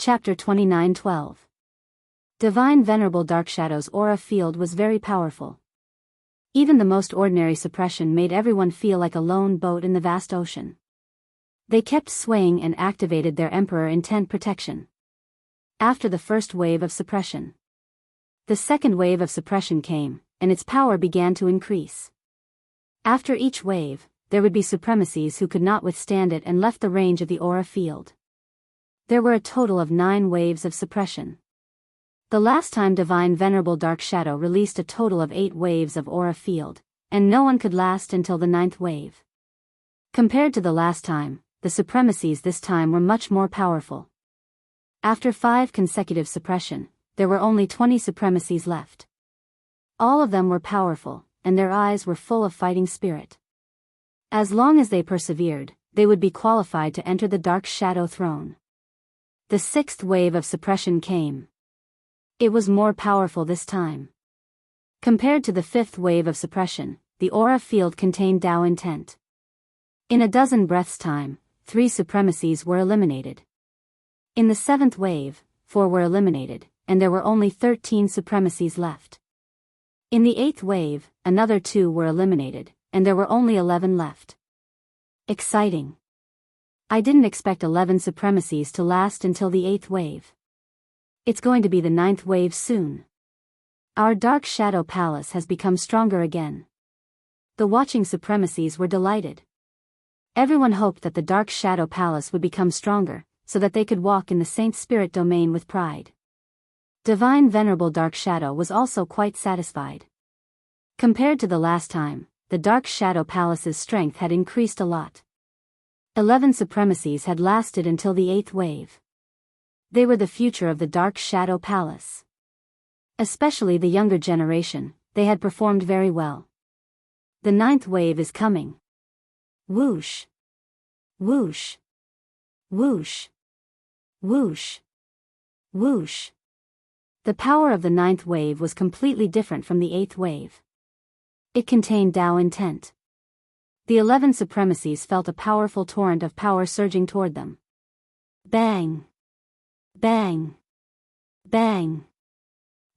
Chapter 29:12. Divine Venerable Dark Shadow's aura field was very powerful. Even the most ordinary suppression made everyone feel like a lone boat in the vast ocean. They kept swaying and activated their Emperor Intent protection. After the first wave of suppression, the second wave of suppression came, and its power began to increase. After each wave, there would be supremacies who could not withstand it and left the range of the aura field. There were a total of 9 waves of suppression. The last time Divine Venerable Dark Shadow released a total of 8 waves of aura field, and no one could last until the 9th wave. Compared to the last time, the supremacies this time were much more powerful. After 5 consecutive suppression, there were only 20 supremacies left. All of them were powerful, and their eyes were full of fighting spirit. As long as they persevered, they would be qualified to enter the Dark Shadow throne. The 6th wave of suppression came. It was more powerful this time. Compared to the 5th wave of suppression, the aura field contained Tao intent. In a dozen breaths' time, 3 supremacies were eliminated. In the 7th wave, 4 were eliminated, and there were only 13 supremacies left. In the 8th wave, another 2 were eliminated, and there were only 11 left. Exciting. I didn't expect 11 supremacies to last until the 8th wave. It's going to be the 9th wave soon. Our Dark Shadow Palace has become stronger again. The watching supremacies were delighted. Everyone hoped that the Dark Shadow Palace would become stronger, so that they could walk in the Saint Spirit domain with pride. Divine Venerable Dark Shadow was also quite satisfied. Compared to the last time, the Dark Shadow Palace's strength had increased a lot. 11 supremacies had lasted until the 8th wave. They were the future of the Dark Shadow Palace. Especially the younger generation, they had performed very well. The 9th wave is coming. Whoosh. Whoosh. Whoosh. Whoosh. Whoosh. The power of the 9th wave was completely different from the 8th wave. It contained Tao intent. The 11 supremacies felt a powerful torrent of power surging toward them. Bang! Bang! Bang!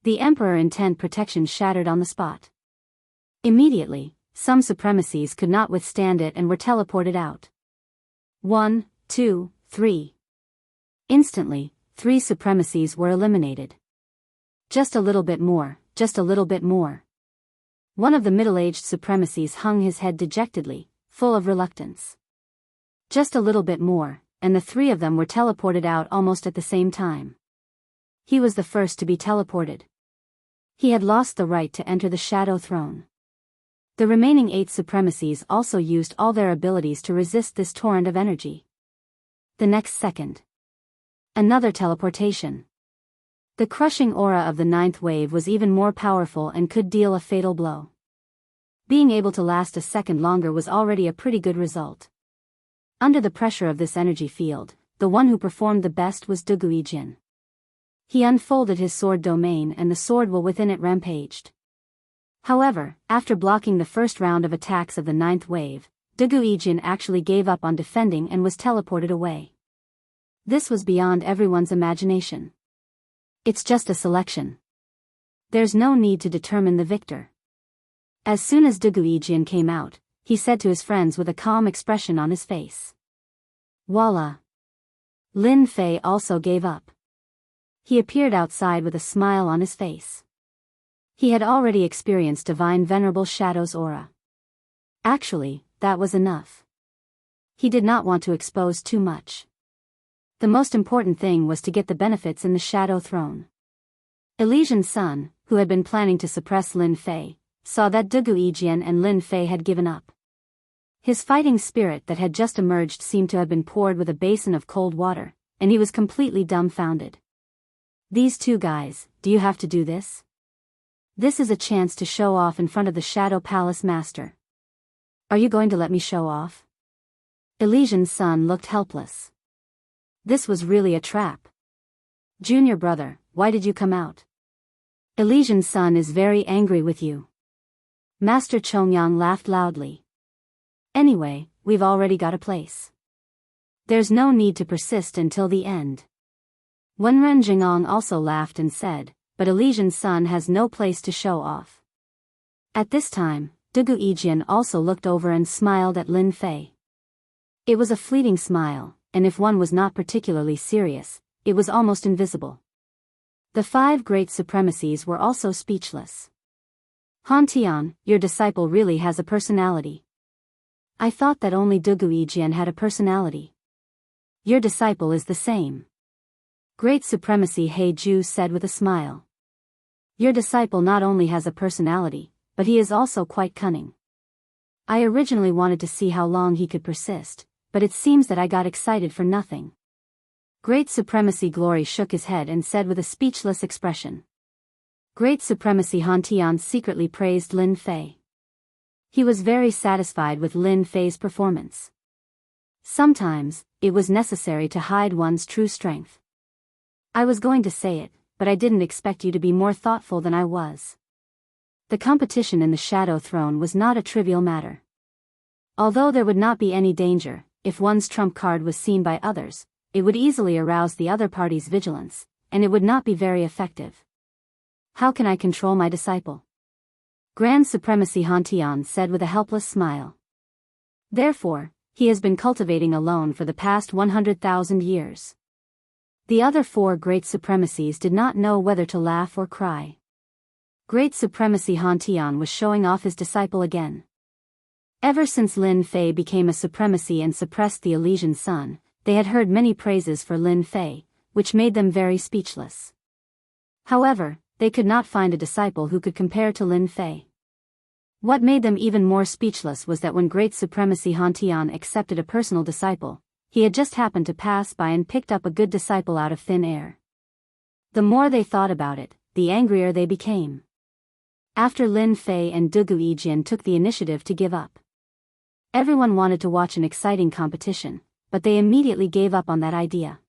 The Emperor Intent protection shattered on the spot. Immediately, some supremacies could not withstand it and were teleported out. 1, 2, 3. Instantly, 3 supremacies were eliminated. Just a little bit more, just a little bit more. One of the middle-aged supremacies hung his head dejectedly, full of reluctance. Just a little bit more, and the 3 of them were teleported out almost at the same time. He was the first to be teleported. He had lost the right to enter the Shadow Throne. The remaining 8 supremacies also used all their abilities to resist this torrent of energy. The next second, another teleportation. The crushing aura of the 9th wave was even more powerful and could deal a fatal blow. Being able to last a second longer was already a pretty good result. Under the pressure of this energy field, the one who performed the best was Duguijin. He unfolded his sword domain and the sword will within it rampaged. However, after blocking the first round of attacks of the 9th wave, Duguijin actually gave up on defending and was teleported away. This was beyond everyone's imagination. It's just a selection. There's no need to determine the victor. As soon as Duguijin came out, he said to his friends with a calm expression on his face. Voila! Lin Fei also gave up. He appeared outside with a smile on his face. He had already experienced Divine Venerable Shadow's aura. Actually, that was enough. He did not want to expose too much. The most important thing was to get the benefits in the Shadow Throne. Elysian's son, who had been planning to suppress Lin Fei, saw that Duguijin and Lin Fei had given up. His fighting spirit that had just emerged seemed to have been poured with a basin of cold water, and he was completely dumbfounded. These 2 guys, do you have to do this? This is a chance to show off in front of the Shadow Palace Master. Are you going to let me show off? Elysian's son looked helpless. This was really a trap. Junior brother, why did you come out? Elysian's son is very angry with you. Master Chongyang laughed loudly. Anyway, we've already got a place. There's no need to persist until the end. Wenren Jingong also laughed and said, "But Elysian's son has no place to show off." At this time, Dugu Yijian also looked over and smiled at Lin Fei. It was a fleeting smile, and if one was not particularly serious, it was almost invisible. The 5 great supremacies were also speechless. "Han Tian, your disciple really has a personality. I thought that only Dugu Yijian had a personality. Your disciple is the same." Great Supremacy He Ju said with a smile. "Your disciple not only has a personality, but he is also quite cunning. I originally wanted to see how long he could persist, but it seems that I got excited for nothing." Great Supremacy Glory shook his head and said with a speechless expression. Great Supremacy Han Tian secretly praised Lin Fei. He was very satisfied with Lin Fei's performance. Sometimes, it was necessary to hide one's true strength. "I was going to say it, but I didn't expect you to be more thoughtful than I was." The competition in the Shadow Throne was not a trivial matter. Although there would not be any danger, if one's trump card was seen by others, it would easily arouse the other party's vigilance, and it would not be very effective. "How can I control my disciple?" Grand Supremacy Han Tian said with a helpless smile. "Therefore, he has been cultivating alone for the past 100,000 years." The other 4 great supremacies did not know whether to laugh or cry. Great Supremacy Han Tian was showing off his disciple again. Ever since Lin Fei became a supremacy and suppressed the Elysian sun, they had heard many praises for Lin Fei, which made them very speechless. However, they could not find a disciple who could compare to Lin Fei. What made them even more speechless was that when Great Supremacy Han Tian accepted a personal disciple, he had just happened to pass by and picked up a good disciple out of thin air. The more they thought about it, the angrier they became. After Lin Fei and Dugu Yijian took the initiative to give up. Everyone wanted to watch an exciting competition, but they immediately gave up on that idea.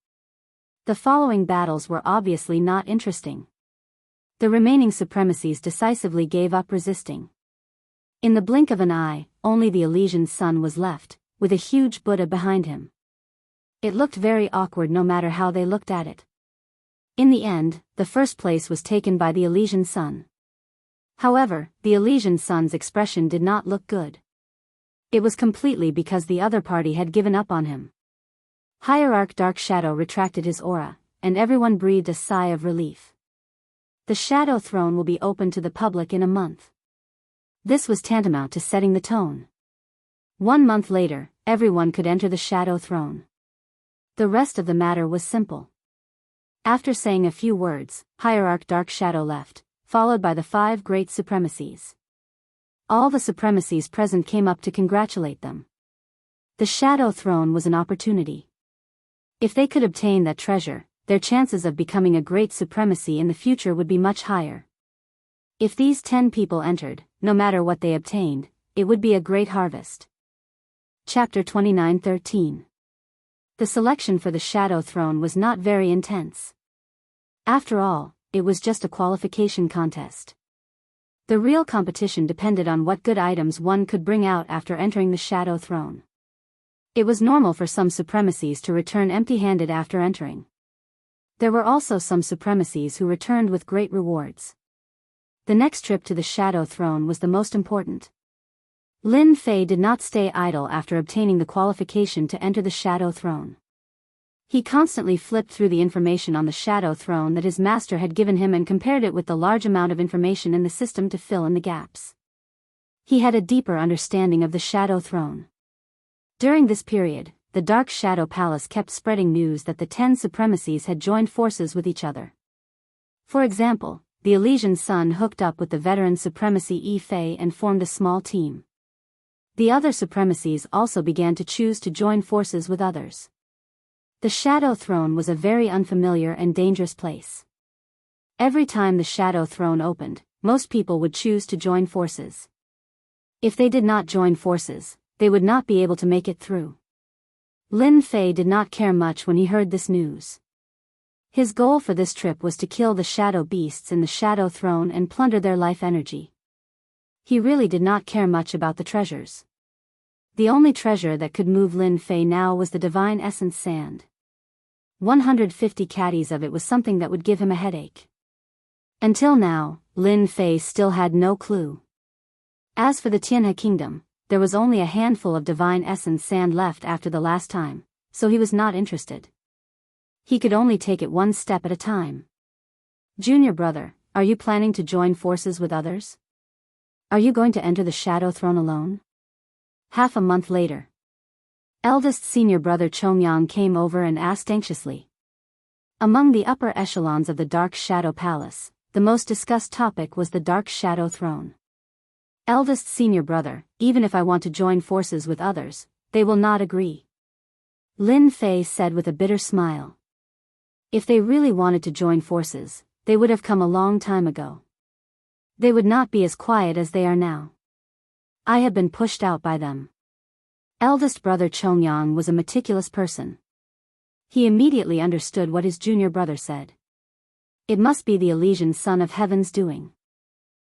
The following battles were obviously not interesting. The remaining supremacies decisively gave up resisting. In the blink of an eye, only the Elysian sun was left, with a huge Buddha behind him. It looked very awkward no matter how they looked at it. In the end, the first place was taken by the Elysian sun. However, the Elysian sun's expression did not look good. It was completely because the other party had given up on him. Hierarch Dark Shadow retracted his aura, and everyone breathed a sigh of relief. The Shadow Throne will be open to the public in a month. This was tantamount to setting the tone. 1 month later, everyone could enter the Shadow Throne. The rest of the matter was simple. After saying a few words, Hierarch Dark Shadow left, followed by the 5 great supremacies. All the supremacies present came up to congratulate them. The Shadow Throne was an opportunity. If they could obtain that treasure, their chances of becoming a great supremacy in the future would be much higher. If these 10 people entered, no matter what they obtained, it would be a great harvest. Chapter 29:13. The selection for the Shadow Throne was not very intense. After all, it was just a qualification contest. The real competition depended on what good items one could bring out after entering the Shadow Throne. It was normal for some supremacies to return empty-handed after entering. There were also some supremacies who returned with great rewards. The next trip to the Shadow Throne was the most important. Lin Fei did not stay idle after obtaining the qualification to enter the Shadow Throne. He constantly flipped through the information on the Shadow Throne that his master had given him and compared it with the large amount of information in the system to fill in the gaps. He had a deeper understanding of the Shadow Throne. During this period, the Dark Shadow Palace kept spreading news that the 10 supremacies had joined forces with each other. For example, the Elysian Sun hooked up with the veteran supremacy Yi Fei and formed a small team. The other supremacies also began to choose to join forces with others. The Shadow Throne was a very unfamiliar and dangerous place. Every time the Shadow Throne opened, most people would choose to join forces. If they did not join forces, they would not be able to make it through. Lin Fei did not care much when he heard this news. His goal for this trip was to kill the shadow beasts in the Shadow Throne and plunder their life energy. He really did not care much about the treasures. The only treasure that could move Lin Fei now was the Divine Essence Sand. 150 caddies of it was something that would give him a headache. Until now, Lin Fei still had no clue. As for the Tianhe Kingdom, there was only a handful of divine essence sand left after the last time, so he was not interested. He could only take it one step at a time. Junior brother, are you planning to join forces with others? Are you going to enter the Shadow Throne alone? Half a month later. Eldest senior brother Chongyang came over and asked anxiously. Among the upper echelons of the Dark Shadow Palace, the most discussed topic was the Dark Shadow Throne. Eldest senior brother, even if I want to join forces with others, they will not agree. Lin Fei said with a bitter smile. If they really wanted to join forces, they would have come a long time ago. They would not be as quiet as they are now. I have been pushed out by them. Eldest brother Chongyang was a meticulous person. He immediately understood what his junior brother said. It must be the Elysian son of heaven's doing.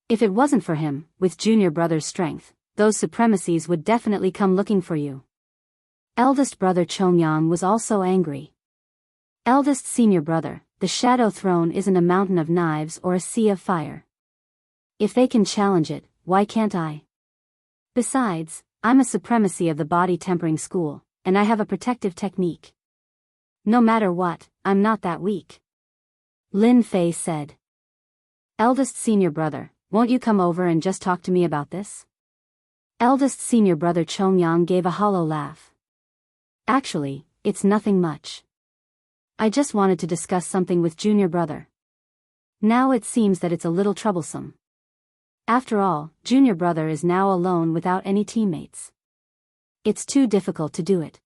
If it wasn't for him, with junior brother's strength, those supremacies would definitely come looking for you. Eldest brother Chongyang was also angry. Eldest senior brother, the Shadow Throne isn't a mountain of knives or a sea of fire. If they can challenge it, why can't I? Besides, I'm a supremacy of the body tempering school, and I have a protective technique. No matter what, I'm not that weak. Lin Fei said. Eldest senior brother, won't you come over and just talk to me about this? Eldest senior brother Chongyang gave a hollow laugh. Actually, it's nothing much. I just wanted to discuss something with junior brother. Now it seems that it's a little troublesome. After all, junior brother is now alone without any teammates. It's too difficult to do it.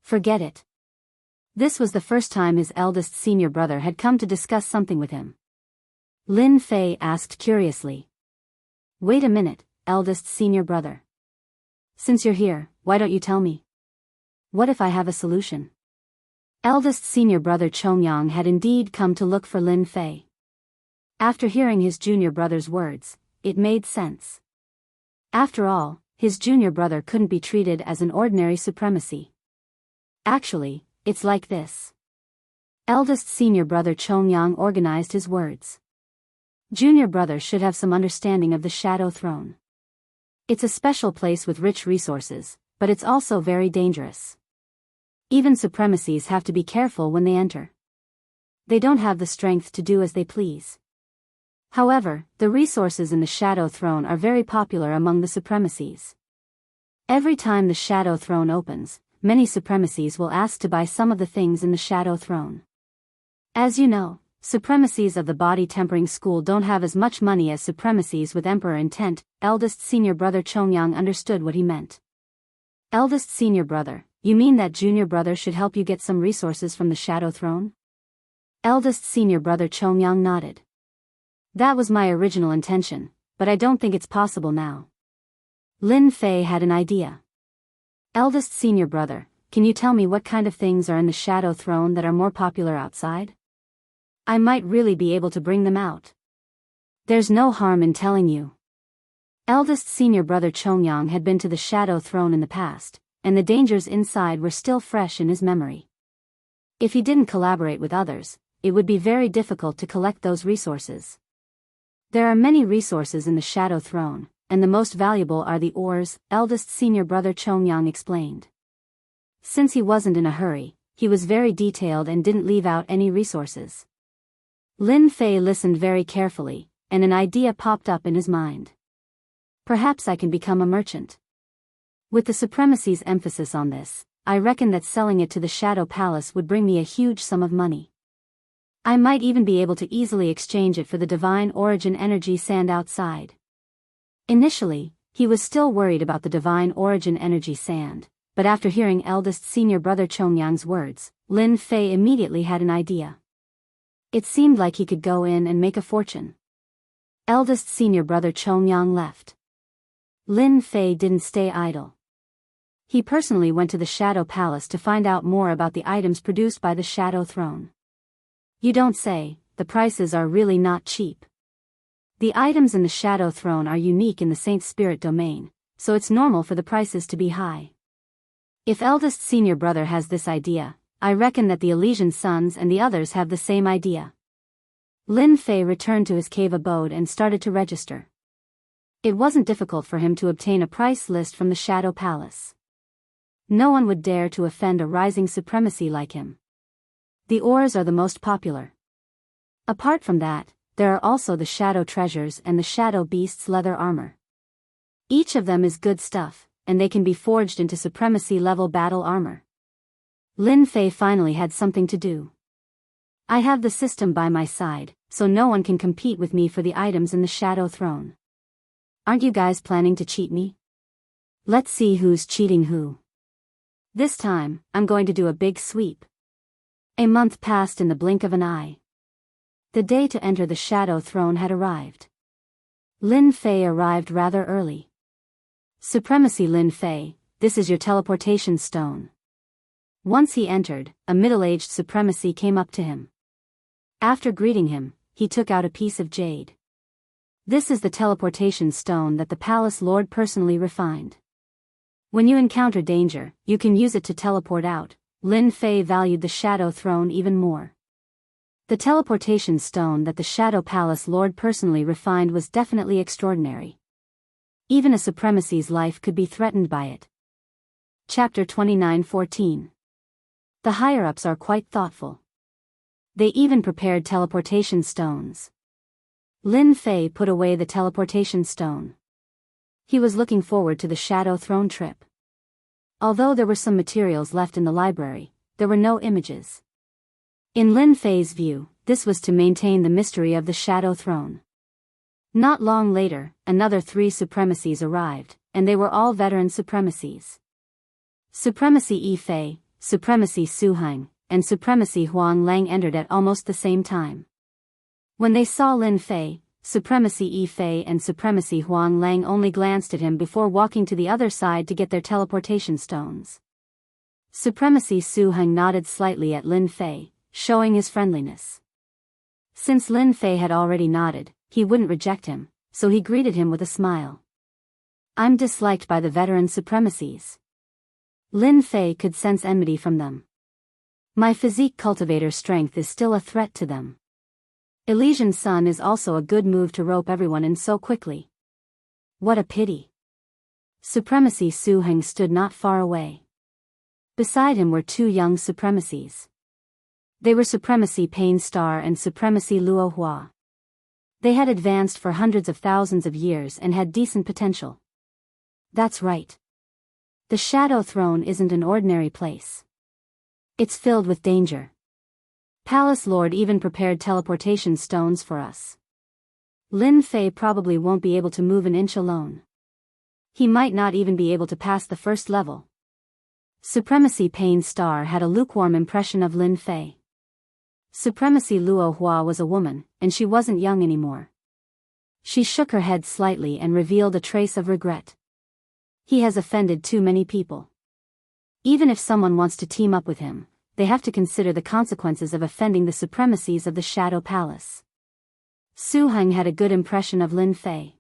Forget it. This was the first time his eldest senior brother had come to discuss something with him. Lin Fei asked curiously. Wait a minute, eldest senior brother. Since you're here, why don't you tell me? What if I have a solution? Eldest senior brother Chongyang had indeed come to look for Lin Fei. After hearing his junior brother's words, it made sense. After all, his junior brother couldn't be treated as an ordinary supremacy. Actually, it's like this. Eldest senior brother Chongyang organized his words. Junior brother should have some understanding of the Shadow Throne. It's a special place with rich resources, but it's also very dangerous. Even supremacies have to be careful when they enter. They don't have the strength to do as they please. However, the resources in the Shadow Throne are very popular among the supremacies. Every time the Shadow Throne opens, many supremacies will ask to buy some of the things in the Shadow Throne. As you know, supremacies of the body tempering school don't have as much money as supremacies with emperor intent. Eldest senior brother Chongyang understood what he meant. Eldest senior brother, you mean that junior brother should help you get some resources from the Shadow Throne? Eldest senior brother Chongyang nodded. That was my original intention, but I don't think it's possible now. Lin Fei had an idea. Eldest senior brother, can you tell me what kind of things are in the Shadow Throne that are more popular outside? I might really be able to bring them out. There's no harm in telling you. Eldest senior brother Chongyang had been to the Shadow Throne in the past, and the dangers inside were still fresh in his memory. If he didn't collaborate with others, it would be very difficult to collect those resources. There are many resources in the Shadow Throne, and the most valuable are the ores, eldest senior brother Chongyang explained. Since he wasn't in a hurry, he was very detailed and didn't leave out any resources. Lin Fei listened very carefully, and an idea popped up in his mind. Perhaps I can become a merchant. With the supremacy's emphasis on this, I reckon that selling it to the Shadow Palace would bring me a huge sum of money. I might even be able to easily exchange it for the divine origin energy sand outside. Initially, he was still worried about the divine origin energy sand, but after hearing eldest senior brother Chongyang's words, Lin Fei immediately had an idea. It seemed like he could go in and make a fortune. Eldest senior brother Chongyang left. Lin Fei didn't stay idle. He personally went to the Shadow Palace to find out more about the items produced by the Shadow Throne. You don't say, the prices are really not cheap. The items in the Shadow Throne are unique in the Saint Spirit domain, so it's normal for the prices to be high. If eldest senior brother has this idea, I reckon that the Elysian Sons and the others have the same idea." Lin Fei returned to his cave abode and started to register. It wasn't difficult for him to obtain a price list from the Shadow Palace. No one would dare to offend a rising supremacy like him. The ores are the most popular. Apart from that, there are also the Shadow Treasures and the Shadow Beast's leather armor. Each of them is good stuff, and they can be forged into supremacy-level battle armor. Lin Fei finally had something to do. "I have the system by my side, so no one can compete with me for the items in the Shadow Throne. Aren't you guys planning to cheat me? Let's see who's cheating who. This time, I'm going to do a big sweep." A month passed in the blink of an eye. The day to enter the Shadow Throne had arrived. Lin Fei arrived rather early. "Supremacy Lin Fei, this is your teleportation stone." Once he entered, a middle-aged supremacy came up to him. After greeting him, he took out a piece of jade. "This is the teleportation stone that the palace lord personally refined. When you encounter danger, you can use it to teleport out." Lin Fei valued the Shadow Throne even more. The teleportation stone that the Shadow Palace Lord personally refined was definitely extraordinary. Even a supremacy's life could be threatened by it. Chapter 29:14. The higher-ups are quite thoughtful. They even prepared teleportation stones. Lin Fei put away the teleportation stone. He was looking forward to the Shadow Throne trip. Although there were some materials left in the library, there were no images. In Lin Fei's view, this was to maintain the mystery of the Shadow Throne. Not long later, another 3 supremacies arrived, and they were all veteran supremacies. Supremacy Yi Fei, Supremacy Su Heng, and Supremacy Huang Lang entered at almost the same time. When they saw Lin Fei, Supremacy Yi Fei and Supremacy Huang Lang only glanced at him before walking to the other side to get their teleportation stones. Supremacy Su Heng nodded slightly at Lin Fei, showing his friendliness. Since Lin Fei had already nodded, he wouldn't reject him, so he greeted him with a smile. "I'm disliked by the veteran supremacies." Lin Fei could sense enmity from them. "My physique cultivator strength is still a threat to them. Elysian Sun is also a good move to rope everyone in so quickly. What a pity." Supremacy Su Heng stood not far away. Beside him were 2 young supremacies. They were Supremacy Pain Star and Supremacy Luo Hua. They had advanced for hundreds of thousands of years and had decent potential. That's right. The Shadow Throne isn't an ordinary place. It's filled with danger. Palace Lord even prepared teleportation stones for us. Lin Fei probably won't be able to move an inch alone. He might not even be able to pass the first level. Supremacy Pain Star had a lukewarm impression of Lin Fei. Supremacy Luo Hua was a woman, and she wasn't young anymore. She shook her head slightly and revealed a trace of regret. He has offended too many people. Even if someone wants to team up with him, they have to consider the consequences of offending the supremacies of the Shadow Palace. Su Heng had a good impression of Lin Fei.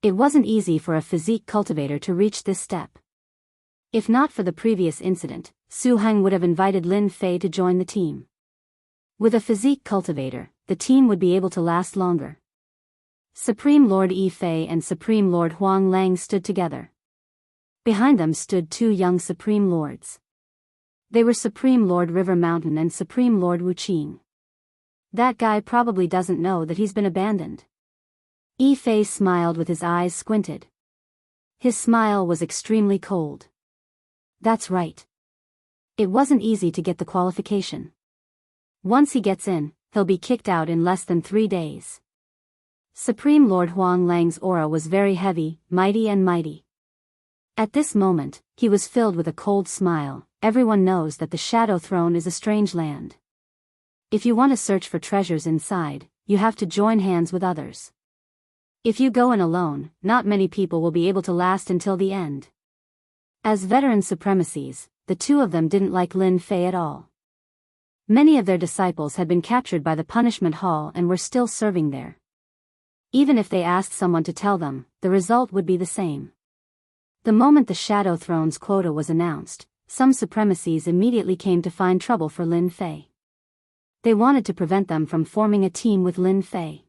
It wasn't easy for a physique cultivator to reach this step. If not for the previous incident, Su Heng would have invited Lin Fei to join the team. With a physique cultivator, the team would be able to last longer. Supreme Lord Yi Fei and Supreme Lord Huang Lang stood together. Behind them stood 2 young Supreme Lords. They were Supreme Lord River Mountain and Supreme Lord Wu Qing. That guy probably doesn't know that he's been abandoned. Yi Fei smiled with his eyes squinted. His smile was extremely cold. That's right. It wasn't easy to get the qualification. Once he gets in, he'll be kicked out in less than 3 days. Supreme Lord Huang Lang's aura was very heavy, mighty and mighty. At this moment, he was filled with a cold smile. Everyone knows that the Shadow Throne is a strange land. If you want to search for treasures inside, you have to join hands with others. If you go in alone, not many people will be able to last until the end. As veteran supremacies, the 2 of them didn't like Lin Fei at all. Many of their disciples had been captured by the punishment hall and were still serving there. Even if they asked someone to tell them, the result would be the same. The moment the Shadow Throne's quota was announced, some supremacies immediately came to find trouble for Lin Fei. They wanted to prevent them from forming a team with Lin Fei.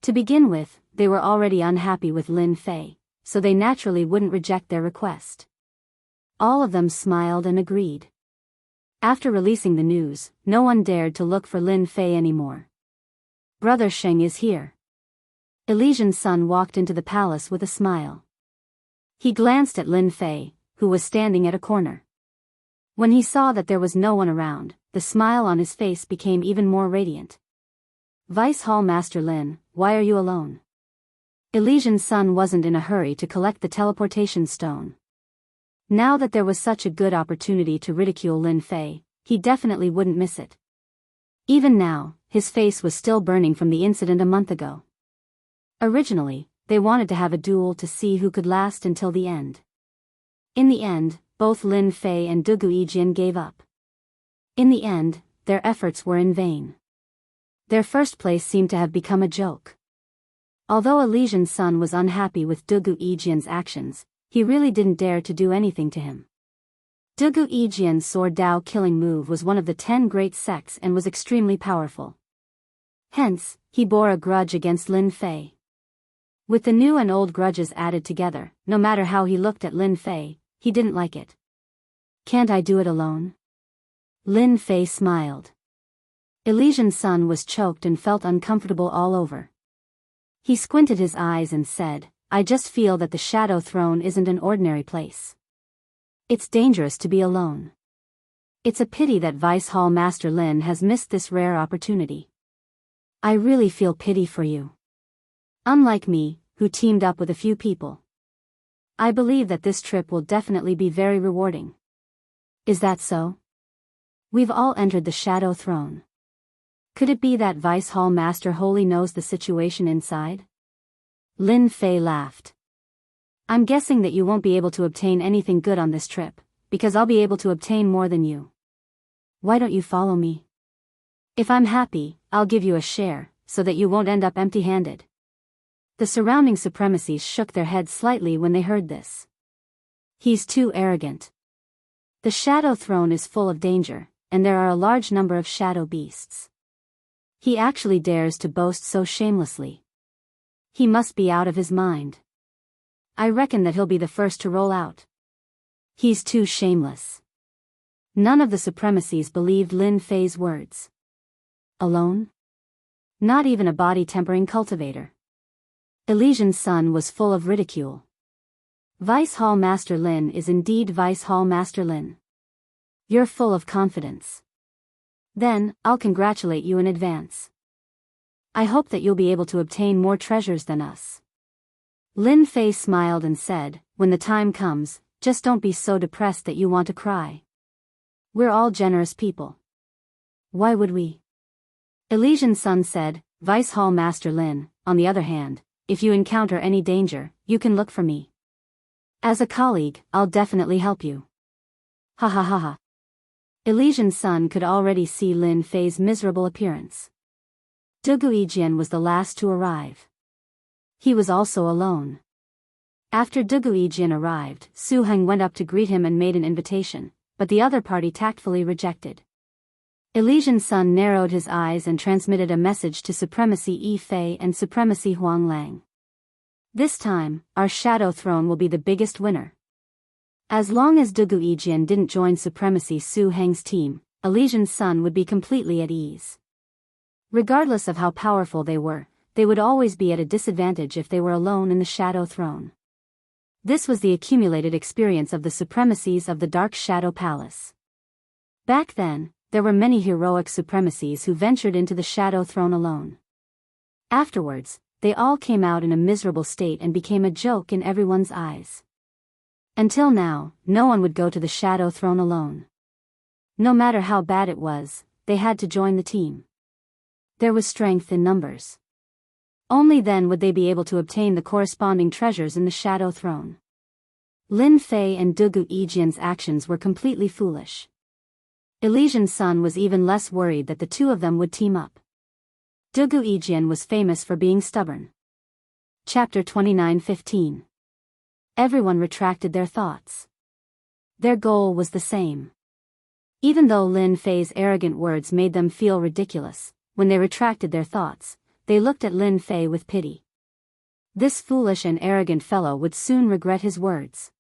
To begin with, they were already unhappy with Lin Fei, so they naturally wouldn't reject their request. All of them smiled and agreed. After releasing the news, no one dared to look for Lin Fei anymore. Brother Sheng is here. Elysian Sun walked into the palace with a smile. He glanced at Lin Fei, who was standing at a corner. When he saw that there was no one around, the smile on his face became even more radiant. Vice Hall Master Lin, why are you alone? Elysian Sun wasn't in a hurry to collect the teleportation stone. Now that there was such a good opportunity to ridicule Lin Fei, he definitely wouldn't miss it. Even now, his face was still burning from the incident a month ago. Originally, they wanted to have a duel to see who could last until the end. In the end, both Lin Fei and Dugu Yijian gave up. In the end, their efforts were in vain. Their first place seemed to have become a joke. Although Elysian Sun was unhappy with Dugu Yijian's actions, he really didn't dare to do anything to him. Dugu Yijian's sword Dao killing move was one of the 10 great sects and was extremely powerful. Hence, he bore a grudge against Lin Fei. With the new and old grudges added together, no matter how he looked at Lin Fei, he didn't like it. Can't I do it alone? Lin Fei smiled. Elysian Sun was choked and felt uncomfortable all over. He squinted his eyes and said, I just feel that the Shadow Throne isn't an ordinary place. It's dangerous to be alone. It's a pity that Vice Hall Master Lin has missed this rare opportunity. I really feel pity for you. Unlike me, who teamed up with a few people. I believe that this trip will definitely be very rewarding. Is that so? We've all entered the Shadow Throne. Could it be that Vice Hall Master wholly knows the situation inside? Lin Fei laughed. I'm guessing that you won't be able to obtain anything good on this trip, because I'll be able to obtain more than you. Why don't you follow me? If I'm happy, I'll give you a share, so that you won't end up empty-handed. The surrounding supremacies shook their heads slightly when they heard this. He's too arrogant. The Shadow Throne is full of danger, and there are a large number of shadow beasts. He actually dares to boast so shamelessly. He must be out of his mind. I reckon that he'll be the first to roll out. He's too shameless. None of the supremacies believed Lin Fei's words. Alone? Not even a body-tempering cultivator. Elysian Sun was full of ridicule. Vice Hall Master Lin is indeed Vice Hall Master Lin. You're full of confidence. Then, I'll congratulate you in advance. I hope that you'll be able to obtain more treasures than us. Lin Fei smiled and said, when the time comes, just don't be so depressed that you want to cry. We're all generous people. Why would we? Elysian Sun said, Vice Hall Master Lin, on the other hand, if you encounter any danger, you can look for me. As a colleague, I'll definitely help you. Ha ha ha ha. Elysian Sun could already see Lin Fei's miserable appearance. Dugu Yijian was the last to arrive. He was also alone. After Dugu Yijian arrived, Su Heng went up to greet him and made an invitation, but the other party tactfully rejected. Elysian Sun narrowed his eyes and transmitted a message to Supremacy Yi Fei and Supremacy Huang Lang. This time, our Shadow Throne will be the biggest winner. As long as Dugu Yijian didn't join Supremacy Su Heng's team, Elysian Sun would be completely at ease. Regardless of how powerful they would always be at a disadvantage if they were alone in the Shadow Throne. This was the accumulated experience of the supremacies of the Dark Shadow Palace. Back then, there were many heroic supremacies who ventured into the Shadow Throne alone. Afterwards, they all came out in a miserable state and became a joke in everyone's eyes. Until now, no one would go to the Shadow Throne alone. No matter how bad it was, they had to join the team. There was strength in numbers. Only then would they be able to obtain the corresponding treasures in the Shadow Throne. Lin Fei and Dugu Yijian's actions were completely foolish. Elysian Sun was even less worried that the two of them would team up. Dugu Yijian was famous for being stubborn. Chapter 29:15. Everyone retracted their thoughts. Their goal was the same. Even though Lin Fei's arrogant words made them feel ridiculous, when they retracted their thoughts, they looked at Lin Fei with pity. This foolish and arrogant fellow would soon regret his words.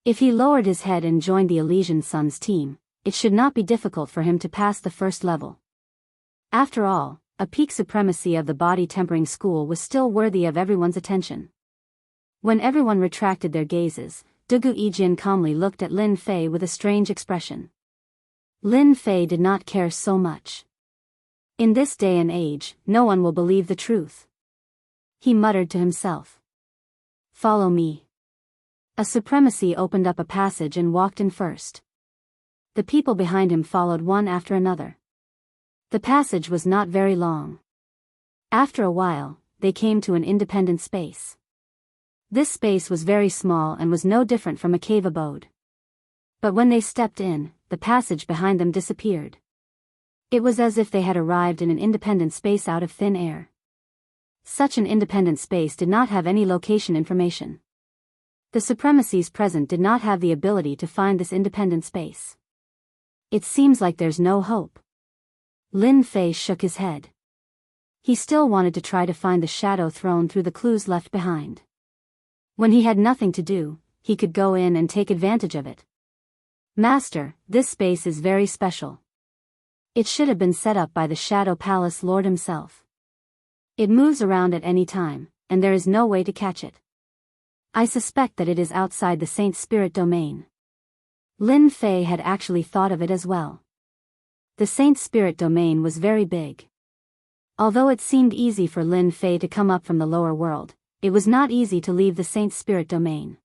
If he lowered his head and joined the Elysian Sun's team, it should not be difficult for him to pass the first level. After all, a peak supremacy of the body tempering school was still worthy of everyone's attention. When everyone retracted their gazes, Dugu Yijian calmly looked at Lin Fei with a strange expression. Lin Fei did not care so much. In this day and age, no one will believe the truth. He muttered to himself. Follow me. A supremacy opened up a passage and walked in first. The people behind him followed one after another. The passage was not very long. After a while, they came to an independent space. This space was very small and was no different from a cave abode. But when they stepped in, the passage behind them disappeared. It was as if they had arrived in an independent space out of thin air. Such an independent space did not have any location information. The supremacies present did not have the ability to find this independent space. It seems like there's no hope. Lin Fei shook his head. He still wanted to try to find the shadow throne through the clues left behind. When he had nothing to do, he could go in and take advantage of it. Master, this space is very special. It should have been set up by the Shadow Palace Lord himself. It moves around at any time, and there is no way to catch it. I suspect that it is outside the Saint Spirit domain. Lin Fei had actually thought of it as well. The Saint Spirit domain was very big. Although it seemed easy for Lin Fei to come up from the lower world, it was not easy to leave the Saint Spirit domain.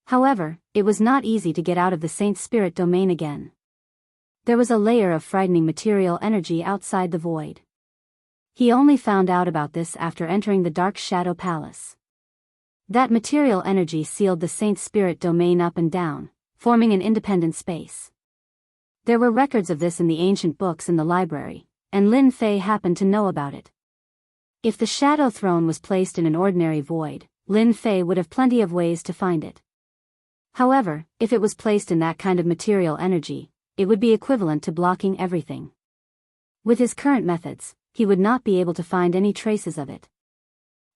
However, it was not easy to get out of the Saint Spirit domain again. There was a layer of frightening material energy outside the void. He only found out about this after entering the Dark Shadow Palace. That material energy sealed the Saint Spirit domain up and down, forming an independent space. There were records of this in the ancient books in the library, and Lin Fei happened to know about it. If the Shadow Throne was placed in an ordinary void, Lin Fei would have plenty of ways to find it. However, if it was placed in that kind of material energy, it would be equivalent to blocking everything. With his current methods, he would not be able to find any traces of it.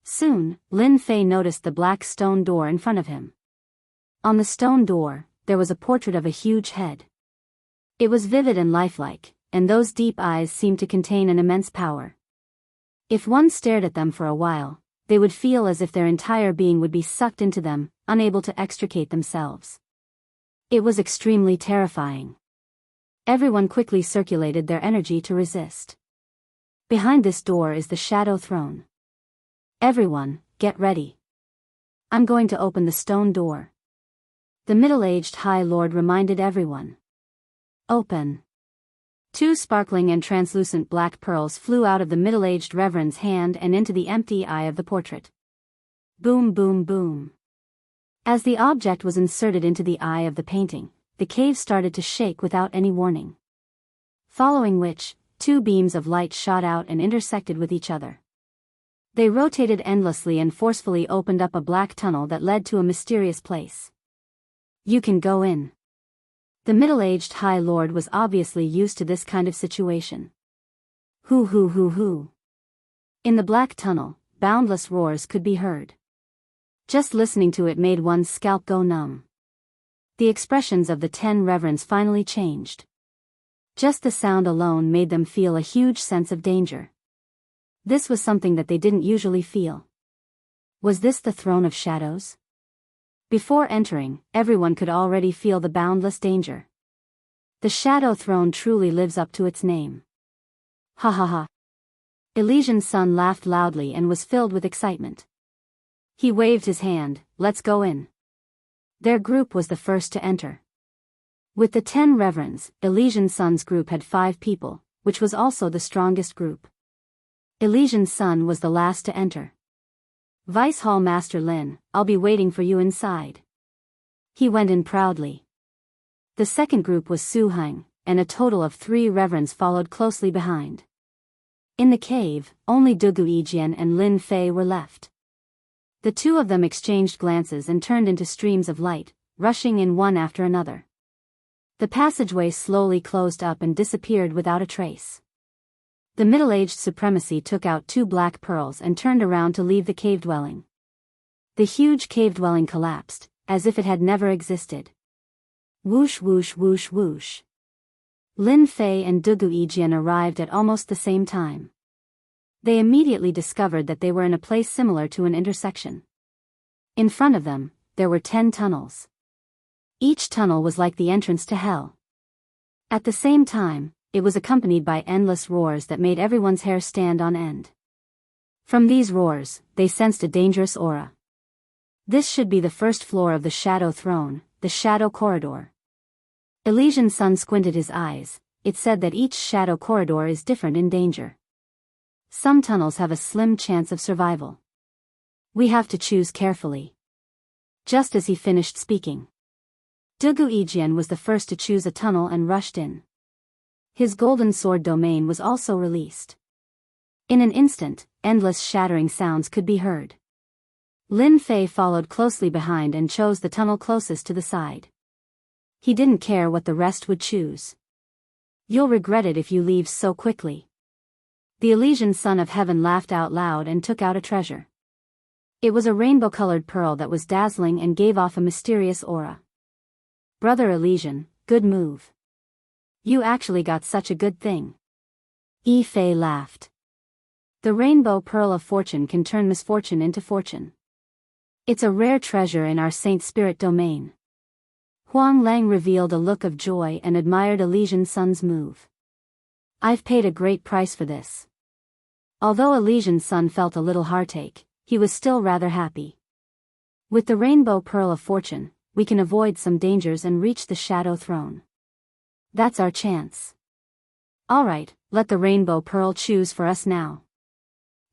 Soon, Lin Fei noticed the black stone door in front of him. On the stone door, there was a portrait of a huge head. It was vivid and lifelike, and those deep eyes seemed to contain an immense power. If one stared at them for a while, they would feel as if their entire being would be sucked into them, unable to extricate themselves. It was extremely terrifying. Everyone quickly circulated their energy to resist. Behind this door is the Shadow Throne. Everyone, get ready. I'm going to open the stone door. The middle-aged High Lord reminded everyone. Open. 2 sparkling and translucent black pearls flew out of the middle-aged Reverend's hand and into the empty eye of the portrait. Boom, boom, boom. As the object was inserted into the eye of the painting, the cave started to shake without any warning. Following which, 2 beams of light shot out and intersected with each other. They rotated endlessly and forcefully opened up a black tunnel that led to a mysterious place. You can go in. The middle-aged High Lord was obviously used to this kind of situation. Hoo hoo hoo hoo. In the black tunnel, boundless roars could be heard. Just listening to it made one's scalp go numb. The expressions of the 10 reverends finally changed. Just the sound alone made them feel a huge sense of danger. This was something that they didn't usually feel. Was this the throne of shadows? Before entering, everyone could already feel the boundless danger. The Shadow Throne truly lives up to its name. Ha ha ha. Elysian Sun laughed loudly and was filled with excitement. He waved his hand, let's go in. Their group was the first to enter. With the 10 reverends, Elysian Sun's group had 5 people, which was also the strongest group. Elysian Sun was the last to enter. Vice Hall Master Lin, I'll be waiting for you inside. He went in proudly. The second group was Su Heng, and a total of 3 reverends followed closely behind. In the cave, only Dugu Yijian and Lin Fei were left. The 2 of them exchanged glances and turned into streams of light, rushing in one after another. The passageway slowly closed up and disappeared without a trace. The middle-aged supremacy took out 2 black pearls and turned around to leave the cave dwelling. The huge cave dwelling collapsed, as if it had never existed. Whoosh whoosh whoosh whoosh. Lin Fei and Dugu Yijian arrived at almost the same time. They immediately discovered that they were in a place similar to an intersection. In front of them, there were 10 tunnels. Each tunnel was like the entrance to hell. At the same time, it was accompanied by endless roars that made everyone's hair stand on end. From these roars, they sensed a dangerous aura. This should be the first floor of the Shadow Throne, the Shadow Corridor. Elysian Sun squinted his eyes. It said that each shadow corridor is different in danger. Some tunnels have a slim chance of survival. We have to choose carefully. Just as he finished speaking, Dugu Yijian was the first to choose a tunnel and rushed in. His golden sword domain was also released. In an instant, endless shattering sounds could be heard. Lin Fei followed closely behind and chose the tunnel closest to the side. He didn't care what the rest would choose. You'll regret it if you leave so quickly. The Elysian Son of Heaven laughed out loud and took out a treasure. It was a rainbow-colored pearl that was dazzling and gave off a mysterious aura. Brother Elysian, good move. You actually got such a good thing. Yi Fei laughed. The rainbow pearl of fortune can turn misfortune into fortune. It's a rare treasure in our Saint Spirit domain. Huang Lang revealed a look of joy and admired Elysian Sun's move. I've paid a great price for this. Although Elysian Sun felt a little heartache, he was still rather happy. With the rainbow pearl of fortune, we can avoid some dangers and reach the Shadow Throne. That's our chance. Alright, let the rainbow pearl choose for us now.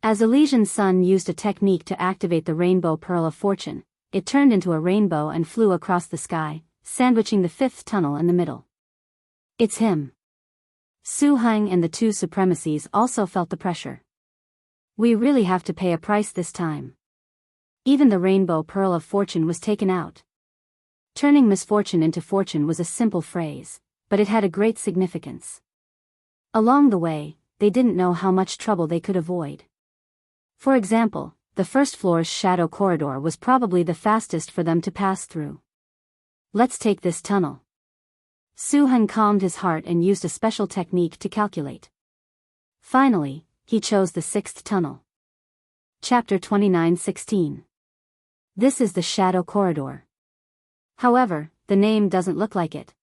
As Elysian Sun used a technique to activate the rainbow pearl of fortune, it turned into a rainbow and flew across the sky, sandwiching the 5th tunnel in the middle. It's him. Su Heng and the 2 supremacies also felt the pressure. We really have to pay a price this time. Even the rainbow pearl of fortune was taken out. Turning misfortune into fortune was a simple phrase, but it had a great significance. Along the way, they didn't know how much trouble they could avoid. For example, the first floor's shadow corridor was probably the fastest for them to pass through. Let's take this tunnel. Su Heng calmed his heart and used a special technique to calculate. Finally, he chose the 6th tunnel. Chapter 29:16. This is the Shadow Corridor. However, the name doesn't look like it.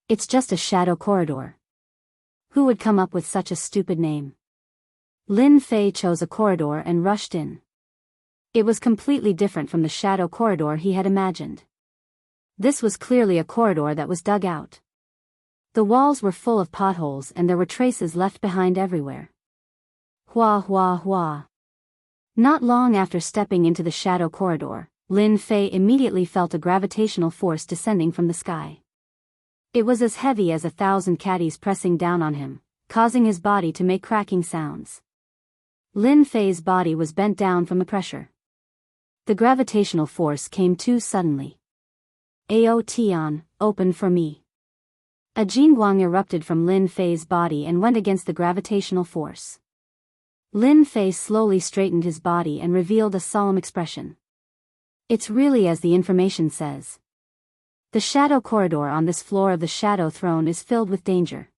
It's just a shadow corridor. Who would come up with such a stupid name? Lin Fei chose a corridor and rushed in. It was completely different from the shadow corridor he had imagined. This was clearly a corridor that was dug out. The walls were full of potholes and there were traces left behind everywhere. Hua hua hua. Not long after stepping into the shadow corridor, Lin Fei immediately felt a gravitational force descending from the sky. It was as heavy as 1,000 caddies pressing down on him, causing his body to make cracking sounds. Lin Fei's body was bent down from the pressure. The gravitational force came too suddenly. Ao Tian, open for me. A jingguang erupted from Lin Fei's body and went against the gravitational force. Lin Fei slowly straightened his body and revealed a solemn expression. It's really as the information says. The shadow corridor on this floor of the Shadow Throne is filled with danger.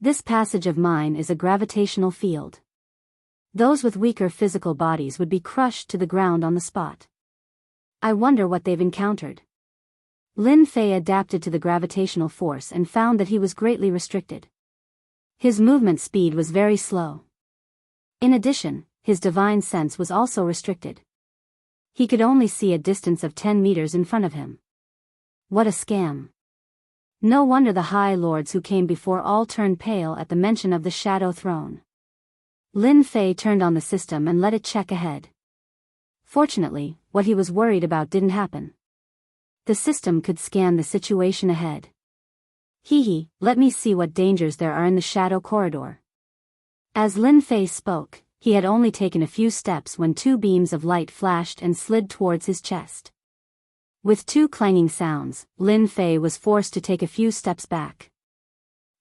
This passage of mine is a gravitational field. Those with weaker physical bodies would be crushed to the ground on the spot. I wonder what they've encountered. Lin Fei adapted to the gravitational force and found that he was greatly restricted. His movement speed was very slow. In addition, his divine sense was also restricted. He could only see a distance of 10 meters in front of him. What a scam. No wonder the High Lords who came before all turned pale at the mention of the Shadow Throne. Lin Fei turned on the system and let it check ahead. Fortunately, what he was worried about didn't happen. The system could scan the situation ahead. Hee, let me see what dangers there are in the shadow corridor. As Lin Fei spoke, he had only taken a few steps when 2 beams of light flashed and slid towards his chest. With two clanging sounds, Lin Fei was forced to take a few steps back.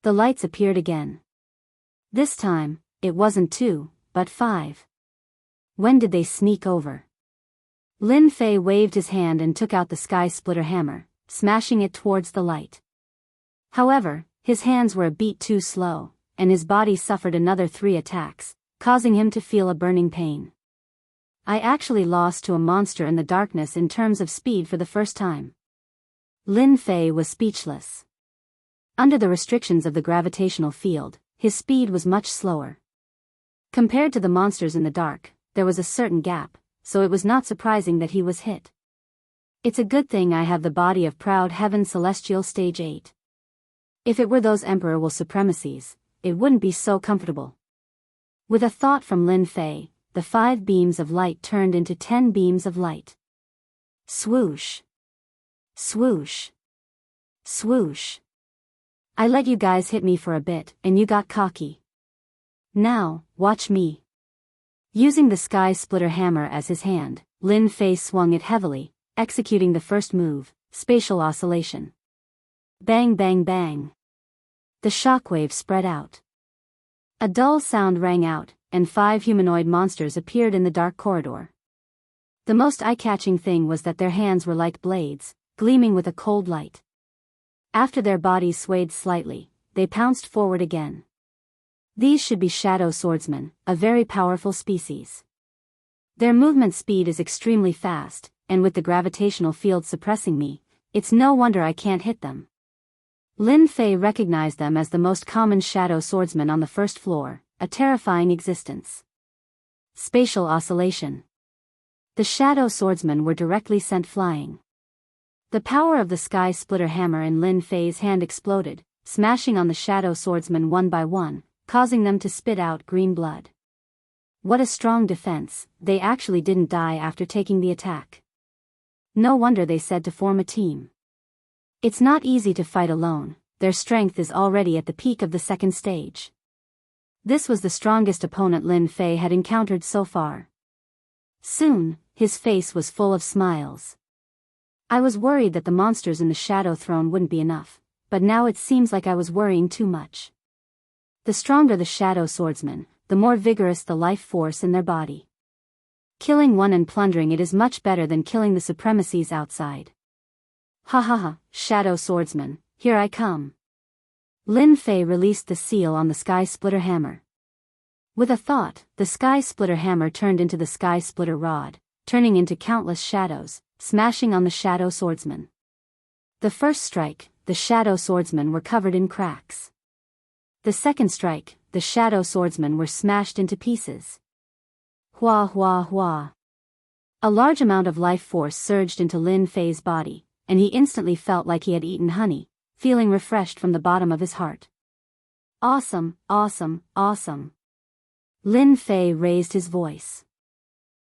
The lights appeared again. This time, it wasn't 2, but 5. When did they sneak over? Lin Fei waved his hand and took out the sky splitter hammer, smashing it towards the light. However, his hands were a beat too slow, and his body suffered another 3 attacks, causing him to feel a burning pain. I actually lost to a monster in the darkness in terms of speed for the first time. Lin Fei was speechless. Under the restrictions of the gravitational field, his speed was much slower. Compared to the monsters in the dark, there was a certain gap, so it was not surprising that he was hit. It's a good thing I have the body of proud heaven celestial stage 8. If it were those emperor will supremacies, it wouldn't be so comfortable. With a thought from Lin Fei, the 5 beams of light turned into 10 beams of light. Swoosh. Swoosh. Swoosh. I let you guys hit me for a bit, and you got cocky. Now, watch me. Using the sky splitter hammer as his hand, Lin Fei swung it heavily, executing the first move, spatial oscillation. Bang bang bang. The shockwave spread out. A dull sound rang out, and 5 humanoid monsters appeared in the dark corridor. The most eye-catching thing was that their hands were like blades, gleaming with a cold light. After their bodies swayed slightly, they pounced forward again. These should be shadow swordsmen, a very powerful species. Their movement speed is extremely fast, and with the gravitational field suppressing me, it's no wonder I can't hit them. Lin Fei recognized them as the most common shadow swordsmen on the first floor, a terrifying existence. Spatial oscillation. The shadow swordsmen were directly sent flying. The power of the sky splitter hammer in Lin Fei's hand exploded, smashing on the shadow swordsmen one by one, causing them to spit out green blood. What a strong defense, they actually didn't die after taking the attack. No wonder they said to form a team. It's not easy to fight alone, their strength is already at the peak of the second stage. This was the strongest opponent Lin Fei had encountered so far. Soon, his face was full of smiles. I was worried that the monsters in the Shadow Throne wouldn't be enough, but now it seems like I was worrying too much. The stronger the shadow swordsman, the more vigorous the life force in their body. Killing one and plundering it is much better than killing the supremacies outside. Ha ha ha, shadow swordsman, here I come. Lin Fei released the seal on the sky splitter hammer. With a thought, the sky splitter hammer turned into the sky splitter rod, turning into countless shadows, smashing on the shadow swordsman. The first strike, the shadow swordsmen were covered in cracks. The second strike, the shadow swordsmen were smashed into pieces. Hua hua hua. A large amount of life force surged into Lin Fei's body, and he instantly felt like he had eaten honey, feeling refreshed from the bottom of his heart. Awesome, awesome, awesome. Lin Fei raised his voice.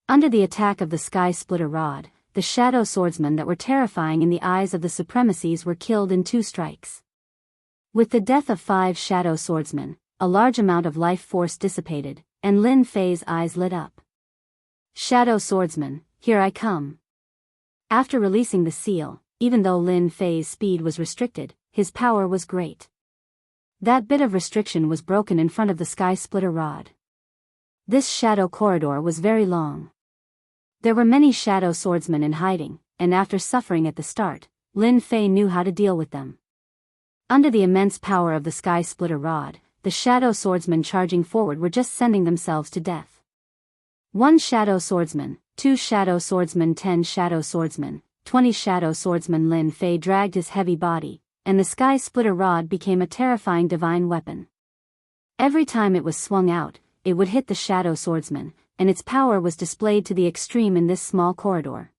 Under the attack of the sky splitter rod, the shadow swordsmen that were terrifying in the eyes of the supremacies were killed in 2 strikes. With the death of 5 shadow swordsmen, a large amount of life force dissipated, and Lin Fei's eyes lit up. Shadow swordsman, here I come. After releasing the seal, even though Lin Fei's speed was restricted, his power was great. That bit of restriction was broken in front of the sky splitter rod. This shadow corridor was very long. There were many shadow swordsmen in hiding, and after suffering at the start, Lin Fei knew how to deal with them. Under the immense power of the sky splitter rod, the shadow swordsmen charging forward were just sending themselves to death. 1 shadow swordsman, 2 shadow swordsmen, 10 shadow swordsmen, 20 shadow swordsmen. Lin Fei dragged his heavy body, and the sky splitter rod became a terrifying divine weapon. Every time it was swung out, it would hit the shadow swordsman, and its power was displayed to the extreme in this small corridor.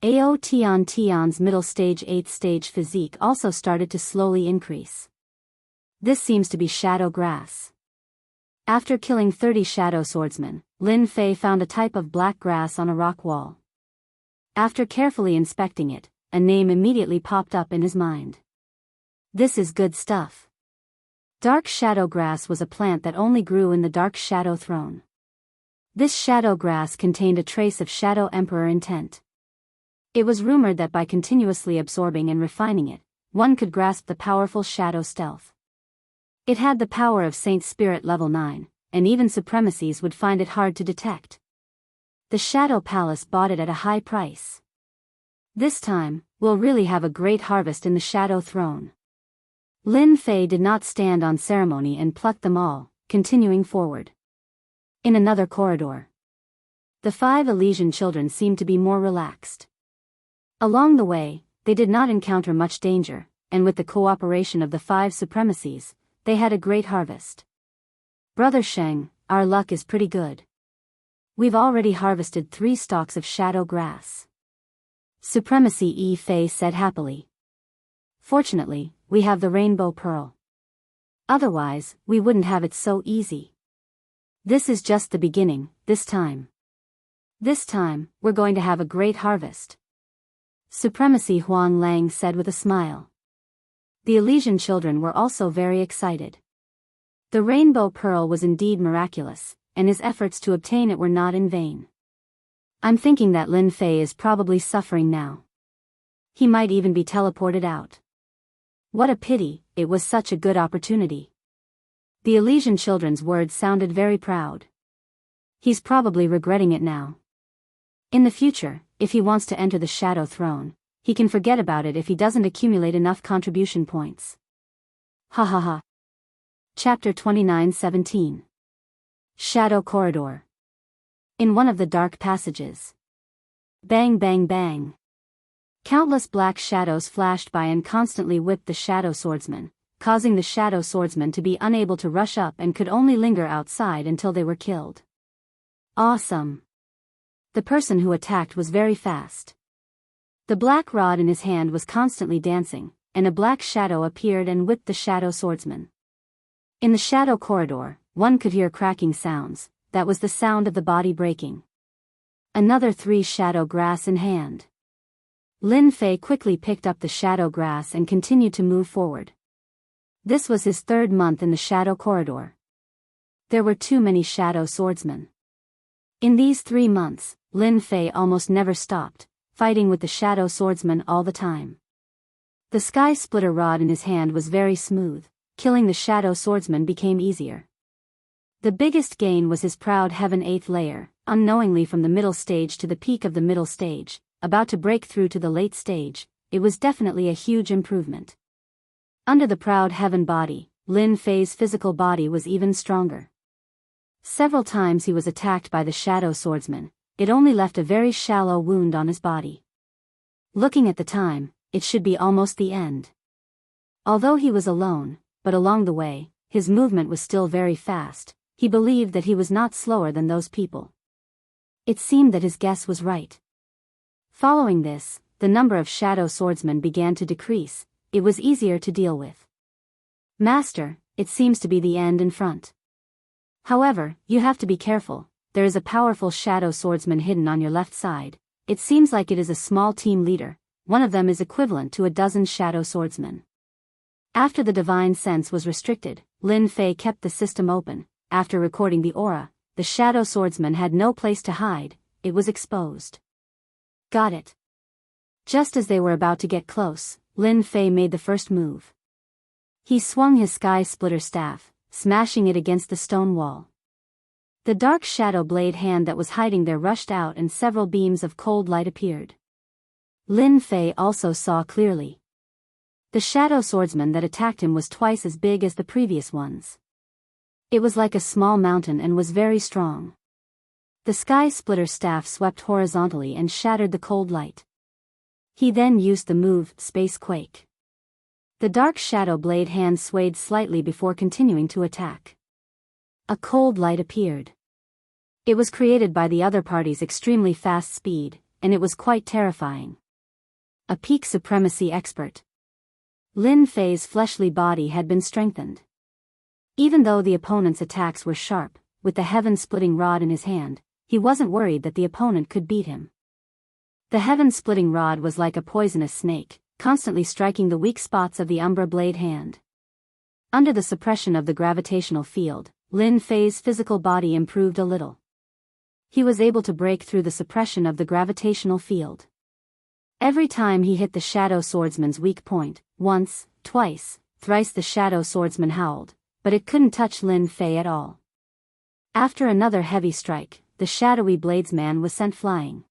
Ao Tion's middle stage 8th stage physique also started to slowly increase. This seems to be shadow grass. After killing 30 shadow swordsmen, Lin Fei found a type of black grass on a rock wall. After carefully inspecting it, a name immediately popped up in his mind. This is good stuff. Dark shadow grass was a plant that only grew in the Dark Shadow Throne. This shadow grass contained a trace of Shadow Emperor intent. It was rumored that by continuously absorbing and refining it, one could grasp the powerful shadow stealth. It had the power of Saint Spirit level 9, and even supremacies would find it hard to detect. The Shadow Palace bought it at a high price. This time, we'll really have a great harvest in the Shadow Throne. Lin Fei did not stand on ceremony and plucked them all, continuing forward. In another corridor, the 5 Elysian children seemed to be more relaxed. Along the way, they did not encounter much danger, and with the cooperation of the 5 supremacies, they had a great harvest. Brother Sheng, our luck is pretty good. We've already harvested 3 stalks of shadow grass. Supremacy Yi Fei said happily. Fortunately, we have the rainbow pearl. Otherwise, we wouldn't have it so easy. This is just the beginning, this time. This time, we're going to have a great harvest. Supremacy Huang Lang said with a smile. The Elysian children were also very excited. The rainbow pearl was indeed miraculous, and his efforts to obtain it were not in vain. I'm thinking that Lin Fei is probably suffering now. He might even be teleported out. What a pity, it was such a good opportunity. The Elysian children's words sounded very proud. He's probably regretting it now. In the future, if he wants to enter the Shadow Throne, he can forget about it if he doesn't accumulate enough contribution points. Ha ha ha. Chapter 29:17. Shadow Corridor. In one of the dark passages. Bang bang bang. Countless black shadows flashed by and constantly whipped the shadow swordsman, causing the shadow swordsman to be unable to rush up and could only linger outside until they were killed. Awesome. The person who attacked was very fast. The black rod in his hand was constantly dancing, and a black shadow appeared and whipped the shadow swordsman. In the shadow corridor, one could hear cracking sounds. That was the sound of the body breaking. Another 3 shadow grass in hand. Lin Fei quickly picked up the shadow grass and continued to move forward. This was his 3rd month in the shadow corridor. There were too many shadow swordsmen. In these 3 months, Lin Fei almost never stopped, fighting with the shadow swordsman all the time. The sky splitter rod in his hand was very smooth, killing the shadow swordsman became easier. The biggest gain was his proud heaven 8th layer, unknowingly from the middle stage to the peak of the middle stage, about to break through to the late stage. It was definitely a huge improvement. Under the proud heaven body, Lin Fei's physical body was even stronger. Several times he was attacked by the shadow swordsman, it only left a very shallow wound on his body. Looking at the time, it should be almost the end. Although he was alone, but along the way, his movement was still very fast. He believed that he was not slower than those people. It seemed that his guess was right. Following this, the number of shadow swordsmen began to decrease. It was easier to deal with. Master, it seems to be the end in front. However, you have to be careful. There is a powerful shadow swordsman hidden on your left side. It seems like it is a small team leader. One of them is equivalent to a dozen shadow swordsmen. After the divine sense was restricted, Lin Fei kept the system open. After recording the aura, the shadow swordsman had no place to hide, it was exposed. Got it. Just as they were about to get close, Lin Fei made the first move. He swung his sky splitter staff, smashing it against the stone wall. The dark shadow blade hand that was hiding there rushed out and several beams of cold light appeared. Lin Fei also saw clearly. The shadow swordsman that attacked him was twice as big as the previous ones. It was like a small mountain and was very strong. The sky splitter staff swept horizontally and shattered the cold light. He then used the move, Space Quake. The dark shadow blade hand swayed slightly before continuing to attack. A cold light appeared. It was created by the other party's extremely fast speed, and it was quite terrifying. A peak supremacy expert. Lin Fei's fleshly body had been strengthened. Even though the opponent's attacks were sharp, with the heaven-splitting rod in his hand, he wasn't worried that the opponent could beat him. The heaven-splitting rod was like a poisonous snake, constantly striking the weak spots of the Umbra blade hand. Under the suppression of the gravitational field, Lin Fei's physical body improved a little. He was able to break through the suppression of the gravitational field. Every time he hit the Shadow Swordsman's weak point, once, twice, thrice the Shadow Swordsman howled, but it couldn't touch Lin Fei at all. After another heavy strike, the shadowy bladesman was sent flying.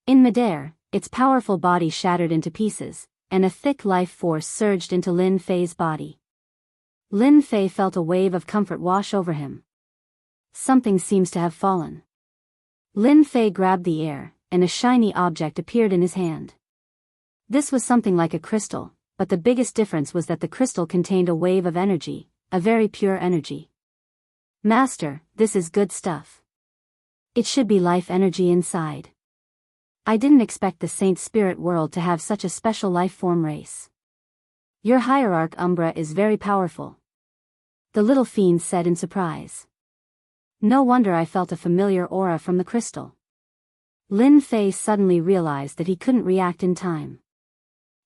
In midair, its powerful body shattered into pieces, and a thick life force surged into Lin Fei's body. Lin Fei felt a wave of comfort wash over him. Something seems to have fallen. Lin Fei grabbed the air, and a shiny object appeared in his hand. This was something like a crystal, but the biggest difference was that the crystal contained a wave of energy, a very pure energy. Master, this is good stuff. It should be life energy inside. I didn't expect the Saint Spirit world to have such a special life form race. Your hierarch Umbra is very powerful. The little fiend said in surprise. No wonder I felt a familiar aura from the crystal. Lin Fei suddenly realized that he couldn't react in time.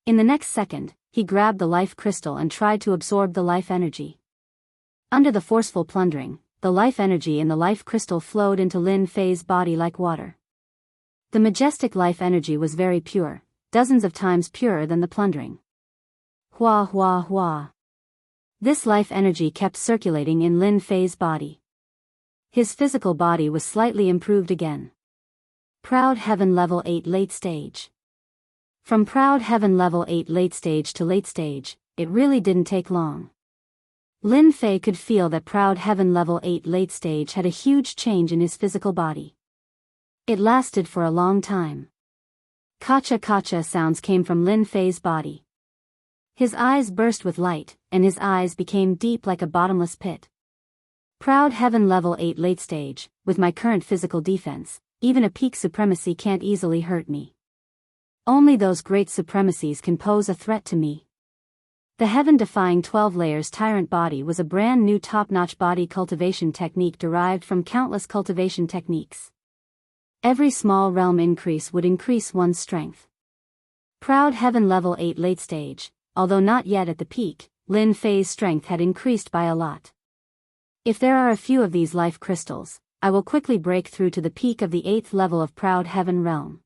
In the next second, he grabbed the life crystal and tried to absorb the life energy. Under the forceful plundering, the life energy in the life crystal flowed into Lin Fei's body like water. The majestic life energy was very pure, dozens of times purer than the plundering. Hua hua hua. This life energy kept circulating in Lin Fei's body. His physical body was slightly improved again. Proud Heaven Level 8 Late Stage. From Proud Heaven Level 8 Late Stage to Late Stage, it really didn't take long. Lin Fei could feel that Proud Heaven Level 8 Late Stage had a huge change in his physical body. It lasted for a long time. Kacha kacha sounds came from Lin Fei's body. His eyes burst with light, and his eyes became deep like a bottomless pit. Proud Heaven Level 8 Late Stage, with my current physical defense, even a peak supremacy can't easily hurt me. Only those great supremacies can pose a threat to me. The heaven-defying 12 layers tyrant body was a brand new top-notch body cultivation technique derived from countless cultivation techniques. Every small realm increase would increase one's strength. Proud Heaven Level 8 Late Stage, although not yet at the peak, Lin Fei's strength had increased by a lot. If there are a few of these life crystals, I will quickly break through to the peak of the 8th level of Proud Heaven Realm.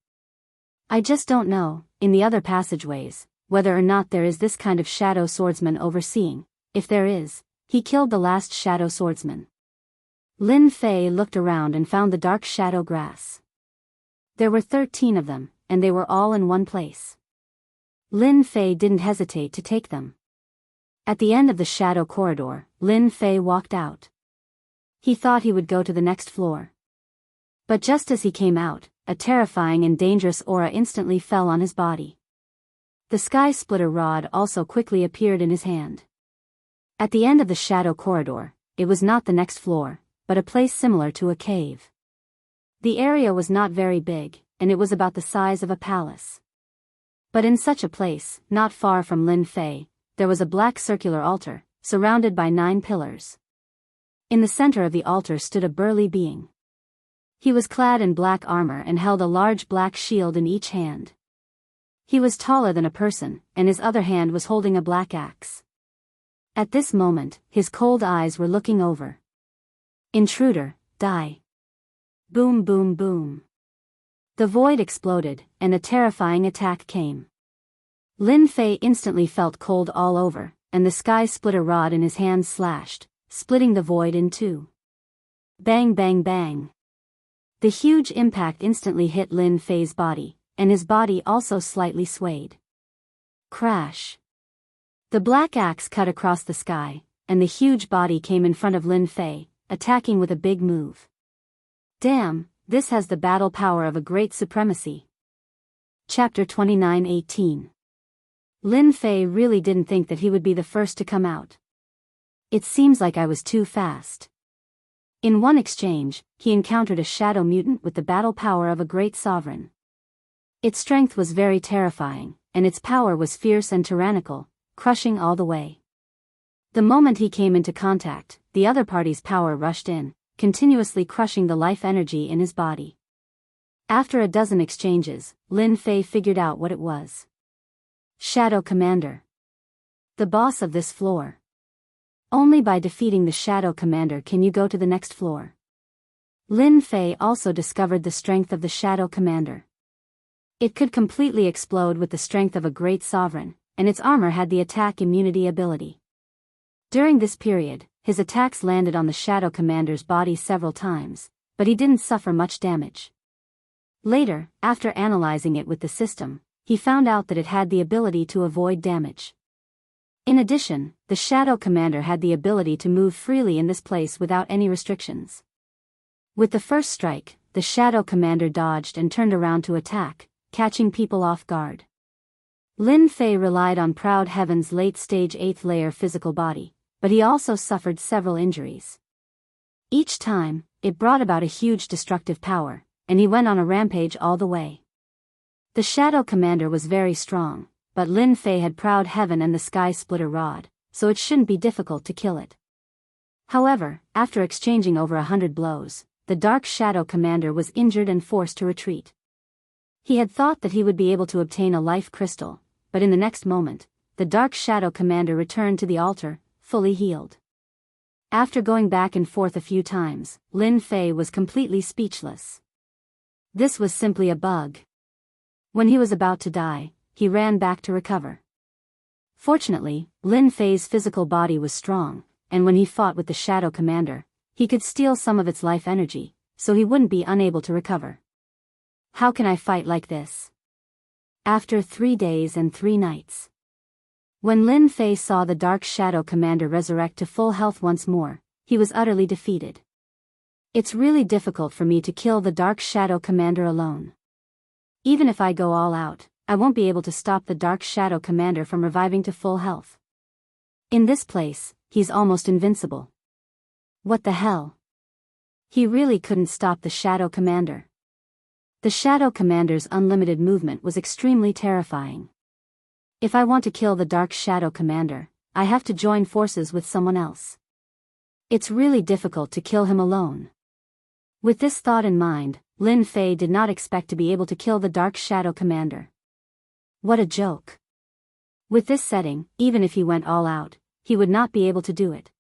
I just don't know, in the other passageways, whether or not there is this kind of Shadow Swordsman overseeing. If there is, he killed the last Shadow Swordsman. Lin Fei looked around and found the dark shadow grass. There were 13 of them, and they were all in one place. Lin Fei didn't hesitate to take them. At the end of the shadow corridor, Lin Fei walked out. He thought he would go to the next floor. But just as he came out, a terrifying and dangerous aura instantly fell on his body. The sky splitter rod also quickly appeared in his hand. At the end of the shadow corridor, it was not the next floor, but a place similar to a cave. The area was not very big, and it was about the size of a palace. But in such a place, not far from Lin Fei, there was a black circular altar, surrounded by 9 pillars. In the center of the altar stood a burly being. He was clad in black armor and held a large black shield in each hand. He was taller than a person, and his other hand was holding a black axe. At this moment, his cold eyes were looking over. Intruder, die. Boom boom boom. The void exploded, and a terrifying attack came. Lin Fei instantly felt cold all over, and the sky splitter rod in his hand slashed, splitting the void in two. Bang bang bang. The huge impact instantly hit Lin Fei's body, and his body also slightly swayed. Crash. The black axe cut across the sky, and the huge body came in front of Lin Fei, attacking with a big move. Damn, this has the battle power of a great supremacy. Chapter 29:18. Lin Fei really didn't think that he would be the first to come out. It seems like I was too fast. In one exchange, he encountered a shadow mutant with the battle power of a great sovereign. Its strength was very terrifying, and its power was fierce and tyrannical, crushing all the way. The moment he came into contact, the other party's power rushed in, continuously crushing the life energy in his body. After a dozen exchanges, Lin Fei figured out what it was. Shadow Commander. The boss of this floor. Only by defeating the Shadow Commander can you go to the next floor. Lin Fei also discovered the strength of the Shadow Commander. It could completely explode with the strength of a great sovereign, and its armor had the attack immunity ability. During this period, his attacks landed on the Shadow Commander's body several times, but he didn't suffer much damage. Later, after analyzing it with the system, he found out that it had the ability to avoid damage. In addition, the Shadow Commander had the ability to move freely in this place without any restrictions. With the first strike, the Shadow Commander dodged and turned around to attack, catching people off guard. Lin Fei relied on Proud Heaven's late-stage 8th layer physical body, but he also suffered several injuries. Each time, it brought about a huge destructive power, and he went on a rampage all the way. The Shadow Commander was very strong, but Lin Fei had Proud Heaven and the Sky Splitter Rod, so it shouldn't be difficult to kill it. However, after exchanging over 100 blows, the Dark Shadow Commander was injured and forced to retreat. He had thought that he would be able to obtain a life crystal, but in the next moment, the Dark Shadow Commander returned to the altar, fully healed. After going back and forth a few times, Lin Fei was completely speechless. This was simply a bug. When he was about to die, he ran back to recover. Fortunately, Lin Fei's physical body was strong, and when he fought with the Shadow Commander, he could steal some of its life energy, so he wouldn't be unable to recover. How can I fight like this? After 3 days and 3 nights. When Lin Fei saw the Dark Shadow Commander resurrect to full health once more, he was utterly defeated. It's really difficult for me to kill the Dark Shadow Commander alone. Even if I go all out, I won't be able to stop the Dark Shadow Commander from reviving to full health. In this place, he's almost invincible. What the hell? He really couldn't stop the Shadow Commander. The Shadow Commander's unlimited movement was extremely terrifying. If I want to kill the Dark Shadow Commander, I have to join forces with someone else. It's really difficult to kill him alone. With this thought in mind, Lin Fei did not expect to be able to kill the Dark Shadow Commander. What a joke. With this setting, even if he went all out, he would not be able to do it.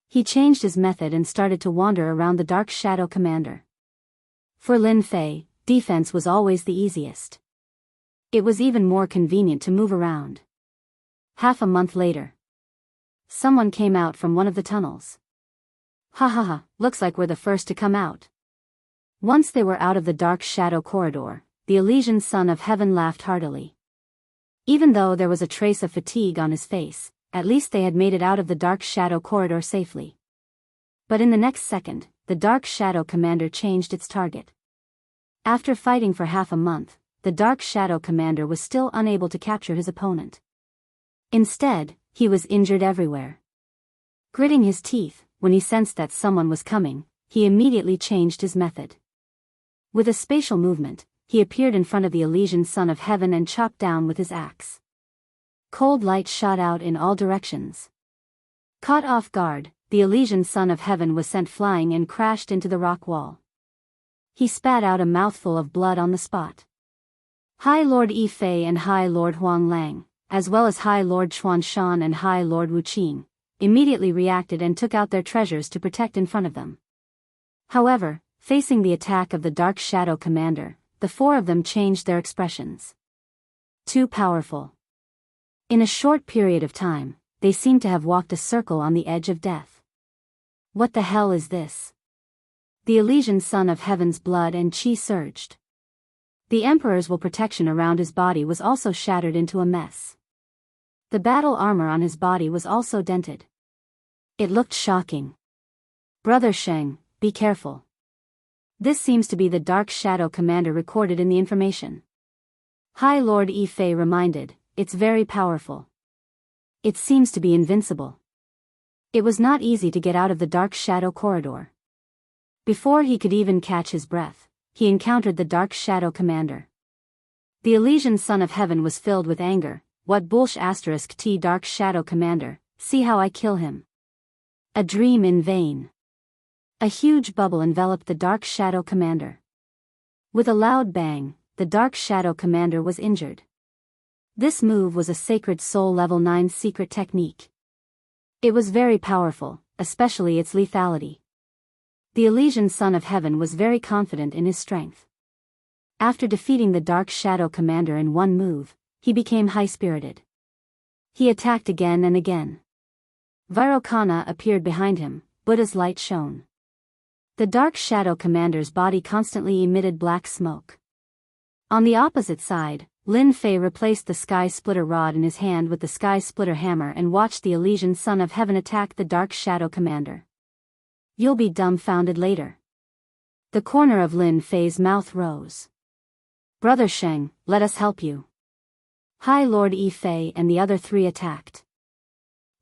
He changed his method and started to wander around the Dark Shadow Commander. For Lin Fei, defense was always the easiest. It was even more convenient to move around. Half a month later, someone came out from one of the tunnels. Ha ha ha, looks like we're the first to come out. Once they were out of the Dark Shadow Corridor, the Elysian Son of Heaven laughed heartily. Even though there was a trace of fatigue on his face, at least they had made it out of the Dark Shadow Corridor safely. But in the next second, the Dark Shadow Commander changed its target. After fighting for half a month, the Dark Shadow Commander was still unable to capture his opponent. Instead, he was injured everywhere. Gritting his teeth, when he sensed that someone was coming, he immediately changed his method. With a spatial movement, he appeared in front of the Elysian Son of Heaven and chopped down with his axe. Cold light shot out in all directions. Caught off guard, the Elysian Son of Heaven was sent flying and crashed into the rock wall. He spat out a mouthful of blood on the spot. High Lord Yi Fei and High Lord Huang Lang, as well as High Lord Chuan Shan and High Lord Wu Qing, immediately reacted and took out their treasures to protect in front of them. However, facing the attack of the Dark Shadow Commander, the 4 of them changed their expressions. Too powerful. In a short period of time, they seemed to have walked a circle on the edge of death. What the hell is this? The Elysian Son of Heaven's blood and chi surged. The Emperor's will protection around his body was also shattered into a mess. The battle armor on his body was also dented. It looked shocking. Brother Sheng, be careful. This seems to be the Dark Shadow Commander recorded in the information. High Lord Yi Fei reminded, it's very powerful. It seems to be invincible. It was not easy to get out of the Dark Shadow Corridor. Before he could even catch his breath, he encountered the Dark Shadow Commander. The Elysian Son of Heaven was filled with anger. What bullsh*** T Dark Shadow Commander, see how I kill him. A dream in vain. A huge bubble enveloped the Dark Shadow Commander. With a loud bang, the Dark Shadow Commander was injured. This move was a Sacred Soul Level 9 secret technique. It was very powerful, especially its lethality. The Elysian Son of Heaven was very confident in his strength. After defeating the Dark Shadow Commander in one move, he became high-spirited. He attacked again and again. Vairocana appeared behind him, Buddha's light shone. The Dark Shadow Commander's body constantly emitted black smoke. On the opposite side, Lin Fei replaced the Sky Splitter rod in his hand with the Sky Splitter hammer and watched the Elysian Son of Heaven attack the Dark Shadow Commander. You'll be dumbfounded later. The corner of Lin Fei's mouth rose. Brother Sheng, let us help you. High Lord Yi Fei and the other three attacked.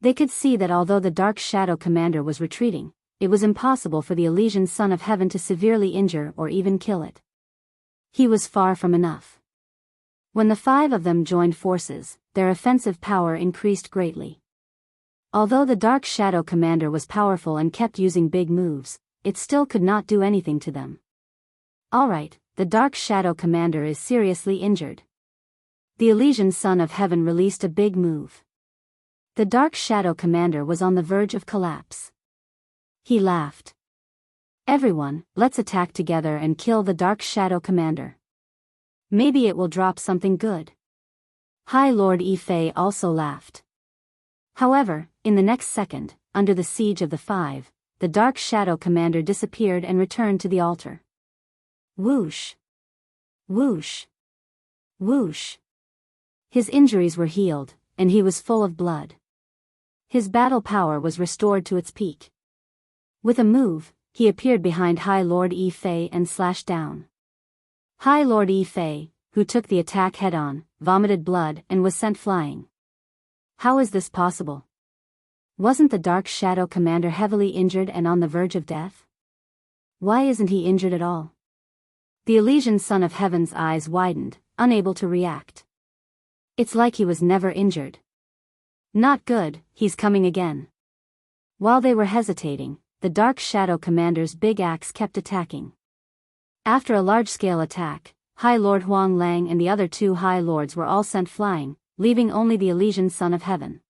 They could see that although the Dark Shadow Commander was retreating, it was impossible for the Elysian Son of Heaven to severely injure or even kill it. He was far from enough. When the five of them joined forces, their offensive power increased greatly. Although the Dark Shadow Commander was powerful and kept using big moves, it still could not do anything to them. Alright, the Dark Shadow Commander is seriously injured. The Elysian Son of Heaven released a big move. The Dark Shadow Commander was on the verge of collapse. He laughed. Everyone, let's attack together and kill the Dark Shadow Commander. Maybe it will drop something good. High Lord Yi Fei also laughed. However, in the next second, under the siege of the five, the Dark Shadow Commander disappeared and returned to the altar. Whoosh! Whoosh! Whoosh! His injuries were healed, and he was full of blood. His battle power was restored to its peak. With a move, he appeared behind High Lord Yi Fei and slashed down. High Lord Yi Fei, who took the attack head-on, vomited blood and was sent flying. How is this possible? Wasn't the Dark Shadow Commander heavily injured and on the verge of death? Why isn't he injured at all? The Elysian Son of Heaven's eyes widened, unable to react. It's like he was never injured. Not good, he's coming again. While they were hesitating, the Dark Shadow Commander's big axe kept attacking. After a large-scale attack, High Lord Huang Lang and the other two High Lords were all sent flying, leaving only the Elysian Son of Heaven.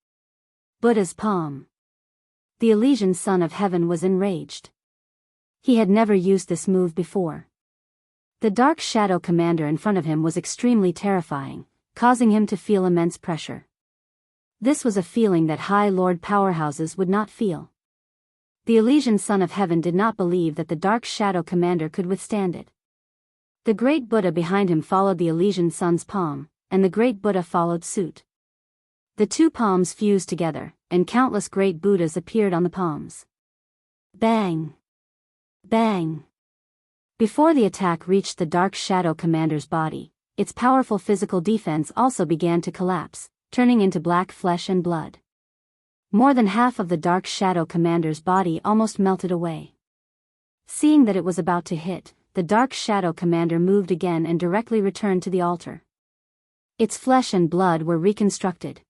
Buddha's palm. The Elysian Son of Heaven was enraged. He had never used this move before. The Dark Shadow Commander in front of him was extremely terrifying, causing him to feel immense pressure. This was a feeling that High Lord powerhouses would not feel. The Elysian Son of Heaven did not believe that the Dark Shadow Commander could withstand it. The Great Buddha behind him followed the Elysian Son's palm, and the Great Buddha followed suit. The two palms fused together, and countless Great Buddhas appeared on the palms. Bang! Bang! Before the attack reached the Dark Shadow Commander's body, its powerful physical defense also began to collapse, turning into black flesh and blood. More than half of the Dark Shadow Commander's body almost melted away. Seeing that it was about to hit, the Dark Shadow Commander moved again and directly returned to the altar. Its flesh and blood were reconstructed.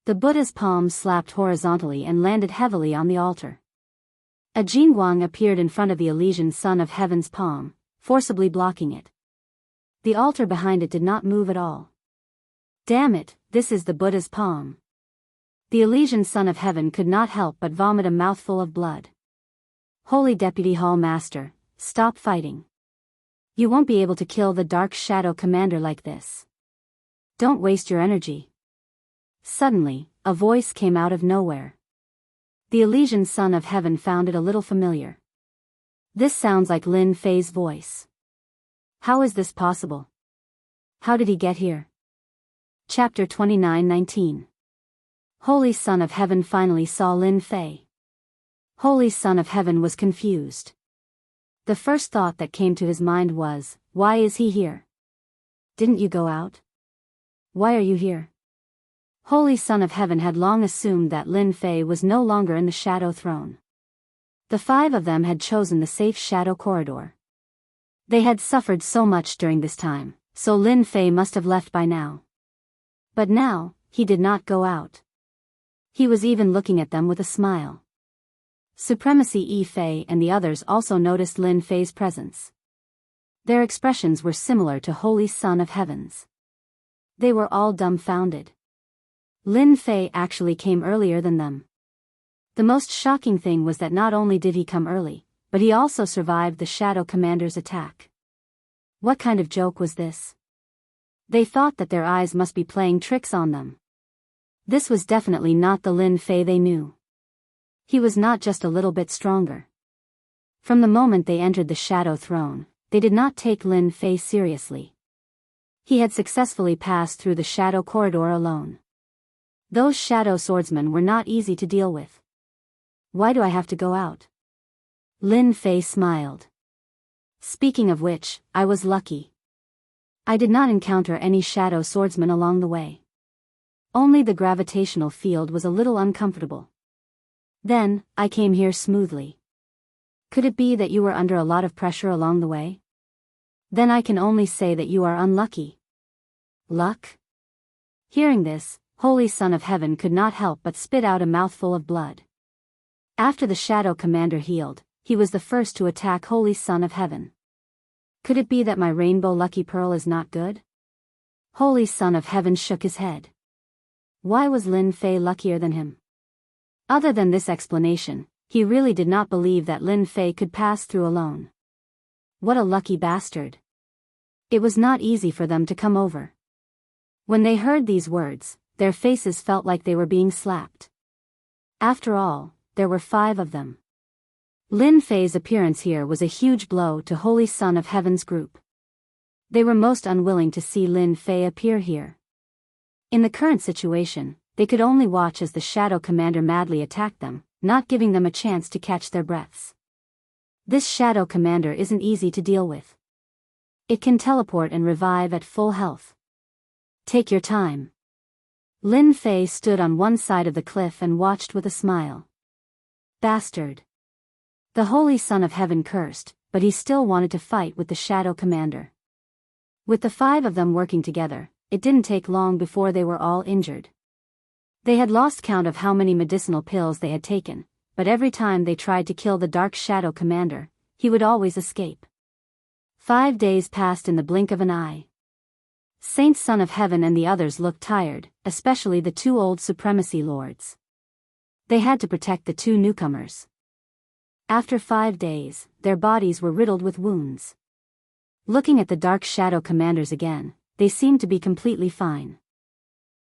The Buddha's palms slapped horizontally and landed heavily on the altar. A Jingguang appeared in front of the Elysian Son of Heaven's palm, forcibly blocking it. The altar behind it did not move at all. Damn it, this is the Buddha's palm. The Elysian Son of Heaven could not help but vomit a mouthful of blood. Holy Deputy Hall Master, stop fighting. You won't be able to kill the Dark Shadow Commander like this. Don't waste your energy. Suddenly, a voice came out of nowhere. The Elysian Son of Heaven found it a little familiar. This sounds like Lin Fei's voice. How is this possible? How did he get here? Chapter 29:19. Holy Son of Heaven finally saw Lin Fei. Holy Son of Heaven was confused. The first thought that came to his mind was, why is he here? Didn't you go out? Why are you here? Holy Son of Heaven had long assumed that Lin Fei was no longer in the Shadow Throne. The five of them had chosen the safe Shadow Corridor. They had suffered so much during this time, so Lin Fei must have left by now. But now, he did not go out. He was even looking at them with a smile. Supremacy Yi Fei and the others also noticed Lin Fei's presence. Their expressions were similar to Holy Son of Heaven's. They were all dumbfounded. Lin Fei actually came earlier than them. The most shocking thing was that not only did he come early, but he also survived the Shadow Commander's attack. What kind of joke was this? They thought that their eyes must be playing tricks on them. This was definitely not the Lin Fei they knew. He was not just a little bit stronger. From the moment they entered the Shadow Throne, they did not take Lin Fei seriously. He had successfully passed through the Shadow Corridor alone. Those Shadow Swordsmen were not easy to deal with. Why do I have to go out? Lin Fei smiled. Speaking of which, I was lucky. I did not encounter any Shadow Swordsmen along the way. Only the gravitational field was a little uncomfortable. Then, I came here smoothly. Could it be that you were under a lot of pressure along the way? Then I can only say that you are unlucky. Luck? Hearing this, Holy Son of Heaven could not help but spit out a mouthful of blood. After the Shadow Commander healed, he was the first to attack Holy Son of Heaven. Could it be that my Rainbow Lucky Pearl is not good? Holy Son of Heaven shook his head. Why was Lin Fei luckier than him? Other than this explanation, he really did not believe that Lin Fei could pass through alone. What a lucky bastard. It was not easy for them to come over. When they heard these words, their faces felt like they were being slapped. After all, there were 5 of them. Lin Fei's appearance here was a huge blow to Holy Son of Heaven's group. They were most unwilling to see Lin Fei appear here. In the current situation, they could only watch as the Shadow Commander madly attacked them, not giving them a chance to catch their breaths. This Shadow Commander isn't easy to deal with. It can teleport and revive at full health. Take your time. Lin Fei stood on one side of the cliff and watched with a smile. Bastard. The Holy Son of Heaven cursed, but he still wanted to fight with the Shadow Commander. With the 5 of them working together, it didn't take long before they were all injured. They had lost count of how many medicinal pills they had taken, but every time they tried to kill the Dark Shadow Commander, he would always escape. 5 days passed in the blink of an eye. Saint Son of Heaven and the others looked tired, especially the 2 old Supremacy Lords. They had to protect the 2 newcomers. After 5 days, their bodies were riddled with wounds. Looking at the Dark Shadow Commanders again, they seemed to be completely fine.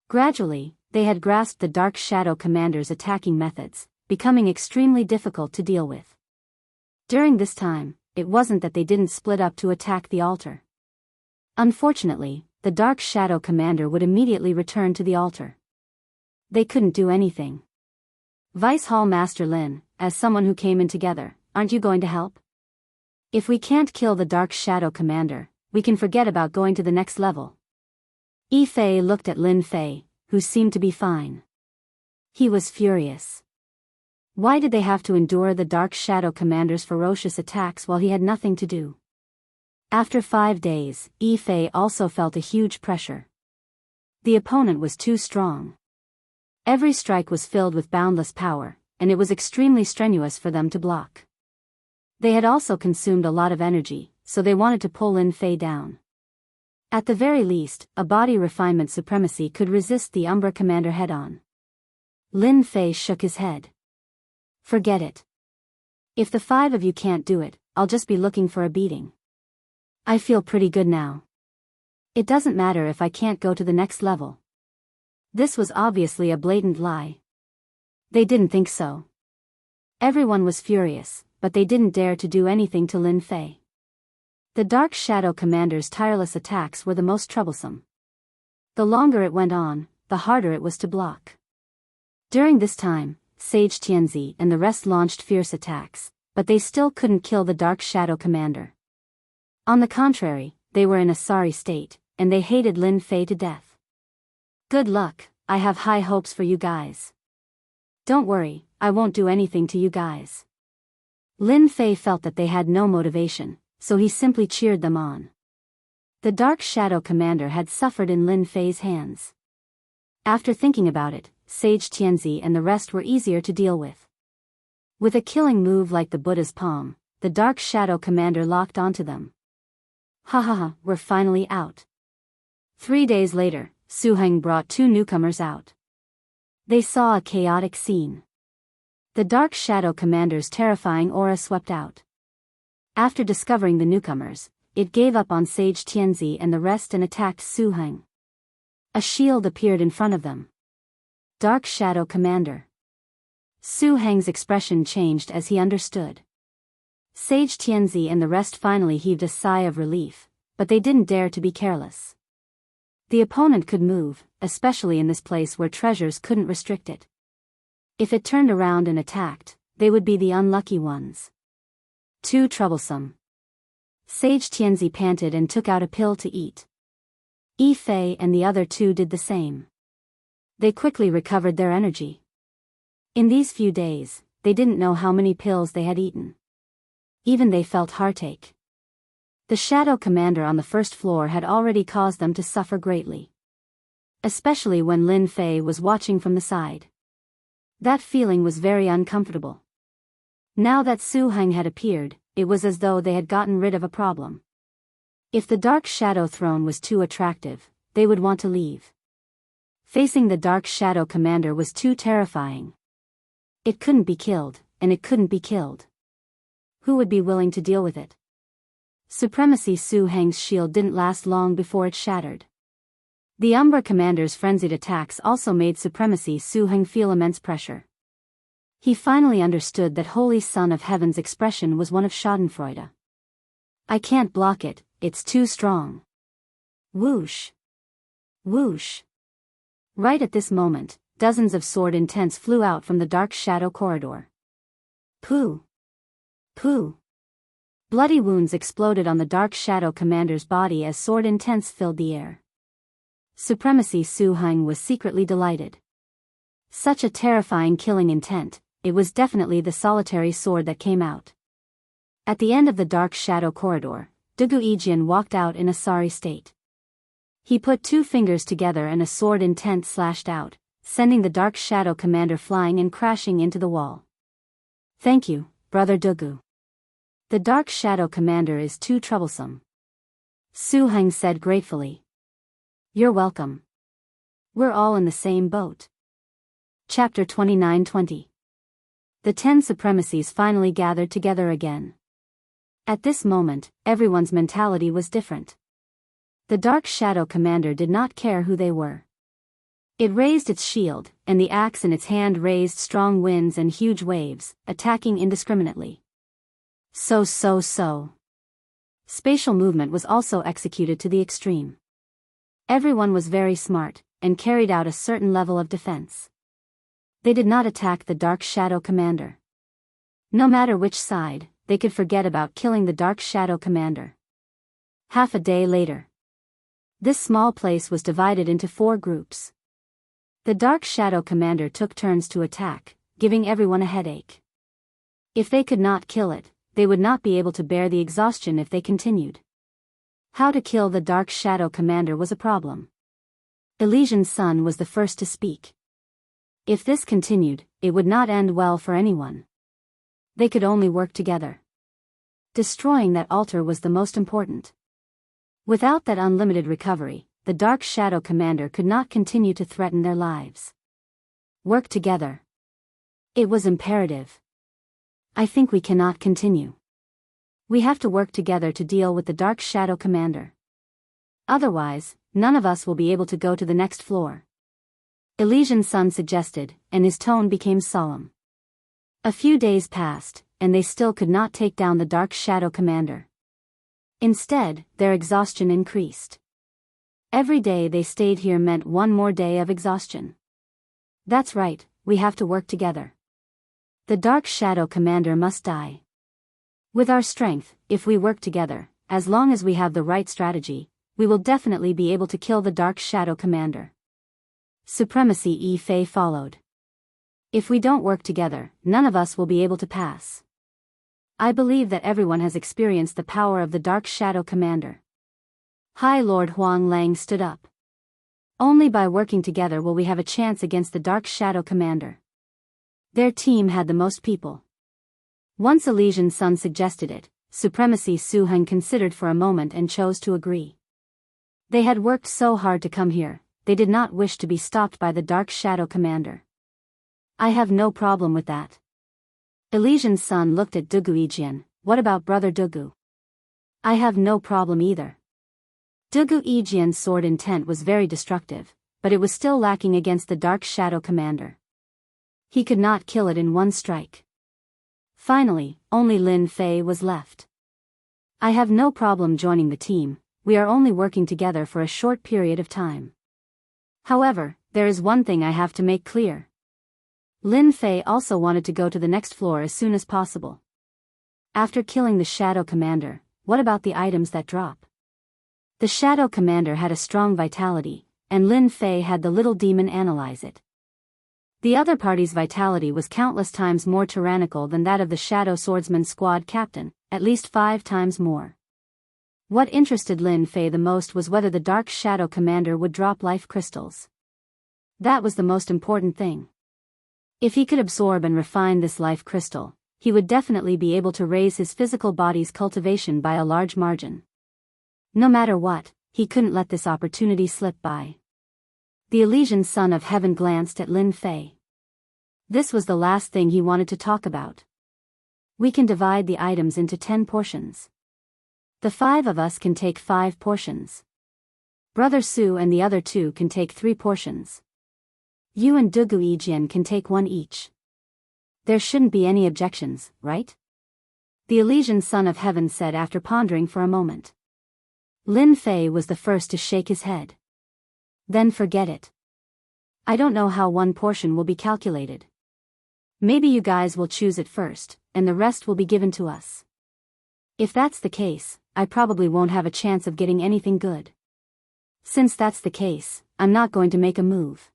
Gradually, they had grasped the Dark Shadow Commander's attacking methods, becoming extremely difficult to deal with. During this time, it wasn't that they didn't split up to attack the altar. Unfortunately, the Dark Shadow Commander would immediately return to the altar. They couldn't do anything. Vice Hall Master Lin, as someone who came in together, aren't you going to help? If we can't kill the Dark Shadow Commander, we can forget about going to the next level. Yi Fei looked at Lin Fei, who seemed to be fine. He was furious. Why did they have to endure the Dark Shadow Commander's ferocious attacks while he had nothing to do? After 5 days, Yi Fei also felt a huge pressure. The opponent was too strong. Every strike was filled with boundless power, and it was extremely strenuous for them to block. They had also consumed a lot of energy, so they wanted to pull Lin Fei down. At the very least, a body refinement supremacy could resist the Umbra Commander head-on. Lin Fei shook his head. Forget it. If the 5 of you can't do it, I'll just be looking for a beating. I feel pretty good now. It doesn't matter if I can't go to the next level. This was obviously a blatant lie. They didn't think so. Everyone was furious, but they didn't dare to do anything to Lin Fei. The Dark Shadow Commander's tireless attacks were the most troublesome. The longer it went on, the harder it was to block. During this time, Sage Tianzi and the rest launched fierce attacks, but they still couldn't kill the Dark Shadow Commander. On the contrary, they were in a sorry state, and they hated Lin Fei to death. Good luck, I have high hopes for you guys. Don't worry, I won't do anything to you guys. Lin Fei felt that they had no motivation, so he simply cheered them on. The Dark Shadow Commander had suffered in Lin Fei's hands. After thinking about it, Sage Tianzi and the rest were easier to deal with. With a killing move like the Buddha's palm, the Dark Shadow Commander locked onto them. Ha ha ha, we're finally out. 3 days later, Su Heng brought 2 newcomers out. They saw a chaotic scene. The Dark Shadow Commander's terrifying aura swept out. After discovering the newcomers, it gave up on Sage Tianzi and the rest and attacked Su Heng. A shield appeared in front of them. Dark Shadow Commander. Su Heng's expression changed as he understood. Sage Tianzi and the rest finally heaved a sigh of relief, but they didn't dare to be careless. The opponent could move, especially in this place where treasures couldn't restrict it. If it turned around and attacked, they would be the unlucky ones. Too troublesome. Sage Tianzi panted and took out a pill to eat. Yi Fei and the other two did the same. They quickly recovered their energy. In these few days, they didn't know how many pills they had eaten. Even they felt heartache. The Shadow Commander on the first floor had already caused them to suffer greatly. Especially when Lin Fei was watching from the side. That feeling was very uncomfortable. Now that Su Heng had appeared, it was as though they had gotten rid of a problem. If the Dark Shadow Throne was too attractive, they would want to leave. Facing the Dark Shadow Commander was too terrifying. It couldn't be killed, and it couldn't be killed. Who would be willing to deal with it? Supremacy Su Heng's shield didn't last long before it shattered. The Umbra Commander's frenzied attacks also made Supremacy Su Heng feel immense pressure. He finally understood that Holy Son of Heaven's expression was one of schadenfreude. I can't block it, it's too strong. Whoosh! Whoosh! Right at this moment, dozens of sword intents flew out from the Dark Shadow corridor. Pooh! Pooh! Bloody wounds exploded on the Dark Shadow Commander's body as sword intents filled the air. Supremacy Su Heng was secretly delighted. Such a terrifying killing intent, it was definitely the solitary sword that came out. At the end of the Dark Shadow corridor, Dugu Yijian walked out in a sorry state. He put two fingers together and a sword intent slashed out, sending the Dark Shadow Commander flying and crashing into the wall. Thank you, Brother Dugu. The Dark Shadow Commander is too troublesome. Su Heng said gratefully. You're welcome. We're all in the same boat. Chapter 29-20. The 10 supremacies finally gathered together again. At this moment, everyone's mentality was different. The Dark Shadow Commander did not care who they were. It raised its shield, and the axe in its hand raised strong winds and huge waves, attacking indiscriminately. So. Spatial movement was also executed to the extreme. Everyone was very smart, and carried out a certain level of defense. They did not attack the Dark Shadow Commander. No matter which side, they could forget about killing the Dark Shadow Commander. Half a day later. This small place was divided into 4 groups. The Dark Shadow Commander took turns to attack, giving everyone a headache. If they could not kill it, they would not be able to bear the exhaustion if they continued. How to kill the Dark Shadow Commander was a problem. Elysian's son was the first to speak. If this continued, it would not end well for anyone. They could only work together. Destroying that altar was the most important. Without that unlimited recovery, the Dark Shadow Commander could not continue to threaten their lives. Work together. It was imperative. I think we cannot continue. We have to work together to deal with the Dark Shadow Commander. Otherwise, none of us will be able to go to the next floor. Elysian's son suggested, and his tone became solemn. A few days passed, and they still could not take down the Dark Shadow Commander. Instead, their exhaustion increased. Every day they stayed here meant one more day of exhaustion. That's right, we have to work together. The Dark Shadow Commander must die. With our strength, if we work together, as long as we have the right strategy, we will definitely be able to kill the Dark Shadow Commander. Supremacy Yi Fei followed. If we don't work together, none of us will be able to pass. I believe that everyone has experienced the power of the Dark Shadow Commander. High Lord Huang Lang stood up. Only by working together will we have a chance against the Dark Shadow Commander. Their team had the most people. Once Elysian's son suggested it, Supremacy Su Heng considered for a moment and chose to agree. They had worked so hard to come here, they did not wish to be stopped by the Dark Shadow Commander. I have no problem with that. Elysian's son looked at Dugu Yijian. What about Brother Dugu? I have no problem either. Dugu Ijian's sword intent was very destructive, but it was still lacking against the Dark Shadow Commander. He could not kill it in one strike. Finally, only Lin Fei was left. I have no problem joining the team, we are only working together for a short period of time. However, there is one thing I have to make clear. Lin Fei also wanted to go to the next floor as soon as possible. After killing the Shadow Commander, what about the items that drop? The Shadow Commander had a strong vitality, and Lin Fei had the little demon analyze it. The other party's vitality was countless times more tyrannical than that of the Shadow Swordsman squad captain, at least 5 times more. What interested Lin Fei the most was whether the Dark Shadow Commander would drop life crystals. That was the most important thing. If he could absorb and refine this life crystal, he would definitely be able to raise his physical body's cultivation by a large margin. No matter what, he couldn't let this opportunity slip by. The Elysian Son of Heaven glanced at Lin Fei. This was the last thing he wanted to talk about. We can divide the items into 10 portions. The 5 of us can take 5 portions. Brother Su and the other 2 can take 3 portions. You and Dugu Ijian can take 1 each. There shouldn't be any objections, right? The Elysian Son of Heaven said after pondering for a moment. Lin Fei was the first to shake his head. Then forget it. I don't know how 1 portion will be calculated. Maybe you guys will choose it first, and the rest will be given to us. If that's the case, I probably won't have a chance of getting anything good. Since that's the case, I'm not going to make a move.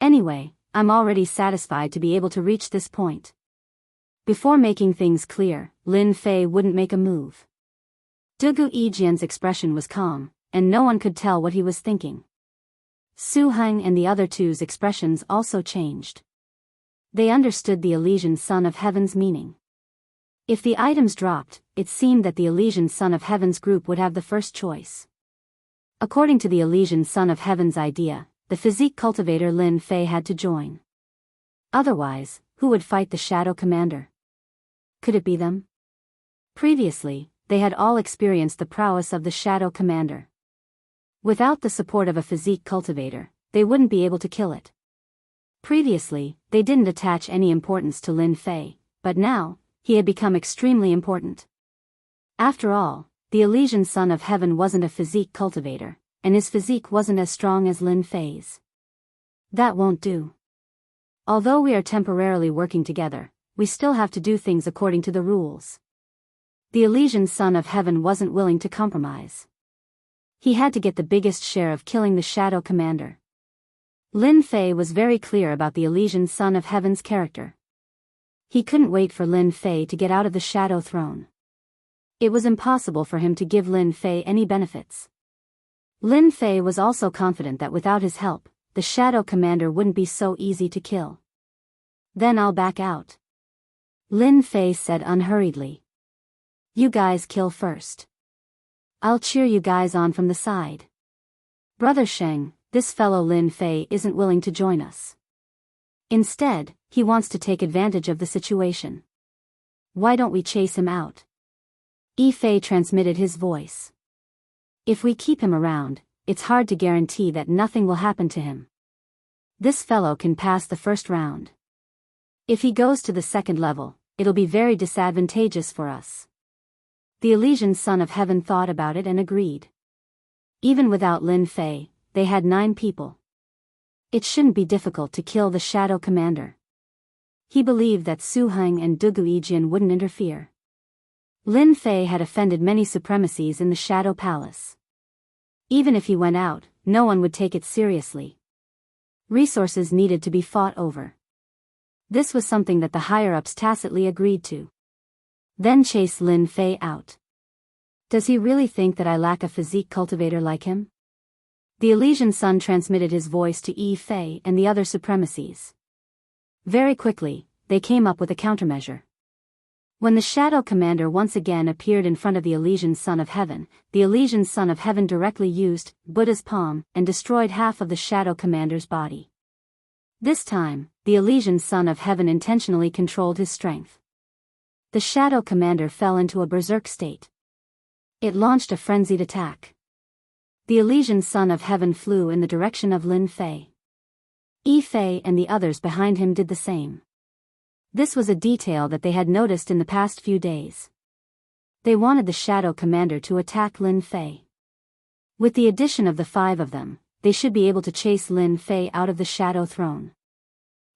Anyway, I'm already satisfied to be able to reach this point. Before making things clear, Lin Fei wouldn't make a move. Dugu Ijian's expression was calm, and no one could tell what he was thinking. Su Heng and the other 2's expressions also changed. They understood the Elysian Son of Heaven's meaning. If the items dropped, it seemed that the Elysian Son of Heaven's group would have the first choice. According to the Elysian Son of Heaven's idea, the physique cultivator Lin Fei had to join. Otherwise, who would fight the Shadow Commander? Could it be them? Previously, they had all experienced the prowess of the Shadow Commander. Without the support of a physique cultivator, they wouldn't be able to kill it. Previously, they didn't attach any importance to Lin Fei, but now, he had become extremely important. After all, the Elysian Son of Heaven wasn't a physique cultivator, and his physique wasn't as strong as Lin Fei's. That won't do. Although we are temporarily working together, we still have to do things according to the rules. The Elysian Son of Heaven wasn't willing to compromise. He had to get the biggest share of killing the Shadow Commander. Lin Fei was very clear about the Elysian Son of Heaven's character. He couldn't wait for Lin Fei to get out of the Shadow Throne. It was impossible for him to give Lin Fei any benefits. Lin Fei was also confident that without his help, the Shadow Commander wouldn't be so easy to kill. Then I'll back out. Lin Fei said unhurriedly. You guys kill first. I'll cheer you guys on from the side. Brother Sheng, this fellow Lin Fei isn't willing to join us. Instead, he wants to take advantage of the situation. Why don't we chase him out? Yi Fei transmitted his voice. If we keep him around, it's hard to guarantee that nothing will happen to him. This fellow can pass the first round. If he goes to the second level, it'll be very disadvantageous for us. The Elysian Son of Heaven thought about it and agreed. Even without Lin Fei, they had 9 people. It shouldn't be difficult to kill the Shadow Commander. He believed that Su Heng and Dugu Ijian wouldn't interfere. Lin Fei had offended many supremacies in the Shadow Palace. Even if he went out, no one would take it seriously. Resources needed to be fought over. This was something that the higher-ups tacitly agreed to. Then chase Lin Fei out. Does he really think that I lack a physique cultivator like him? The Elysian Son transmitted his voice to Yi Fei and the other supremacies. Very quickly, they came up with a countermeasure. When the Shadow Commander once again appeared in front of the Elysian Son of Heaven, the Elysian Son of Heaven directly used Buddha's palm and destroyed half of the Shadow Commander's body. This time, the Elysian Son of Heaven intentionally controlled his strength. The Shadow Commander fell into a berserk state. It launched a frenzied attack. The Elysian son of heaven flew in the direction of Lin Fei. Yi Fei and the others behind him did the same. This was a detail that they had noticed in the past few days. They wanted the Shadow Commander to attack Lin Fei. With the addition of the 5 of them, they should be able to chase Lin Fei out of the Shadow Throne.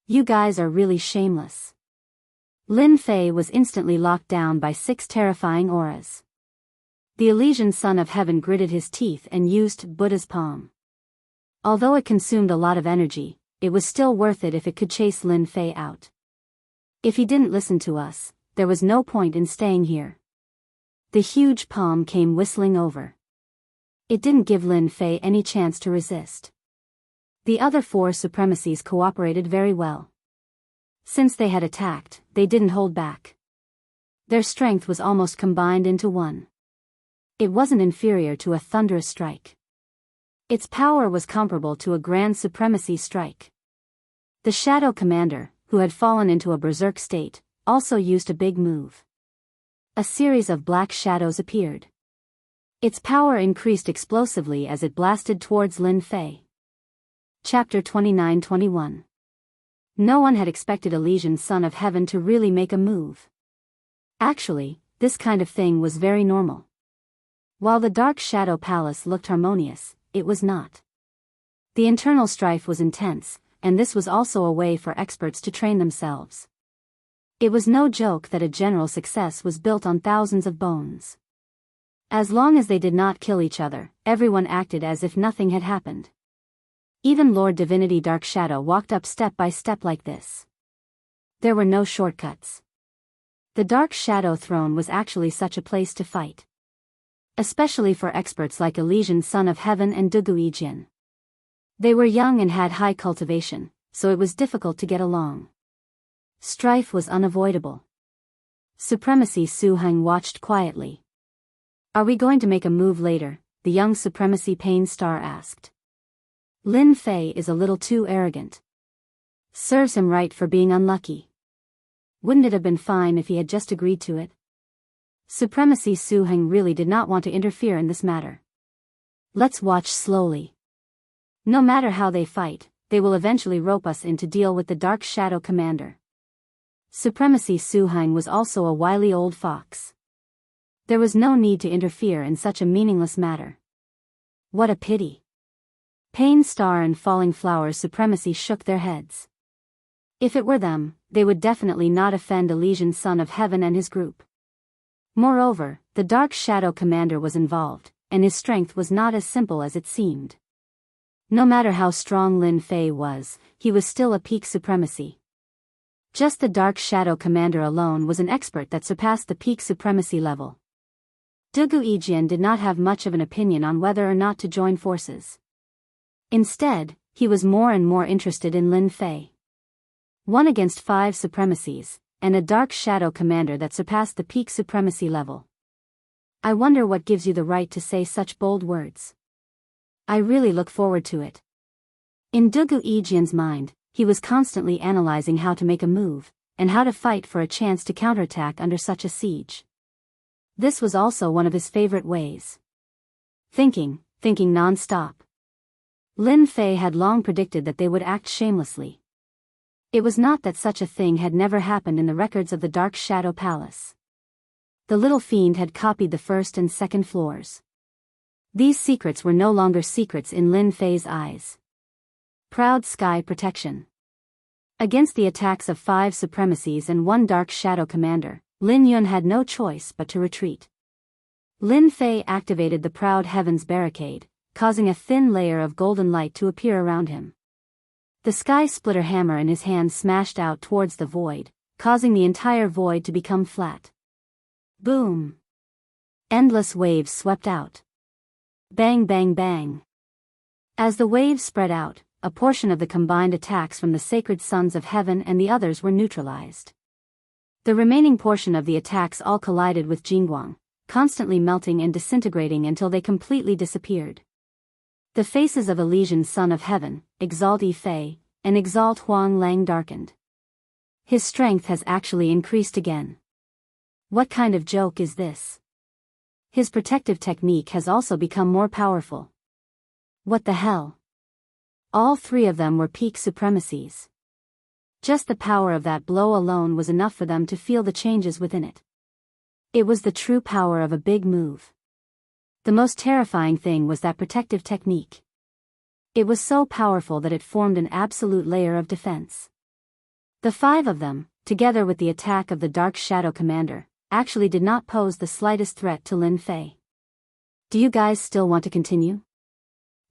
You guys are really shameless. Lin Fei was instantly locked down by 6 terrifying auras. The Elysian son of heaven gritted his teeth and used Buddha's palm. Although it consumed a lot of energy, it was still worth it if it could chase Lin Fei out. If he didn't listen to us, there was no point in staying here. The huge palm came whistling over. It didn't give Lin Fei any chance to resist. The other 4 supremacies cooperated very well. Since they had attacked, they didn't hold back. Their strength was almost combined into one. It wasn't inferior to a thunderous strike. Its power was comparable to a grand supremacy strike. The Shadow Commander, who had fallen into a berserk state, also used a big move. A series of black shadows appeared. Its power increased explosively as it blasted towards Lin Fei. Chapter 29-21. No one had expected Elysian son of heaven to really make a move. Actually, this kind of thing was very normal. While the Dark Shadow Palace looked harmonious, it was not. The internal strife was intense, and this was also a way for experts to train themselves. It was no joke that a general success was built on thousands of bones. As long as they did not kill each other, everyone acted as if nothing had happened. Even Lord Divinity Dark Shadow walked up step by step like this. There were no shortcuts. The Dark Shadow Throne was actually such a place to fight. Especially for experts like Elysian son of heaven and Dugu Yijin. They were young and had high cultivation, so it was difficult to get along. Strife was unavoidable. Supremacy Su Heng watched quietly. Are we going to make a move later? The young Supremacy Pain Star asked. Lin Fei is a little too arrogant. Serves him right for being unlucky. Wouldn't it have been fine if he had just agreed to it? Supremacy Su Heng really did not want to interfere in this matter. Let's watch slowly. No matter how they fight, they will eventually rope us in to deal with the Dark Shadow Commander. Supremacy Su Heng was also a wily old fox. There was no need to interfere in such a meaningless matter. What a pity. Pain Star and Falling Flowers Supremacy shook their heads. If it were them, they would definitely not offend Elysian son of heaven and his group. Moreover, the Dark Shadow Commander was involved, and his strength was not as simple as it seemed. No matter how strong Lin Fei was, he was still a peak supremacy. Just the Dark Shadow Commander alone was an expert that surpassed the peak supremacy level. Dugu Yijin did not have much of an opinion on whether or not to join forces. Instead, he was more and more interested in Lin Fei. 1 against 5 supremacies, and a Dark Shadow Commander that surpassed the peak supremacy level. I wonder what gives you the right to say such bold words. I really look forward to it. In Dugu Yijin's mind, he was constantly analyzing how to make a move, and how to fight for a chance to counterattack under such a siege. This was also one of his favorite ways. Thinking non-stop. Lin Fei had long predicted that they would act shamelessly. It was not that such a thing had never happened in the records of the Dark Shadow Palace. The little fiend had copied the 1st and 2nd floors. These secrets were no longer secrets in Lin Fei's eyes. Proud Sky Protection. Against the attacks of 5 supremacies and 1 Dark Shadow Commander, Lin Yun had no choice but to retreat. Lin Fei activated the Proud Heavens Barricade, causing a thin layer of golden light to appear around him. The Sky Splitter hammer in his hand smashed out towards the void, causing the entire void to become flat. Boom! Endless waves swept out. Bang bang bang. As the waves spread out, a portion of the combined attacks from the Sacred Sons of Heaven and the others were neutralized. The remaining portion of the attacks all collided with Jingguang, constantly melting and disintegrating until they completely disappeared. The faces of Elysian son of heaven, Exalt Yi Fei, and Exalt Huang Lang darkened. His strength has actually increased again. What kind of joke is this? His protective technique has also become more powerful. What the hell? All three of them were peak supremacies. Just the power of that blow alone was enough for them to feel the changes within it. It was the true power of a big move. The most terrifying thing was that protective technique. It was so powerful that it formed an absolute layer of defense. The five of them, together with the attack of the Dark Shadow Commander, actually did not pose the slightest threat to Lin Fei. Do you guys still want to continue?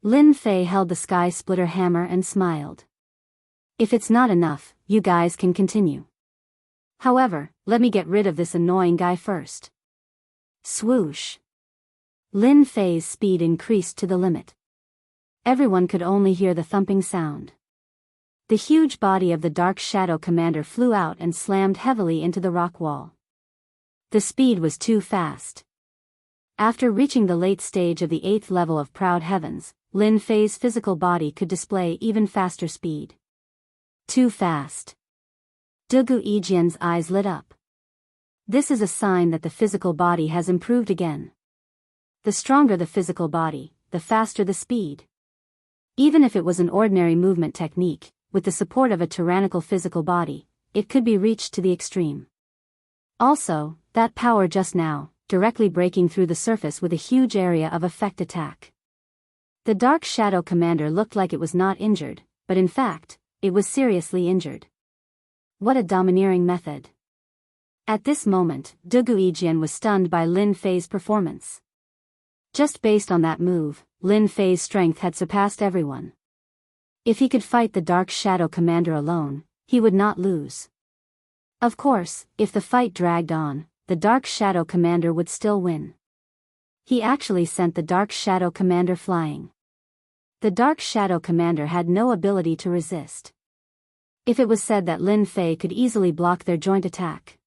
Lin Fei held the Sky Splitter hammer and smiled. If it's not enough, you guys can continue. However, let me get rid of this annoying guy first. Swoosh. Lin Fei's speed increased to the limit. Everyone could only hear the thumping sound. The huge body of the Dark Shadow Commander flew out and slammed heavily into the rock wall. The speed was too fast. After reaching the late stage of the 8th level of Proud Heavens, Lin Fei's physical body could display even faster speed. Too fast. Dugu Yijian's eyes lit up. This is a sign that the physical body has improved again. The stronger the physical body, the faster the speed. Even if it was an ordinary movement technique, with the support of a tyrannical physical body, it could be reached to the extreme. Also, that power just now, directly breaking through the surface with a huge area of effect attack. The Dark Shadow Commander looked like it was not injured, but in fact, it was seriously injured. What a domineering method. At this moment, Dugu Yijian was stunned by Lin Fei's performance. Just based on that move, Lin Fei's strength had surpassed everyone. If he could fight the Dark Shadow Commander alone, he would not lose. Of course, if the fight dragged on, the Dark Shadow Commander would still win. He actually sent the Dark Shadow Commander flying. The Dark Shadow Commander had no ability to resist. If it was said that Lin Fei could easily block their joint attack.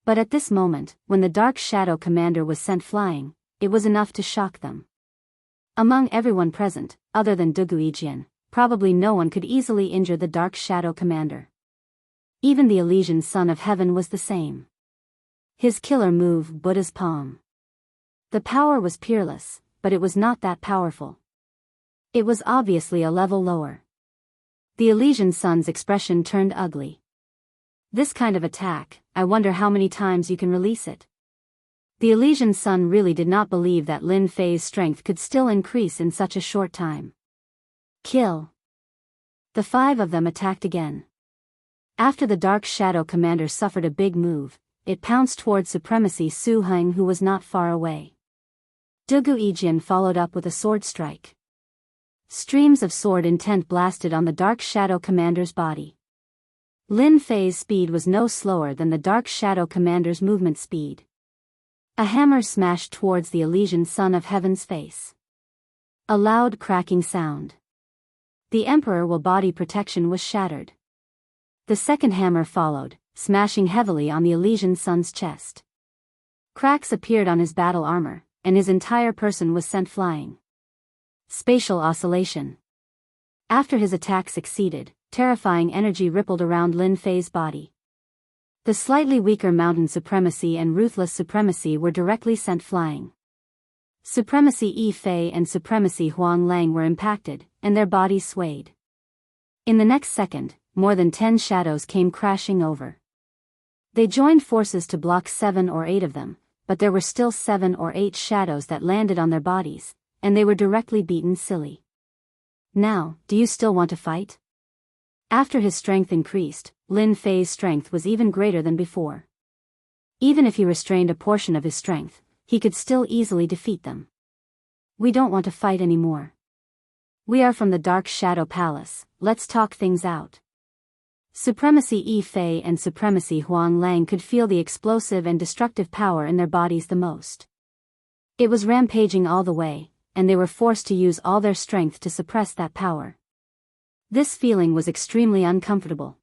But at this moment, when the Dark Shadow Commander was sent flying, it was enough to shock them. Among everyone present, other than Dugu Yijian, probably no one could easily injure the Dark Shadow Commander. Even the Elysian Son of Heaven was the same. His killer move, Buddha's Palm. The power was peerless, but it was not that powerful. It was obviously a level lower. The Elysian Son's expression turned ugly. This kind of attack, I wonder how many times you can release it. The Elysian Son really did not believe that Lin Fei's strength could still increase in such a short time. Kill. The five of them attacked again. After the Dark Shadow Commander suffered a big move, it pounced toward Supremacy Su Heng, who was not far away. Dugu Yijian followed up with a sword strike. Streams of sword intent blasted on the Dark Shadow Commander's body. Lin Fei's speed was no slower than the Dark Shadow Commander's movement speed. A hammer smashed towards the Elysian Son of Heaven's face. A loud cracking sound. The Emperor Will body protection was shattered. The second hammer followed, smashing heavily on the Elysian Son's chest. Cracks appeared on his battle armor, and his entire person was sent flying. Spatial oscillation. After his attack succeeded, terrifying energy rippled around Lin Fei's body. The slightly weaker Mountain Supremacy and Ruthless Supremacy were directly sent flying. Supremacy Yi Fei and Supremacy Huang Lang were impacted, and their bodies swayed. In the next second, more than 10 shadows came crashing over. They joined forces to block 7 or 8 of them, but there were still 7 or 8 shadows that landed on their bodies, and they were directly beaten silly. Now, do you still want to fight? After his strength increased, Lin Fei's strength was even greater than before. Even if he restrained a portion of his strength, he could still easily defeat them. We don't want to fight anymore. We are from the Dark Shadow Palace, let's talk things out. Supremacy Yi Fei and Supremacy Huang Lang could feel the explosive and destructive power in their bodies the most. It was rampaging all the way, and they were forced to use all their strength to suppress that power. This feeling was extremely uncomfortable.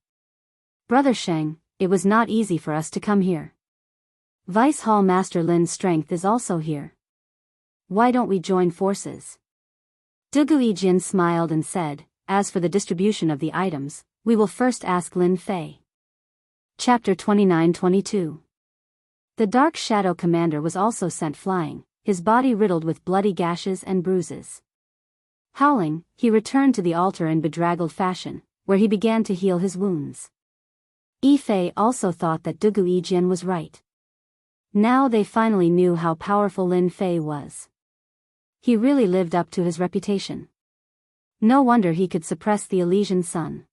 Brother Sheng, it was not easy for us to come here. Vice Hall Master Lin's strength is also here. Why don't we join forces? Dugu Yijian smiled and said, as for the distribution of the items, we will first ask Lin Fei. Chapter 29-22. The Dark Shadow Commander was also sent flying, his body riddled with bloody gashes and bruises. Howling, he returned to the altar in bedraggled fashion, where he began to heal his wounds. Yifei also thought that Dugu Yijian was right. Now they finally knew how powerful Lin Fei was. He really lived up to his reputation. No wonder he could suppress the Elysian sun.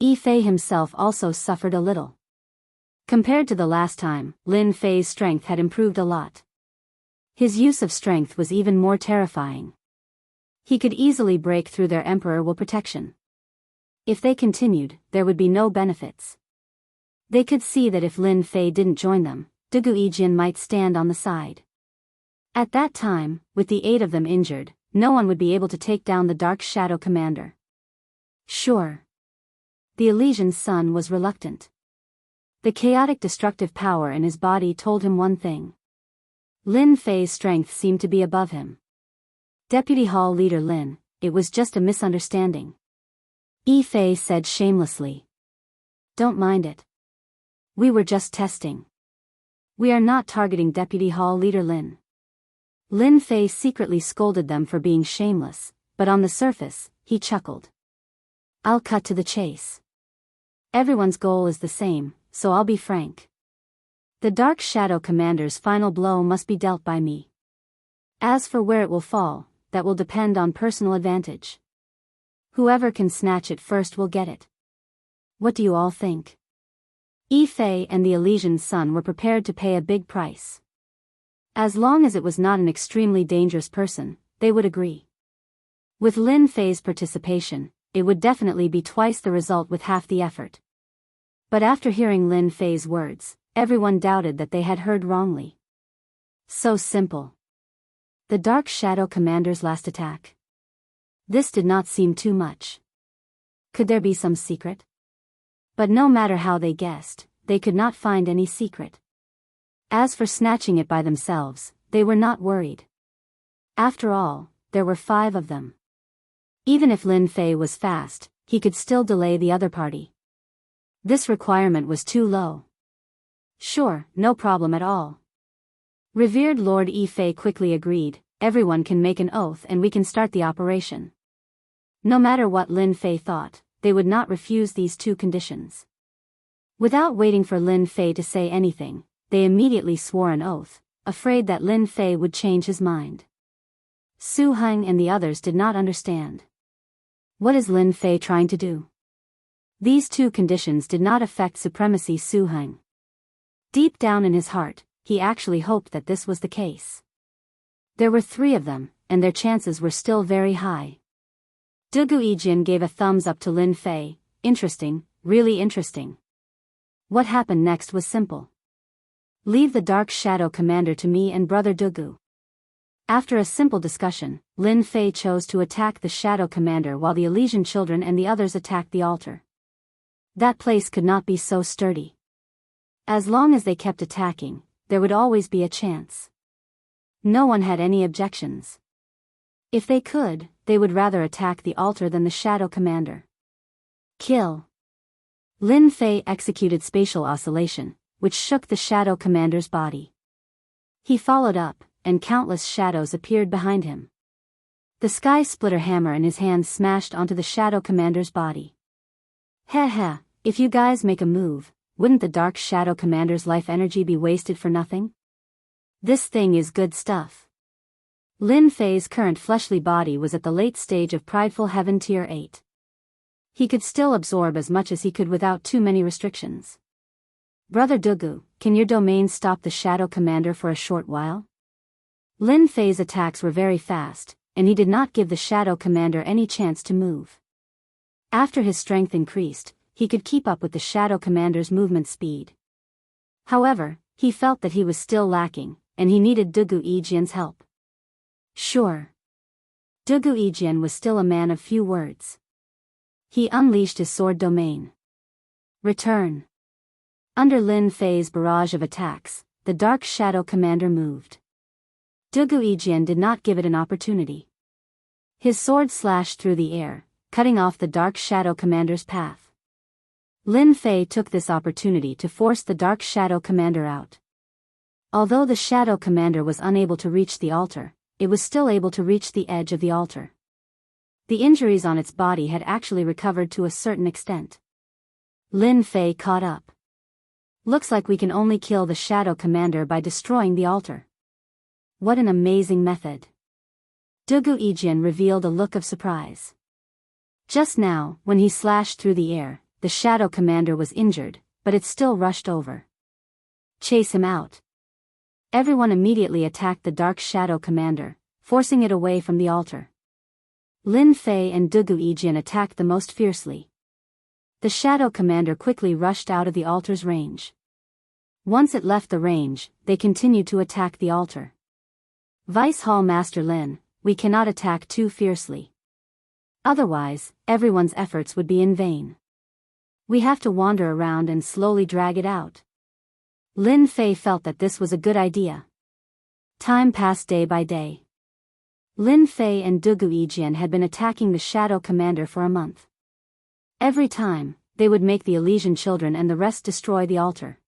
Yifei himself also suffered a little. Compared to the last time, Lin Fei's strength had improved a lot. His use of strength was even more terrifying. He could easily break through their Emperor Will protection. If they continued, there would be no benefits. They could see that if Lin Fei didn't join them, Dugu Yijian might stand on the side. At that time, with the 8 of them injured, no one would be able to take down the Dark Shadow Commander. Sure. The Elysian sun was reluctant. The chaotic destructive power in his body told him one thing. Lin Fei's strength seemed to be above him. Deputy Hall Leader Lin, it was just a misunderstanding. Yifei said shamelessly. Don't mind it. We were just testing. We are not targeting Deputy Hall Leader Lin. Lin Fei secretly scolded them for being shameless, but on the surface, he chuckled. I'll cut to the chase. Everyone's goal is the same, so I'll be frank. The Dark Shadow Commander's final blow must be dealt by me. As for where it will fall, that will depend on personal advantage. Whoever can snatch it first will get it. What do you all think? Yifei and the Elysian sun were prepared to pay a big price. As long as it was not an extremely dangerous person, they would agree. With Lin Fei's participation, it would definitely be twice the result with half the effort. But after hearing Lin Fei's words, everyone doubted that they had heard wrongly. So simple. The Dark Shadow Commander's last attack. This did not seem too much. Could there be some secret? But no matter how they guessed, they could not find any secret. As for snatching it by themselves, they were not worried. After all, there were 5 of them. Even if Lin Fei was fast, he could still delay the other party. This requirement was too low. Sure, no problem at all. Revered Lord Yifei quickly agreed, everyone can make an oath and we can start the operation. No matter what Lin Fei thought, they would not refuse these 2 conditions. Without waiting for Lin Fei to say anything, they immediately swore an oath, afraid that Lin Fei would change his mind. Su Heng and the others did not understand. What is Lin Fei trying to do? These 2 conditions did not affect supremacy Su Heng. Deep down in his heart, he actually hoped that this was the case. There were 3 of them, and their chances were still very high. Dugu Yijian gave a thumbs up to Lin Fei. Interesting, really interesting. What happened next was simple. Leave the Dark Shadow Commander to me and Brother Dugu. After a simple discussion, Lin Fei chose to attack the Shadow Commander while the Elysian children and the others attacked the altar. That place could not be so sturdy. As long as they kept attacking, there would always be a chance. No one had any objections. If they could, they would rather attack the altar than the Shadow Commander. Kill. Lin Fei executed spatial oscillation, which shook the Shadow Commander's body. He followed up, and countless shadows appeared behind him. The Sky Splitter hammer in his hand smashed onto the Shadow Commander's body. Heh heh, if you guys make a move, wouldn't the Dark Shadow Commander's life energy be wasted for nothing? This thing is good stuff. Lin Fei's current fleshly body was at the late stage of Prideful Heaven Tier 8. He could still absorb as much as he could without too many restrictions. Brother Dugu, can your domain stop the Shadow Commander for a short while? Lin Fei's attacks were very fast, and he did not give the Shadow Commander any chance to move. After his strength increased, he could keep up with the Shadow Commander's movement speed. However, he felt that he was still lacking, and he needed Dugu Yijian's help. Sure. Dugu Yijian was still a man of few words. He unleashed his sword domain. Return. Under Lin Fei's barrage of attacks, the Dark Shadow Commander moved. Dugu Yijian did not give it an opportunity. His sword slashed through the air, cutting off the Dark Shadow Commander's path. Lin Fei took this opportunity to force the Dark Shadow Commander out. Although the Shadow Commander was unable to reach the altar, it was still able to reach the edge of the altar. The injuries on its body had actually recovered to a certain extent. Lin Fei caught up. Looks like we can only kill the Shadow Commander by destroying the altar. What an amazing method. Dugu Yijian revealed a look of surprise. Just now, when he slashed through the air, the Shadow Commander was injured, but it still rushed over. Chase him out. Everyone immediately attacked the Dark Shadow Commander, forcing it away from the altar. Lin Fei and Dugu Yijian attacked the most fiercely. The Shadow Commander quickly rushed out of the altar's range. Once it left the range, they continued to attack the altar. Vice Hall Master Lin, we cannot attack too fiercely. Otherwise, everyone's efforts would be in vain. We have to wander around and slowly drag it out. Lin Fei felt that this was a good idea. Time passed day by day. Lin Fei and Dugu Yijian had been attacking the Shadow Commander for a month. Every time, they would make the Elysian children and the rest destroy the altar.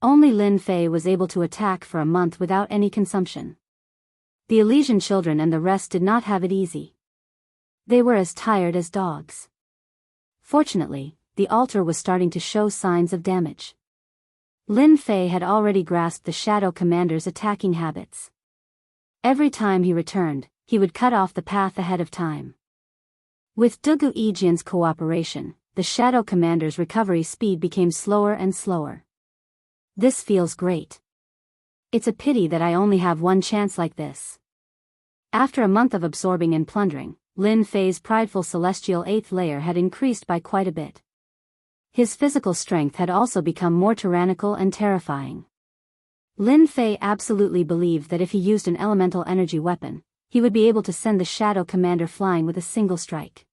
Only Lin Fei was able to attack for a month without any consumption. The Elysian children and the rest did not have it easy. They were as tired as dogs. Fortunately, the altar was starting to show signs of damage. Lin Fei had already grasped the Shadow Commander's attacking habits. Every time he returned, he would cut off the path ahead of time. With Dugu Yijian's cooperation, the Shadow Commander's recovery speed became slower and slower. This feels great. It's a pity that I only have one chance like this. After a month of absorbing and plundering, Lin Fei's prideful celestial 8th layer had increased by quite a bit. His physical strength had also become more tyrannical and terrifying. Lin Fei absolutely believed that if he used an elemental energy weapon, he would be able to send the Shadow Commander flying with a single strike.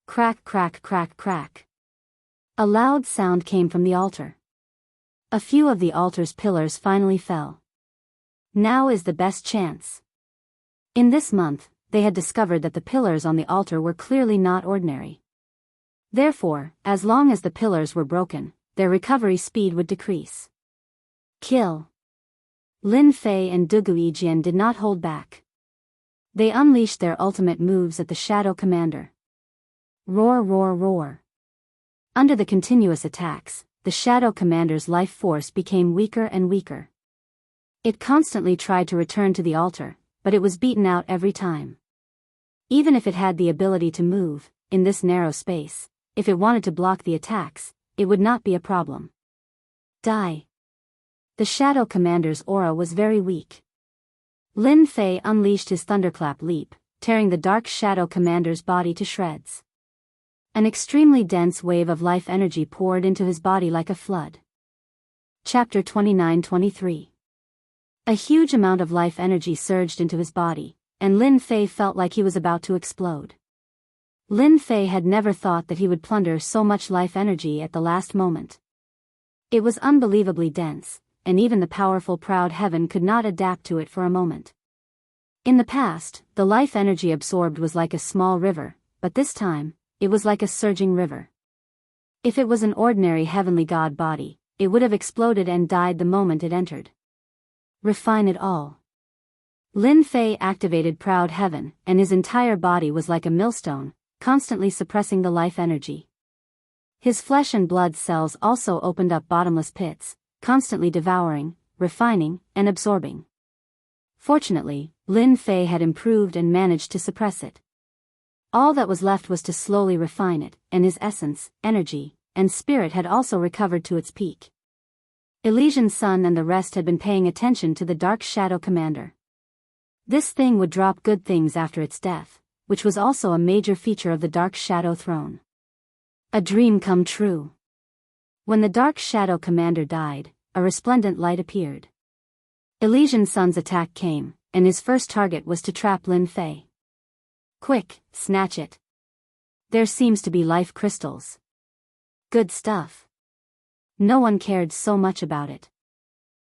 Crack, crack, crack, crack. A loud sound came from the altar. A few of the altar's pillars finally fell. Now is the best chance. In this month, they had discovered that the pillars on the altar were clearly not ordinary. Therefore, as long as the pillars were broken, their recovery speed would decrease. Kill. Lin Fei and Dugu Yijian did not hold back. They unleashed their ultimate moves at the Shadow Commander. Roar, roar, roar. Under the continuous attacks, the Shadow Commander's life force became weaker and weaker. It constantly tried to return to the altar, but it was beaten out every time. Even if it had the ability to move, in this narrow space, if it wanted to block the attacks, it would not be a problem. Die. The Shadow Commander's aura was very weak. Lin Fei unleashed his thunderclap leap, tearing the Dark Shadow Commander's body to shreds. An extremely dense wave of life energy poured into his body like a flood. Chapter 29-23. A huge amount of life energy surged into his body, and Lin Fei felt like he was about to explode. Lin Fei had never thought that he would plunder so much life energy at the last moment. It was unbelievably dense, and even the powerful proud heaven could not adapt to it for a moment. In the past, the life energy absorbed was like a small river, but this time, it was like a surging river. If it was an ordinary heavenly god body, it would have exploded and died the moment it entered. Refine it all. Lin Fei activated proud heaven, and his entire body was like a millstone, constantly suppressing the life energy. His flesh and blood cells also opened up bottomless pits, constantly devouring, refining, and absorbing. Fortunately, Lin Fei had improved and managed to suppress it. All that was left was to slowly refine it, and his essence, energy, and spirit had also recovered to its peak. Elysian Sun and the rest had been paying attention to the Dark Shadow Commander. This thing would drop good things after its death, which was also a major feature of the Dark Shadow Throne. A dream come true. When the Dark Shadow Commander died, a resplendent light appeared. Elysian Sun's attack came, and his first target was to trap Lin Fei. Quick, snatch it. There seems to be life crystals. Good stuff. No one cared so much about it.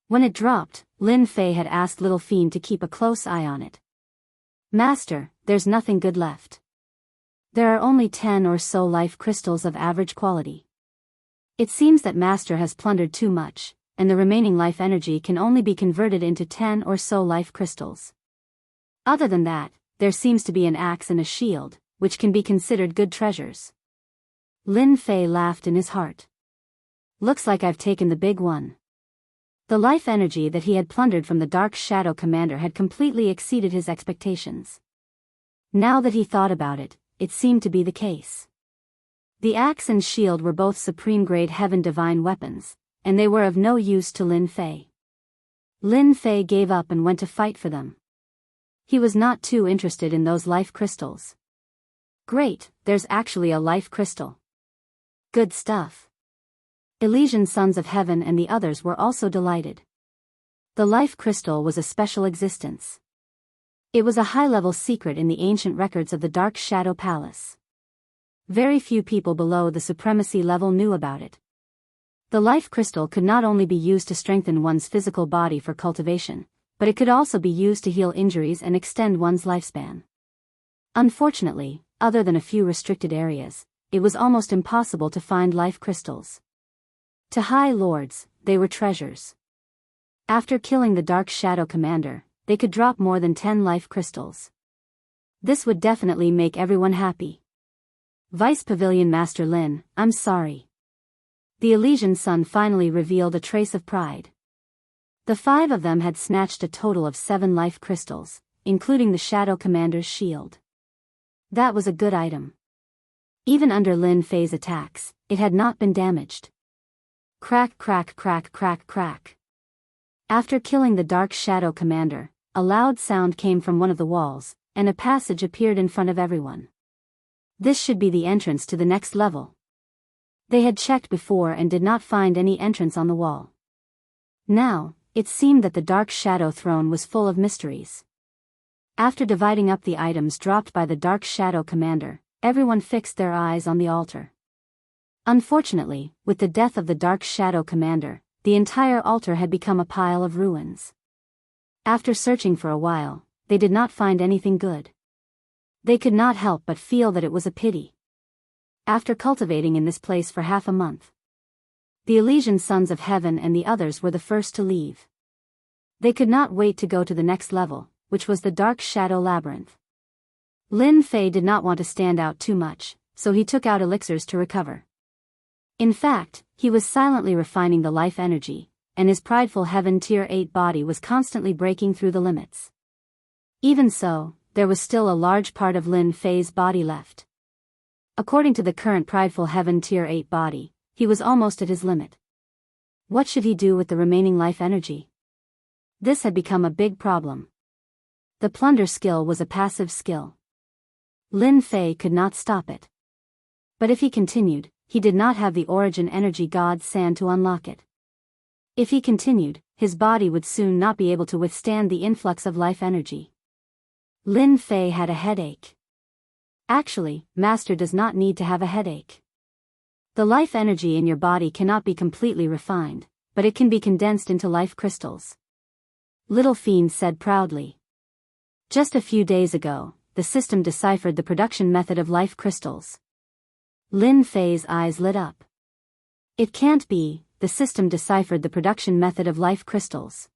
When it dropped, Lin Fei had asked Little Fiend to keep a close eye on it. Master, there's nothing good left. There are only 10 or so life crystals of average quality. It seems that Master has plundered too much, and the remaining life energy can only be converted into 10 or so life crystals. Other than that, there seems to be an axe and a shield, which can be considered good treasures. Lin Fei laughed in his heart. Looks like I've taken the big one. The life energy that he had plundered from the Dark Shadow Commander had completely exceeded his expectations. Now that he thought about it, it seemed to be the case. The axe and shield were both supreme-grade heaven divine weapons, and they were of no use to Lin Fei. Lin Fei gave up and went to fight for them. He was not too interested in those life crystals. Great, there's actually a life crystal. Good stuff. Elysian Sons of Heaven and the others were also delighted. The life crystal was a special existence. It was a high-level secret in the ancient records of the Dark Shadow Palace. Very few people below the supremacy level knew about it. The life crystal could not only be used to strengthen one's physical body for cultivation, but it could also be used to heal injuries and extend one's lifespan. Unfortunately, other than a few restricted areas, it was almost impossible to find life crystals. To High Lords, they were treasures. After killing the Dark Shadow Commander, they could drop more than 10 life crystals. This would definitely make everyone happy. Vice Pavilion Master Lin, I'm sorry. The Elysian Sun finally revealed a trace of pride. The 5 of them had snatched a total of 7 life crystals, including the Shadow Commander's shield. That was a good item. Even under Lin Fei's attacks, it had not been damaged. Crack crack crack crack crack. After killing the Dark Shadow Commander, a loud sound came from one of the walls, and a passage appeared in front of everyone. This should be the entrance to the next level. They had checked before and did not find any entrance on the wall. Now, it seemed that the Dark Shadow Throne was full of mysteries. After dividing up the items dropped by the Dark Shadow Commander, everyone fixed their eyes on the altar. Unfortunately, with the death of the Dark Shadow Commander, the entire altar had become a pile of ruins. After searching for a while, they did not find anything good. They could not help but feel that it was a pity. After cultivating in this place for half a month, the Elysian Sons of Heaven and the others were the first to leave. They could not wait to go to the next level, which was the Dark Shadow Labyrinth. Lin Fei did not want to stand out too much, so he took out elixirs to recover. In fact, he was silently refining the life energy, and his prideful Heaven Tier 8 body was constantly breaking through the limits. Even so, there was still a large part of Lin Fei's body left. According to the current prideful Heaven Tier 8 body, he was almost at his limit. What should he do with the remaining life energy? This had become a big problem. The plunder skill was a passive skill. Lin Fei could not stop it. But if he continued, he did not have the origin energy god sand to unlock it. If he continued, his body would soon not be able to withstand the influx of life energy. Lin Fei had a headache. Actually, Master does not need to have a headache. The life energy in your body cannot be completely refined, but it can be condensed into life crystals. Little Fiend said proudly. Just a few days ago, the system deciphered the production method of life crystals. Lin Fei's eyes lit up. It can't be, the system deciphered the production method of life crystals.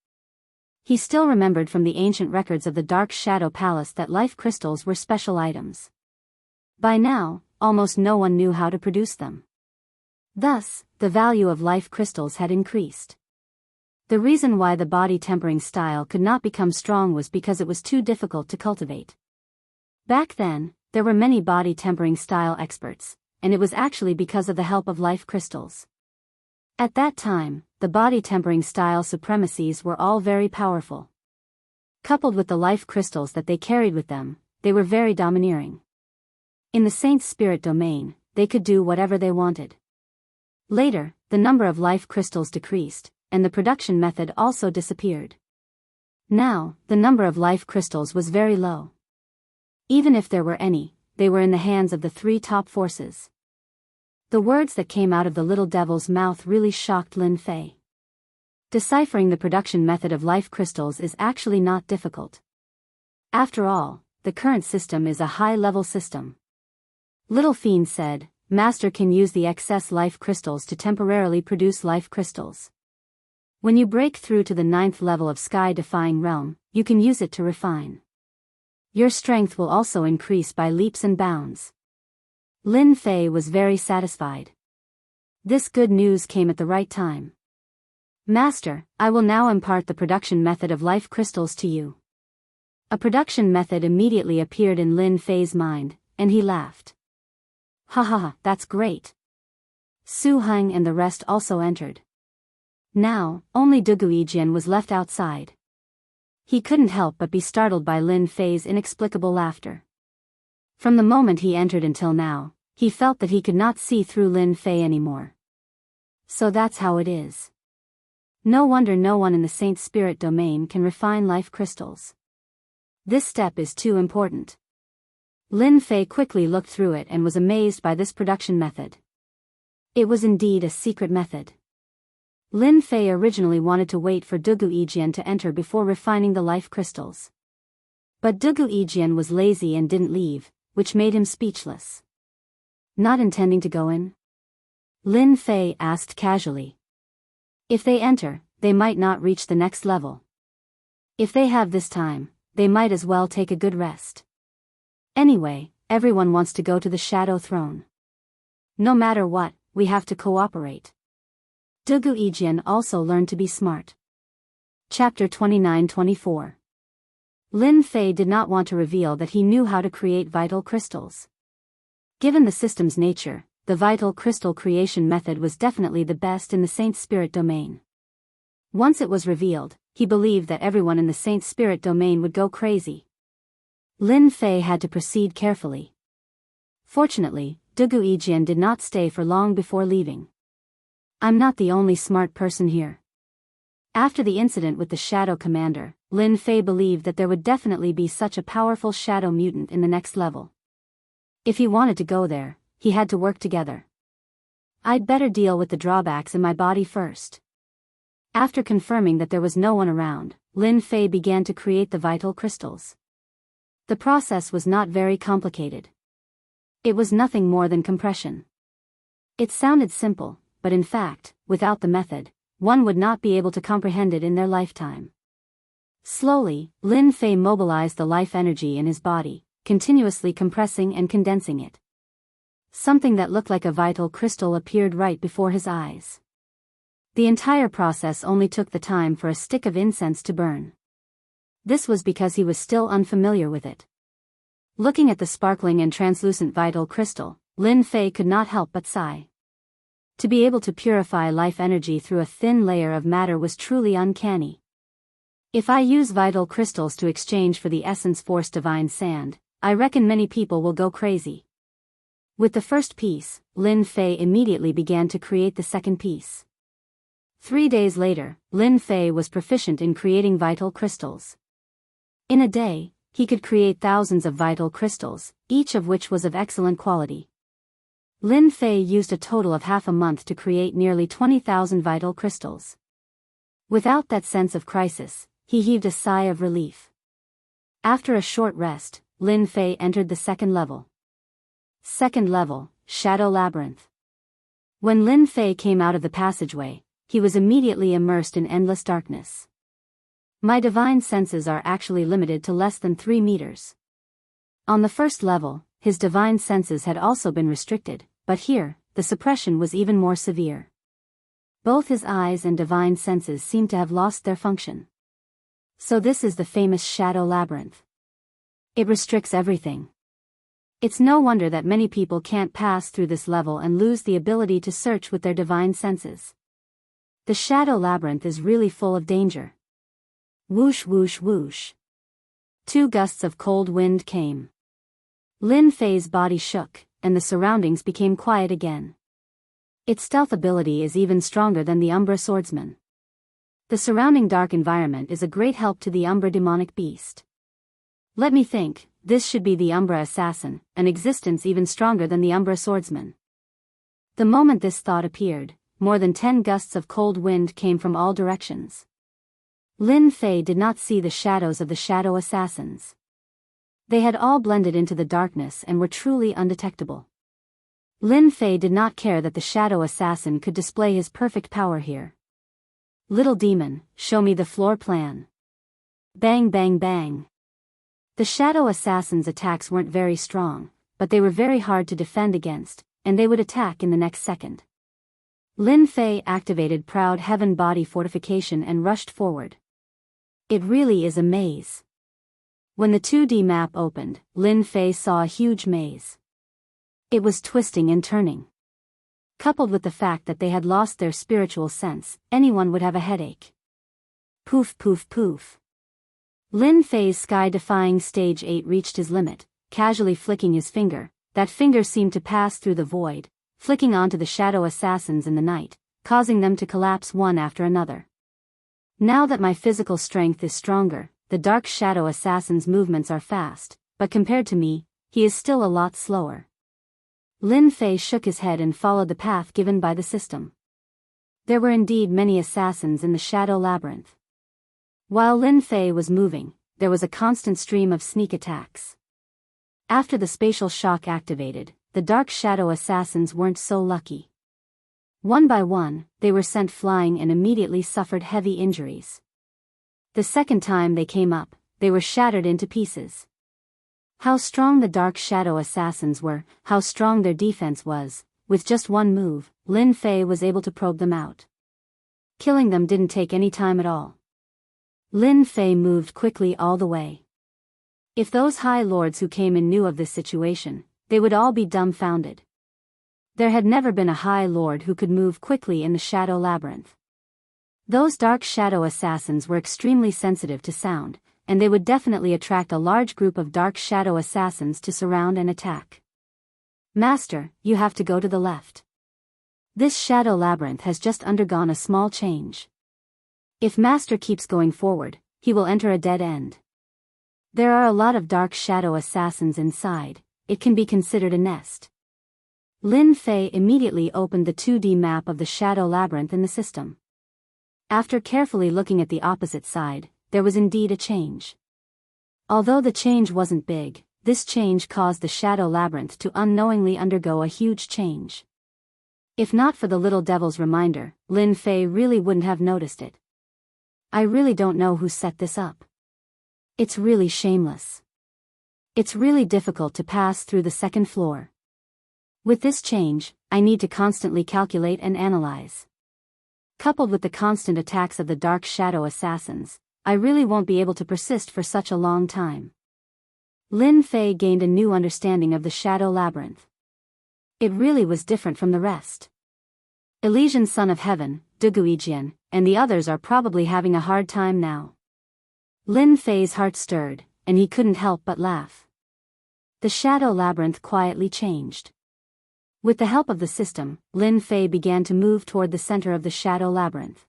He still remembered from the ancient records of the Dark Shadow Palace that life crystals were special items. By now, almost no one knew how to produce them. Thus, the value of life crystals had increased. The reason why the body tempering style could not become strong was because it was too difficult to cultivate. Back then, there were many body tempering style experts, and it was actually because of the help of life crystals. At that time, the body tempering style supremacies were all very powerful. Coupled with the life crystals that they carried with them, they were very domineering. In the Saint's spirit domain, they could do whatever they wanted. Later, the number of life crystals decreased, and the production method also disappeared. Now, the number of life crystals was very low. Even if there were any, they were in the hands of the 3 top forces. The words that came out of the little devil's mouth really shocked Lin Fei. Deciphering the production method of life crystals is actually not difficult. After all, the current system is a high-level system. Little Fiend said, Master can use the excess life crystals to temporarily produce life crystals. When you break through to the 9th level of sky-defying realm, you can use it to refine. Your strength will also increase by leaps and bounds. Lin Fei was very satisfied. This good news came at the right time. Master, I will now impart the production method of life crystals to you. A production method immediately appeared in Lin Fei's mind, and he laughed. Ha ha ha, that's great. Su Heng and the rest also entered. Now, only Du Guijian was left outside. He couldn't help but be startled by Lin Fei's inexplicable laughter. From the moment he entered until now, he felt that he could not see through Lin Fei anymore. So that's how it is. No wonder no one in the Saint Spirit domain can refine life crystals. This step is too important. Lin Fei quickly looked through it and was amazed by this production method. It was indeed a secret method. Lin Fei originally wanted to wait for Du Guijian to enter before refining the life crystals. But Du Guijian was lazy and didn't leave, which made him speechless. Not intending to go in? Lin Fei asked casually. If they enter, they might not reach the next level. If they have this time, they might as well take a good rest. Anyway, everyone wants to go to the Shadow Throne. No matter what, we have to cooperate. Du Guijian also learned to be smart. Chapter 29-24. Lin Fei did not want to reveal that he knew how to create vital crystals. Given the system's nature, the vital crystal creation method was definitely the best in the Saint Spirit domain. Once it was revealed, he believed that everyone in the Saint Spirit domain would go crazy. Lin Fei had to proceed carefully. Fortunately, Du Guijian did not stay for long before leaving. I'm not the only smart person here. After the incident with the Shadow Commander, Lin Fei believed that there would definitely be such a powerful shadow mutant in the next level. If he wanted to go there, he had to work together. I'd better deal with the drawbacks in my body first. After confirming that there was no one around, Lin Fei began to create the vital crystals. The process was not very complicated. It was nothing more than compression. It sounded simple, but in fact, without the method, one would not be able to comprehend it in their lifetime. Slowly, Lin Fei mobilized the life energy in his body, continuously compressing and condensing it. Something that looked like a vital crystal appeared right before his eyes. The entire process only took the time for a stick of incense to burn. This was because he was still unfamiliar with it. Looking at the sparkling and translucent vital crystal, Lin Fei could not help but sigh. To be able to purify life energy through a thin layer of matter was truly uncanny. If I use vital crystals to exchange for the essence force divine sand, I reckon many people will go crazy. With the first piece, Lin Fei immediately began to create the second piece. 3 days later, Lin Fei was proficient in creating vital crystals. In a day, he could create thousands of vital crystals, each of which was of excellent quality. Lin Fei used a total of half a month to create nearly 20,000 vital crystals. Without that sense of crisis, he heaved a sigh of relief. After a short rest, Lin Fei entered the second level. Second level, Shadow Labyrinth. When Lin Fei came out of the passageway, he was immediately immersed in endless darkness. My divine senses are actually limited to less than 3 meters. On the first level, his divine senses had also been restricted, but here, the suppression was even more severe. Both his eyes and divine senses seemed to have lost their function. So this is the famous Shadow Labyrinth. It restricts everything. It's no wonder that many people can't pass through this level and lose the ability to search with their divine senses. The Shadow Labyrinth is really full of danger. Whoosh whoosh whoosh. 2 gusts of cold wind came. Lin Fei's body shook, and the surroundings became quiet again. Its stealth ability is even stronger than the Umbra swordsman. The surrounding dark environment is a great help to the Umbra demonic beast. Let me think, this should be the Umbra assassin, an existence even stronger than the Umbra swordsman. The moment this thought appeared, more than 10 gusts of cold wind came from all directions. Lin Fei did not see the shadows of the shadow assassins. They had all blended into the darkness and were truly undetectable. Lin Fei did not care that the shadow assassin could display his perfect power here. Little demon, show me the floor plan. Bang bang bang. The shadow assassins' attacks weren't very strong, but they were very hard to defend against, and they would attack in the next second. Lin Fei activated Proud Heaven Body Fortification and rushed forward. It really is a maze. When the 2D map opened, Lin Fei saw a huge maze. It was twisting and turning. Coupled with the fact that they had lost their spiritual sense, anyone would have a headache. Poof poof poof. Lin Fei's sky-defying Stage 8 reached his limit, casually flicking his finger. That finger seemed to pass through the void, flicking onto the shadow assassins in the night, causing them to collapse one after another. Now that my physical strength is stronger, the dark shadow assassin's movements are fast, but compared to me, he is still a lot slower. Lin Fei shook his head and followed the path given by the system. There were indeed many assassins in the shadow labyrinth. While Lin Fei was moving, there was a constant stream of sneak attacks. After the spatial shock activated, the dark shadow assassins weren't so lucky. One by one, they were sent flying and immediately suffered heavy injuries. The second time they came up, they were shattered into pieces. How strong the dark shadow assassins were, how strong their defense was, with just one move, Lin Fei was able to probe them out. Killing them didn't take any time at all. Lin Fei moved quickly all the way. If those high lords who came in knew of this situation, they would all be dumbfounded. There had never been a high lord who could move quickly in the shadow labyrinth. Those dark shadow assassins were extremely sensitive to sound, and they would definitely attract a large group of dark shadow assassins to surround and attack. Master, you have to go to the left. This shadow labyrinth has just undergone a small change. If Master keeps going forward, he will enter a dead end. There are a lot of dark shadow assassins inside, it can be considered a nest. Lin Fei immediately opened the 2D map of the shadow labyrinth in the system. After carefully looking at the opposite side, there was indeed a change. Although the change wasn't big, this change caused the shadow labyrinth to unknowingly undergo a huge change. If not for the little devil's reminder, Lin Fei really wouldn't have noticed it. I really don't know who set this up. It's really shameless. It's really difficult to pass through the second floor. With this change, I need to constantly calculate and analyze. Coupled with the constant attacks of the dark shadow assassins, I really won't be able to persist for such a long time. Lin Fei gained a new understanding of the shadow labyrinth. It really was different from the rest. Elysian Son of Heaven, Duguijian, and the others are probably having a hard time now. Lin Fei's heart stirred, and he couldn't help but laugh. The shadow labyrinth quietly changed. With the help of the system, Lin Fei began to move toward the center of the shadow labyrinth.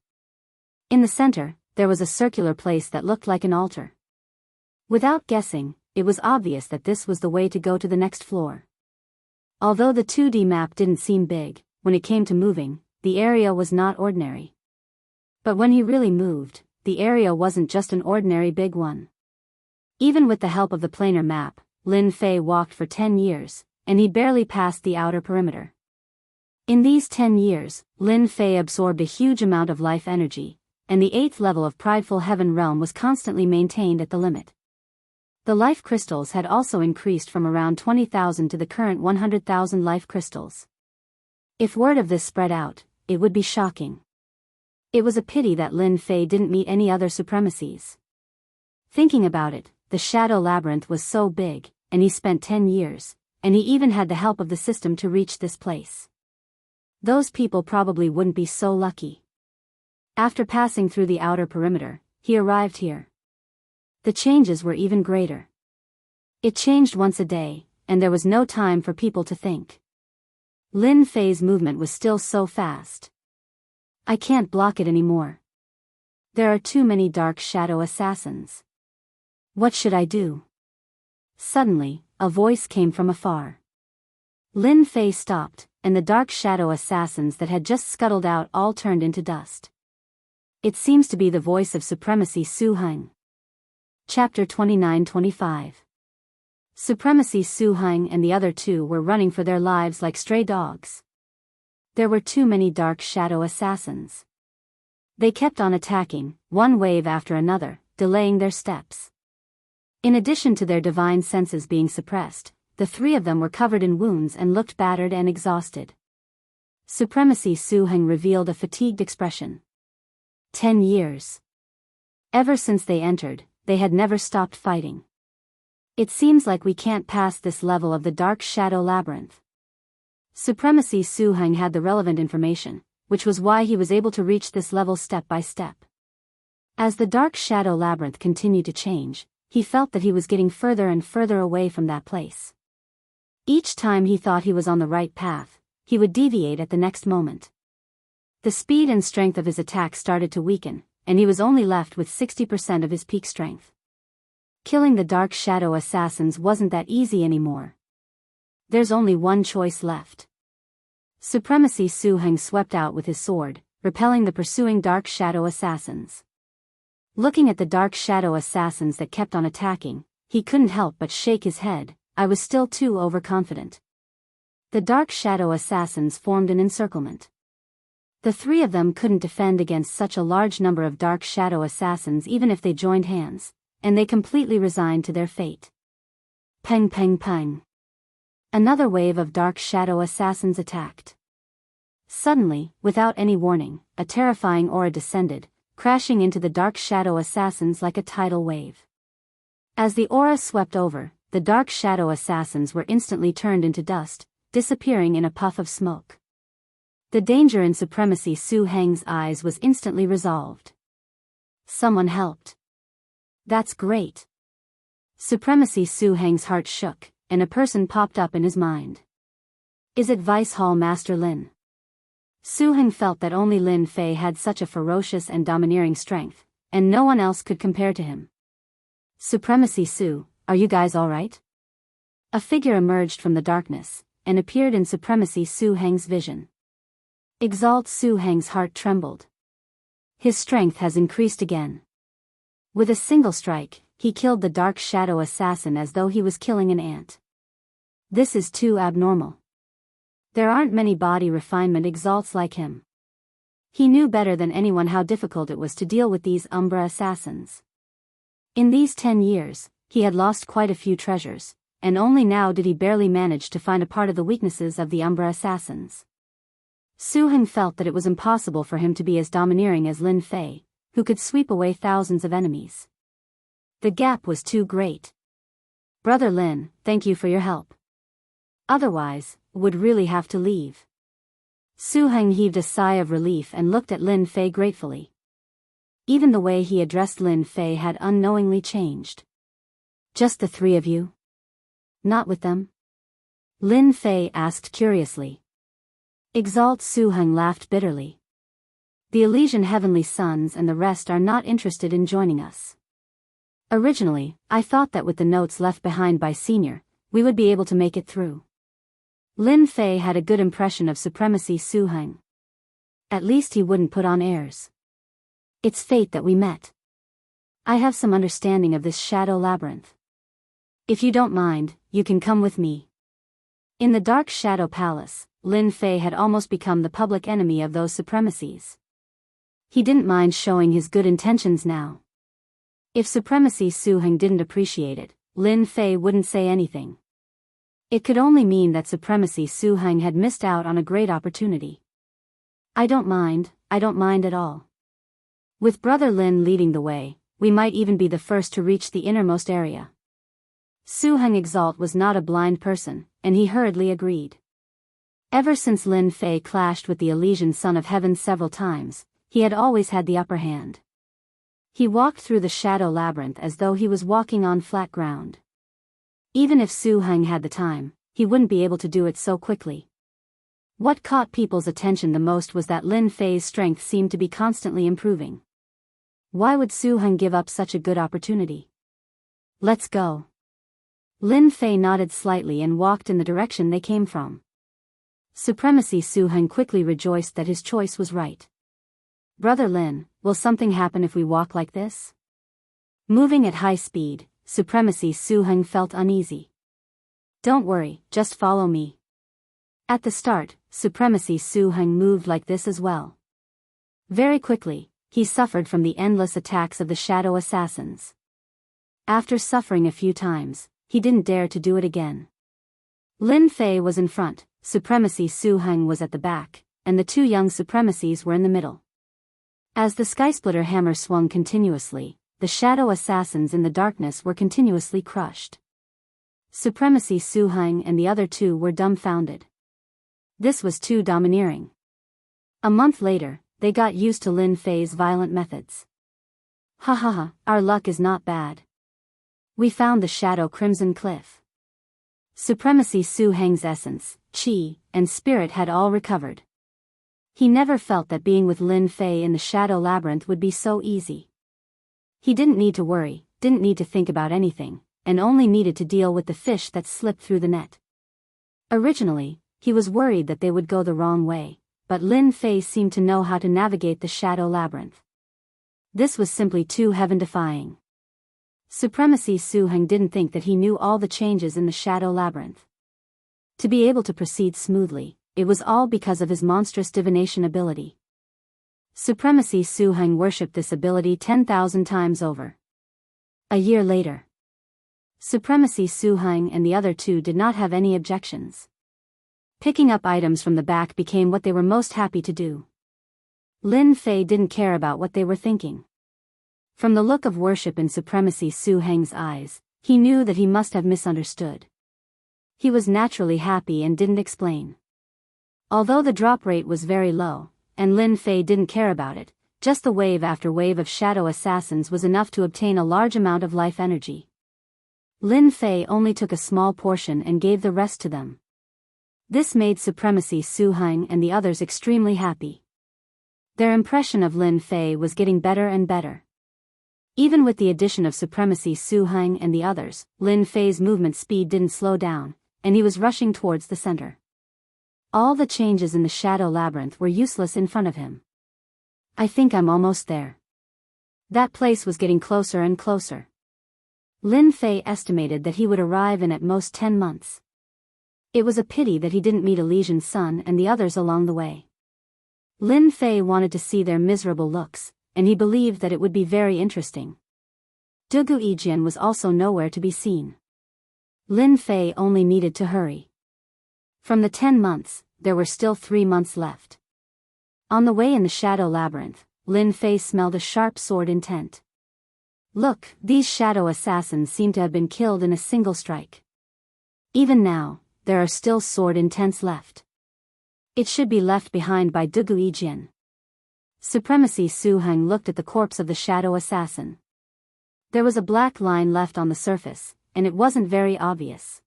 In the center, there was a circular place that looked like an altar. Without guessing, it was obvious that this was the way to go to the next floor. Although the 2D map didn't seem big, when it came to moving, the area was not ordinary. But when he really moved, the area wasn't just an ordinary big one. Even with the help of the planar map, Lin Fei walked for 10 years, and he barely passed the outer perimeter. In these 10 years, Lin Fei absorbed a huge amount of life energy, and the 8th level of Prideful Heaven Realm was constantly maintained at the limit. The life crystals had also increased from around 20,000 to the current 100,000 life crystals. If word of this spread out, it would be shocking. It was a pity that Lin Fei didn't meet any other supremacies. Thinking about it, the shadow labyrinth was so big, and he spent 10 years, and he even had the help of the system to reach this place. Those people probably wouldn't be so lucky. After passing through the outer perimeter, he arrived here. The changes were even greater. It changed once a day, and there was no time for people to think. Lin Fei's movement was still so fast. I can't block it anymore. There are too many dark shadow assassins. What should I do? Suddenly, a voice came from afar. Lin Fei stopped, and the dark shadow assassins that had just scuttled out all turned into dust. It seems to be the voice of Supremacy Su Heng. Chapter 29-25. Supremacy Su Heng and the other two were running for their lives like stray dogs. There were too many dark shadow assassins. They kept on attacking, one wave after another, delaying their steps. In addition to their divine senses being suppressed, the three of them were covered in wounds and looked battered and exhausted. Supremacy Su-heng revealed a fatigued expression. 10 years. Ever since they entered, they had never stopped fighting. It seems like we can't pass this level of the Dark Shadow Labyrinth. Supremacy Su-heng had the relevant information, which was why he was able to reach this level step by step. As the Dark Shadow Labyrinth continued to change, he felt that he was getting further and further away from that place. Each time he thought he was on the right path, he would deviate at the next moment. The speed and strength of his attack started to weaken, and he was only left with 60% of his peak strength. Killing the Dark Shadow Assassins wasn't that easy anymore. There's only one choice left. Supremacy Su-heng swept out with his sword, repelling the pursuing Dark Shadow Assassins. Looking at the Dark Shadow Assassins that kept on attacking, he couldn't help but shake his head. I was still too overconfident. The Dark Shadow Assassins formed an encirclement. The three of them couldn't defend against such a large number of Dark Shadow Assassins even if they joined hands, and they completely resigned to their fate. Peng peng peng. Another wave of Dark Shadow Assassins attacked. Suddenly, without any warning, a terrifying aura descended, crashing into the Dark Shadow Assassins like a tidal wave. As the aura swept over, the Dark Shadow Assassins were instantly turned into dust, disappearing in a puff of smoke. The danger in Supremacy Su-heng's eyes was instantly resolved. Someone helped. That's great. Supremacy Su-heng's heart shook, and a person popped up in his mind. Is it Vice Hall Master Lin? Su-heng felt that only Lin Fei had such a ferocious and domineering strength, and no one else could compare to him. Supremacy Su, are you guys alright? A figure emerged from the darkness, and appeared in Supremacy Su-heng's vision. Exalt Su-heng's heart trembled. His strength has increased again. With a single strike, he killed the Dark Shadow Assassin as though he was killing an ant. This is too abnormal. There aren't many body refinement exalts like him. He knew better than anyone how difficult it was to deal with these Umbra assassins. In these 10 years, he had lost quite a few treasures, and only now did he barely manage to find a part of the weaknesses of the Umbra assassins. Su-heng felt that it was impossible for him to be as domineering as Lin Fei, who could sweep away thousands of enemies. The gap was too great. Brother Lin, thank you for your help. Otherwise, would really have to leave. Su-heng heaved a sigh of relief and looked at Lin Fei gratefully. Even the way he addressed Lin Fei had unknowingly changed. Just the three of you? Not with them? Lin Fei asked curiously. Exalt Su-heng laughed bitterly. The Elysian Heavenly Sons and the rest are not interested in joining us. Originally, I thought that with the notes left behind by Senior, we would be able to make it through. Lin Fei had a good impression of Supremacy Su-heng. At least he wouldn't put on airs. It's fate that we met. I have some understanding of this shadow labyrinth. If you don't mind, you can come with me. In the Dark Shadow Palace, Lin Fei had almost become the public enemy of those supremacies. He didn't mind showing his good intentions now. If Supremacy Su-heng didn't appreciate it, Lin Fei wouldn't say anything. It could only mean that Supremacy Su-heng had missed out on a great opportunity. I don't mind at all. With Brother Lin leading the way, we might even be the first to reach the innermost area. Su-heng Exalt was not a blind person, and he hurriedly agreed. Ever since Lin Fei clashed with the Elysian Son of Heaven several times, he had always had the upper hand. He walked through the shadow labyrinth as though he was walking on flat ground. Even if Su-heng had the time, he wouldn't be able to do it so quickly. What caught people's attention the most was that Lin Fei's strength seemed to be constantly improving. Why would Su-heng give up such a good opportunity? Let's go. Lin Fei nodded slightly and walked in the direction they came from. Supremacy Su-heng quickly rejoiced that his choice was right. Brother Lin, will something happen if we walk like this? Moving at high speed, Supremacy Su-heng felt uneasy. Don't worry, just follow me. At the start, Supremacy Su-heng moved like this as well. Very quickly, he suffered from the endless attacks of the shadow assassins. After suffering a few times, he didn't dare to do it again. Lin Fei was in front, Supremacy Su Heng was at the back, and the two young Supremacies were in the middle. As the Skysplitter hammer swung continuously, the shadow assassins in the darkness were continuously crushed. Supremacy Su Heng and the other two were dumbfounded. This was too domineering. A month later, they got used to Lin Fei's violent methods. Ha ha ha, our luck is not bad. We found the Shadow Crimson Cliff. Supremacy Su Heng's essence, chi, and spirit had all recovered. He never felt that being with Lin Fei in the Shadow Labyrinth would be so easy. He didn't need to worry, didn't need to think about anything, and only needed to deal with the fish that slipped through the net. Originally, he was worried that they would go the wrong way, but Lin Fei seemed to know how to navigate the Shadow Labyrinth. This was simply too heaven-defying. Supremacy Su Heng didn't think that he knew all the changes in the Shadow Labyrinth. To be able to proceed smoothly, it was all because of his monstrous divination ability. Supremacy Su Heng worshipped this ability 10,000 times over. A year later, Supremacy Su Heng and the other two did not have any objections. Picking up items from the back became what they were most happy to do. Lin Fei didn't care about what they were thinking. From the look of worship in Supremacy Su Heng's eyes, he knew that he must have misunderstood. He was naturally happy and didn't explain. Although the drop rate was very low, and Lin Fei didn't care about it, just the wave after wave of shadow assassins was enough to obtain a large amount of life energy. Lin Fei only took a small portion and gave the rest to them. This made Supremacy Su Heng and the others extremely happy. Their impression of Lin Fei was getting better and better. Even with the addition of Supremacy Su Heng and the others, Lin Fei's movement speed didn't slow down, and he was rushing towards the center. All the changes in the Shadow Labyrinth were useless in front of him. I think I'm almost there. That place was getting closer and closer. Lin Fei estimated that he would arrive in at most 10 months. It was a pity that he didn't meet Elysian's son and the others along the way. Lin Fei wanted to see their miserable looks, and he believed that it would be very interesting. Dugu Yijian was also nowhere to be seen. Lin Fei only needed to hurry. From the 10 months, there were still 3 months left. On the way in the Shadow Labyrinth, Lin Fei smelled a sharp sword intent. Look, these shadow assassins seem to have been killed in a single strike. Even now, there are still sword intents left. It should be left behind by Dugu Yijian. Supremacy Su Heng looked at the corpse of the shadow assassin. There was a black line left on the surface, and it wasn't very obvious.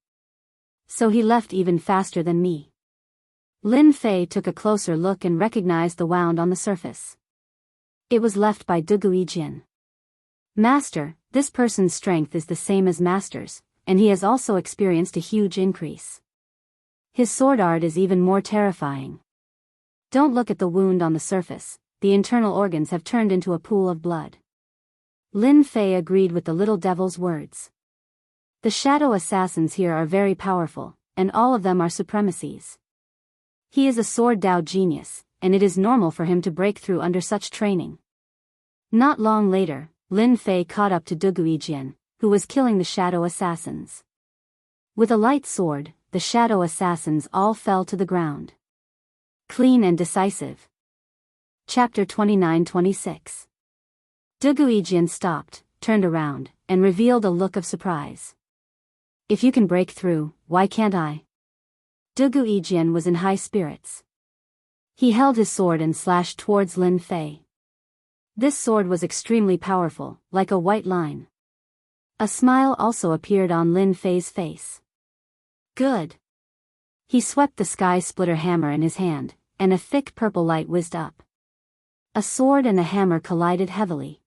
So he left even faster than me. Lin Fei took a closer look and recognized the wound on the surface. It was left by Dugu Yijian. Master, this person's strength is the same as Master's, and he has also experienced a huge increase. His sword art is even more terrifying. Don't look at the wound on the surface, the internal organs have turned into a pool of blood. Lin Fei agreed with the little devil's words. The shadow assassins here are very powerful, and all of them are supremacies. He is a sword Dao genius, and it is normal for him to break through under such training. Not long later, Lin Fei caught up to Dugu Yijian, who was killing the shadow assassins. With a light sword, the shadow assassins all fell to the ground. Clean and decisive. Chapter 29-26. Dugu Yijian stopped, turned around, and revealed a look of surprise. If you can break through, why can't I? Dugu Yijian was in high spirits. He held his sword and slashed towards Lin Fei. This sword was extremely powerful, like a white line. A smile also appeared on Lin Fei's face. Good. He swept the sky splitter hammer in his hand, and a thick purple light whizzed up. A sword and a hammer collided heavily.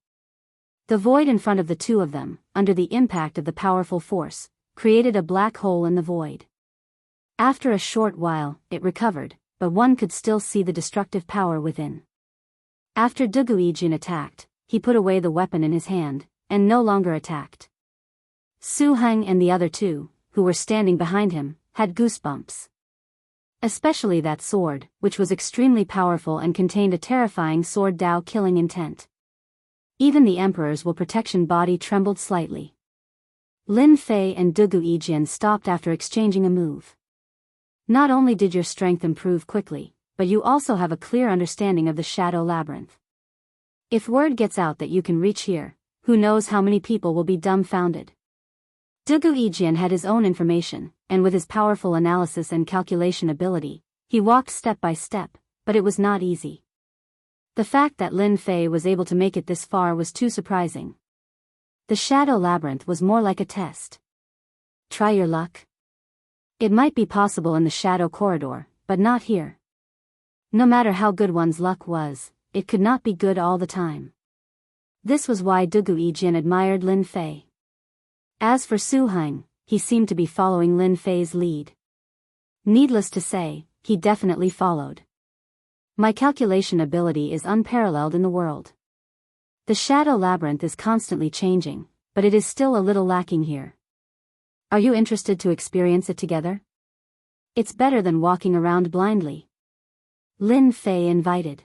The void in front of the two of them, under the impact of the powerful force, created a black hole in the void. After a short while, it recovered, but one could still see the destructive power within. After Dugu Yijian attacked, he put away the weapon in his hand, and no longer attacked. Su Heng and the other two, who were standing behind him, had goosebumps. Especially that sword, which was extremely powerful and contained a terrifying sword Dao killing intent. Even the Emperor's will protection body trembled slightly. Lin Fei and Dugu Yijian stopped after exchanging a move. Not only did your strength improve quickly, but you also have a clear understanding of the Shadow Labyrinth. If word gets out that you can reach here, who knows how many people will be dumbfounded. Dugu Yijian had his own information, and with his powerful analysis and calculation ability, he walked step by step, but it was not easy. The fact that Lin Fei was able to make it this far was too surprising. The Shadow Labyrinth was more like a test. Try your luck. It might be possible in the Shadow Corridor, but not here. No matter how good one's luck was, it could not be good all the time. This was why Dugu Yijian admired Lin Fei. As for Su Heng, he seemed to be following Lin Fei's lead. Needless to say, he definitely followed. My calculation ability is unparalleled in the world. The Shadow Labyrinth is constantly changing, but it is still a little lacking here. Are you interested to experience it together? It's better than walking around blindly. Lin Fei invited.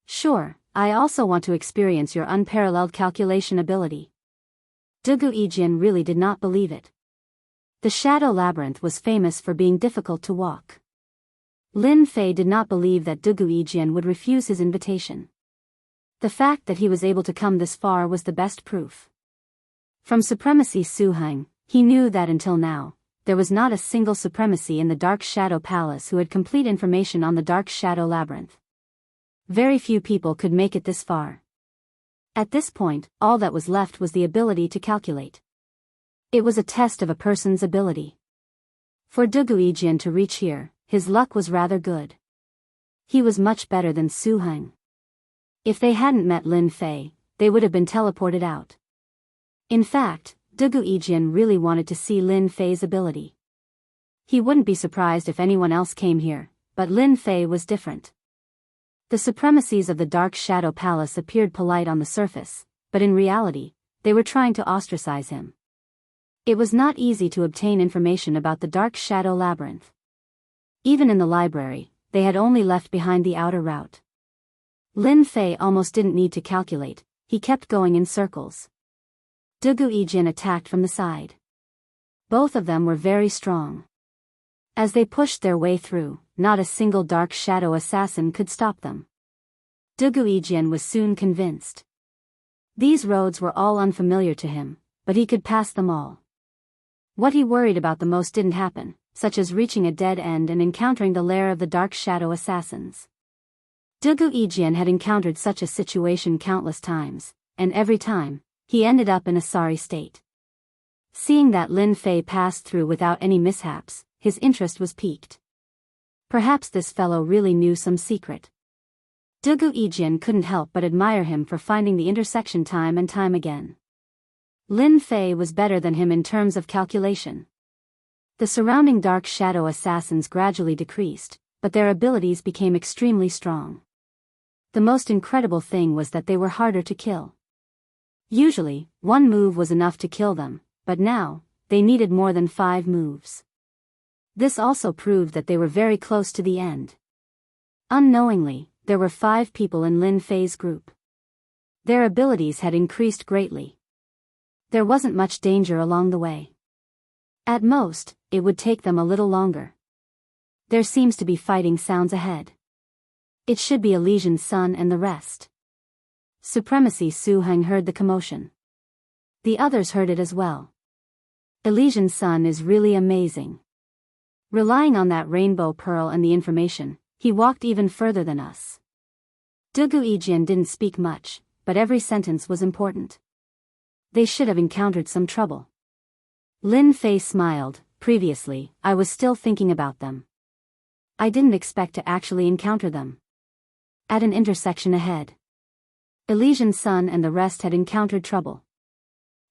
Sure, I also want to experience your unparalleled calculation ability. Dugu Yijian really did not believe it. The Shadow Labyrinth was famous for being difficult to walk. Lin Fei did not believe that Dugu Yijian would refuse his invitation. The fact that he was able to come this far was the best proof. From Supremacy Su Heng, he knew that until now, there was not a single Supremacy in the Dark Shadow Palace who had complete information on the Dark Shadow Labyrinth. Very few people could make it this far. At this point, all that was left was the ability to calculate. It was a test of a person's ability. For Dugu Yijian to reach here, his luck was rather good. He was much better than Su Heng. If they hadn't met Lin Fei, they would have been teleported out. In fact, Dugu Yijian really wanted to see Lin Fei's ability. He wouldn't be surprised if anyone else came here, but Lin Fei was different. The supremacies of the Dark Shadow Palace appeared polite on the surface, but in reality, they were trying to ostracize him. It was not easy to obtain information about the Dark Shadow Labyrinth. Even in the library, they had only left behind the outer route. Lin Fei almost didn't need to calculate, he kept going in circles. Dugu Yijian attacked from the side. Both of them were very strong. As they pushed their way through, not a single Dark Shadow assassin could stop them. Dugu Yijian was soon convinced. These roads were all unfamiliar to him, but he could pass them all. What he worried about the most didn't happen, such as reaching a dead end and encountering the lair of the Dark Shadow assassins. Dugu Yijian had encountered such a situation countless times, and every time, he ended up in a sorry state. Seeing that Lin Fei passed through without any mishaps, his interest was piqued. Perhaps this fellow really knew some secret. Dugu Yijian couldn't help but admire him for finding the intersection time and time again. Lin Fei was better than him in terms of calculation. The surrounding Dark Shadow assassins gradually decreased, but their abilities became extremely strong. The most incredible thing was that they were harder to kill. Usually, one move was enough to kill them, but now, they needed more than 5 moves. This also proved that they were very close to the end. Unknowingly, there were 5 people in Lin Fei's group. Their abilities had increased greatly. There wasn't much danger along the way. At most, it would take them a little longer. There seems to be fighting sounds ahead. It should be Elysian Sun and the rest. Supremacy Su Heng heard the commotion. The others heard it as well. Elysian Sun is really amazing. Relying on that rainbow pearl and the information, he walked even further than us. Dugu Yijian didn't speak much, but every sentence was important. They should have encountered some trouble. Lin Fei smiled. Previously, I was still thinking about them. I didn't expect to actually encounter them. At an intersection ahead, Elysian Sun and the rest had encountered trouble.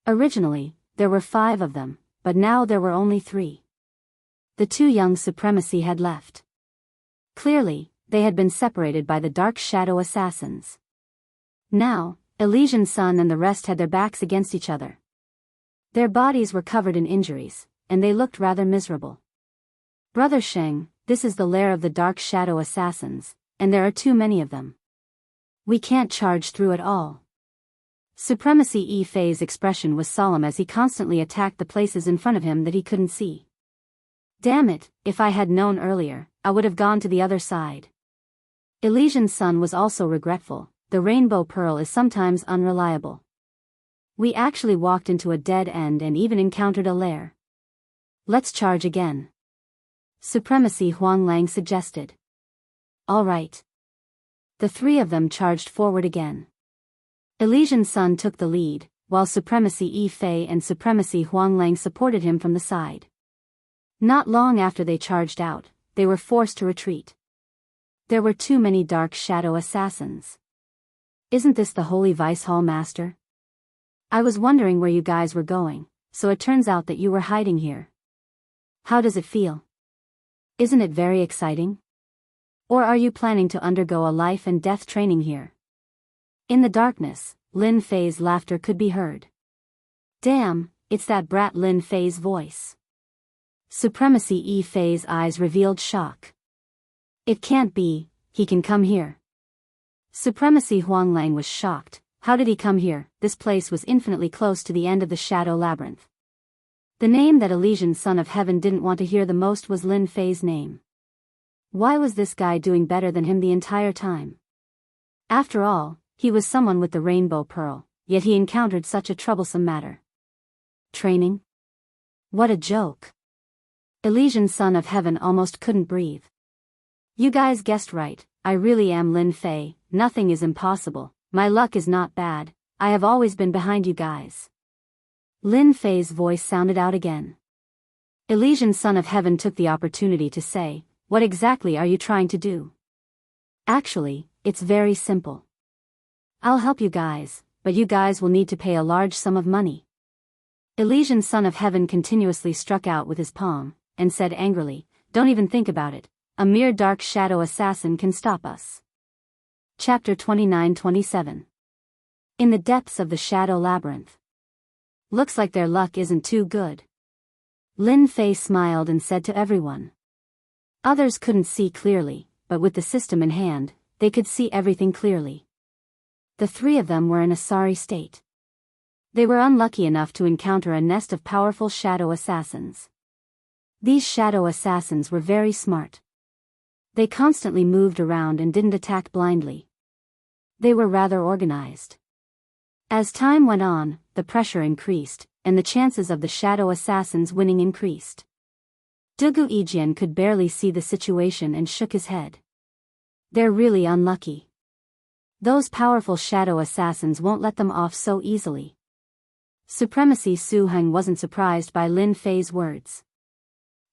Originally, there were 5 of them, but now there were only 3. The 2 young Supremacy had left. Clearly, they had been separated by the Dark Shadow assassins. Now, Elysian Sun and the rest had their backs against each other. Their bodies were covered in injuries, and they looked rather miserable. Brother Sheng, This is the lair of the Dark Shadow Assassins, and there are too many of them. We can't charge through it all. Supremacy Yi Fei's expression was solemn as he constantly attacked the places in front of him that he couldn't see. Damn it, if I had known earlier, I would have gone to the other side. Elysian Sun was also regretful. The Rainbow Pearl is sometimes unreliable. We actually walked into a dead end and even encountered a lair. Let's charge again. Supremacy Huanglang suggested. All right. The three of them charged forward again. Elysian Sun took the lead, while Supremacy Yi Fei and Supremacy Huanglang supported him from the side. Not long after they charged out, they were forced to retreat. There were too many Dark Shadow Assassins. Isn't this the Holy Vice Hall Master? I was wondering where you guys were going, so it turns out that you were hiding here. How does it feel? Isn't it very exciting? Or are you planning to undergo a life and death training here? In the darkness, Lin Fei's laughter could be heard. Damn, it's that brat Lin Fei's voice. Supremacy Yi Fei's eyes revealed shock. It can't be, he can come here. Supremacy Huanglang was shocked. How did he come here? This place was infinitely close to the end of the Shadow Labyrinth. The name that Elysian Son of Heaven didn't want to hear the most was Lin Fei's name. Why was this guy doing better than him the entire time? After all, he was someone with the Rainbow Pearl, yet he encountered such a troublesome matter. Training? What a joke. Elysian Son of Heaven almost couldn't breathe. You guys guessed right, I really am Lin Fei. Nothing is impossible, my luck is not bad, I have always been behind you guys. Lin Fei's voice sounded out again. Elysian Son of Heaven took the opportunity to say, what exactly are you trying to do? Actually, it's very simple. I'll help you guys, but you guys will need to pay a large sum of money. Elysian Son of Heaven continuously struck out with his palm, and said angrily, don't even think about it, a mere Dark Shadow Assassin can stop us. Chapter 29-27. In the depths of the Shadow Labyrinth. Looks like their luck isn't too good. Lin Fei smiled and said to everyone. Others couldn't see clearly, but with the system in hand, they could see everything clearly. The three of them were in a sorry state. They were unlucky enough to encounter a nest of powerful shadow assassins. These shadow assassins were very smart. They constantly moved around and didn't attack blindly. They were rather organized. As time went on, the pressure increased, and the chances of the shadow assassins winning increased. Dugu Yijian could barely see the situation and shook his head. They're really unlucky. Those powerful shadow assassins won't let them off so easily. Supremacy Su Heng wasn't surprised by Lin Fei's words.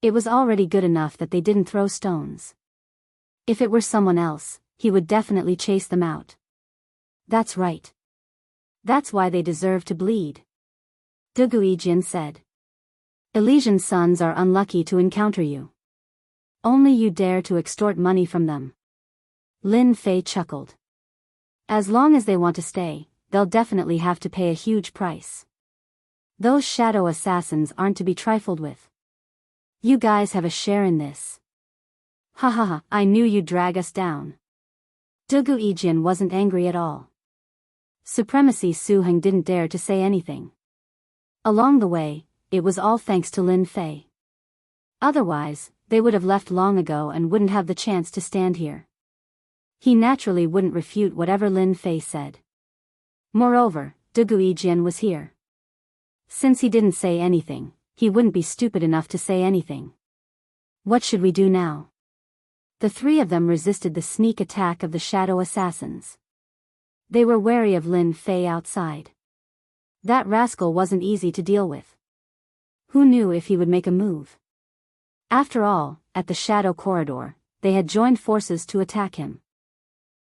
It was already good enough that they didn't throw stones. If it were someone else, he would definitely chase them out. That's right. That's why they deserve to bleed. Dugu Yijian said. Elysian sons are unlucky to encounter you. Only you dare to extort money from them. Lin Fei chuckled. As long as they want to stay, they'll definitely have to pay a huge price. Those shadow assassins aren't to be trifled with. You guys have a share in this. Ha ha ha, I knew you'd drag us down. Dugu Yijian wasn't angry at all. Supremacy Su Heng didn't dare to say anything. Along the way, it was all thanks to Lin Fei. Otherwise, they would have left long ago and wouldn't have the chance to stand here. He naturally wouldn't refute whatever Lin Fei said. Moreover, Dugu Yijian was here. Since he didn't say anything, he wouldn't be stupid enough to say anything. What should we do now? The three of them resisted the sneak attack of the shadow assassins. They were wary of Lin Fei outside. That rascal wasn't easy to deal with. Who knew if he would make a move? After all, at the shadow corridor, they had joined forces to attack him.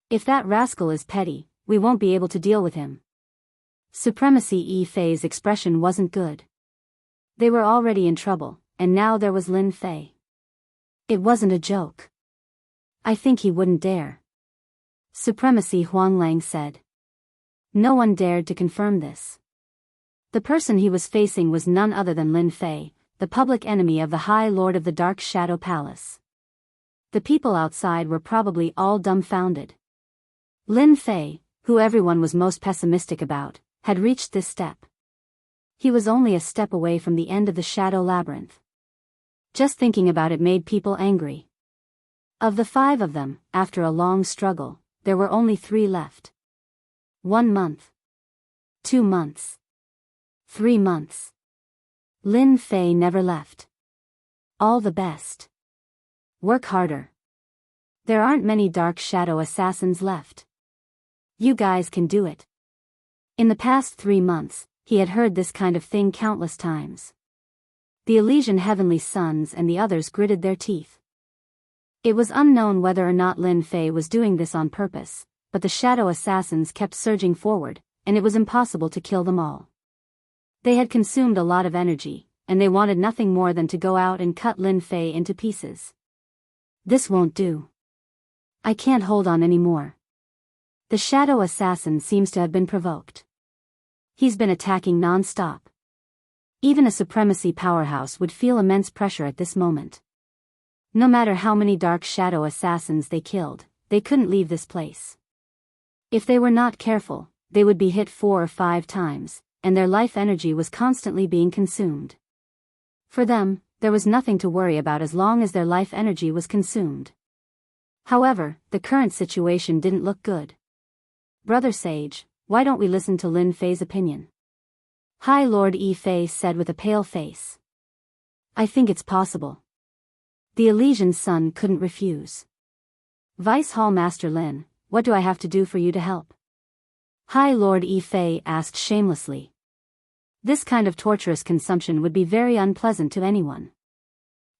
If that rascal is petty, we won't be able to deal with him. Supremacy Yi Fei's expression wasn't good. They were already in trouble, and now there was Lin Fei. It wasn't a joke. I think he wouldn't dare. Supremacy Huanglang said. No one dared to confirm this. The person he was facing was none other than Lin Fei, the public enemy of the High Lord of the Dark Shadow Palace. The people outside were probably all dumbfounded. Lin Fei, who everyone was most pessimistic about, had reached this step. He was only a step away from the end of the shadow labyrinth. Just thinking about it made people angry. Of the 5 of them, after a long struggle, there were only 3 left. 1 month. 2 months. 3 months. Lin Fei never left. All the best. Work harder. There aren't many dark shadow assassins left. You guys can do it. In the past 3 months, he had heard this kind of thing countless times. The Elysian Heavenly Sons and the others gritted their teeth. It was unknown whether or not Lin Fei was doing this on purpose, but the shadow assassins kept surging forward, and it was impossible to kill them all. They had consumed a lot of energy, and they wanted nothing more than to go out and cut Lin Fei into pieces. This won't do. I can't hold on anymore. The shadow assassin seems to have been provoked. He's been attacking non-stop. Even a supremacy powerhouse would feel immense pressure at this moment. No matter how many dark shadow assassins they killed, they couldn't leave this place. If they were not careful, they would be hit 4 or 5 times, and their life energy was constantly being consumed. For them, there was nothing to worry about as long as their life energy was consumed. However, the current situation didn't look good. Brother Sage, why don't we listen to Lin Fei's opinion? High Lord Yi Fei said with a pale face. I think it's possible. The Elysian Sun couldn't refuse. Vice Hall Master Lin, what do I have to do for you to help? High Lord Yi Fei asked shamelessly. This kind of torturous consumption would be very unpleasant to anyone.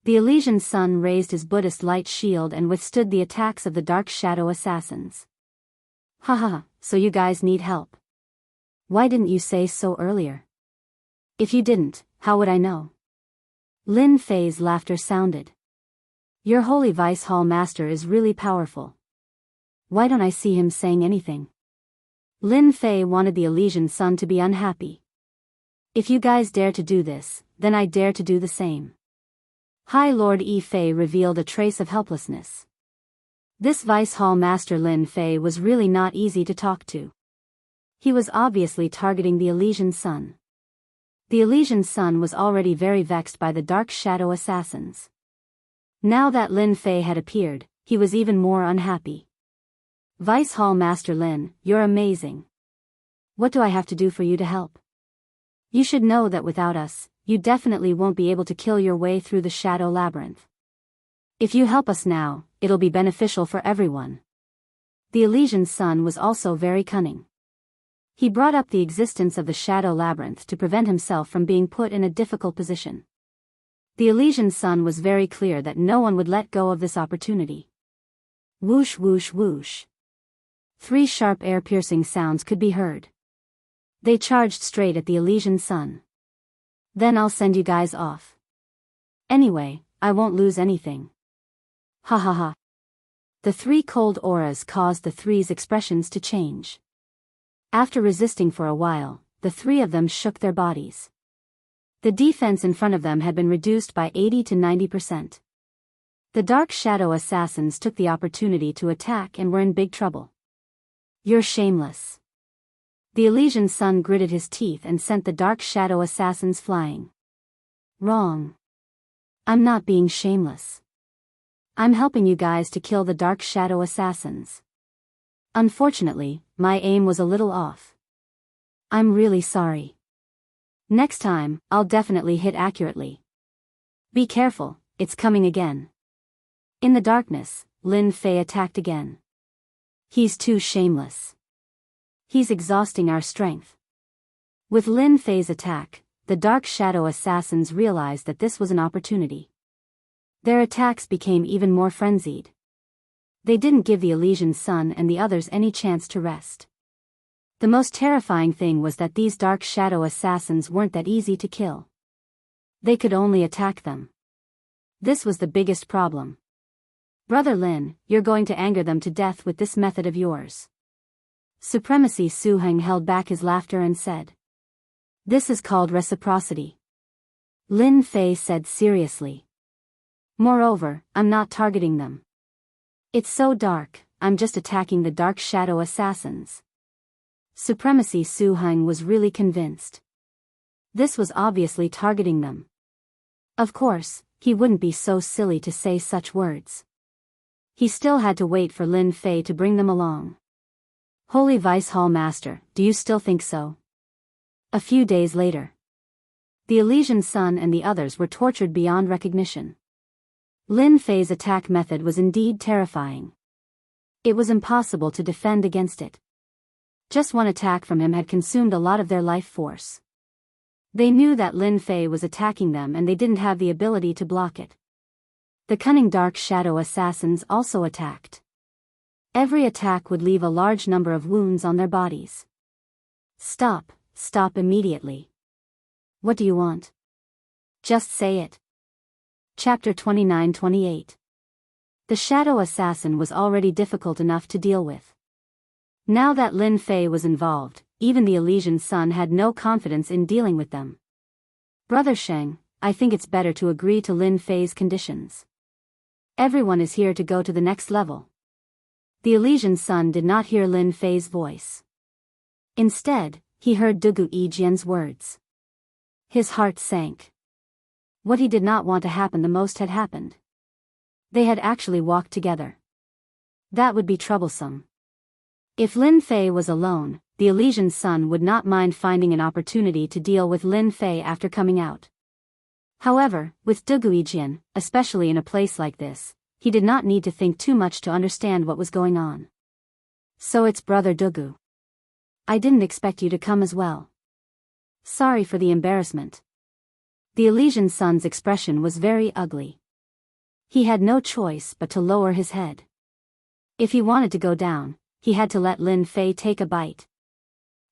The Elysian Sun raised his Buddhist light shield and withstood the attacks of the dark shadow assassins. Haha, so you guys need help. Why didn't you say so earlier? If you didn't, how would I know? Lin Fei's laughter sounded. Your holy Vice Hall Master is really powerful. Why don't I see him saying anything? Lin Fei wanted the Elysian Sun to be unhappy. If you guys dare to do this, then I dare to do the same. High Lord Yi Fei revealed a trace of helplessness. This Vice Hall Master Lin Fei was really not easy to talk to. He was obviously targeting the Elysian Sun. The Elysian Sun was already very vexed by the dark shadow assassins. Now that Lin Fei had appeared, he was even more unhappy. Vice Hall Master Lin, you're amazing. What do I have to do for you to help? You should know that without us, you definitely won't be able to kill your way through the shadow labyrinth. If you help us now, it'll be beneficial for everyone. The Elysian Sun was also very cunning. He brought up the existence of the shadow labyrinth to prevent himself from being put in a difficult position. The Elysian Sun was very clear that no one would let go of this opportunity. Whoosh whoosh whoosh. 3 sharp air-piercing sounds could be heard. They charged straight at the Elysian Sun. Then I'll send you guys off. Anyway, I won't lose anything. Ha ha ha. The 3 cold auras caused the 3's expressions to change. After resisting for a while, the 3 of them shook their bodies. The defense in front of them had been reduced by 80 to 90%. The dark shadow assassins took the opportunity to attack and were in big trouble. You're shameless. The Elysian Sun gritted his teeth and sent the dark shadow assassins flying. Wrong. I'm not being shameless. I'm helping you guys to kill the dark shadow assassins. Unfortunately, my aim was a little off. I'm really sorry. Next time, I'll definitely hit accurately. Be careful, it's coming again. In the darkness, Lin Fei attacked again. He's too shameless. He's exhausting our strength. With Lin Fei's attack, the dark shadow assassins realized that this was an opportunity. Their attacks became even more frenzied. They didn't give the Elysian Sun and the others any chance to rest. The most terrifying thing was that these dark shadow assassins weren't that easy to kill. They could only attack them. This was the biggest problem. Brother Lin, you're going to anger them to death with this method of yours. Supremacy Su Heng held back his laughter and said. This is called reciprocity. Lin Fei said seriously. Moreover, I'm not targeting them. It's so dark, I'm just attacking the dark shadow assassins. Supremacy Su Heng was really convinced. This was obviously targeting them. Of course, he wouldn't be so silly to say such words. He still had to wait for Lin Fei to bring them along. Holy Vice Hall Master, do you still think so? A few days later. The Elysian Sun and the others were tortured beyond recognition. Lin Fei's attack method was indeed terrifying. It was impossible to defend against it. Just one attack from him had consumed a lot of their life force. They knew that Lin Fei was attacking them and they didn't have the ability to block it. The cunning dark shadow assassins also attacked. Every attack would leave a large number of wounds on their bodies. Stop immediately. What do you want? Just say it. Chapter 29-28. The shadow assassin was already difficult enough to deal with. Now that Lin Fei was involved, even the Elysian Sun had no confidence in dealing with them. Brother Sheng, I think it's better to agree to Lin Fei's conditions. Everyone is here to go to the next level. The Elysian Sun did not hear Lin Fei's voice. Instead, he heard Dugu Yijian's words. His heart sank. What he did not want to happen the most had happened. They had actually walked together. That would be troublesome. If Lin Fei was alone, the Elysian Sun would not mind finding an opportunity to deal with Lin Fei after coming out. However, with Dugu Yijian, especially in a place like this, he did not need to think too much to understand what was going on. So it's Brother Dugu. I didn't expect you to come as well. Sorry for the embarrassment. The Elysian Sun's expression was very ugly. He had no choice but to lower his head. If he wanted to go down, he had to let Lin Fei take a bite.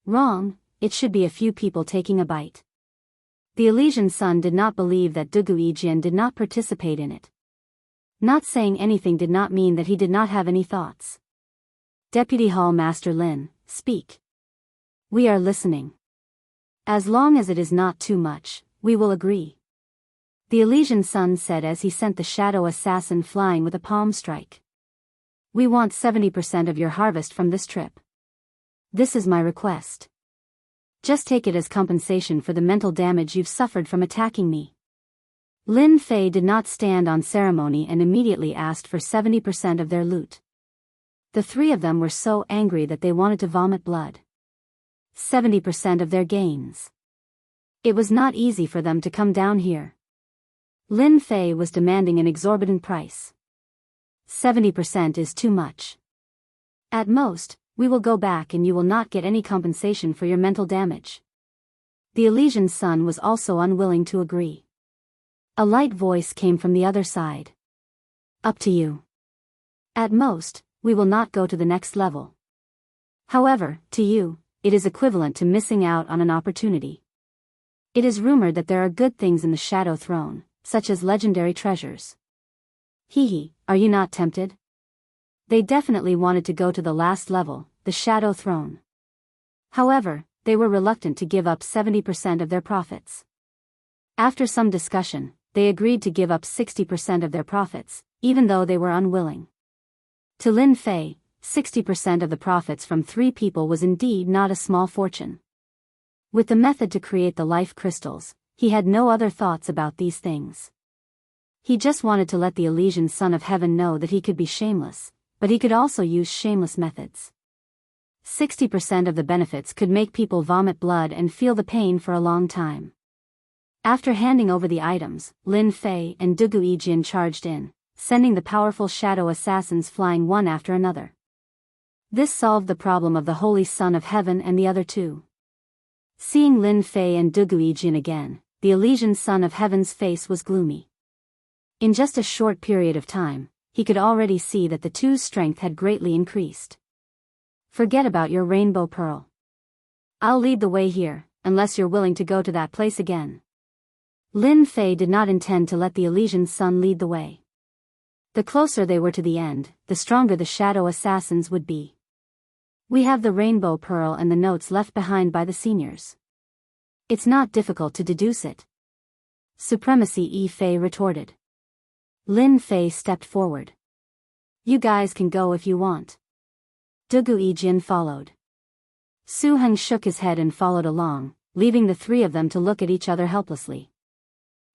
Wrong, it should be a few people taking a bite. The Elysian Sun did not believe that Dugu Yijian did not participate in it. Not saying anything did not mean that he did not have any thoughts. Deputy Hall Master Lin, speak. We are listening. As long as it is not too much, we will agree. The Elysian Sun said as he sent the shadow assassin flying with a palm strike. We want 70% of your harvest from this trip. This is my request. Just take it as compensation for the mental damage you've suffered from attacking me. Lin Fei did not stand on ceremony and immediately asked for 70% of their loot. The three of them were so angry that they wanted to vomit blood. 70% of their gains. It was not easy for them to come down here. Lin Fei was demanding an exorbitant price. 70% is too much. At most, we will go back and you will not get any compensation for your mental damage. The Elysian Sun was also unwilling to agree. A light voice came from the other side. Up to you. At most, we will not go to the next level. However, to you, it is equivalent to missing out on an opportunity. It is rumored that there are good things in the Shadow Throne, such as legendary treasures. Hee, are you not tempted? They definitely wanted to go to the last level, the Shadow Throne. However, they were reluctant to give up 70% of their profits. After some discussion, they agreed to give up 60% of their profits, even though they were unwilling. To Lin Fei, 60% of the profits from 3 people was indeed not a small fortune. With the method to create the life crystals, he had no other thoughts about these things. He just wanted to let the Elysian Son of Heaven know that he could be shameless, but he could also use shameless methods. 60% of the benefits could make people vomit blood and feel the pain for a long time. After handing over the items, Lin Fei and Dugu Yijian charged in, sending the powerful shadow assassins flying one after another. This solved the problem of the Holy Son of Heaven and the other two. Seeing Lin Fei and Dugu Yijian again, the Elysian Son of Heaven's face was gloomy. In just a short period of time, he could already see that the two's strength had greatly increased. Forget about your rainbow pearl. I'll lead the way here, unless you're willing to go to that place again. Lin Fei did not intend to let the Elysian Sun lead the way. The closer they were to the end, the stronger the shadow assassins would be. We have the rainbow pearl and the notes left behind by the seniors. It's not difficult to deduce it. Supremacy Yi Fei retorted. Lin Fei stepped forward. You guys can go if you want. Dugu Ijin followed. Su Heng shook his head and followed along, leaving the three of them to look at each other helplessly.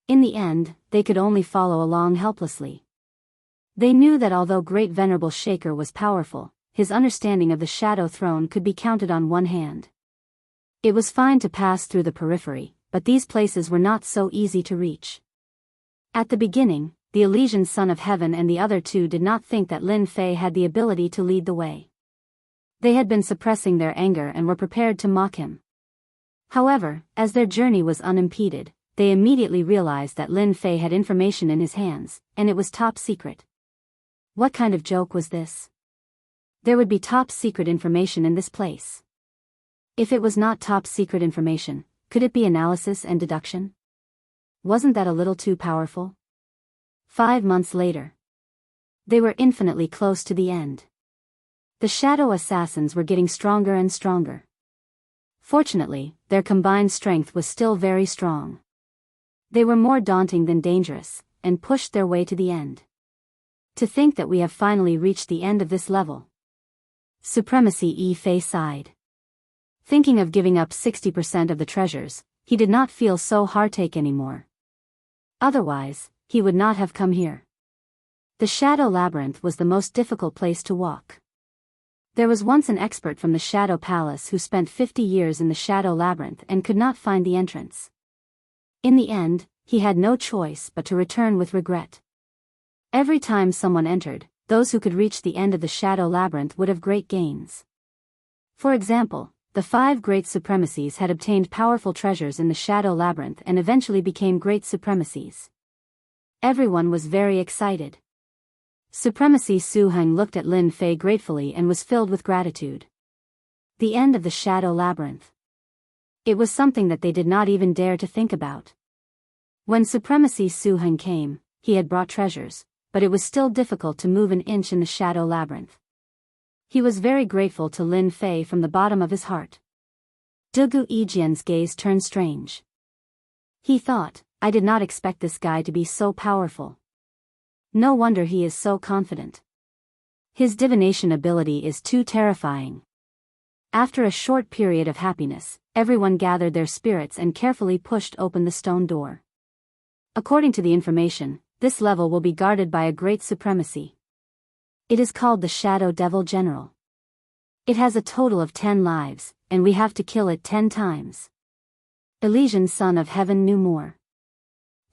In the end, they could only follow along helplessly. They knew that although Great Venerable Shaker was powerful, his understanding of the Shadow Throne could be counted on one hand. It was fine to pass through the periphery, but these places were not so easy to reach. At the beginning, the Elysian Son of Heaven and the other two did not think that Lin Fei had the ability to lead the way. They had been suppressing their anger and were prepared to mock him. However, as their journey was unimpeded, they immediately realized that Lin Fei had information in his hands, and it was top secret. What kind of joke was this? There would be top secret information in this place. If it was not top secret information, could it be analysis and deduction? Wasn't that a little too powerful? 5 months later. They were infinitely close to the end. The shadow assassins were getting stronger and stronger. Fortunately, their combined strength was still very strong. They were more daunting than dangerous, and pushed their way to the end. To think that we have finally reached the end of this level. Supremacy Yi Fei sighed. Thinking of giving up 60% of the treasures, he did not feel so heartache anymore. Otherwise, he would not have come here. The Shadow Labyrinth was the most difficult place to walk. There was once an expert from the Shadow Palace who spent 50 years in the Shadow Labyrinth and could not find the entrance. In the end, he had no choice but to return with regret. Every time someone entered, those who could reach the end of the Shadow Labyrinth would have great gains. For example, the 5 great supremacies had obtained powerful treasures in the Shadow Labyrinth and eventually became great supremacies. Everyone was very excited. Supremacy Su Heng looked at Lin Fei gratefully and was filled with gratitude. The end of the Shadow Labyrinth. It was something that they did not even dare to think about. When Supremacy Su Heng came, he had brought treasures, but it was still difficult to move an inch in the Shadow Labyrinth. He was very grateful to Lin Fei from the bottom of his heart. Dugu Ijian's gaze turned strange. He thought, I did not expect this guy to be so powerful. No wonder he is so confident. His divination ability is too terrifying. After a short period of happiness, everyone gathered their spirits and carefully pushed open the stone door. According to the information, this level will be guarded by a great supremacy. It is called the Shadow Devil General. It has a total of 10 lives, and we have to kill it 10 times. Elysian Son of Heaven knew more.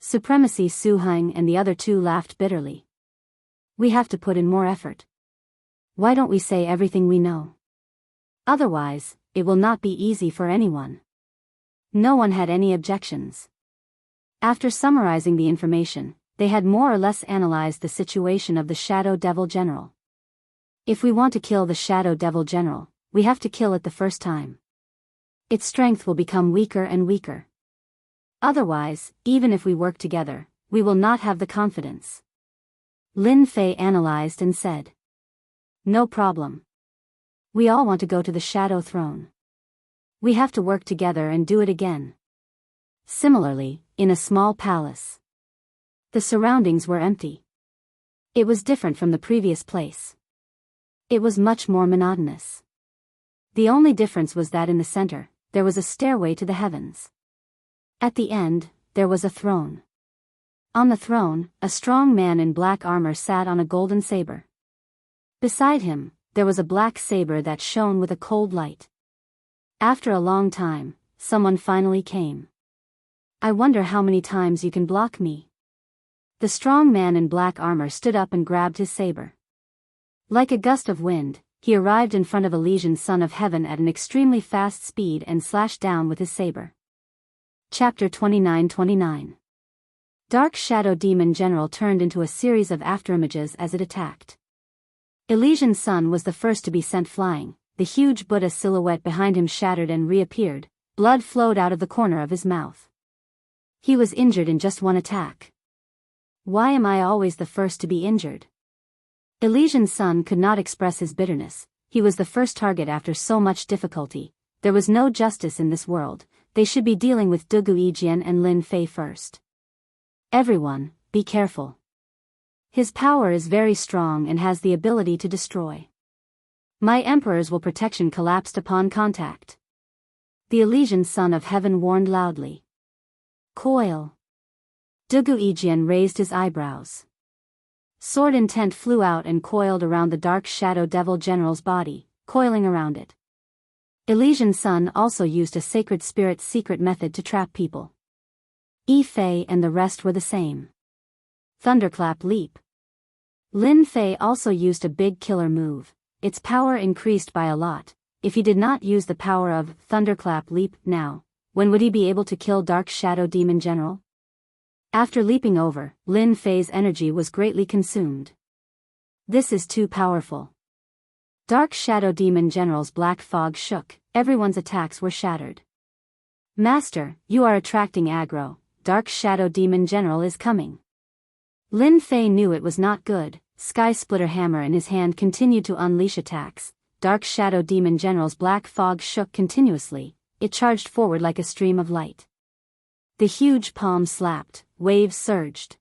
Supremacy Su Heng and the other two laughed bitterly. We have to put in more effort. Why don't we say everything we know? Otherwise, it will not be easy for anyone. No one had any objections. After summarizing the information, they had more or less analyzed the situation of the Shadow Devil General. If we want to kill the Shadow Devil General, we have to kill it the first time. Its strength will become weaker and weaker. Otherwise, even if we work together, we will not have the confidence. Lin Fei analyzed and said. No problem. We all want to go to the Shadow Throne. We have to work together and do it again. Similarly, in a small palace. The surroundings were empty. It was different from the previous place. It was much more monotonous. The only difference was that in the center, there was a stairway to the heavens. At the end, there was a throne. On the throne, a strong man in black armor sat on a golden saber. Beside him, there was a black saber that shone with a cold light. After a long time, someone finally came. I wonder how many times you can block me. The strong man in black armor stood up and grabbed his saber. Like a gust of wind, he arrived in front of Elysian Son of Heaven at an extremely fast speed and slashed down with his saber. Chapter 29-29. Dark Shadow Demon General turned into a series of afterimages as it attacked. Elysian Sun was the first to be sent flying. The huge Buddha silhouette behind him shattered and reappeared. Blood flowed out of the corner of his mouth. He was injured in just one attack. Why am I always the first to be injured? Elysian Sun could not express his bitterness. He was the first target after so much difficulty. There was no justice in this world. They should be dealing with Dugu Yijian and Lin Fei first. Everyone, be careful. His power is very strong and has the ability to destroy. My emperor's will protection collapsed upon contact. The Elysian son of heaven warned loudly. Coil. Dugu Ijian raised his eyebrows. Sword intent flew out and coiled around the dark shadow devil general's body, coiling around it. Elysian Sun also used a sacred spirit's secret method to trap people. Yi Fei and the rest were the same. Thunderclap leap. Lin Fei also used a big killer move. Its power increased by a lot. If he did not use the power of Thunderclap leap now, when would he be able to kill Dark Shadow Demon General? After leaping over, Lin Fei's energy was greatly consumed. This is too powerful. Dark Shadow Demon General's black fog shook, everyone's attacks were shattered. Master, you are attracting aggro, Dark Shadow Demon General is coming. Lin Fei knew it was not good. Sky Splitter Hammer in his hand continued to unleash attacks. Dark Shadow Demon General's black fog shook continuously, it charged forward like a stream of light. The huge palm slapped, waves surged.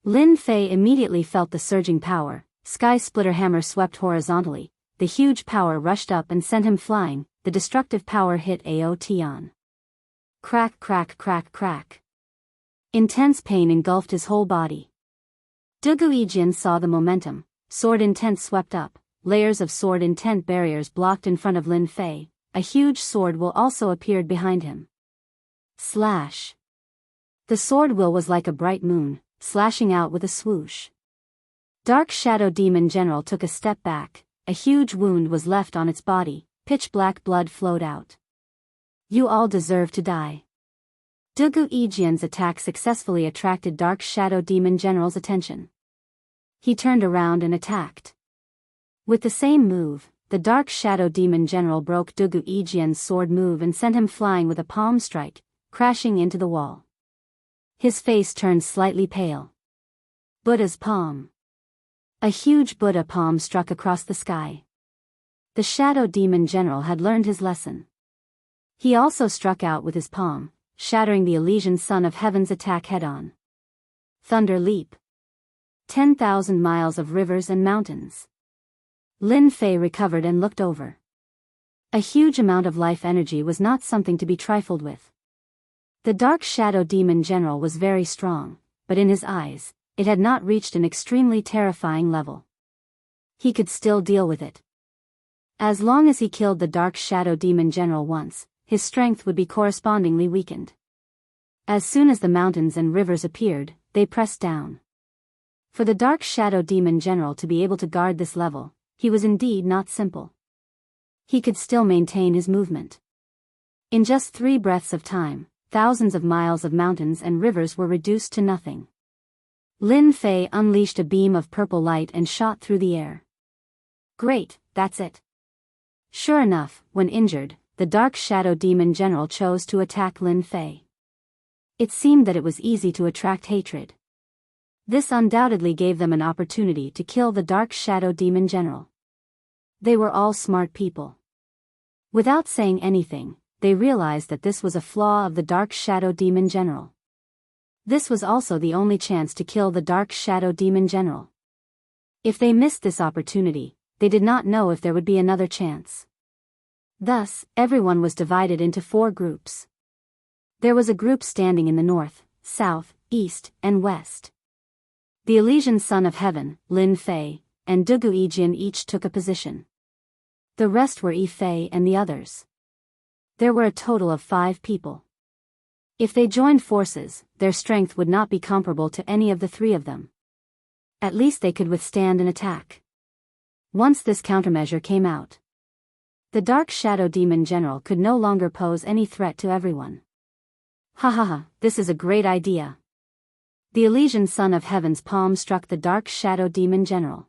Lin Fei immediately felt the surging power. Sky Splitter Hammer swept horizontally, the huge power rushed up and sent him flying, the destructive power hit Aotian. Crack crack crack crack. Intense pain engulfed his whole body. Dugu Ijian saw the momentum, sword intent swept up, layers of sword intent barriers blocked in front of Lin Fei, a huge sword will also appeared behind him. Slash. The sword will was like a bright moon, slashing out with a swoosh. Dark Shadow Demon General took a step back, a huge wound was left on its body, pitch black blood flowed out. You all deserve to die. Dugu Ijian's attack successfully attracted Dark Shadow Demon General's attention. He turned around and attacked. With the same move, the Dark Shadow Demon General broke Dugu Ijian's sword move and sent him flying with a palm strike, crashing into the wall. His face turned slightly pale. Buddha's palm. A huge Buddha palm struck across the sky. The Shadow Demon General had learned his lesson. He also struck out with his palm, shattering the Elysian Son of Heaven's attack head-on. Thunder leap. 10,000 miles of rivers and mountains. Lin Fei recovered and looked over. A huge amount of life energy was not something to be trifled with. The Dark Shadow Demon General was very strong, but in his eyes, it had not reached an extremely terrifying level. He could still deal with it. As long as he killed the Dark Shadow Demon General once, his strength would be correspondingly weakened. As soon as the mountains and rivers appeared, they pressed down. For the Dark Shadow Demon General to be able to guard this level, he was indeed not simple. He could still maintain his movement. In just 3 breaths of time, thousands of miles of mountains and rivers were reduced to nothing. Lin Fei unleashed a beam of purple light and shot through the air. Great, that's it. Sure enough, when injured, the Dark Shadow Demon General chose to attack Lin Fei. It seemed that it was easy to attract hatred. This undoubtedly gave them an opportunity to kill the Dark Shadow Demon General. They were all smart people. Without saying anything, they realized that this was a flaw of the Dark Shadow Demon General. This was also the only chance to kill the Dark Shadow Demon General. If they missed this opportunity, they did not know if there would be another chance. Thus, everyone was divided into 4 groups. There was a group standing in the north, south, east, and west. The Elysian Son of Heaven, Lin Fei, and Dugu Ijian each took a position. The rest were Yi Fei and the others. There were a total of 5 people. If they joined forces, their strength would not be comparable to any of the 3 of them. At least they could withstand an attack. Once this countermeasure came out, the Dark Shadow Demon General could no longer pose any threat to everyone. Ha ha ha, this is a great idea. The Elysian Son of Heaven's palm struck the Dark Shadow Demon General.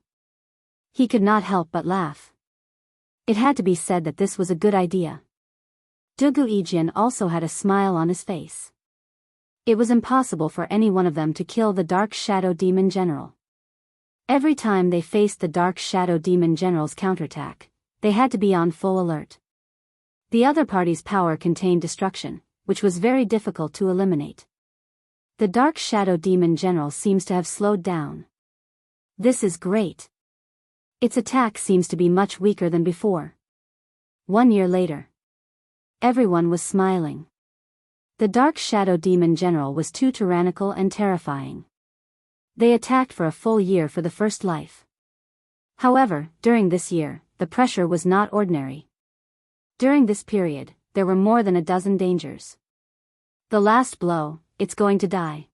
He could not help but laugh. It had to be said that this was a good idea. Dugu Ijian also had a smile on his face. It was impossible for any one of them to kill the Dark Shadow Demon General. Every time they faced the Dark Shadow Demon General's counterattack, they had to be on full alert. The other party's power contained destruction, which was very difficult to eliminate. The Dark Shadow Demon General seems to have slowed down. This is great. Its attack seems to be much weaker than before. 1 year later. Everyone was smiling. The Dark Shadow Demon General was too tyrannical and terrifying. They attacked for a full year for the first life. However, during this year, the pressure was not ordinary. During this period, there were more than a dozen dangers. The last blow, it's going to die.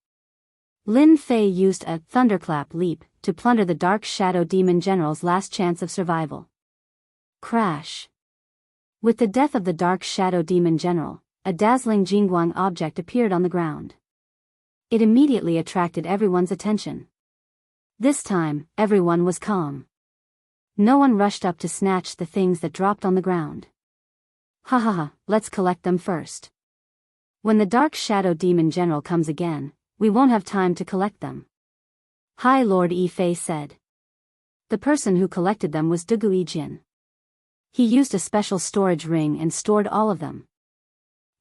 Lin Fei used a thunderclap leap to plunder the Dark Shadow Demon General's last chance of survival. Crash. With the death of the Dark Shadow Demon General, a dazzling jingguang object appeared on the ground. It immediately attracted everyone's attention. This time, everyone was calm. No one rushed up to snatch the things that dropped on the ground. Ha ha ha, let's collect them first. When the Dark Shadow Demon General comes again, we won't have time to collect them. High Lord Yi Fei said. The person who collected them was Dugui Jin. He used a special storage ring and stored all of them.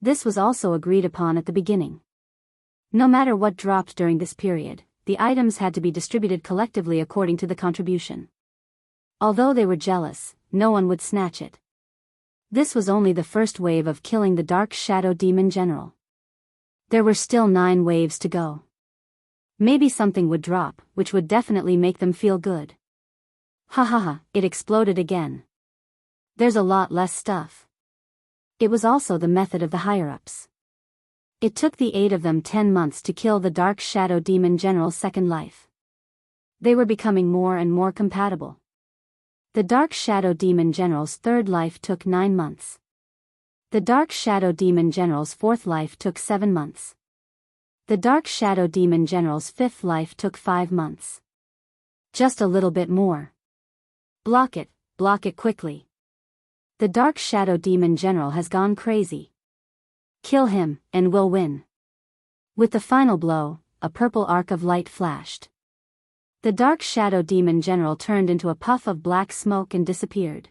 This was also agreed upon at the beginning. No matter what dropped during this period, the items had to be distributed collectively according to the contribution. Although they were jealous, no one would snatch it. This was only the first wave of killing the Dark Shadow Demon General. There were still 9 waves to go. Maybe something would drop, which would definitely make them feel good. Ha ha ha, it exploded again. There's a lot less stuff. It was also the method of the higher-ups. It took the 8 of them 10 months to kill the Dark Shadow Demon General's second life. They were becoming more and more compatible. The Dark Shadow Demon General's third life took 9 months. The Dark Shadow Demon General's fourth life took 7 months. The Dark Shadow Demon General's fifth life took 5 months. Just a little bit more. Block it quickly. The Dark Shadow Demon General has gone crazy. Kill him, and we'll win. With the final blow, a purple arc of light flashed. The Dark Shadow Demon General turned into a puff of black smoke and disappeared.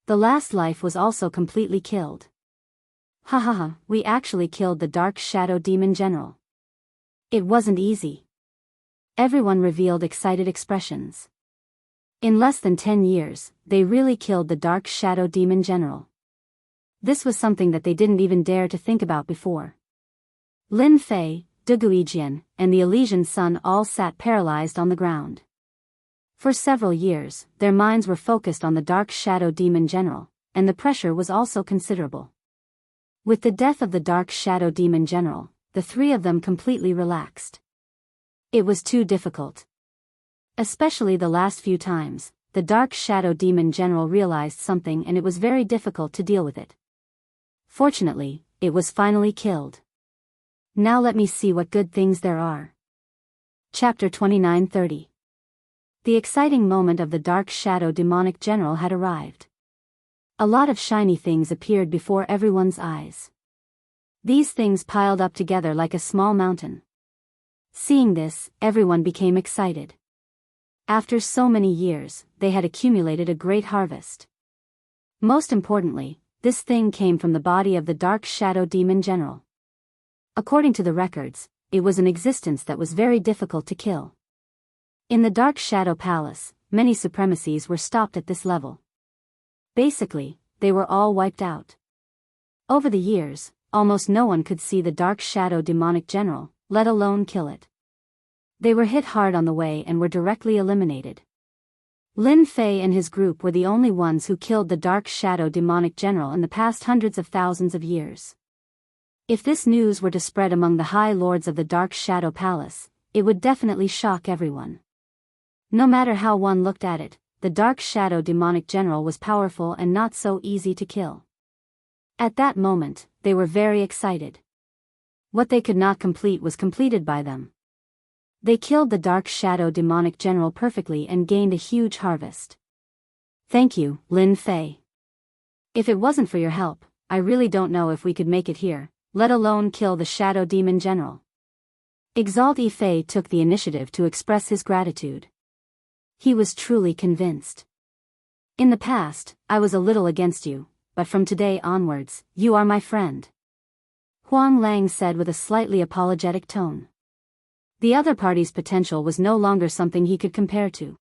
The last life was also completely killed. Ha ha ha, we actually killed the Dark Shadow Demon General. It wasn't easy. Everyone revealed excited expressions. In less than 10 years, they really killed the Dark Shadow Demon General. This was something that they didn't even dare to think about before. Lin Fei, Dugui Jin, and the Elysian Sun all sat paralyzed on the ground. For several years, their minds were focused on the Dark Shadow Demon General, and the pressure was also considerable. With the death of the Dark Shadow Demon General, the 3 of them completely relaxed. It was too difficult. Especially the last few times, the Dark Shadow Demon General realized something and it was very difficult to deal with it. Fortunately, it was finally killed. Now let me see what good things there are. Chapter 29-30. The exciting moment of the Dark Shadow Demonic General had arrived. A lot of shiny things appeared before everyone's eyes. These things piled up together like a small mountain. Seeing this, everyone became excited. After so many years, they had accumulated a great harvest. Most importantly, this thing came from the body of the Dark Shadow Demon General. According to the records, it was an existence that was very difficult to kill. In the Dark Shadow Palace, many supremacies were stopped at this level. Basically, they were all wiped out. Over the years, almost no one could see the Dark Shadow Demonic General, let alone kill it. They were hit hard on the way and were directly eliminated. Lin Fei and his group were the only ones who killed the Dark Shadow Demonic General in the past hundreds of thousands of years. If this news were to spread among the High Lords of the Dark Shadow Palace, it would definitely shock everyone. No matter how one looked at it, the Dark Shadow Demonic General was powerful and not so easy to kill. At that moment, they were very excited. What they could not complete was completed by them. They killed the Dark Shadow Demonic General perfectly and gained a huge harvest. Thank you, Lin Fei. If it wasn't for your help, I really don't know if we could make it here, let alone kill the Shadow Demon General. Exalt Yi Fei took the initiative to express his gratitude. He was truly convinced. In the past, I was a little against you, but from today onwards, you are my friend. Huang Lang said with a slightly apologetic tone. The other party's potential was no longer something he could compare to.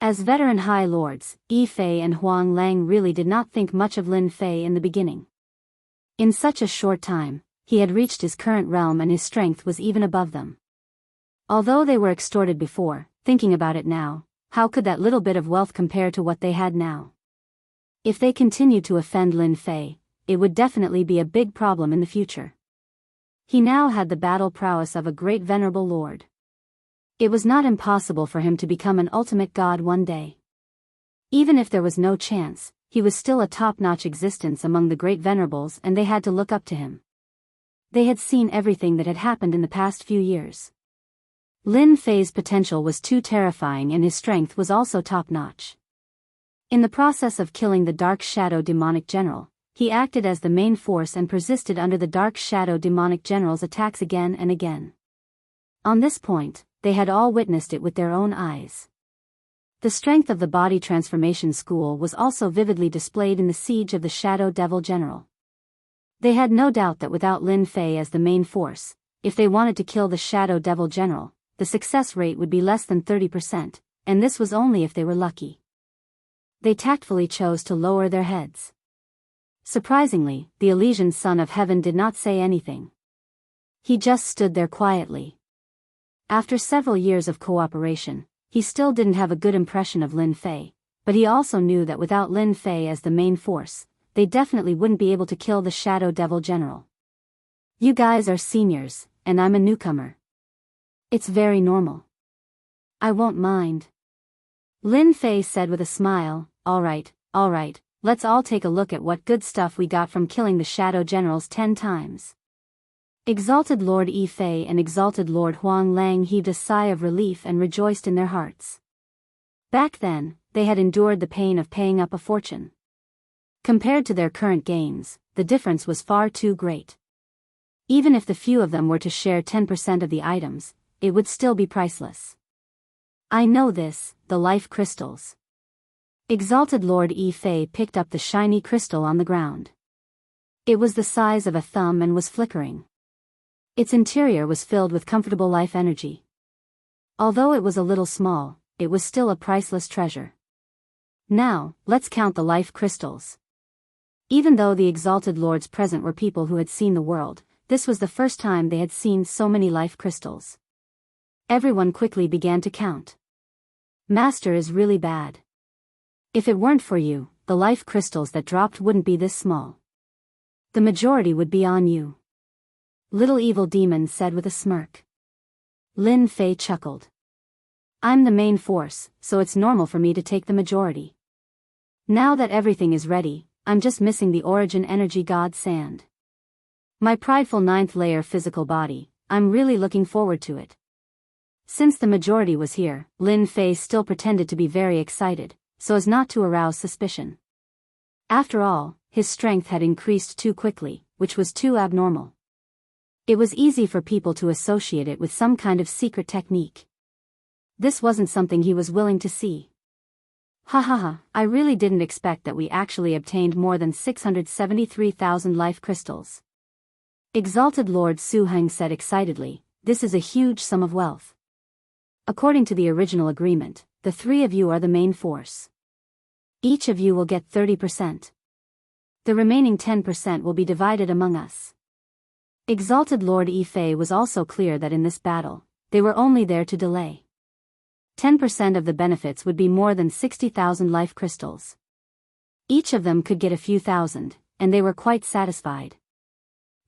As veteran High Lords, Yi Fei and Huang Lang really did not think much of Lin Fei in the beginning. In such a short time, he had reached his current realm and his strength was even above them. Although they were extorted before, thinking about it now, how could that little bit of wealth compare to what they had now? If they continued to offend Lin Fei, it would definitely be a big problem in the future. He now had the battle prowess of a great venerable lord. It was not impossible for him to become an ultimate god one day. Even if there was no chance, he was still a top-notch existence among the great venerables and they had to look up to him. They had seen everything that had happened in the past few years. Lin Fei's potential was too terrifying and his strength was also top-notch. In the process of killing the Dark Shadow Demonic General, he acted as the main force and persisted under the Dark Shadow Demonic General's attacks again and again. On this point, they had all witnessed it with their own eyes. The strength of the body transformation school was also vividly displayed in the siege of the Shadow Devil General. They had no doubt that without Lin Fei as the main force, if they wanted to kill the Shadow Devil General, the success rate would be less than 30%, and this was only if they were lucky. They tactfully chose to lower their heads. Surprisingly, the Elysian Son of Heaven did not say anything. He just stood there quietly. After several years of cooperation, he still didn't have a good impression of Lin Fei, but he also knew that without Lin Fei as the main force, they definitely wouldn't be able to kill the Shadow Devil General. You guys are seniors, and I'm a newcomer. It's very normal. I won't mind. Lin Fei said with a smile, all right, let's all take a look at what good stuff we got from killing the Shadow Generals 10 times. Exalted Lord Yi Fei and Exalted Lord Huang Lang heaved a sigh of relief and rejoiced in their hearts. Back then, they had endured the pain of paying up a fortune. Compared to their current gains, the difference was far too great. Even if the few of them were to share 10% of the items, it would still be priceless. I know this, the life crystals. Exalted Lord Yi Fei picked up the shiny crystal on the ground. It was the size of a thumb and was flickering. Its interior was filled with comfortable life energy. Although it was a little small, it was still a priceless treasure. Now, let's count the life crystals. Even though the Exalted Lords present were people who had seen the world, this was the first time they had seen so many life crystals. Everyone quickly began to count. Master is really bad. If it weren't for you, the life crystals that dropped wouldn't be this small. The majority would be on you. Little Evil Demon said with a smirk. Lin Fei chuckled. I'm the main force, so it's normal for me to take the majority. Now that everything is ready, I'm just missing the origin energy god sand. My prideful 9th layer physical body, I'm really looking forward to it. Since the majority was here, Lin Fei still pretended to be very excited, so as not to arouse suspicion. After all, his strength had increased too quickly, which was too abnormal. It was easy for people to associate it with some kind of secret technique. This wasn't something he was willing to see. I really didn't expect that we actually obtained more than 673,000 life crystals. Exalted Lord Su Heng said excitedly, this is a huge sum of wealth. According to the original agreement, the 3 of you are the main force. Each of you will get 30%. The remaining 10% will be divided among us. Exalted Lord Yi Fei was also clear that in this battle, they were only there to delay. 10% of the benefits would be more than 60,000 life crystals. Each of them could get a few thousand, and they were quite satisfied.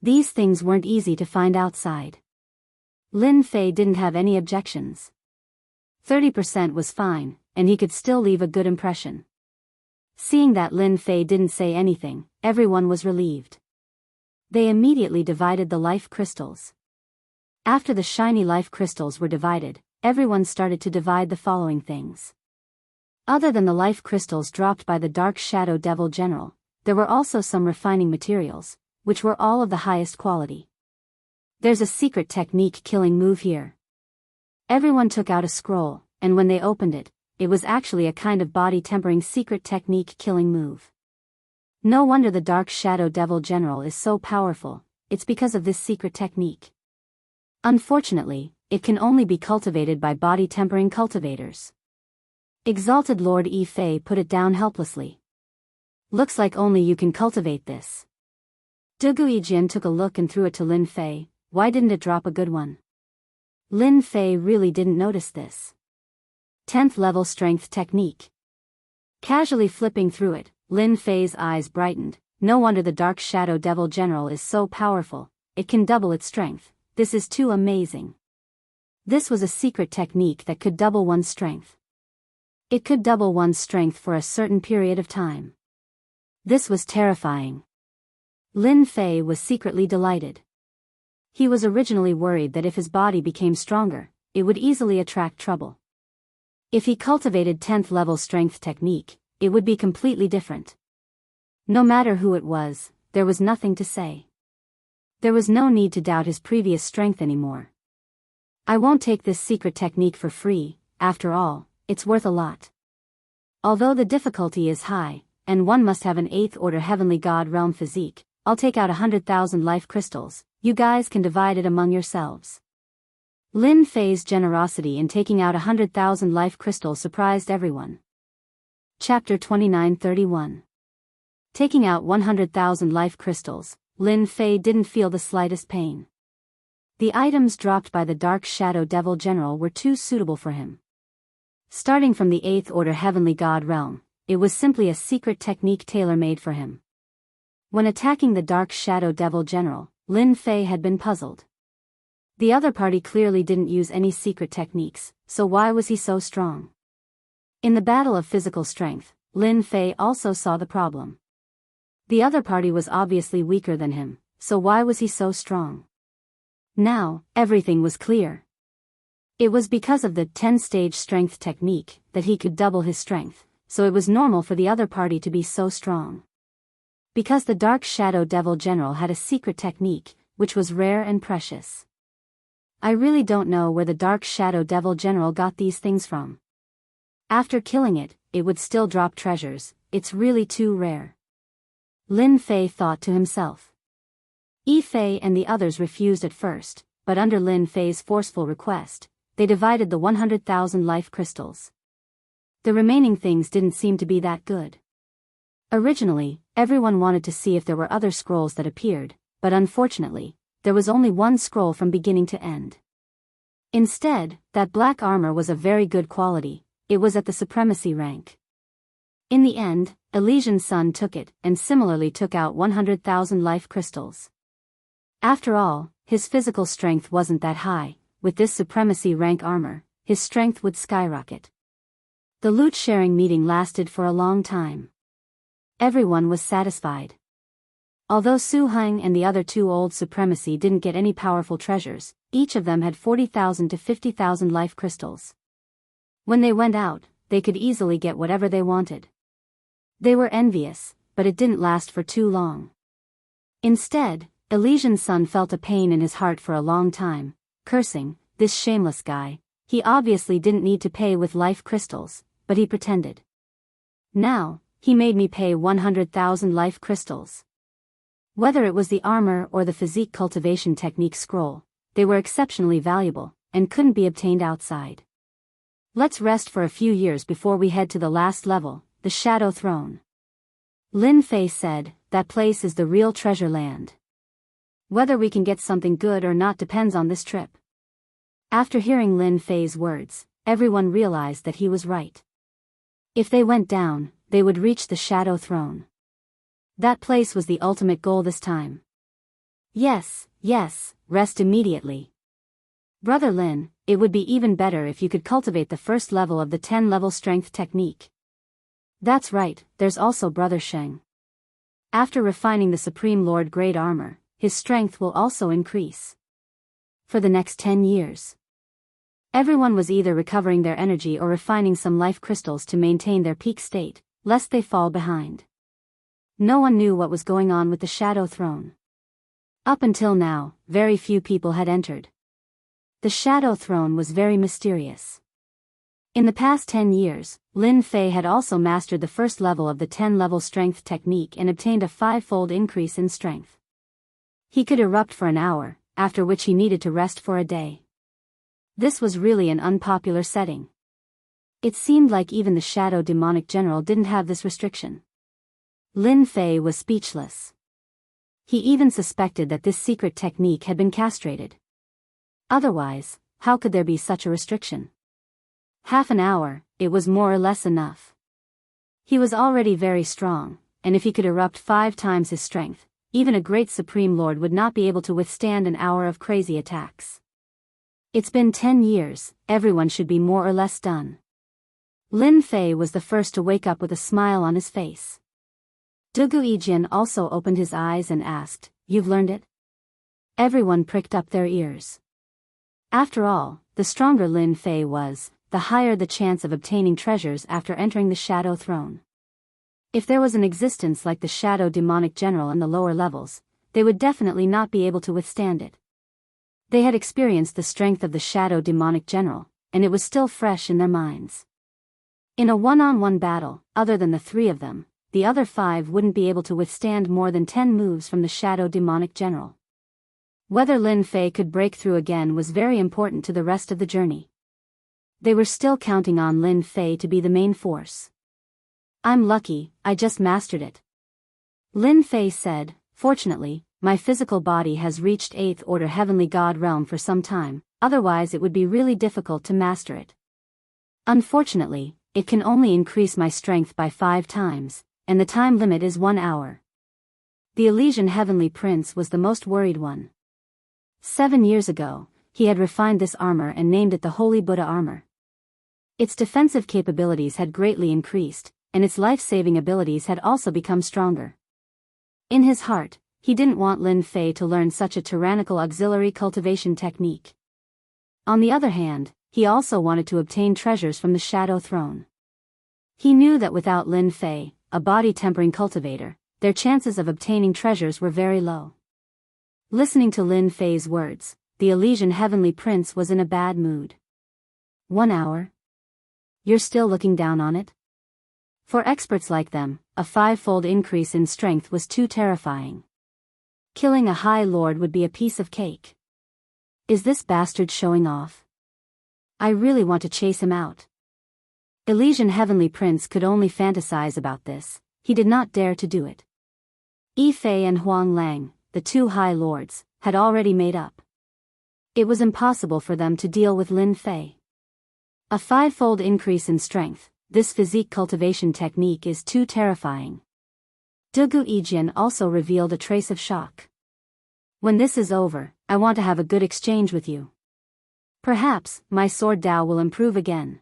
These things weren't easy to find outside. Lin Fei didn't have any objections. 30% was fine, and he could still leave a good impression. Seeing that Lin Fei didn't say anything, everyone was relieved. They immediately divided the life crystals. After the shiny life crystals were divided, everyone started to divide the following things. Other than the life crystals dropped by the Dark Shadow Devil General, there were also some refining materials, which were all of the highest quality. There's a secret technique killing move here. Everyone took out a scroll, and when they opened it, it was actually a kind of body tempering secret technique killing move. No wonder the Dark Shadow Devil General is so powerful, it's because of this secret technique. Unfortunately, it can only be cultivated by body-tempering cultivators. Exalted Lord Yi Fei put it down helplessly. Looks like only you can cultivate this. Du Guijin took a look and threw it to Lin Fei. Why didn't it drop a good one? Lin Fei really didn't notice this. 10th level strength technique. Casually flipping through it, Lin Fei's eyes brightened. No wonder the Dark Shadow Devil General is so powerful, it can double its strength. This is too amazing. This was a secret technique that could double one's strength. It could double one's strength for a certain period of time. This was terrifying. Lin Fei was secretly delighted. He was originally worried that if his body became stronger, it would easily attract trouble. If he cultivated 10th level strength technique, it would be completely different. No matter who it was, there was nothing to say. There was no need to doubt his previous strength anymore. I won't take this secret technique for free, after all, it's worth a lot. Although the difficulty is high, and one must have an 8th order heavenly god realm physique, I'll take out 100,000 life crystals, you guys can divide it among yourselves. Lin Fei's generosity in taking out 100,000 life crystals surprised everyone. Chapter 29:31. Taking out 100,000 life crystals, Lin Fei didn't feel the slightest pain. The items dropped by the Dark Shadow Devil General were too suitable for him. Starting from the 8th order heavenly god realm, it was simply a secret technique tailor-made for him. When attacking the Dark Shadow Devil General, Lin Fei had been puzzled. The other party clearly didn't use any secret techniques, so why was he so strong? In the battle of physical strength, Lin Fei also saw the problem. The other party was obviously weaker than him, so why was he so strong? Now, everything was clear. It was because of the 10-stage strength technique that he could double his strength, so it was normal for the other party to be so strong. Because the Dark Shadow Devil General had a secret technique, which was rare and precious. I really don't know where the Dark Shadow Devil General got these things from. After killing it, it would still drop treasures, it's really too rare. Lin Fei thought to himself. Yi Fei and the others refused at first, but under Lin Fei's forceful request, they divided the 100,000 life crystals. The remaining things didn't seem to be that good. Originally, everyone wanted to see if there were other scrolls that appeared, but unfortunately, there was only one scroll from beginning to end. Instead, that black armor was of very good quality, it was at the supremacy rank. In the end, Elysian Sun took it and similarly took out 100,000 life crystals. After all, his physical strength wasn't that high, with this supremacy rank armor, his strength would skyrocket. The loot-sharing meeting lasted for a long time. Everyone was satisfied. Although Su Heng and the other two old supremacy didn't get any powerful treasures, each of them had 40,000 to 50,000 life crystals. When they went out, they could easily get whatever they wanted. They were envious, but it didn't last for too long. Instead, Elysian Sun felt a pain in his heart for a long time, cursing, this shameless guy, he obviously didn't need to pay with life crystals, but he pretended. Now, he made me pay 100,000 life crystals. Whether it was the armor or the physique cultivation technique scroll, they were exceptionally valuable, and couldn't be obtained outside. Let's rest for a few years before we head to the last level, the Shadow Throne. Lin Fei said, that place is the real treasure land. Whether we can get something good or not depends on this trip. After hearing Lin Fei's words, everyone realized that he was right. If they went down, they would reach the Shadow Throne. That place was the ultimate goal this time. Yes, rest immediately. Brother Lin, it would be even better if you could cultivate the first level of the 10-level strength technique. That's right, there's also Brother Sheng. After refining the Supreme Lord Grade armor, his strength will also increase. For the next 10 years. Everyone was either recovering their energy or refining some life crystals to maintain their peak state, lest they fall behind. No one knew what was going on with the Shadow Throne. Up until now, very few people had entered. The Shadow Throne was very mysterious. In the past 10 years, Lin Fei had also mastered the first level of the 10-level strength technique and obtained a 5-fold increase in strength. He could erupt for an hour, after which he needed to rest for a day. This was really an unpopular setting. It seemed like even the shadow demonic general didn't have this restriction. Lin Fei was speechless. He even suspected that this secret technique had been castrated. Otherwise, how could there be such a restriction? Half an hour, it was more or less enough. He was already very strong, and if he could erupt 5 times his strength, even a great Supreme Lord would not be able to withstand an hour of crazy attacks. It's been 10 years, everyone should be more or less done. Lin Fei was the first to wake up with a smile on his face. Dugu Yijian also opened his eyes and asked, "You've learned it?" Everyone pricked up their ears. After all, the stronger Lin Fei was, the higher the chance of obtaining treasures after entering the Shadow Throne. If there was an existence like the Shadow Demonic General in the lower levels, they would definitely not be able to withstand it. They had experienced the strength of the Shadow Demonic General, and it was still fresh in their minds. In a one-on-one battle, other than the 3 of them, the other 5 wouldn't be able to withstand more than 10 moves from the Shadow Demonic General. Whether Lin Fei could break through again was very important to the rest of the journey. They were still counting on Lin Fei to be the main force. "I'm lucky, I just mastered it," Lin Fei said. "Fortunately, my physical body has reached 8th order Heavenly God realm for some time, otherwise it would be really difficult to master it. Unfortunately, it can only increase my strength by 5 times, and the time limit is 1 hour." The Elysian Heavenly Prince was the most worried one. 7 years ago, he had refined this armor and named it the Holy Buddha armor. Its defensive capabilities had greatly increased, and its life-saving abilities had also become stronger. In his heart, he didn't want Lin Fei to learn such a tyrannical auxiliary cultivation technique. On the other hand, he also wanted to obtain treasures from the Shadow Throne. He knew that without Lin Fei, a body-tempering cultivator, their chances of obtaining treasures were very low. Listening to Lin Fei's words, the Elysian Heavenly Prince was in a bad mood. 1 hour? You're still looking down on it? For experts like them, a 5-fold increase in strength was too terrifying. Killing a High Lord would be a piece of cake. Is this bastard showing off? I really want to chase him out. Elysian Heavenly Prince could only fantasize about this, he did not dare to do it. Yi Fei and Huang Lang, the 2 High Lords, had already made up. It was impossible for them to deal with Lin Fei. A 5-fold increase in strength, this physique cultivation technique is too terrifying. Dugu Yijian also revealed a trace of shock. When this is over, I want to have a good exchange with you. Perhaps, my sword Dao will improve again.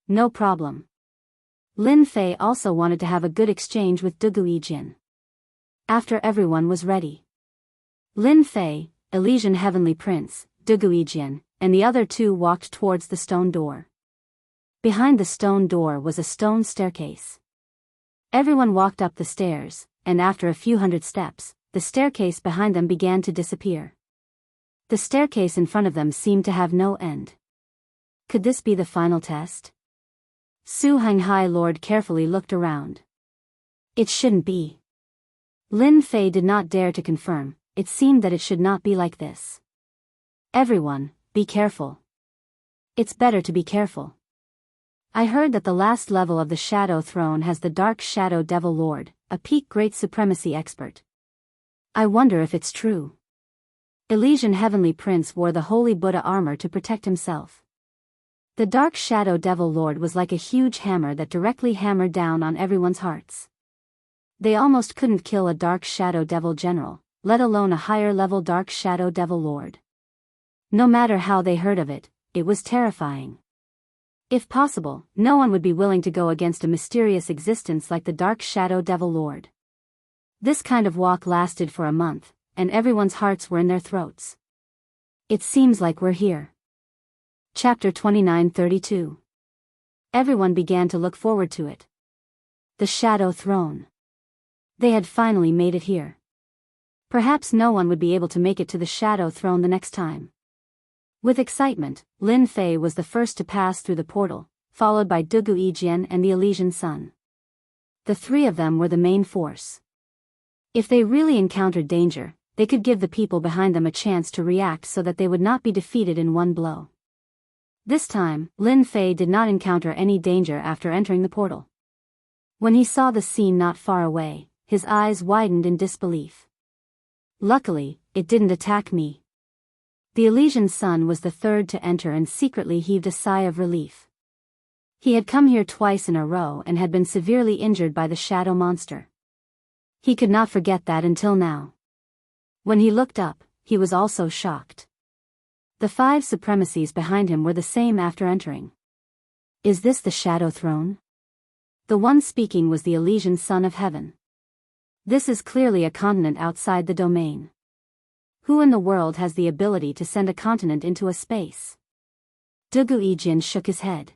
No problem. Lin Fei also wanted to have a good exchange with Dugu Yijian. After everyone was ready, Lin Fei, Elysian Heavenly Prince, Dugu Yijian, and the other 2 walked towards the stone door. Behind the stone door was a stone staircase. Everyone walked up the stairs, and after a few hundred steps, the staircase behind them began to disappear. The staircase in front of them seemed to have no end. Could this be the final test? Su Hang High Lord carefully looked around. It shouldn't be. Lin Fei did not dare to confirm, it seemed that it should not be like this. Everyone, be careful. It's better to be careful. I heard that the last level of the Shadow Throne has the Dark Shadow Devil Lord, a peak Great Supremacy expert. I wonder if it's true. Elysian Heavenly Prince wore the Holy Buddha armor to protect himself. The Dark Shadow Devil Lord was like a huge hammer that directly hammered down on everyone's hearts. They almost couldn't kill a Dark Shadow Devil General, let alone a higher-level Dark Shadow Devil Lord. No matter how they heard of it, it was terrifying. If possible, no one would be willing to go against a mysterious existence like the Dark Shadow Devil Lord. This kind of walk lasted for a month, and everyone's hearts were in their throats. It seems like we're here. Chapter 29-32. Everyone began to look forward to it. The Shadow Throne. They had finally made it here. Perhaps no one would be able to make it to the Shadow Throne the next time. With excitement, Lin Fei was the first to pass through the portal, followed by Dugu Yijian and the Elysian Sun. The 3 of them were the main force. If they really encountered danger, they could give the people behind them a chance to react so that they would not be defeated in one blow. This time, Lin Fei did not encounter any danger after entering the portal. When he saw the scene not far away, his eyes widened in disbelief. Luckily, it didn't attack me. The Elysian Sun was the third to enter and secretly heaved a sigh of relief. He had come here twice in a row and had been severely injured by the shadow monster. He could not forget that until now. When he looked up, he was also shocked. The 5 supremacies behind him were the same after entering. Is this the Shadow Throne? The one speaking was the Elysian Son of Heaven. This is clearly a continent outside the domain. Who in the world has the ability to send a continent into a space? Dugu Ijin shook his head.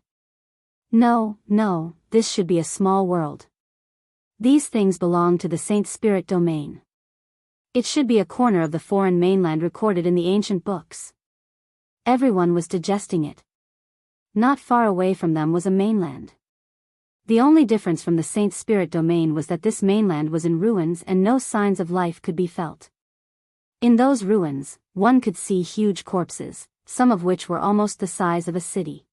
No, this should be a small world. These things belong to the Saint Spirit domain. It should be a corner of the foreign mainland recorded in the ancient books. Everyone was digesting it. Not far away from them was a mainland. The only difference from the Saint Spirit domain was that this mainland was in ruins and no signs of life could be felt. In those ruins, one could see huge corpses, some of which were almost the size of a city.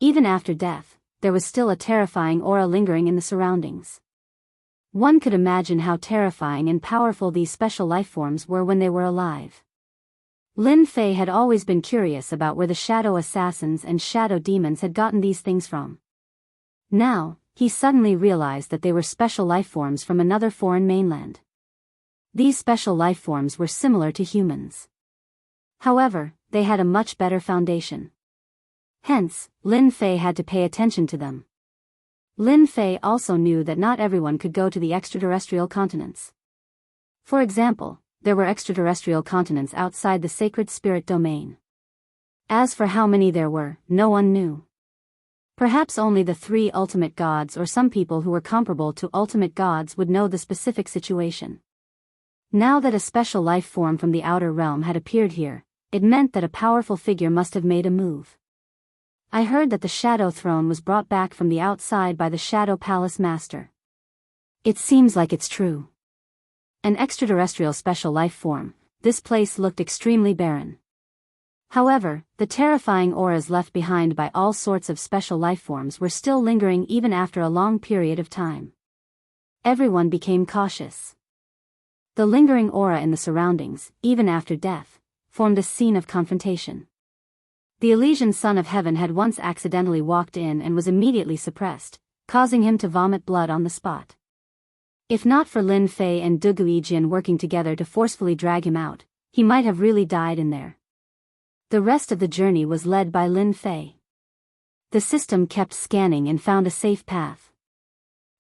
Even after death, there was still a terrifying aura lingering in the surroundings. One could imagine how terrifying and powerful these special lifeforms were when they were alive. Lin Fei had always been curious about where the shadow assassins and shadow demons had gotten these things from. Now, he suddenly realized that they were special lifeforms from another foreign mainland. These special lifeforms were similar to humans. However, they had a much better foundation. Hence, Lin Fei had to pay attention to them. Lin Fei also knew that not everyone could go to the extraterrestrial continents. For example, there were extraterrestrial continents outside the sacred spirit domain. As for how many there were, no one knew. Perhaps only the 3 ultimate gods or some people who were comparable to ultimate gods would know the specific situation. Now that a special life form from the outer realm had appeared here, it meant that a powerful figure must have made a move. I heard that the Shadow Throne was brought back from the outside by the Shadow Palace Master. It seems like it's true. An extraterrestrial special life form, this place looked extremely barren. However, the terrifying auras left behind by all sorts of special life forms were still lingering even after a long period of time. Everyone became cautious. The lingering aura in the surroundings, even after death, formed a scene of confrontation. The Elysian Son of Heaven had once accidentally walked in and was immediately suppressed, causing him to vomit blood on the spot. If not for Lin Fei and Dugu Ijin working together to forcefully drag him out, he might have really died in there. The rest of the journey was led by Lin Fei. The system kept scanning and found a safe path.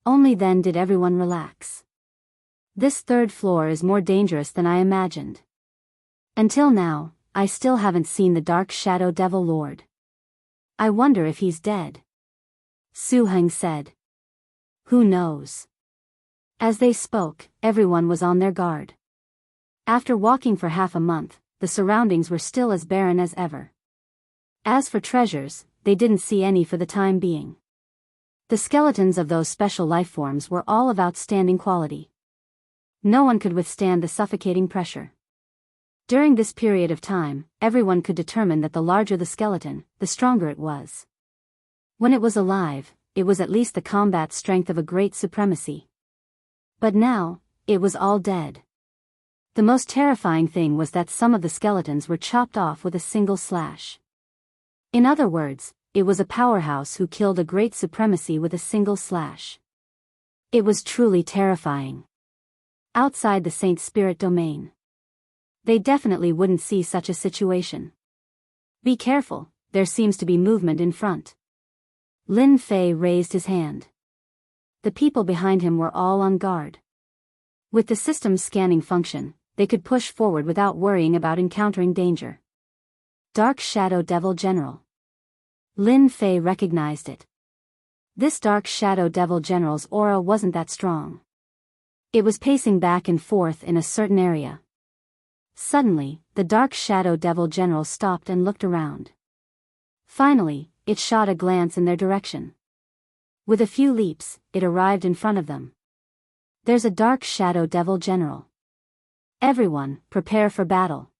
Only then did everyone relax. This 3rd floor is more dangerous than I imagined. Until now, I still haven't seen the Dark Shadow Devil Lord. I wonder if he's dead. Su Heng said. Who knows? As they spoke, everyone was on their guard. After walking for half a month, the surroundings were still as barren as ever. As for treasures, they didn't see any for the time being. The skeletons of those special lifeforms were all of outstanding quality. No one could withstand the suffocating pressure. During this period of time, everyone could determine that the larger the skeleton, the stronger it was. When it was alive, it was at least the combat strength of a great supremacy. But now, it was all dead. The most terrifying thing was that some of the skeletons were chopped off with a single slash. In other words, it was a powerhouse who killed a great supremacy with a single slash. It was truly terrifying. Outside the Saint Spirit domain, they definitely wouldn't see such a situation. Be careful, there seems to be movement in front. Lin Fei raised his hand. The people behind him were all on guard. With the system's scanning function, they could push forward without worrying about encountering danger. Dark Shadow Devil General. Lin Fei recognized it. This Dark Shadow Devil General's aura wasn't that strong. It was pacing back and forth in a certain area. Suddenly, the Dark Shadow Devil General stopped and looked around. Finally, it shot a glance in their direction. With a few leaps, it arrived in front of them. There's a Dark Shadow Devil General. Everyone, prepare for battle.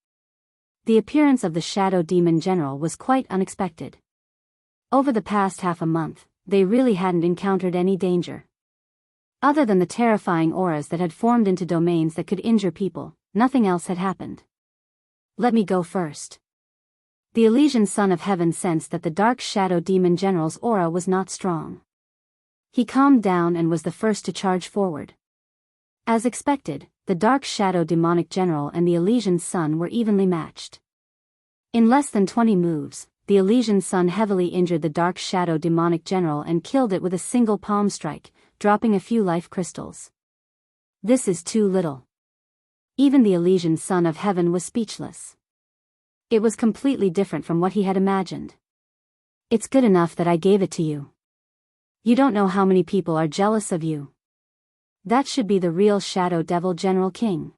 The appearance of the Shadow Demon General was quite unexpected. Over the past half a month, they really hadn't encountered any danger. Other than the terrifying auras that had formed into domains that could injure people, nothing else had happened. Let me go first. The Elysian Son of Heaven sensed that the Dark Shadow Demon General's aura was not strong. He calmed down and was the first to charge forward. As expected, the Dark Shadow Demonic General and the Elysian Son were evenly matched. In less than 20 moves, the Elysian Son heavily injured the Dark Shadow Demonic General and killed it with a single palm strike, dropping a few life crystals. This is too little. Even the Elysian Son of Heaven was speechless. It was completely different from what he had imagined. It's good enough that I gave it to you. You don't know how many people are jealous of you. That should be the real Shadow Devil General King.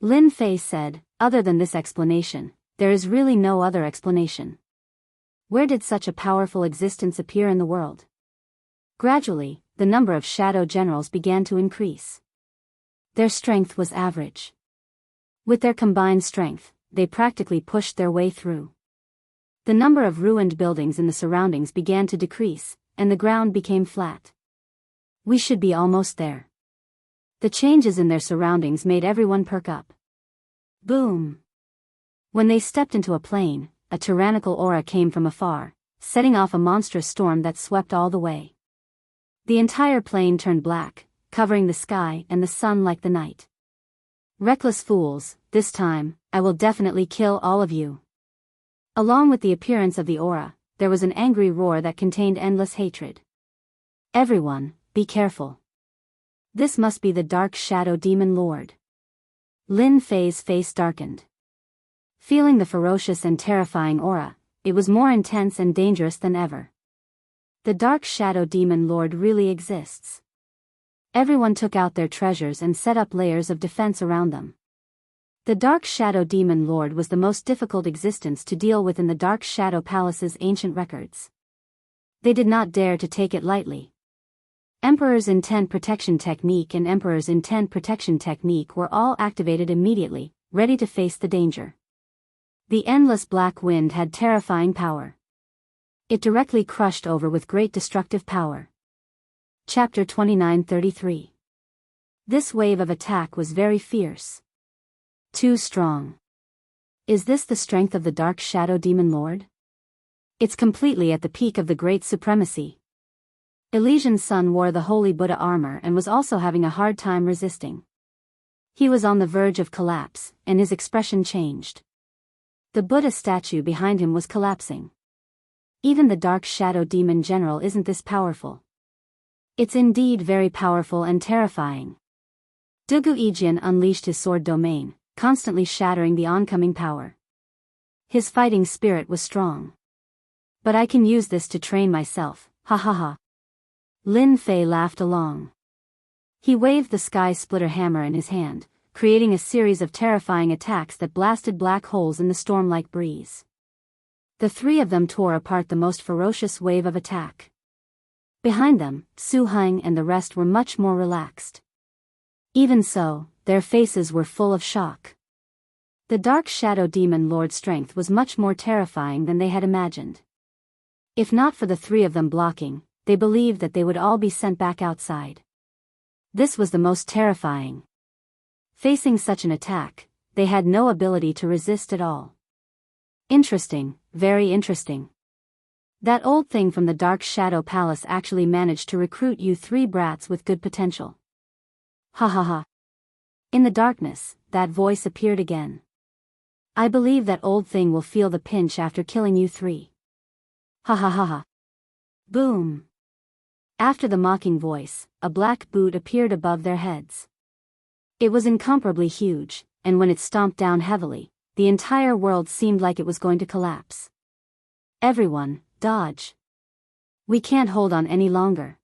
Lin Fei said, other than this explanation, there is really no other explanation. Where did such a powerful existence appear in the world? Gradually, the number of Shadow Generals began to increase. Their strength was average. With their combined strength, they practically pushed their way through. The number of ruined buildings in the surroundings began to decrease, and the ground became flat. We should be almost there. The changes in their surroundings made everyone perk up. Boom! When they stepped into a plain, a tyrannical aura came from afar, setting off a monstrous storm that swept all the way. The entire plain turned black, covering the sky and the sun like the night. Reckless fools, this time, I will definitely kill all of you. Along with the appearance of the aura, there was an angry roar that contained endless hatred. Everyone, be careful. This must be the Dark Shadow Demon Lord. Lin Fei's face darkened. Feeling the ferocious and terrifying aura, it was more intense and dangerous than ever. The Dark Shadow Demon Lord really exists. Everyone took out their treasures and set up layers of defense around them. The Dark Shadow Demon Lord was the most difficult existence to deal with in the Dark Shadow Palace's ancient records. They did not dare to take it lightly. Emperor's Intent Protection Technique and Emperor's Intent Protection Technique were all activated immediately, ready to face the danger. The endless black wind had terrifying power. It directly crushed over with great destructive power. Chapter 29:33. This wave of attack was very fierce. Too strong. Is this the strength of the Dark Shadow Demon Lord? It's completely at the peak of the great supremacy. Elysian's son wore the Holy Buddha armor and was also having a hard time resisting. He was on the verge of collapse, and his expression changed. The Buddha statue behind him was collapsing. Even the Dark Shadow Demon General isn't this powerful. It's indeed very powerful and terrifying. Dugu Ijian unleashed his sword domain, constantly shattering the oncoming power. His fighting spirit was strong. But I can use this to train myself, ha ha ha. Lin Fei laughed along. He waved the Sky Splitter hammer in his hand, creating a series of terrifying attacks that blasted black holes in the storm-like breeze. The three of them tore apart the most ferocious wave of attack. Behind them, Su Heng and the rest were much more relaxed. Even so, their faces were full of shock. The Dark Shadow Demon Lord's strength was much more terrifying than they had imagined. If not for the three of them blocking, they believed that they would all be sent back outside. This was the most terrifying. Facing such an attack, they had no ability to resist at all. Interesting, very interesting. That old thing from the Dark Shadow Palace actually managed to recruit you three brats with good potential. Ha ha ha. In the darkness, that voice appeared again. I believe that old thing will feel the pinch after killing you three. Ha ha ha ha. Boom. After the mocking voice, a black boot appeared above their heads. It was incomparably huge, and when it stomped down heavily, the entire world seemed like it was going to collapse. Everyone, dodge. We can't hold on any longer.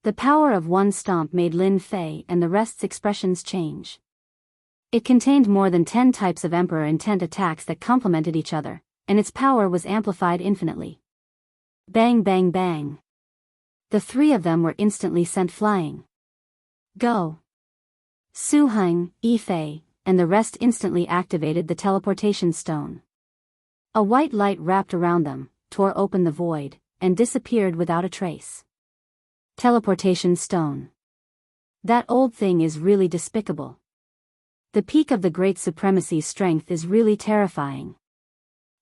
The power of one stomp made Lin Fei and the rest's expressions change. It contained more than 10 types of Emperor Intent attacks that complemented each other, and its power was amplified infinitely. Bang bang bang. The three of them were instantly sent flying. Go. Su Heng, Yi Fei, and the rest instantly activated the teleportation stone. A white light wrapped around them, tore open the void, and disappeared without a trace. Teleportation stone. That old thing is really despicable. The peak of the Great Supremacy's strength is really terrifying.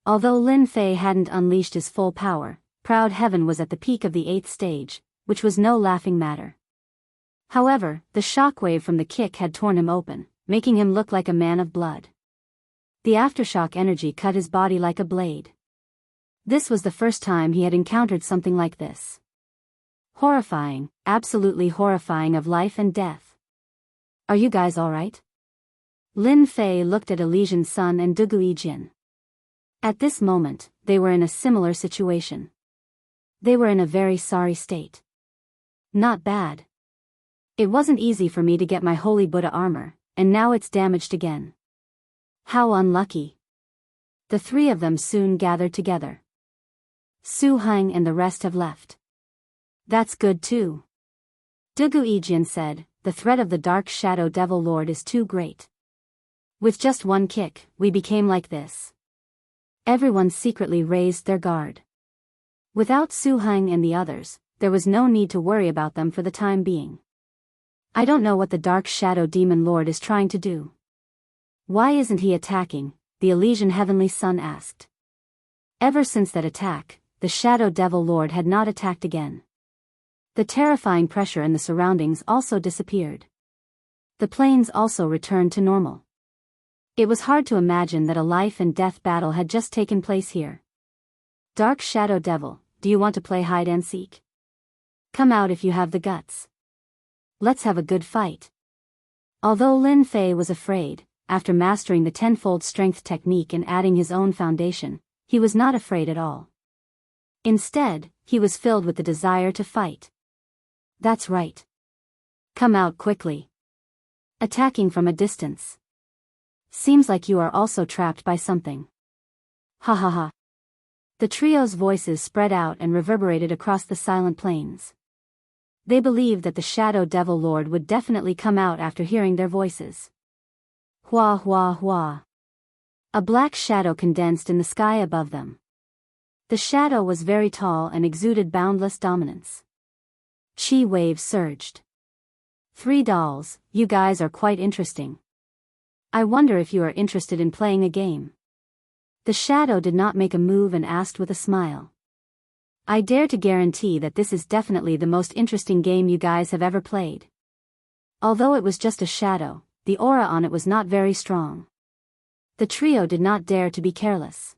Although Lin Fei hadn't unleashed his full power, Proud Heaven was at the peak of the 8th stage, which was no laughing matter. However, the shockwave from the kick had torn him open, making him look like a man of blood. The aftershock energy cut his body like a blade. This was the first time he had encountered something like this. Horrifying, absolutely horrifying, of life and death. Are you guys alright? Lin Fei looked at Elysian's son and Dugui Jin. At this moment, they were in a similar situation. They were in a very sorry state. Not bad. It wasn't easy for me to get my Holy Buddha armor, and now it's damaged again. How unlucky. The three of them soon gathered together. Su Heng and the rest have left. That's good too. Dugui Jin said, the threat of the Dark Shadow Devil Lord is too great. With just one kick, we became like this. Everyone secretly raised their guard. Without Su Heng and the others, there was no need to worry about them for the time being. I don't know what the Dark Shadow Demon Lord is trying to do. Why isn't he attacking? The Elysian Heavenly Son asked. Ever since that attack, the Shadow Devil Lord had not attacked again. The terrifying pressure in the surroundings also disappeared. The plains also returned to normal. It was hard to imagine that a life and death battle had just taken place here. Dark Shadow Devil, do you want to play hide and seek? Come out if you have the guts. Let's have a good fight. Although Lin Fei was afraid, after mastering the tenfold strength technique and adding his own foundation, he was not afraid at all. Instead, he was filled with the desire to fight. That's right. Come out quickly. Attacking from a distance. Seems like you are also trapped by something. Ha ha ha. The trio's voices spread out and reverberated across the silent plains. They believed that the Shadow Devil Lord would definitely come out after hearing their voices. Hua hua hua. A black shadow condensed in the sky above them. The shadow was very tall and exuded boundless dominance. Chi waves surged. 3 dolls, you guys are quite interesting. I wonder if you are interested in playing a game. The shadow did not make a move and asked with a smile. I dare to guarantee that this is definitely the most interesting game you guys have ever played. Although it was just a shadow, the aura on it was not very strong. The trio did not dare to be careless.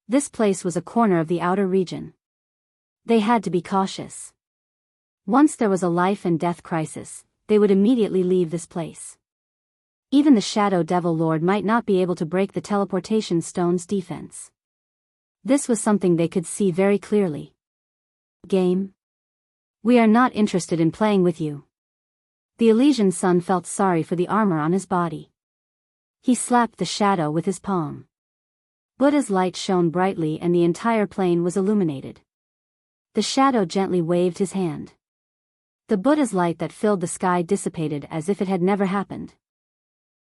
This place was a corner of the outer region. They had to be cautious. Once there was a life and death crisis, they would immediately leave this place. Even the Shadow Devil Lord might not be able to break the teleportation stone's defense. This was something they could see very clearly. Game? We are not interested in playing with you. The Elysian Son felt sorry for the armor on his body. He slapped the shadow with his palm. Buddha's light shone brightly and the entire plain was illuminated. The shadow gently waved his hand. The Buddha's light that filled the sky dissipated as if it had never happened.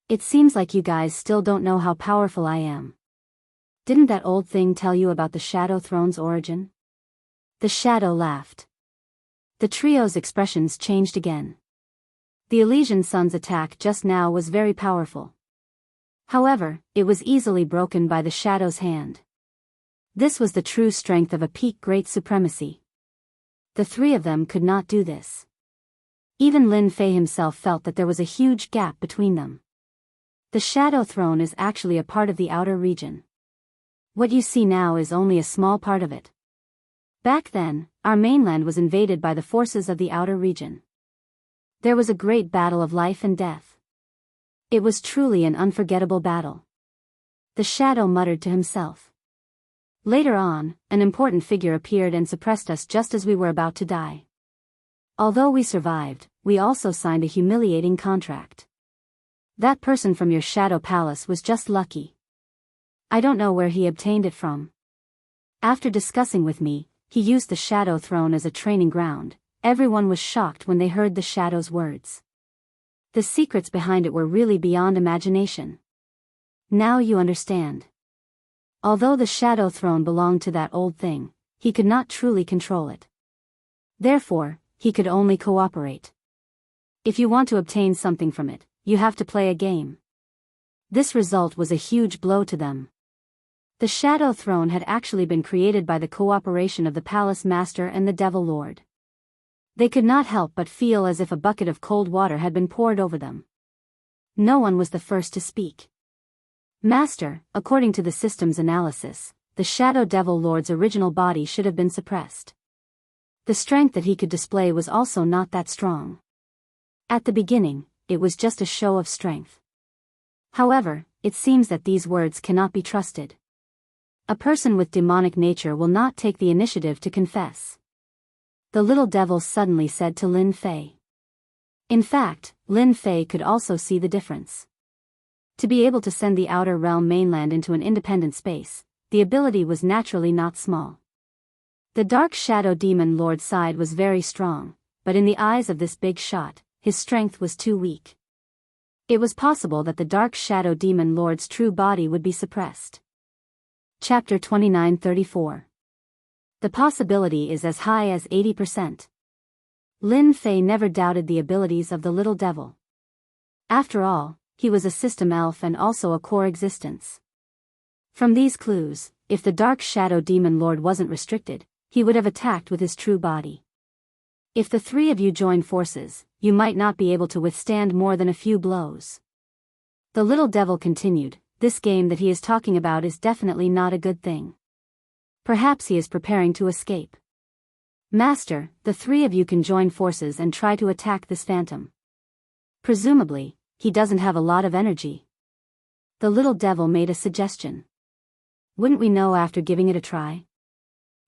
It seems like you guys still don't know how powerful I am. Didn't that old thing tell you about the Shadow Throne's origin? The shadow laughed. The trio's expressions changed again. The Elysian Son's attack just now was very powerful. However, it was easily broken by the shadow's hand. This was the true strength of a peak Great Supremacy. The three of them could not do this. Even Lin Fei himself felt that there was a huge gap between them. The Shadow Throne is actually a part of the outer region. What you see now is only a small part of it. Back then, our mainland was invaded by the forces of the outer region. There was a great battle of life and death. It was truly an unforgettable battle. The shadow muttered to himself. Later on, an important figure appeared and suppressed us just as we were about to die. Although we survived, we also signed a humiliating contract. That person from your Shadow Palace was just lucky. I don't know where he obtained it from. After discussing with me, he used the Shadow Throne as a training ground. Everyone was shocked when they heard the Shadow's words. The secrets behind it were really beyond imagination. Now you understand. Although the shadow throne belonged to that old thing, he could not truly control it. Therefore, he could only cooperate. If you want to obtain something from it, you have to play a game. This result was a huge blow to them. The shadow throne had actually been created by the cooperation of the palace master and the devil lord. They could not help but feel as if a bucket of cold water had been poured over them. No one was the first to speak. Master, according to the system's analysis, the Shadow Devil Lord's original body should have been suppressed. The strength that he could display was also not that strong. At the beginning, it was just a show of strength. However, it seems that these words cannot be trusted. A person with demonic nature will not take the initiative to confess. The little devil suddenly said to Lin Fei. In fact, Lin Fei could also see the difference. To be able to send the outer realm mainland into an independent space, the ability was naturally not small. The Dark Shadow Demon Lord's side was very strong, but in the eyes of this big shot, his strength was too weak. It was possible that the Dark Shadow Demon Lord's true body would be suppressed. Chapter 29-34. The possibility is as high as 80%. Lin Fei never doubted the abilities of the little devil. After all, he was a system elf and also a core existence. From these clues, if the Dark Shadow Demon Lord wasn't restricted, he would have attacked with his true body. If the three of you join forces, you might not be able to withstand more than a few blows. The little devil continued, this game that he is talking about is definitely not a good thing. Perhaps he is preparing to escape. Master, the three of you can join forces and try to attack this phantom. Presumably, he doesn't have a lot of energy. The little devil made a suggestion. Wouldn't we know after giving it a try?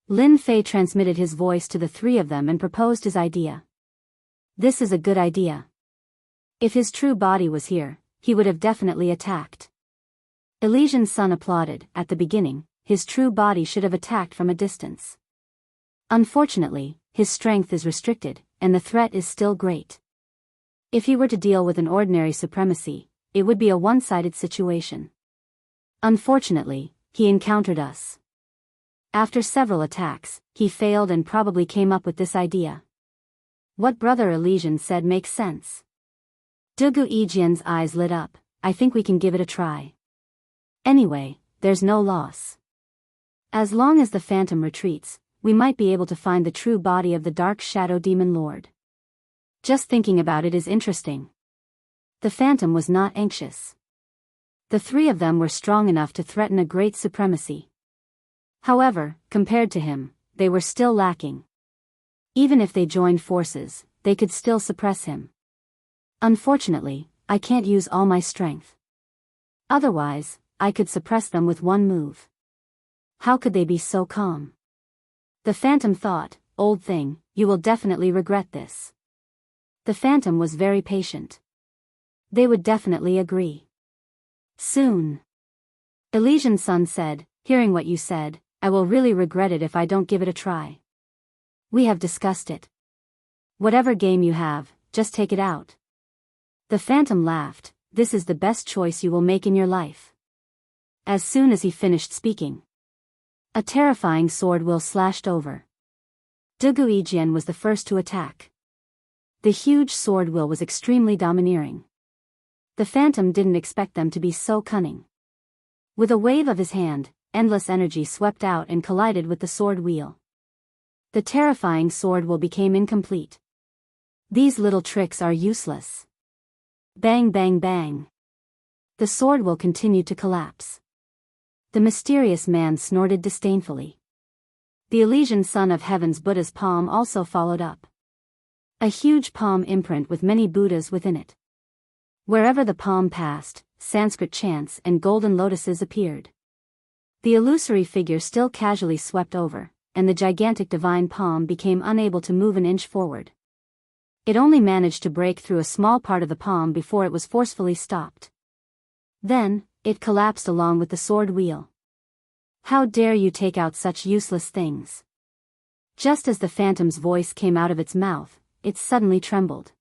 Lin Fei transmitted his voice to the three of them and proposed his idea. This is a good idea. If his true body was here, he would have definitely attacked. Elysian's son applauded. At the beginning, his true body should have attacked from a distance. Unfortunately, his strength is restricted, and the threat is still great. If he were to deal with an ordinary supremacy, it would be a one-sided situation. Unfortunately, he encountered us. After several attacks, he failed and probably came up with this idea. What Brother Elysian said makes sense. Dugu Yijian's eyes lit up. I think we can give it a try. Anyway, there's no loss. As long as the phantom retreats, we might be able to find the true body of the Dark Shadow Demon Lord. Just thinking about it is interesting. The phantom was not anxious. The three of them were strong enough to threaten a great supremacy. However, compared to him, they were still lacking. Even if they joined forces, they could still suppress him. Unfortunately, I can't use all my strength. Otherwise, I could suppress them with one move. How could they be so calm? The phantom thought, old thing, you will definitely regret this. The phantom was very patient. They would definitely agree. Soon. Elysian's son said, hearing what you said, I will really regret it if I don't give it a try. We have discussed it. Whatever game you have, just take it out. The phantom laughed, this is the best choice you will make in your life. As soon as he finished speaking, a terrifying sword will slashed over. Dugu Yijian was the first to attack. The huge sword will was extremely domineering. The phantom didn't expect them to be so cunning. With a wave of his hand, endless energy swept out and collided with the sword wheel. The terrifying sword will became incomplete. These little tricks are useless. Bang bang bang. The sword will continue to collapse. The mysterious man snorted disdainfully. The Elysian son of heaven's Buddha's palm also followed up. A huge palm imprint with many Buddhas within it. Wherever the palm passed, Sanskrit chants and golden lotuses appeared. The illusory figure still casually swept over, and the gigantic divine palm became unable to move an inch forward. It only managed to break through a small part of the palm before it was forcefully stopped. Then, it collapsed along with the sword wheel. How dare you take out such useless things? Just as the phantom's voice came out of its mouth, it suddenly trembled.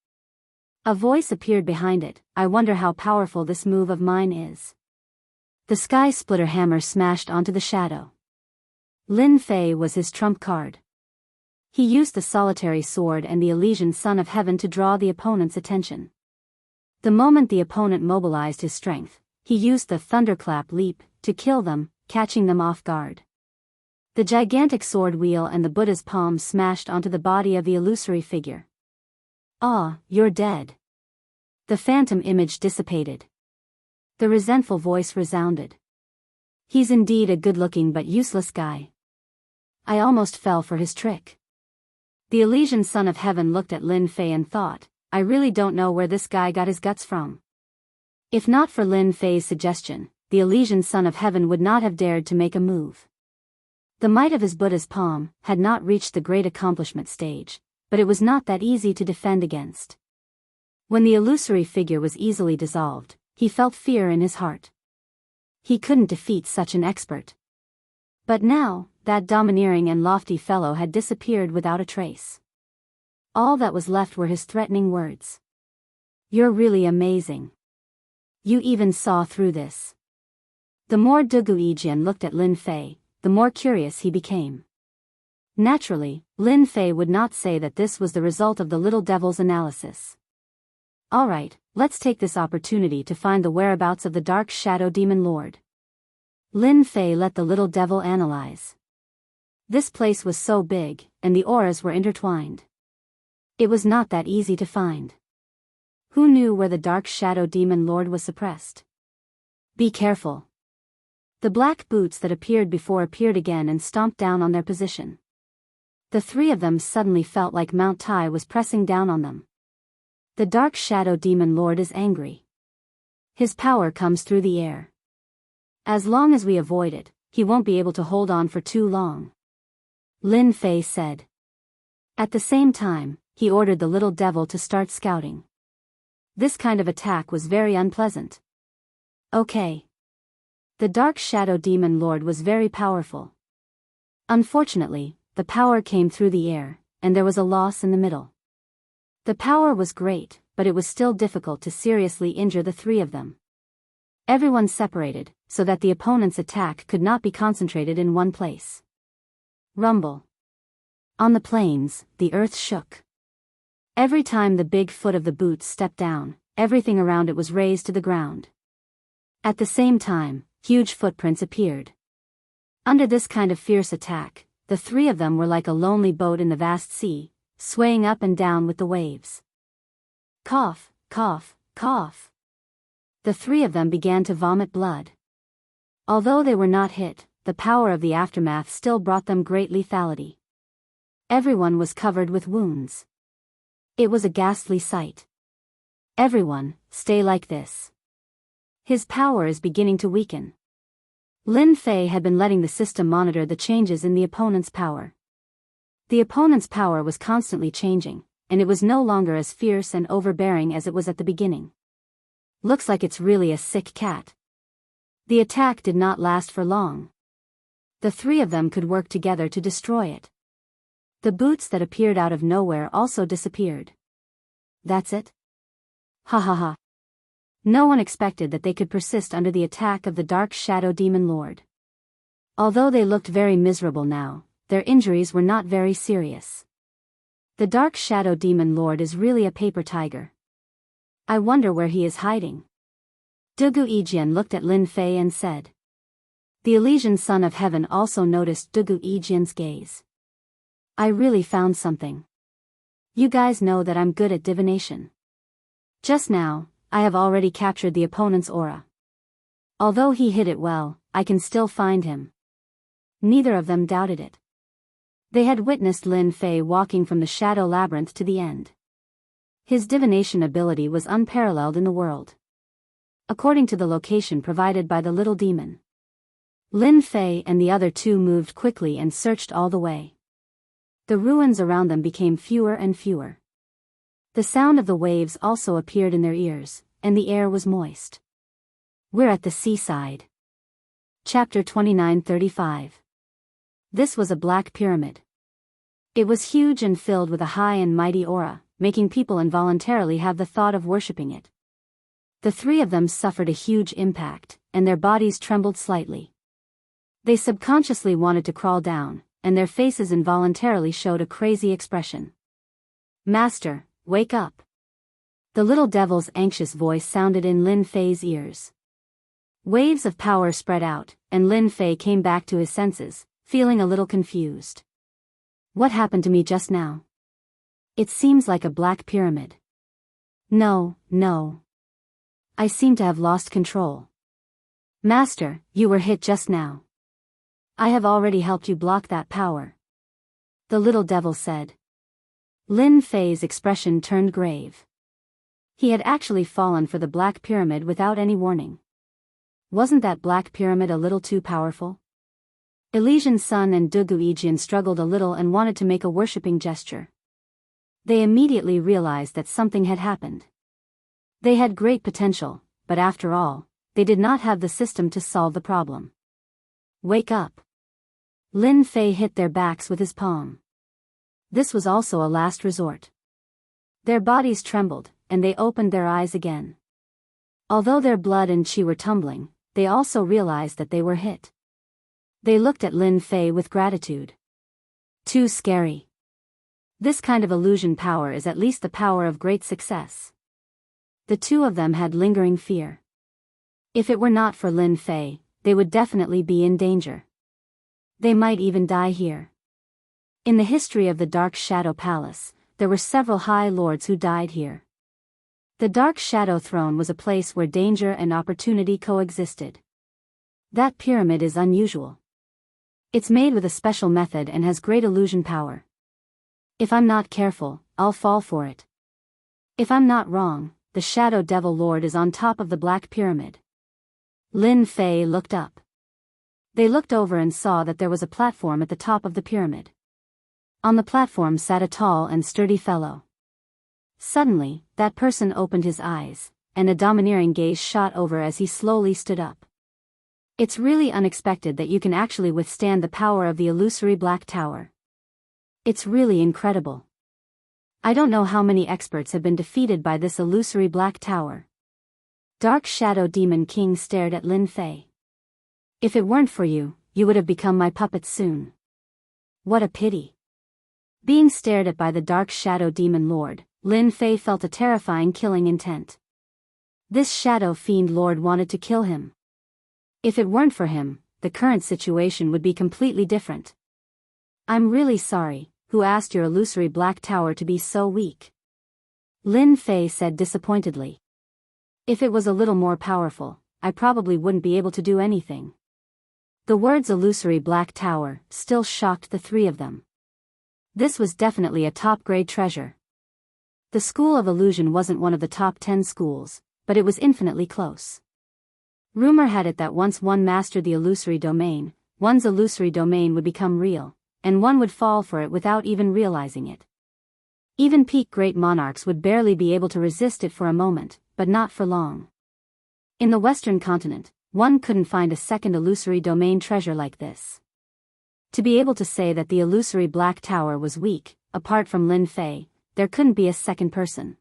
A voice appeared behind it. I wonder how powerful this move of mine is. The sky splitter hammer smashed onto the shadow. Lin Fei was his trump card. He used the solitary sword and the Elysian Son of Heaven to draw the opponent's attention. The moment the opponent mobilized his strength, he used the thunderclap leap to kill them, catching them off guard. The gigantic sword wheel and the Buddha's palm smashed onto the body of the illusory figure. "Ah, you're dead." The phantom image dissipated. The resentful voice resounded. "He's indeed a good-looking but useless guy. I almost fell for his trick." The Elysian Son of Heaven looked at Lin Fei and thought, "I really don't know where this guy got his guts from." If not for Lin Fei's suggestion, the Elysian Son of Heaven would not have dared to make a move. The might of his Buddha's palm had not reached the great accomplishment stage, but it was not that easy to defend against. When the illusory figure was easily dissolved, he felt fear in his heart. He couldn't defeat such an expert. But now, that domineering and lofty fellow had disappeared without a trace. All that was left were his threatening words. "You're really amazing. You even saw through this." The more Dugu Yijian looked at Lin Fei, the more curious he became. Naturally, Lin Fei would not say that this was the result of the little devil's analysis. "Alright, let's take this opportunity to find the whereabouts of the Dark Shadow Demon Lord." Lin Fei let the little devil analyze. This place was so big, and the auras were intertwined. It was not that easy to find. Who knew where the Dark Shadow Demon Lord was suppressed? Be careful. The black boots that appeared before appeared again and stomped down on their position. The three of them suddenly felt like Mount Tai was pressing down on them. The Dark Shadow Demon Lord is angry. His power comes through the air. As long as we avoid it, he won't be able to hold on for too long. Lin Fei said. At the same time, he ordered the little devil to start scouting. This kind of attack was very unpleasant. Okay. The Dark Shadow Demon Lord was very powerful. Unfortunately, the power came through the air, and there was a loss in the middle. The power was great, but it was still difficult to seriously injure the three of them. Everyone separated, so that the opponent's attack could not be concentrated in one place. Rumble. On the plains, the earth shook. Every time the big foot of the boots stepped down, everything around it was razed to the ground. At the same time, huge footprints appeared. Under this kind of fierce attack, the three of them were like a lonely boat in the vast sea, swaying up and down with the waves. Cough, cough, cough. The three of them began to vomit blood. Although they were not hit, the power of the aftermath still brought them great lethality. Everyone was covered with wounds. It was a ghastly sight. Everyone, stay like this. His power is beginning to weaken. Lin Fei had been letting the system monitor the changes in the opponent's power. The opponent's power was constantly changing, and it was no longer as fierce and overbearing as it was at the beginning. Looks like it's really a sick cat. The attack did not last for long. The three of them could work together to destroy it. The boots that appeared out of nowhere also disappeared. That's it? Ha ha ha. No one expected that they could persist under the attack of the Dark Shadow Demon Lord. Although they looked very miserable now, their injuries were not very serious. The Dark Shadow Demon Lord is really a paper tiger. I wonder where he is hiding. Dugu Yijian looked at Lin Fei and said. The Elysian Son of Heaven also noticed Dugu Yijian's gaze. I really found something. You guys know that I'm good at divination. Just now, I have already captured the opponent's aura. Although he hid it well, I can still find him. Neither of them doubted it. They had witnessed Lin Fei walking from the Shadow Labyrinth to the end. His divination ability was unparalleled in the world. According to the location provided by the little demon, Lin Fei and the other two moved quickly and searched all the way. The ruins around them became fewer and fewer. The sound of the waves also appeared in their ears, and the air was moist. We're at the seaside. Chapter 29:35. This was a black pyramid. It was huge and filled with a high and mighty aura, making people involuntarily have the thought of worshipping it. The three of them suffered a huge impact, and their bodies trembled slightly. They subconsciously wanted to crawl down, and their faces involuntarily showed a crazy expression. "Master, wake up." The little devil's anxious voice sounded in Lin Fei's ears. Waves of power spread out, and Lin Fei came back to his senses, feeling a little confused. What happened to me just now? It seems like a black pyramid. No. I seem to have lost control. Master, you were hit just now. I have already helped you block that power. The little devil said. Lin Fei's expression turned grave. He had actually fallen for the black pyramid without any warning. Wasn't that black pyramid a little too powerful? Elysian Sun and Dugu Ijian struggled a little and wanted to make a worshipping gesture. They immediately realized that something had happened. They had great potential, but after all, they did not have the system to solve the problem. Wake up. Lin Fei hit their backs with his palm. This was also a last resort. Their bodies trembled, and they opened their eyes again. Although their blood and qi were tumbling, they also realized that they were hit. They looked at Lin Fei with gratitude. Too scary. This kind of illusion power is at least the power of great success. The two of them had lingering fear. If it were not for Lin Fei, they would definitely be in danger. They might even die here. In the history of the Dark Shadow Palace, there were several high lords who died here. The Dark Shadow Throne was a place where danger and opportunity coexisted. That pyramid is unusual. It's made with a special method and has great illusion power. If I'm not careful, I'll fall for it. If I'm not wrong, the Shadow Devil Lord is on top of the Black Pyramid. Lin Fei looked up. They looked over and saw that there was a platform at the top of the pyramid. On the platform sat a tall and sturdy fellow. Suddenly, that person opened his eyes, and a domineering gaze shot over as he slowly stood up. It's really unexpected that you can actually withstand the power of the illusory Black Tower. It's really incredible. I don't know how many experts have been defeated by this illusory Black Tower. Dark Shadow Demon King stared at Lin Fei. If it weren't for you, you would have become my puppet soon. What a pity. Being stared at by the Dark Shadow Demon Lord, Lin Fei felt a terrifying killing intent. This Shadow Fiend Lord wanted to kill him. If it weren't for him, the current situation would be completely different. I'm really sorry. Who asked your illusory Black Tower to be so weak? Lin Fei said disappointedly. If it was a little more powerful, I probably wouldn't be able to do anything. The words illusory Black Tower still shocked the three of them. This was definitely a top-grade treasure. The School of Illusion wasn't one of the top 10 schools, but it was infinitely close. Rumor had it that once one mastered the illusory domain, one's illusory domain would become real, and one would fall for it without even realizing it. Even peak great monarchs would barely be able to resist it for a moment, but not for long. In the Western continent, one couldn't find a second illusory domain treasure like this. To be able to say that the illusory Black Tower was weak, apart from Lin Fei, there couldn't be a second person.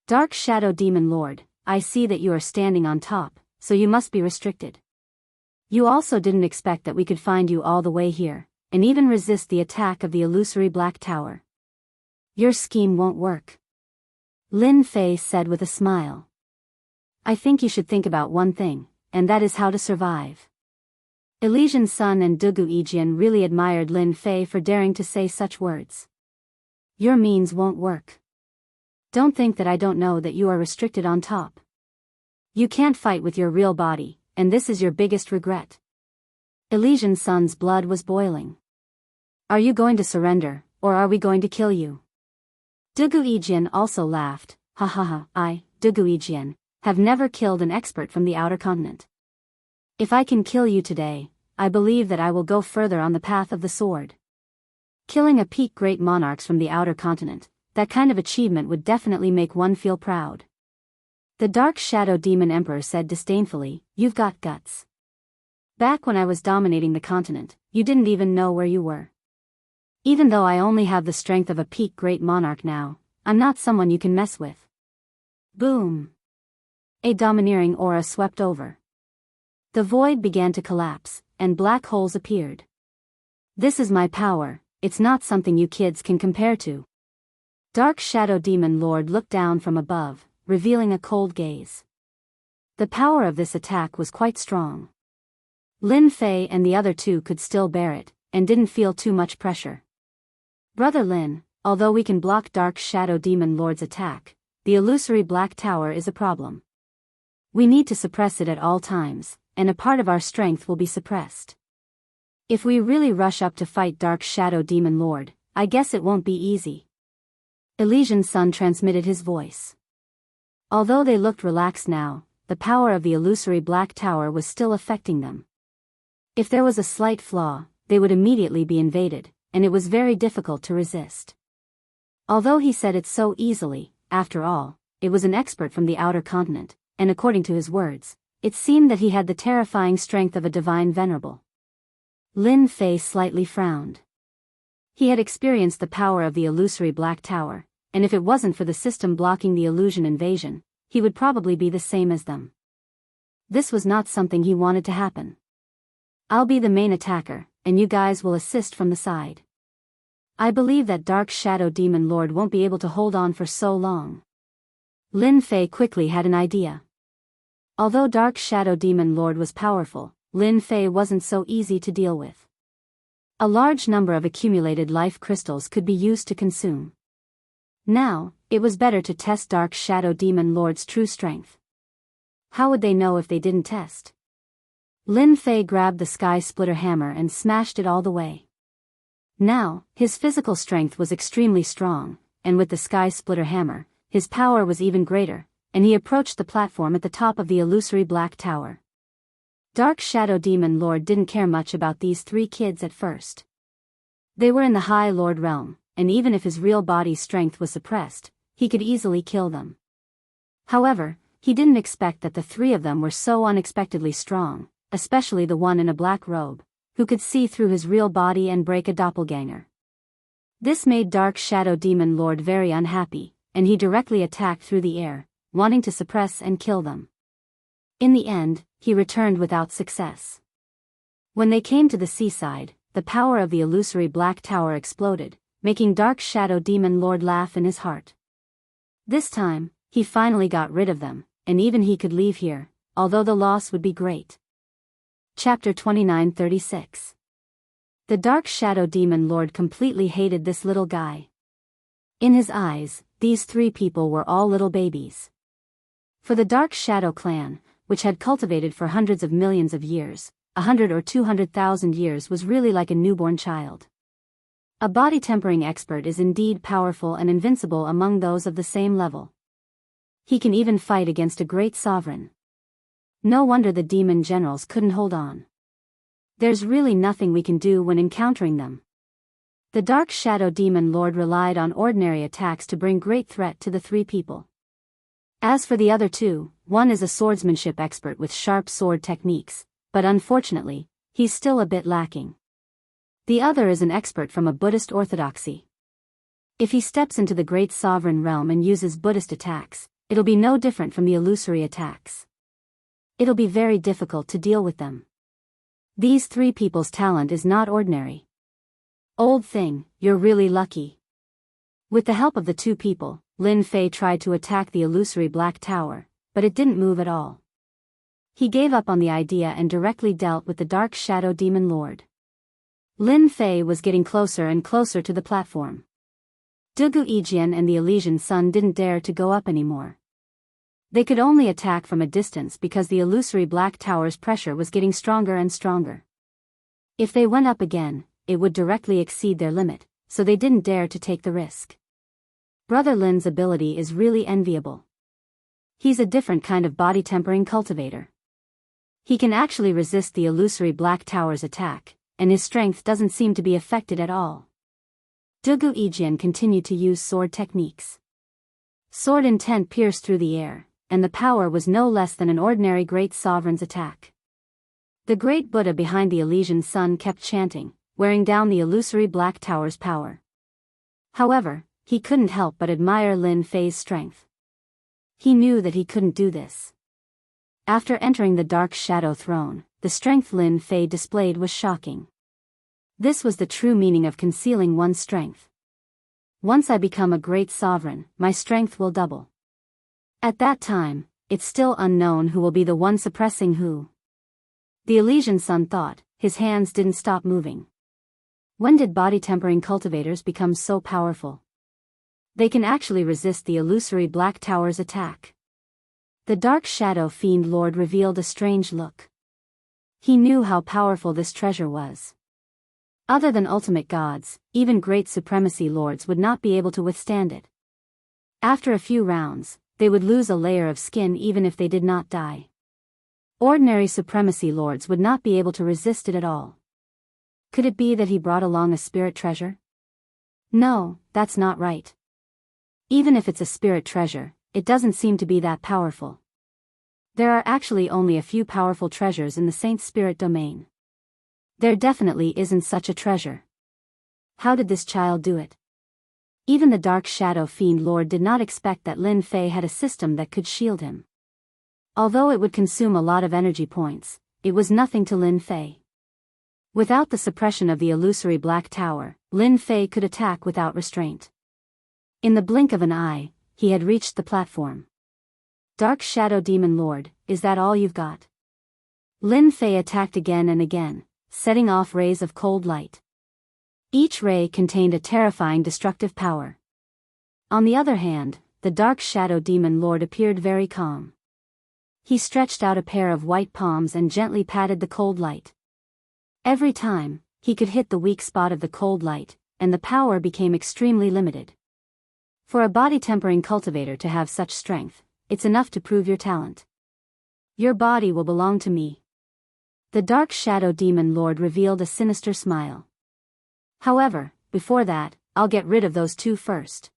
Dark Shadow Demon Lord, I see that you are standing on top, so you must be restricted. You also didn't expect that we could find you all the way here, and even resist the attack of the illusory Black Tower. Your scheme won't work. Lin Fei said with a smile. I think you should think about one thing, and that is how to survive. Elysian Sun and Dugu Ijian really admired Lin Fei for daring to say such words. Your means won't work. Don't think that I don't know that you are restricted on top. You can't fight with your real body, and this is your biggest regret. Elysian Sun's blood was boiling. Are you going to surrender, or are we going to kill you? Dugu Ijian also laughed. Ha ha ha, I, Dugu Ijian, have never killed an expert from the outer continent. If I can kill you today, I believe that I will go further on the path of the sword. Killing a peak great monarchs from the outer continent, that kind of achievement would definitely make one feel proud. The Dark Shadow Demon Emperor said disdainfully, you've got guts. Back when I was dominating the continent, you didn't even know where you were. Even though I only have the strength of a peak great monarch now, I'm not someone you can mess with. Boom. A domineering aura swept over. The void began to collapse, and black holes appeared. This is my power, it's not something you kids can compare to. Dark Shadow Demon Lord looked down from above, revealing a cold gaze. The power of this attack was quite strong. Lin Fei and the other two could still bear it, and didn't feel too much pressure. Brother Lin, although we can block Dark Shadow Demon Lord's attack, the illusory Black Tower is a problem. We need to suppress it at all times, and a part of our strength will be suppressed. If we really rush up to fight Dark Shadow Demon Lord, I guess it won't be easy. Elysian Sun transmitted his voice. Although they looked relaxed now, the power of the illusory Black Tower was still affecting them. If there was a slight flaw, they would immediately be invaded, and it was very difficult to resist. Although he said it so easily, after all, it was an expert from the outer continent, and according to his words, it seemed that he had the terrifying strength of a divine venerable. Lin Fei slightly frowned. He had experienced the power of the illusory Black Tower, and if it wasn't for the system blocking the illusion invasion, he would probably be the same as them. This was not something he wanted to happen. I'll be the main attacker, and you guys will assist from the side. I believe that Dark Shadow Demon Lord won't be able to hold on for so long. Lin Fei quickly had an idea. Although Dark Shadow Demon Lord was powerful, Lin Fei wasn't so easy to deal with. A large number of accumulated life crystals could be used to consume. Now, it was better to test Dark Shadow Demon Lord's true strength. How would they know if they didn't test? Lin Fei grabbed the Sky Splitter hammer and smashed it all the way. Now, his physical strength was extremely strong, and with the Sky Splitter hammer, his power was even greater, and he approached the platform at the top of the illusory Black Tower. Dark Shadow Demon Lord didn't care much about these three kids at first. They were in the High Lord realm, and even if his real body's strength was suppressed, he could easily kill them. However, he didn't expect that the three of them were so unexpectedly strong, especially the one in a black robe, who could see through his real body and break a doppelganger. This made Dark Shadow Demon Lord very unhappy, and he directly attacked through the air, wanting to suppress and kill them. In the end, he returned without success. When they came to the seaside, the power of the illusory Black Tower exploded, making Dark Shadow Demon Lord laugh in his heart. This time, he finally got rid of them, and even he could leave here, although the loss would be great. Chapter 2936. The Dark Shadow Demon Lord completely hated this little guy. In his eyes, these three people were all little babies. For the Dark Shadow clan, which had cultivated for hundreds of millions of years, 100 or 200,000 years was really like a newborn child. A body tempering expert is indeed powerful and invincible among those of the same level. He can even fight against a great sovereign. No wonder the demon generals couldn't hold on. There's really nothing we can do when encountering them. The Dark Shadow Demon Lord relied on ordinary attacks to bring great threat to the three people. As for the other two, one is a swordsmanship expert with sharp sword techniques, but unfortunately, he's still a bit lacking. The other is an expert from a Buddhist orthodoxy. If he steps into the great sovereign realm and uses Buddhist attacks, it'll be no different from the illusory attacks. It'll be very difficult to deal with them. These three people's talent is not ordinary. Old thing, you're really lucky. With the help of the two people, Lin Fei tried to attack the illusory Black Tower, but it didn't move at all. He gave up on the idea and directly dealt with the Dark Shadow Demon Lord. Lin Fei was getting closer and closer to the platform. Dugu Yijian and the Elysian Sun didn't dare to go up anymore. They could only attack from a distance because the illusory Black Tower's pressure was getting stronger and stronger. If they went up again, it would directly exceed their limit, so they didn't dare to take the risk. Brother Lin's ability is really enviable. He's a different kind of body tempering cultivator. He can actually resist the illusory Black Tower's attack, and his strength doesn't seem to be affected at all. Dugu Yijian continued to use sword techniques. Sword intent pierced through the air, and the power was no less than an ordinary great sovereign's attack. The great Buddha behind the Elysian Sun kept chanting, wearing down the illusory Black Tower's power. However, he couldn't help but admire Lin Fei's strength. He knew that he couldn't do this. After entering the Dark Shadow Throne, the strength Lin Fei displayed was shocking. This was the true meaning of concealing one's strength. Once I become a great sovereign, my strength will double. At that time, it's still unknown who will be the one suppressing who. The Elysian Sun thought. His hands didn't stop moving. When did body-tempering cultivators become so powerful? They can actually resist the illusory Black Tower's attack. The Dark Shadow Fiend Lord revealed a strange look. He knew how powerful this treasure was. Other than ultimate gods, even great supremacy lords would not be able to withstand it. After a few rounds, they would lose a layer of skin even if they did not die. Ordinary supremacy lords would not be able to resist it at all. Could it be that he brought along a spirit treasure? No, that's not right. Even if it's a spirit treasure, it doesn't seem to be that powerful. There are actually only a few powerful treasures in the Saint Spirit domain. There definitely isn't such a treasure. How did this child do it? Even the Dark Shadow Fiend Lord did not expect that Lin Fei had a system that could shield him. Although it would consume a lot of energy points, it was nothing to Lin Fei. Without the suppression of the illusory Black Tower, Lin Fei could attack without restraint. In the blink of an eye, he had reached the platform. Dark Shadow Demon Lord, is that all you've got? Lin Fei attacked again and again, setting off rays of cold light. Each ray contained a terrifying destructive power. On the other hand, the Dark Shadow Demon Lord appeared very calm. He stretched out a pair of white palms and gently patted the cold light. Every time, he could hit the weak spot of the cold light, and the power became extremely limited. For a body-tempering cultivator to have such strength, it's enough to prove your talent. Your body will belong to me. The Dark Shadow Demon Lord revealed a sinister smile. However, before that, I'll get rid of those two first.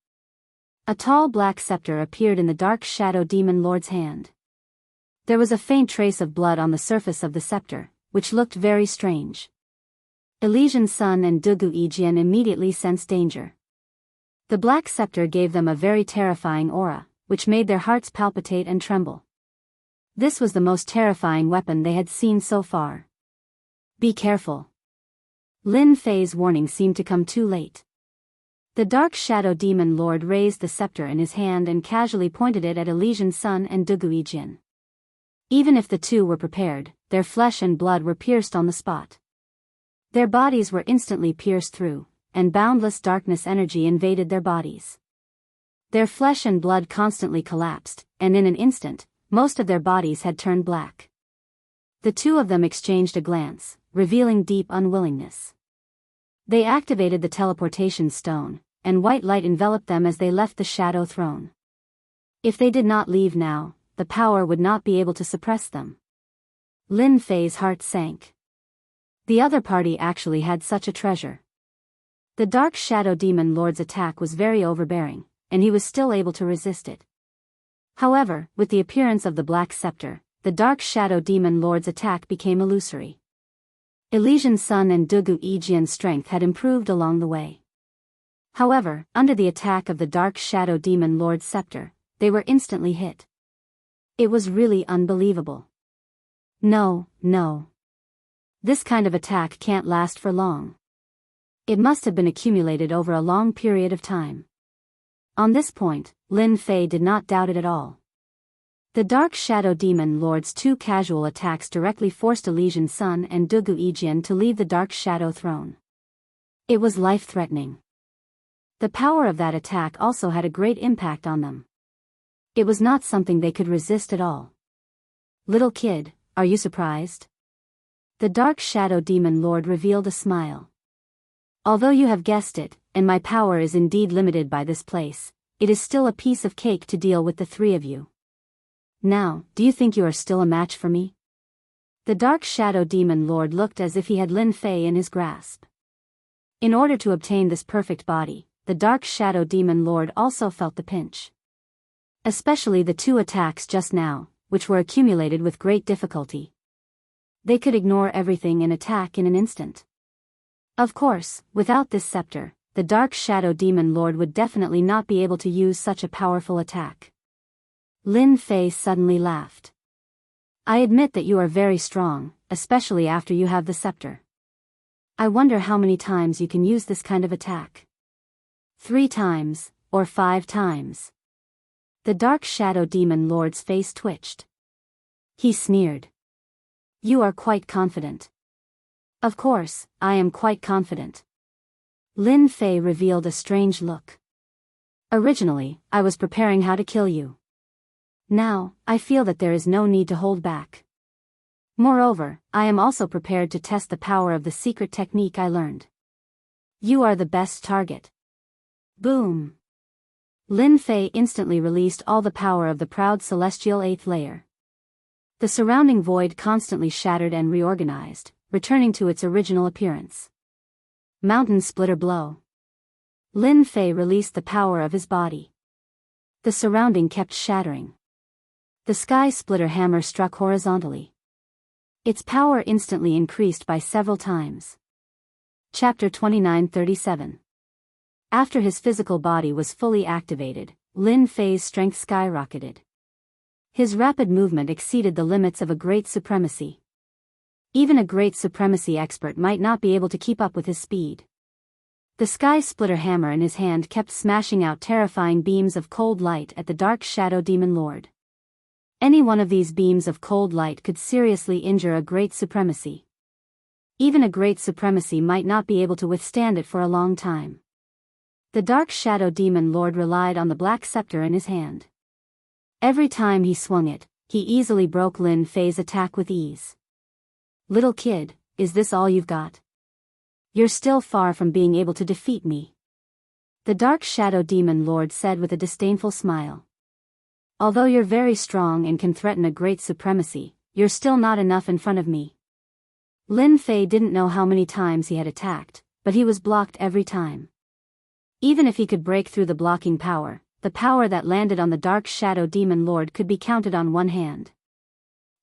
A tall black scepter appeared in the Dark Shadow Demon Lord's hand. There was a faint trace of blood on the surface of the scepter, which looked very strange. Elysian Sun and Dugu Ijian immediately sensed danger. The black scepter gave them a very terrifying aura, which made their hearts palpitate and tremble. This was the most terrifying weapon they had seen so far. Be careful. Lin Fei's warning seemed to come too late. The Dark Shadow Demon Lord raised the scepter in his hand and casually pointed it at Elysian Sun and Dugu Ijian. Even if the two were prepared, their flesh and blood were pierced on the spot. Their bodies were instantly pierced through, and boundless darkness energy invaded their bodies. Their flesh and blood constantly collapsed, and in an instant, most of their bodies had turned black. The two of them exchanged a glance, revealing deep unwillingness. They activated the teleportation stone, and white light enveloped them as they left the Shadow Throne. If they did not leave now, the power would not be able to suppress them. Lin Fei's heart sank. The other party actually had such a treasure. The Dark Shadow Demon Lord's attack was very overbearing, and he was still able to resist it. However, with the appearance of the Black Scepter, the Dark Shadow Demon Lord's attack became illusory. Elysian Sun and Dugu Ijian's strength had improved along the way. However, under the attack of the Dark Shadow Demon Lord's scepter, they were instantly hit. It was really unbelievable. No. This kind of attack can't last for long. It must have been accumulated over a long period of time. On this point, Lin Fei did not doubt it at all. The Dark Shadow Demon Lord's two casual attacks directly forced Elysian Sun and Dugu Ijian to leave the Dark Shadow Throne. It was life-threatening. The power of that attack also had a great impact on them. It was not something they could resist at all. Little kid, are you surprised? The Dark Shadow Demon Lord revealed a smile. Although you have guessed it, and my power is indeed limited by this place, it is still a piece of cake to deal with the three of you. Now, do you think you are still a match for me? The Dark Shadow Demon Lord looked as if he had Lin Fei in his grasp. In order to obtain this perfect body, the Dark Shadow Demon Lord also felt the pinch. Especially the two attacks just now, which were accumulated with great difficulty. They could ignore everything and attack in an instant. Of course, without this scepter, the Dark Shadow Demon Lord would definitely not be able to use such a powerful attack. Lin Fei suddenly laughed. I admit that you are very strong, especially after you have the scepter. I wonder how many times you can use this kind of attack. 3 times, or 5 times. The Dark Shadow Demon Lord's face twitched. He sneered. You are quite confident. Of course, I am quite confident. Lin Fei revealed a strange look. Originally, I was preparing how to kill you. Now, I feel that there is no need to hold back. Moreover, I am also prepared to test the power of the secret technique I learned. You are the best target. Boom! Lin Fei instantly released all the power of the proud celestial 8th layer. The surrounding void constantly shattered and reorganized, returning to its original appearance. Mountain splitter blow. Lin Fei released the power of his body. The surrounding kept shattering. The sky splitter hammer struck horizontally. Its power instantly increased by several times. Chapter 29:37. After his physical body was fully activated, Lin Fei's strength skyrocketed. His rapid movement exceeded the limits of a great supremacy. Even a great supremacy expert might not be able to keep up with his speed. The sky splitter hammer in his hand kept smashing out terrifying beams of cold light at the Dark Shadow Demon Lord. Any one of these beams of cold light could seriously injure a great supremacy. Even a great supremacy might not be able to withstand it for a long time. The Dark Shadow Demon Lord relied on the black scepter in his hand. Every time he swung it, he easily broke Lin Fei's attack with ease. Little kid, is this all you've got? You're still far from being able to defeat me. The Dark Shadow Demon Lord said with a disdainful smile. Although you're very strong and can threaten a great supremacy, you're still not enough in front of me. Lin Fei didn't know how many times he had attacked, but he was blocked every time. Even if he could break through the blocking power, the power that landed on the Dark Shadow Demon Lord could be counted on one hand.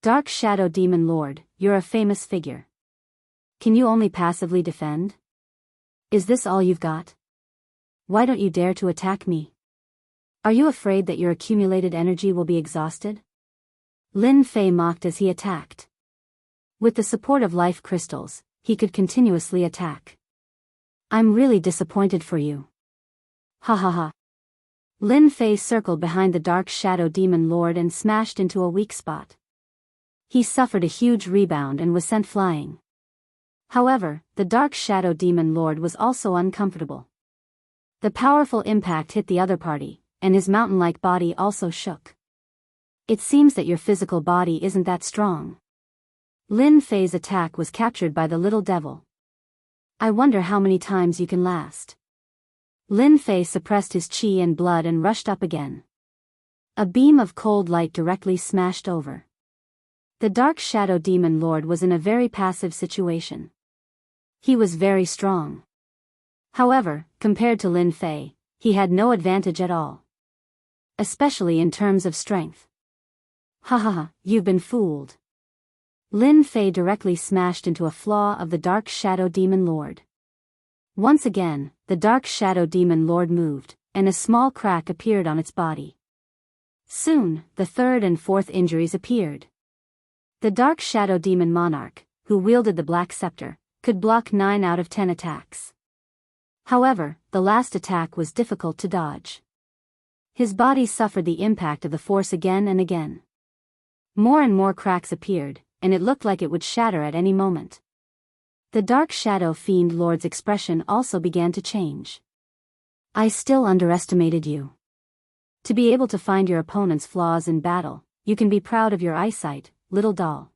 Dark Shadow Demon Lord, you're a famous figure. Can you only passively defend? Is this all you've got? Why don't you dare to attack me? Are you afraid that your accumulated energy will be exhausted? Lin Fei mocked as he attacked. With the support of life crystals, he could continuously attack. I'm really disappointed for you. Ha ha ha. Lin Fei circled behind the Dark Shadow Demon Lord and smashed into a weak spot. He suffered a huge rebound and was sent flying. However, the Dark Shadow Demon Lord was also uncomfortable. The powerful impact hit the other party, and his mountain-like body also shook. It seems that your physical body isn't that strong. Lin Fei's attack was captured by the little devil. I wonder how many times you can last. Lin Fei suppressed his qi and blood and rushed up again. A beam of cold light directly smashed over. The Dark Shadow Demon Lord was in a very passive situation. He was very strong. However, compared to Lin Fei, he had no advantage at all. Especially in terms of strength. Ha ha ha, you've been fooled. Lin Fei directly smashed into a flaw of the Dark Shadow Demon Lord. Once again, the Dark Shadow Demon Lord moved, and a small crack appeared on its body. Soon, the 3rd and 4th injuries appeared. The Dark Shadow Demon Monarch, who wielded the Black Scepter, could block 9 out of 10 attacks. However, the last attack was difficult to dodge. His body suffered the impact of the force again and again. More and more cracks appeared, and it looked like it would shatter at any moment. The Dark Shadow Fiend Lord's expression also began to change. I still underestimated you. To be able to find your opponent's flaws in battle, you can be proud of your eyesight, little doll.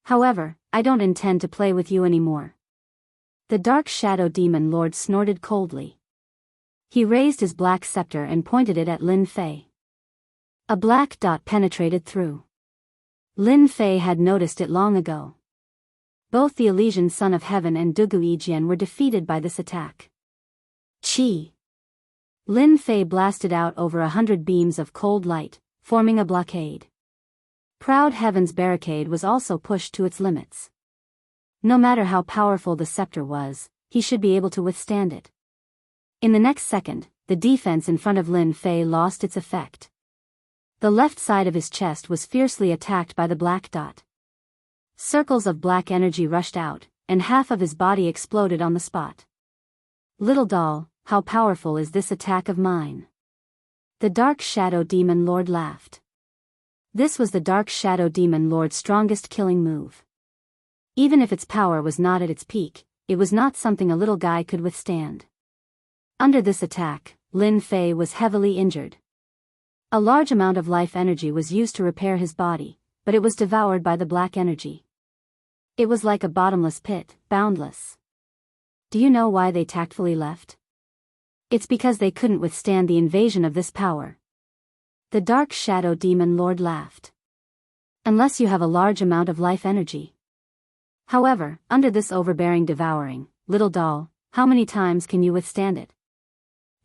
However, I don't intend to play with you anymore. The Dark Shadow Demon Lord snorted coldly. He raised his black scepter and pointed it at Lin Fei. A black dot penetrated through. Lin Fei had noticed it long ago. Both the Elysian Son of Heaven and Dugu Yijian were defeated by this attack. Qi. Lin Fei blasted out over 100 beams of cold light, forming a blockade. Proud Heaven's barricade was also pushed to its limits. No matter how powerful the scepter was, he should be able to withstand it. In the next second, the defense in front of Lin Fei lost its effect. The left side of his chest was fiercely attacked by the black dot. Circles of black energy rushed out, and half of his body exploded on the spot. Little doll, how powerful is this attack of mine? The Dark Shadow Demon Lord laughed. This was the Dark Shadow Demon Lord's strongest killing move. Even if its power was not at its peak, it was not something a little guy could withstand. Under this attack, Lin Fei was heavily injured. A large amount of life energy was used to repair his body, but it was devoured by the black energy. It was like a bottomless pit, boundless. Do you know why they tactfully left? It's because they couldn't withstand the invasion of this power. The Dark Shadow Demon Lord laughed. Unless you have a large amount of life energy. However, under this overbearing devouring, little doll, how many times can you withstand it?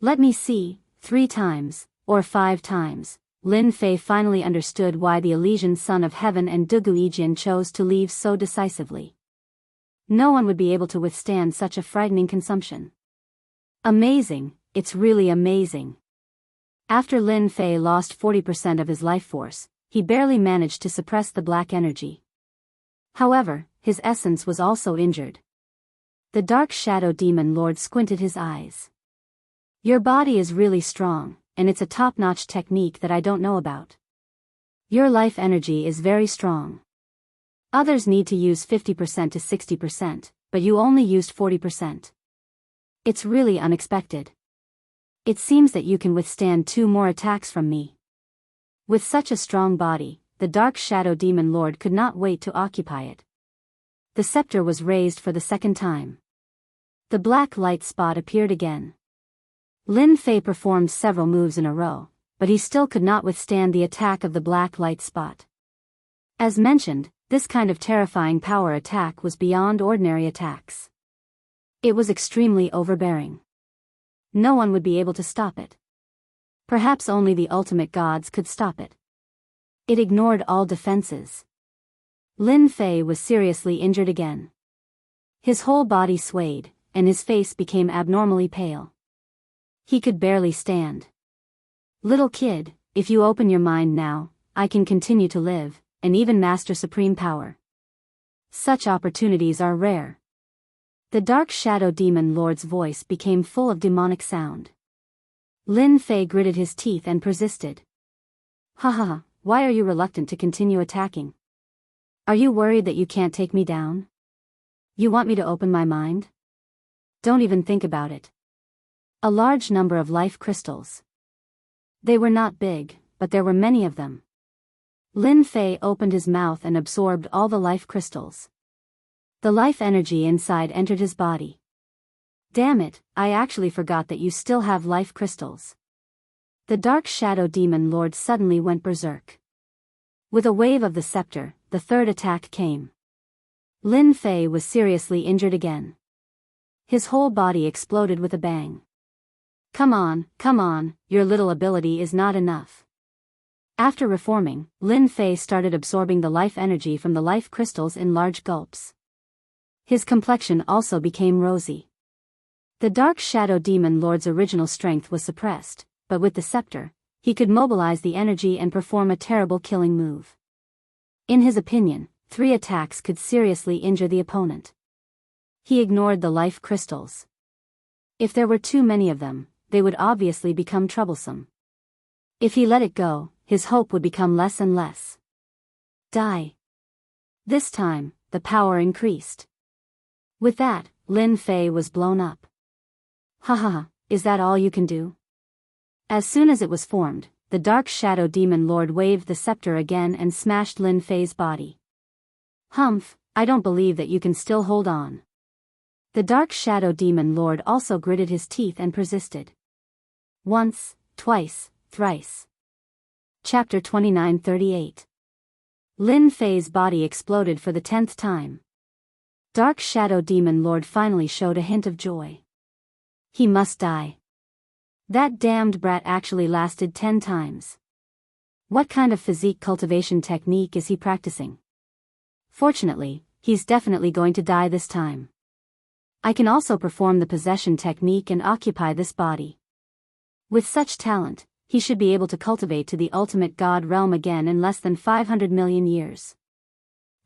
Let me see, 3 times, or 5 times. Lin Fei finally understood why the Elysian Son of Heaven and Dugu Yijian chose to leave so decisively. No one would be able to withstand such a frightening consumption. Amazing, it's really amazing. After Lin Fei lost 40% of his life force, he barely managed to suppress the black energy. However, his essence was also injured. The Dark Shadow Demon Lord squinted his eyes. Your body is really strong, and it's a top-notch technique that I don't know about. Your life energy is very strong. Others need to use 50% to 60%, but you only used 40%. It's really unexpected. It seems that you can withstand 2 more attacks from me. With such a strong body, the Dark Shadow Demon Lord could not wait to occupy it. The scepter was raised for the second time. The black light spot appeared again. Lin Fei performed several moves in a row, but he still could not withstand the attack of the black light spot. As mentioned, this kind of terrifying power attack was beyond ordinary attacks. It was extremely overbearing. No one would be able to stop it. Perhaps only the ultimate gods could stop it. It ignored all defenses. Lin Fei was seriously injured again. His whole body swayed, and his face became abnormally pale. He could barely stand. Little kid, if you open your mind now, I can continue to live, and even master supreme power. Such opportunities are rare. The Dark Shadow Demon Lord's voice became full of demonic sound. Lin Fei gritted his teeth and persisted. Haha, why are you reluctant to continue attacking? Are you worried that you can't take me down? You want me to open my mind? Don't even think about it. A large number of life crystals. They were not big, but there were many of them. Lin Fei opened his mouth and absorbed all the life crystals. The life energy inside entered his body. Damn it, I actually forgot that you still have life crystals. The Dark Shadow Demon Lord suddenly went berserk. With a wave of the scepter, the third attack came. Lin Fei was seriously injured again. His whole body exploded with a bang. Come on, your little ability is not enough. After reforming, Lin Fei started absorbing the life energy from the life crystals in large gulps. His complexion also became rosy. The Dark Shadow Demon Lord's original strength was suppressed, but with the scepter, he could mobilize the energy and perform a terrible killing move. In his opinion, 3 attacks could seriously injure the opponent. He ignored the life crystals. If there were too many of them, they would obviously become troublesome. If he let it go, his hope would become less and less. Die. This time, the power increased. With that, Lin Fei was blown up. Haha, is that all you can do? As soon as it was formed, the Dark Shadow Demon Lord waved the scepter again and smashed Lin Fei's body. Humph, I don't believe that you can still hold on. The Dark Shadow Demon Lord also gritted his teeth and persisted. Once, twice, thrice. Chapter 29:38. Lin Fei's body exploded for the 10th time. Dark Shadow Demon Lord finally showed a hint of joy. He must die. That damned brat actually lasted 10 times. What kind of physique cultivation technique is he practicing? Fortunately, he's definitely going to die this time. I can also perform the possession technique and occupy this body. With such talent, he should be able to cultivate to the ultimate god realm again in less than 500 million years.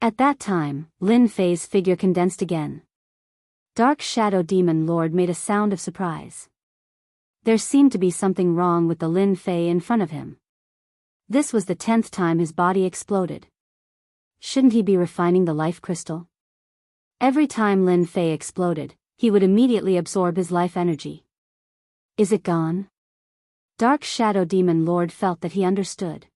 At that time, Lin Fei's figure condensed again. Dark Shadow Demon Lord made a sound of surprise. There seemed to be something wrong with the Lin Fei in front of him. This was the 10th time his body exploded. Shouldn't he be refining the life crystal? Every time Lin Fei exploded, he would immediately absorb his life energy. Is it gone? Dark Shadow Demon Lord felt that he understood.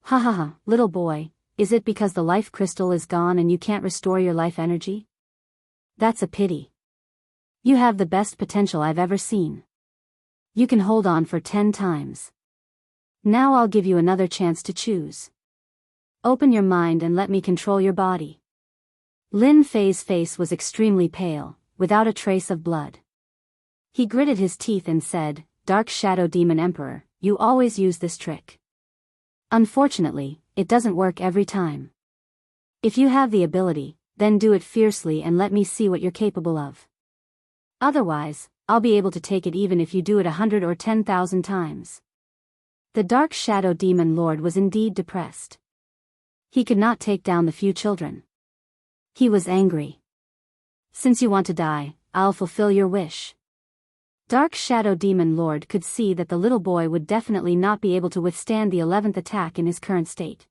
Ha ha ha, little boy, is it because the life crystal is gone and you can't restore your life energy? That's a pity. You have the best potential I've ever seen. You can hold on for 10 times. Now I'll give you another chance to choose. Open your mind and let me control your body. Lin Fei's face was extremely pale, without a trace of blood. He gritted his teeth and said, Dark Shadow Demon Emperor, you always use this trick. Unfortunately, it doesn't work every time. If you have the ability, then do it fiercely and let me see what you're capable of. Otherwise, I'll be able to take it even if you do it 100 or 10,000 times. The Dark Shadow Demon Lord was indeed depressed. He could not take down the few children. He was angry. Since you want to die, I'll fulfill your wish. Dark Shadow Demon Lord could see that the little boy would definitely not be able to withstand the 11th attack in his current state.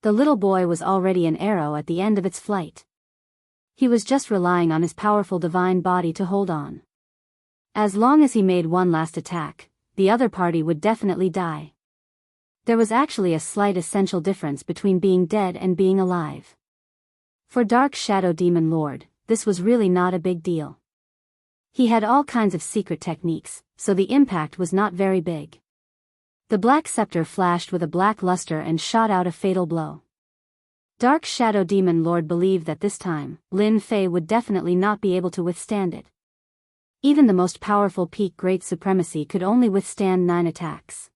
The little boy was already an arrow at the end of its flight. He was just relying on his powerful divine body to hold on. As long as he made one last attack, the other party would definitely die. There was actually a slight essential difference between being dead and being alive. For Dark Shadow Demon Lord, this was really not a big deal. He had all kinds of secret techniques, so the impact was not very big. The black scepter flashed with a black luster and shot out a fatal blow. Dark Shadow Demon Lord believed that this time, Lin Fei would definitely not be able to withstand it. Even the most powerful peak Great Supremacy could only withstand 9 attacks.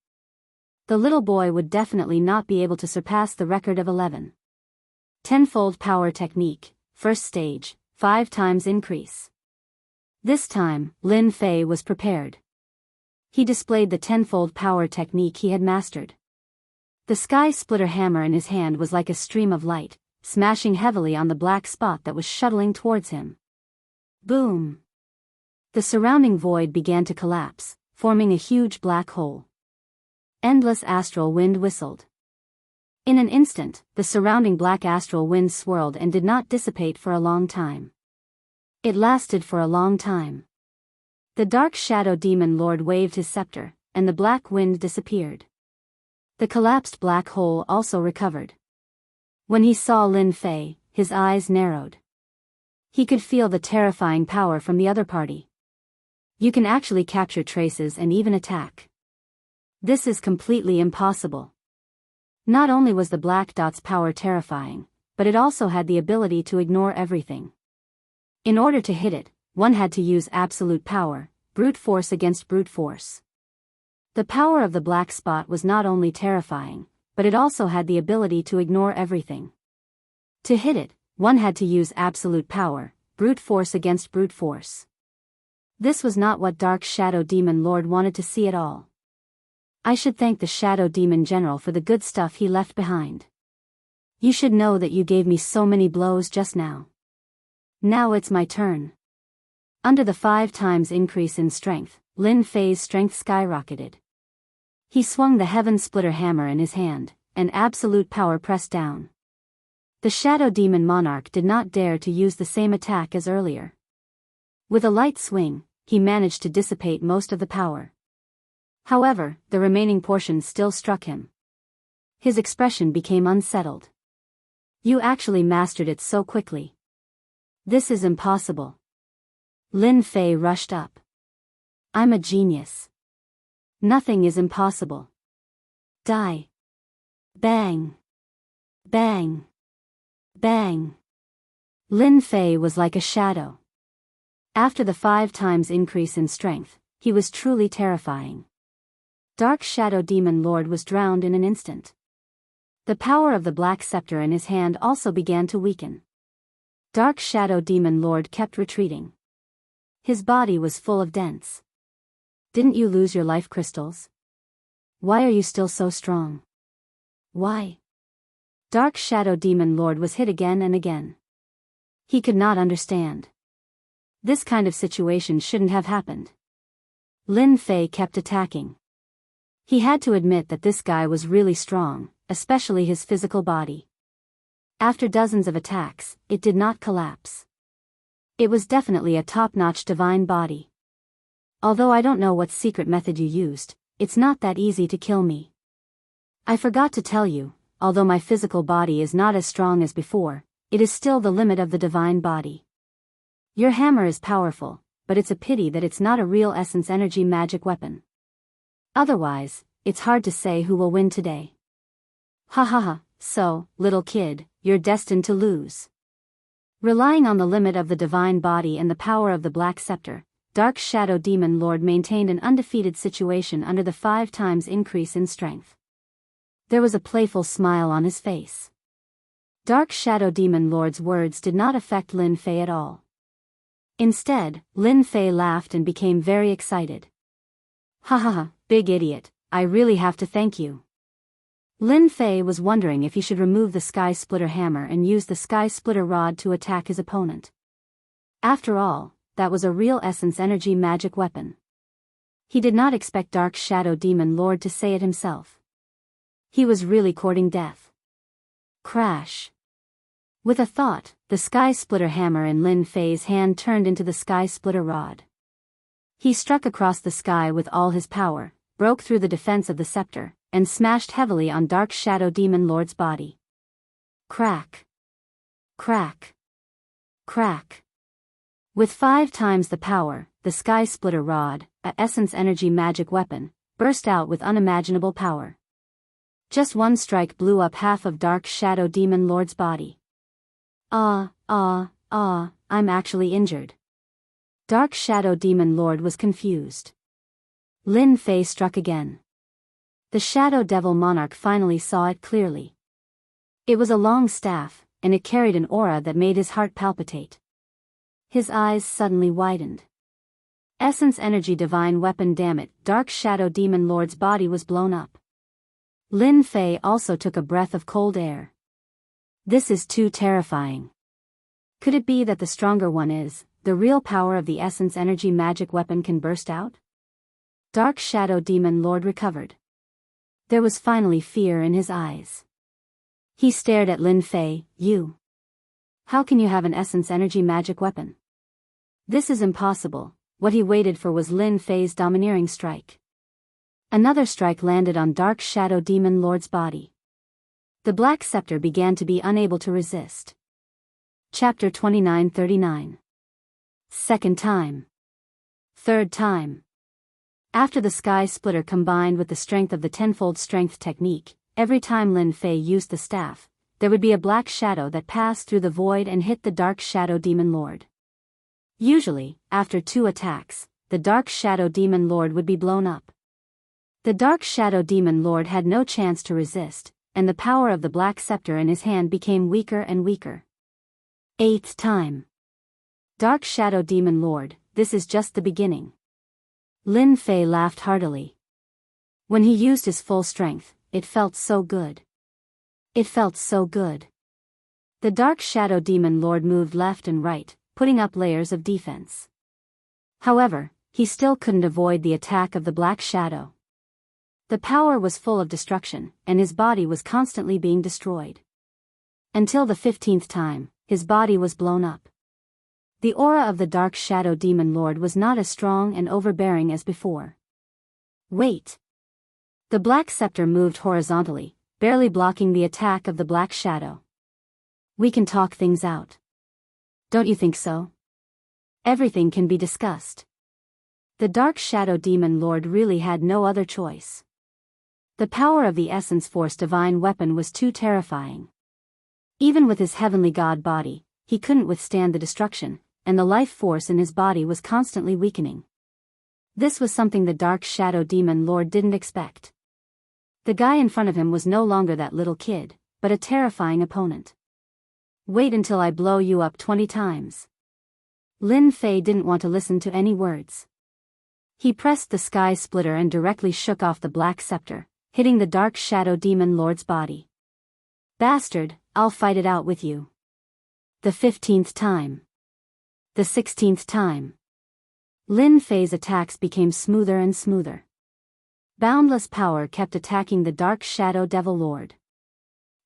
The little boy would definitely not be able to surpass the record of 11. Tenfold Power Technique, First Stage, 5 times increase. This time, Lin Fei was prepared. He displayed the tenfold power technique he had mastered. The sky splitter hammer in his hand was like a stream of light, smashing heavily on the black spot that was shuttling towards him. Boom! The surrounding void began to collapse, forming a huge black hole. Endless astral wind whistled. In an instant, the surrounding black astral wind swirled and did not dissipate for a long time. It lasted for a long time. The Dark Shadow Demon Lord waved his scepter, and the black wind disappeared. The collapsed black hole also recovered. When he saw Lin Fei, his eyes narrowed. He could feel the terrifying power from the other party. You can actually capture traces and even attack. This is completely impossible. Not only was the black dot's power terrifying, but it also had the ability to ignore everything. In order to hit it, one had to use absolute power, brute force against brute force. The power of the black spot was not only terrifying, but it also had the ability to ignore everything. To hit it, one had to use absolute power, brute force against brute force. This was not what Dark Shadow Demon Lord wanted to see at all. I should thank the Shadow Demon General for the good stuff he left behind. You should know that you gave me so many blows just now. Now it's my turn. Under the 5 times increase in strength, Lin Fei's strength skyrocketed. He swung the Heaven Splitter hammer in his hand, and absolute power pressed down. The Shadow Demon Monarch did not dare to use the same attack as earlier. With a light swing, he managed to dissipate most of the power. However, the remaining portion still struck him. His expression became unsettled. You actually mastered it so quickly. This is impossible. Lin Fei rushed up. I'm a genius. Nothing is impossible. Die. Bang. Bang. Bang. Lin Fei was like a shadow. After the 5 times increase in strength, he was truly terrifying. Dark Shadow Demon Lord was drowned in an instant. The power of the black scepter in his hand also began to weaken. Dark Shadow Demon Lord kept retreating. His body was full of dents. Didn't you lose your life crystals? Why are you still so strong? Why? Dark Shadow Demon Lord was hit again and again. He could not understand. This kind of situation shouldn't have happened. Lin Fei kept attacking. He had to admit that this guy was really strong, especially his physical body. After dozens of attacks, it did not collapse. It was definitely a top-notch divine body. Although I don't know what secret method you used, it's not that easy to kill me. I forgot to tell you, although my physical body is not as strong as before, it is still the limit of the divine body. Your hammer is powerful, but it's a pity that it's not a real essence energy magic weapon. Otherwise, it's hard to say who will win today. Ha ha ha, so, little kid, you're destined to lose. Relying on the limit of the divine body and the power of the Black Scepter, Dark Shadow Demon Lord maintained an undefeated situation under the 5 times increase in strength. There was a playful smile on his face. Dark Shadow Demon Lord's words did not affect Lin Fei at all. Instead, Lin Fei laughed and became very excited. Ha ha ha, big idiot, I really have to thank you. Lin Fei was wondering if he should remove the Sky Splitter hammer and use the Sky Splitter rod to attack his opponent. After all, that was a real essence energy magic weapon. He did not expect Dark Shadow Demon Lord to say it himself. He was really courting death. Crash. With a thought, the Sky Splitter hammer in Lin Fei's hand turned into the Sky Splitter rod. He struck across the sky with all his power, broke through the defense of the scepter, and smashed heavily on Dark Shadow Demon Lord's body. Crack. Crack. Crack. With 5 times the power, the Sky Splitter rod, a essence energy magic weapon, burst out with unimaginable power. Just one strike blew up half of Dark Shadow Demon Lord's body. I'm actually injured. Dark Shadow Demon Lord was confused. Lin Fei struck again. The Shadow Devil Monarch finally saw it clearly. It was a long staff, and it carried an aura that made his heart palpitate. His eyes suddenly widened. Essence energy divine weapon, damn it, Dark Shadow Demon Lord's body was blown up. Lin Fei also took a breath of cold air. This is too terrifying. Could it be that the stronger one is, the real power of the essence energy magic weapon can burst out? Dark Shadow Demon Lord recovered. There was finally fear in his eyes. He stared at Lin Fei. You. How can you have an essence energy magic weapon? This is impossible. What he waited for was Lin Fei's domineering strike. Another strike landed on Dark Shadow Demon Lord's body. The Black Scepter began to be unable to resist. Chapter 2939. Second time. Third time. After the Sky Splitter combined with the strength of the tenfold strength technique, every time Lin Fei used the staff, there would be a black shadow that passed through the void and hit the Dark Shadow Demon Lord. Usually, after 2 attacks, the Dark Shadow Demon Lord would be blown up. The Dark Shadow Demon Lord had no chance to resist, and the power of the Black Scepter in his hand became weaker and weaker. 8th time. Dark Shadow Demon Lord, this is just the beginning. Lin Fei laughed heartily. When he used his full strength, it felt so good. It felt so good. The Dark Shadow Demon Lord moved left and right, putting up layers of defense. However, he still couldn't avoid the attack of the Black Shadow. The power was full of destruction, and his body was constantly being destroyed. Until the 15th time, his body was blown up. The aura of the Dark Shadow Demon Lord was not as strong and overbearing as before. Wait! The Black Scepter moved horizontally, barely blocking the attack of the Black Shadow. We can talk things out. Don't you think so? Everything can be discussed. The Dark Shadow Demon Lord really had no other choice. The power of the Essence Force divine weapon was too terrifying. Even with his heavenly god body, he couldn't withstand the destruction, and the life force in his body was constantly weakening. This was something the Dark Shadow Demon Lord didn't expect. The guy in front of him was no longer that little kid, but a terrifying opponent. Wait until I blow you up 20 times. Lin Fei didn't want to listen to any words. He pressed the sky splitter and directly shook off the black scepter, hitting the dark shadow demon lord's body. Bastard, I'll fight it out with you. The 15th time. The 16th time. Lin Fei's attacks became smoother and smoother. Boundless power kept attacking the dark shadow devil lord.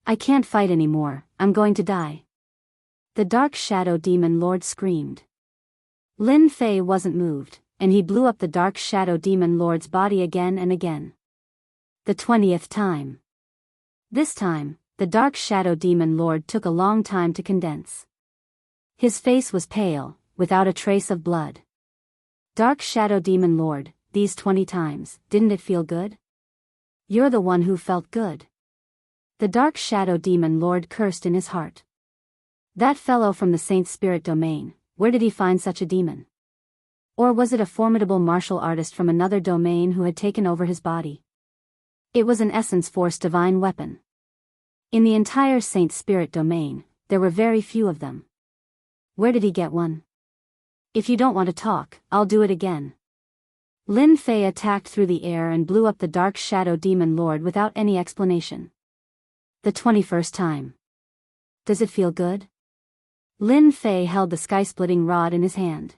I can't fight anymore, I'm going to die. The dark shadow demon lord screamed. Lin Fei wasn't moved, and he blew up the dark shadow demon lord's body again and again. The 20th time. This time, the dark shadow demon lord took a long time to condense. His face was pale, without a trace of blood. Dark shadow demon lord, these 20 times, didn't it feel good? You're the one who felt good. The dark shadow demon lord cursed in his heart. That fellow from the Saint Spirit domain, where did he find such a demon? Or was it a formidable martial artist from another domain who had taken over his body? It was an essence force divine weapon. In the entire Saint Spirit domain, there were very few of them. Where did he get one? If you don't want to talk, I'll do it again. Lin Fei attacked through the air and blew up the dark shadow demon lord without any explanation. The 21st time. Does it feel good? Lin Fei held the sky-splitting rod in his hand.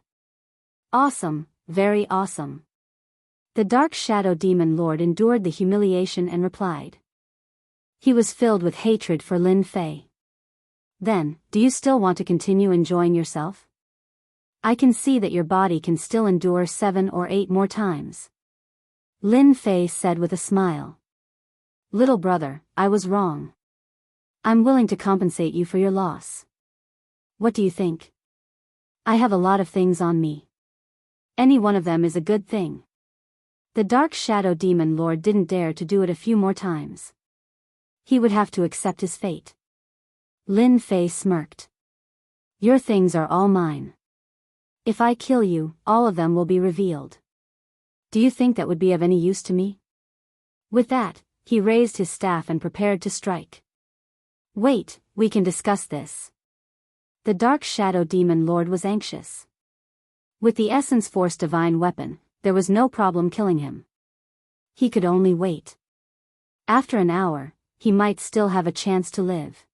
Awesome, very awesome. The dark shadow demon lord endured the humiliation and replied. He was filled with hatred for Lin Fei. Then, do you still want to continue enjoying yourself? I can see that your body can still endure 7 or 8 more times. Lin Fei said with a smile. Little brother, I was wrong. I'm willing to compensate you for your loss. What do you think? I have a lot of things on me. Any one of them is a good thing. The dark shadow demon lord didn't dare to do it a few more times. He would have to accept his fate. Lin Fei smirked. Your things are all mine. If I kill you, all of them will be revealed. Do you think that would be of any use to me? With that, he raised his staff and prepared to strike. Wait, we can discuss this. The dark shadow demon lord was anxious. With the essence force divine weapon, there was no problem killing him. He could only wait. After an hour, he might still have a chance to live.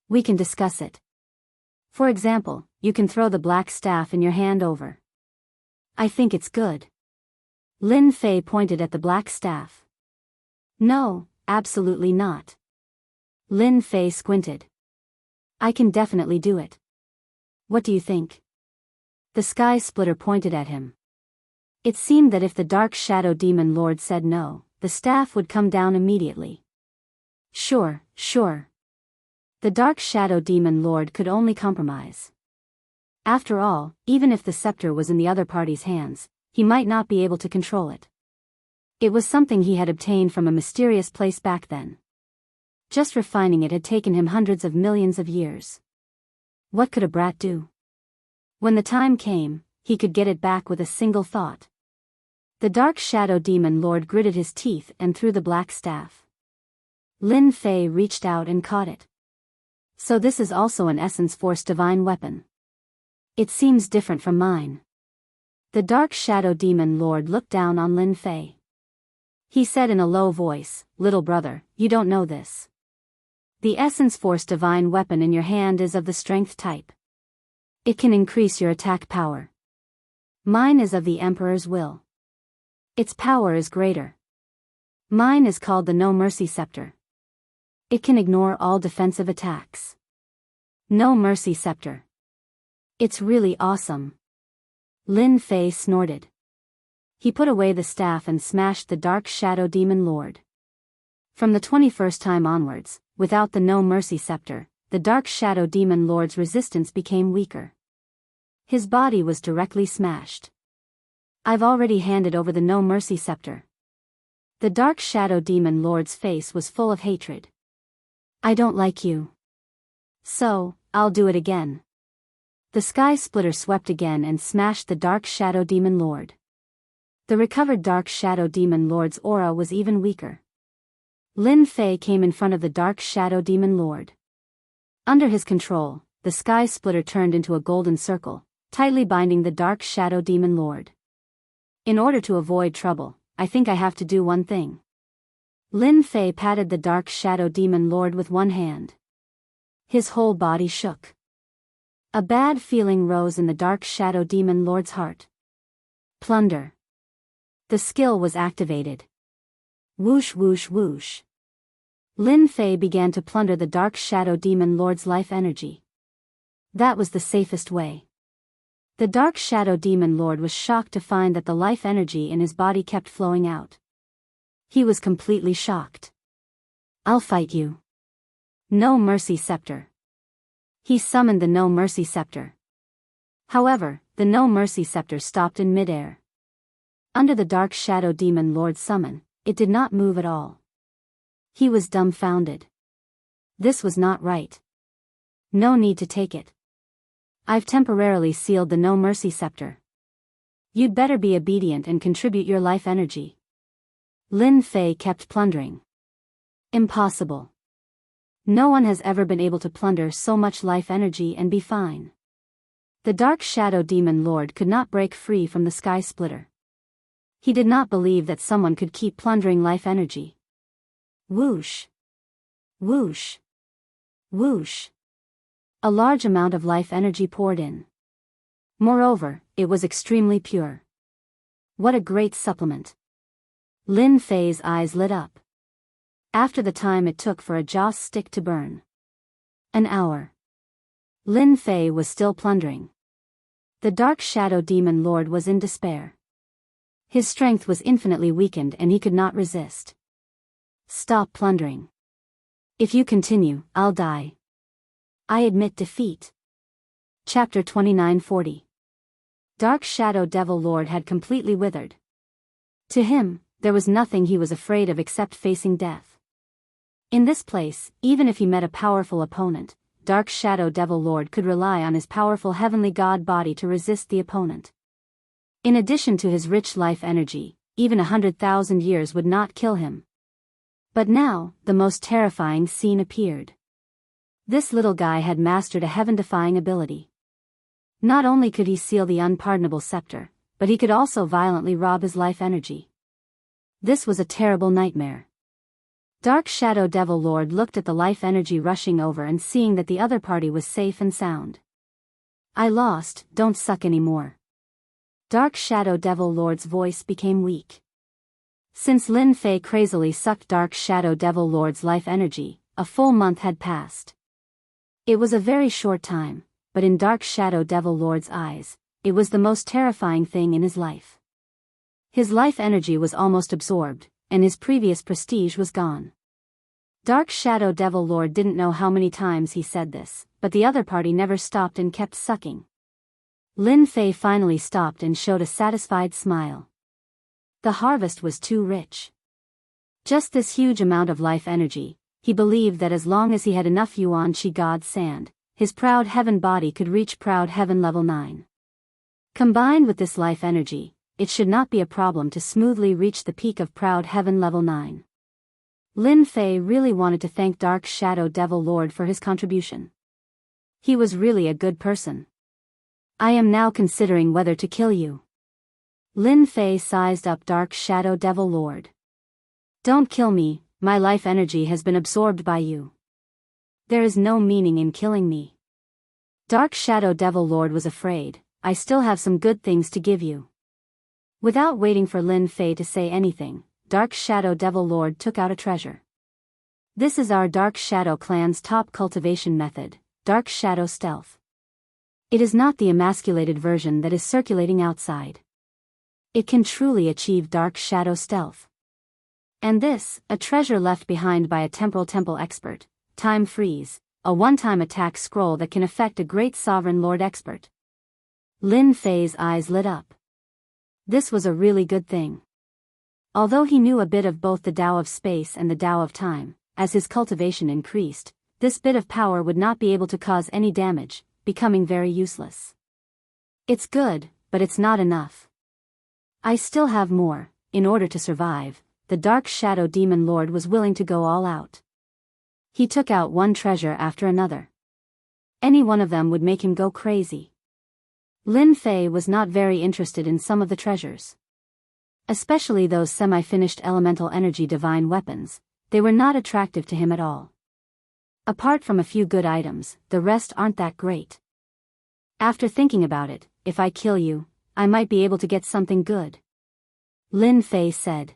We can discuss it. For example, you can throw the black staff in your hand over. I think it's good. Lin Fei pointed at the black staff. No, absolutely not. Lin Fei squinted. I can definitely do it. What do you think? The sky splitter pointed at him. It seemed that if the dark shadow demon lord said no, the staff would come down immediately. Sure, sure. The dark shadow demon lord could only compromise. After all, even if the scepter was in the other party's hands, he might not be able to control it. It was something he had obtained from a mysterious place back then. Just refining it had taken him hundreds of millions of years. What could a brat do? When the time came, he could get it back with a single thought. The dark shadow demon lord gritted his teeth and threw the black staff. Lin Fei reached out and caught it. So this is also an essence force divine weapon. It seems different from mine. The dark shadow demon lord looked down on Lin Fei. He said in a low voice, little brother, you don't know this. The essence force divine weapon in your hand is of the strength type. It can increase your attack power. Mine is of the Emperor's will. Its power is greater. Mine is called the No Mercy Scepter. It can ignore all defensive attacks. No Mercy Scepter. It's really awesome. Lin Fei snorted. He put away the staff and smashed the dark shadow demon lord. From the 21st time onwards, without the No Mercy Scepter, the dark shadow demon lord's resistance became weaker. His body was directly smashed. I've already handed over the No Mercy Scepter. The dark shadow demon lord's face was full of hatred. I don't like you. So, I'll do it again. The sky splitter swept again and smashed the dark shadow demon lord. The recovered dark shadow demon lord's aura was even weaker. Lin Fei came in front of the dark shadow demon lord. Under his control, the sky splitter turned into a golden circle, tightly binding the dark shadow demon lord. In order to avoid trouble, I think I have to do one thing. Lin Fei patted the dark shadow demon lord with one hand. His whole body shook. A bad feeling rose in the dark shadow demon lord's heart. Plunder. The skill was activated. Whoosh whoosh whoosh. Lin Fei began to plunder the dark shadow demon lord's life energy. That was the safest way. The dark shadow demon lord was shocked to find that the life energy in his body kept flowing out. He was completely shocked. I'll fight you. No Mercy Scepter. He summoned the No Mercy Scepter. However, the No Mercy Scepter stopped in midair. Under the dark shadow demon lord's summon, it did not move at all. He was dumbfounded. This was not right. No need to take it. I've temporarily sealed the No Mercy Scepter. You'd better be obedient and contribute your life energy. Lin Fei kept plundering. Impossible. No one has ever been able to plunder so much life energy and be fine. The dark shadow demon lord could not break free from the sky splitter. He did not believe that someone could keep plundering life energy. Whoosh. Whoosh. Whoosh. A large amount of life energy poured in. Moreover, it was extremely pure. What a great supplement. Lin Fei's eyes lit up. After the time it took for a joss stick to burn. An hour. Lin Fei was still plundering. The dark shadow demon lord was in despair. His strength was infinitely weakened and he could not resist. Stop plundering. If you continue, I'll die. I admit defeat. Chapter 2940. Dark Shadow Devil Lord had completely withered. To him, there was nothing he was afraid of except facing death. In this place, even if he met a powerful opponent, Dark Shadow Devil Lord could rely on his powerful heavenly god body to resist the opponent. In addition to his rich life energy, even 100,000 years would not kill him. But now, the most terrifying scene appeared. This little guy had mastered a heaven-defying ability. Not only could he seal the unpardonable scepter, but he could also violently rob his life energy. This was a terrible nightmare. Dark Shadow Devil Lord looked at the life energy rushing over and seeing that the other party was safe and sound. I lost, don't suck anymore. Dark Shadow Devil Lord's voice became weak. Since Lin Fei crazily sucked Dark Shadow Devil Lord's life energy, a full month had passed. It was a very short time, but in Dark Shadow Devil Lord's eyes, it was the most terrifying thing in his life. His life energy was almost absorbed, and his previous prestige was gone. Dark Shadow Devil Lord didn't know how many times he said this, but the other party never stopped and kept sucking. Lin Fei finally stopped and showed a satisfied smile. The harvest was too rich. Just this huge amount of life energy, he believed that as long as he had enough Yuan Chi God Sand, his Proud Heaven body could reach Proud Heaven level 9. Combined with this life energy, it should not be a problem to smoothly reach the peak of Proud Heaven level 9. Lin Fei really wanted to thank Dark Shadow Devil Lord for his contribution. He was really a good person. I am now considering whether to kill you. Lin Fei sized up Dark Shadow Devil Lord. Don't kill me, my life energy has been absorbed by you. There is no meaning in killing me. Dark Shadow Devil Lord was afraid, I still have some good things to give you. Without waiting for Lin Fei to say anything, Dark Shadow Devil Lord took out a treasure. This is our Dark Shadow clan's top cultivation method, Dark Shadow Stealth. It is not the emasculated version that is circulating outside. It can truly achieve Dark Shadow Stealth. And this, a treasure left behind by a temporal temple expert, Time Freeze, a one-time attack scroll that can affect a great sovereign lord expert. Lin Fei's eyes lit up. This was a really good thing. Although he knew a bit of both the Tao of Space and the Tao of Time, as his cultivation increased, this bit of power would not be able to cause any damage, becoming very useless. It's good, but it's not enough. I still have more. In order to survive, the Dark Shadow Demon Lord was willing to go all out. He took out one treasure after another. Any one of them would make him go crazy. Lin Fei was not very interested in some of the treasures. Especially those semi-finished elemental energy divine weapons, they were not attractive to him at all. Apart from a few good items, the rest aren't that great. After thinking about it, if I kill you, I might be able to get something good. Lin Fei said.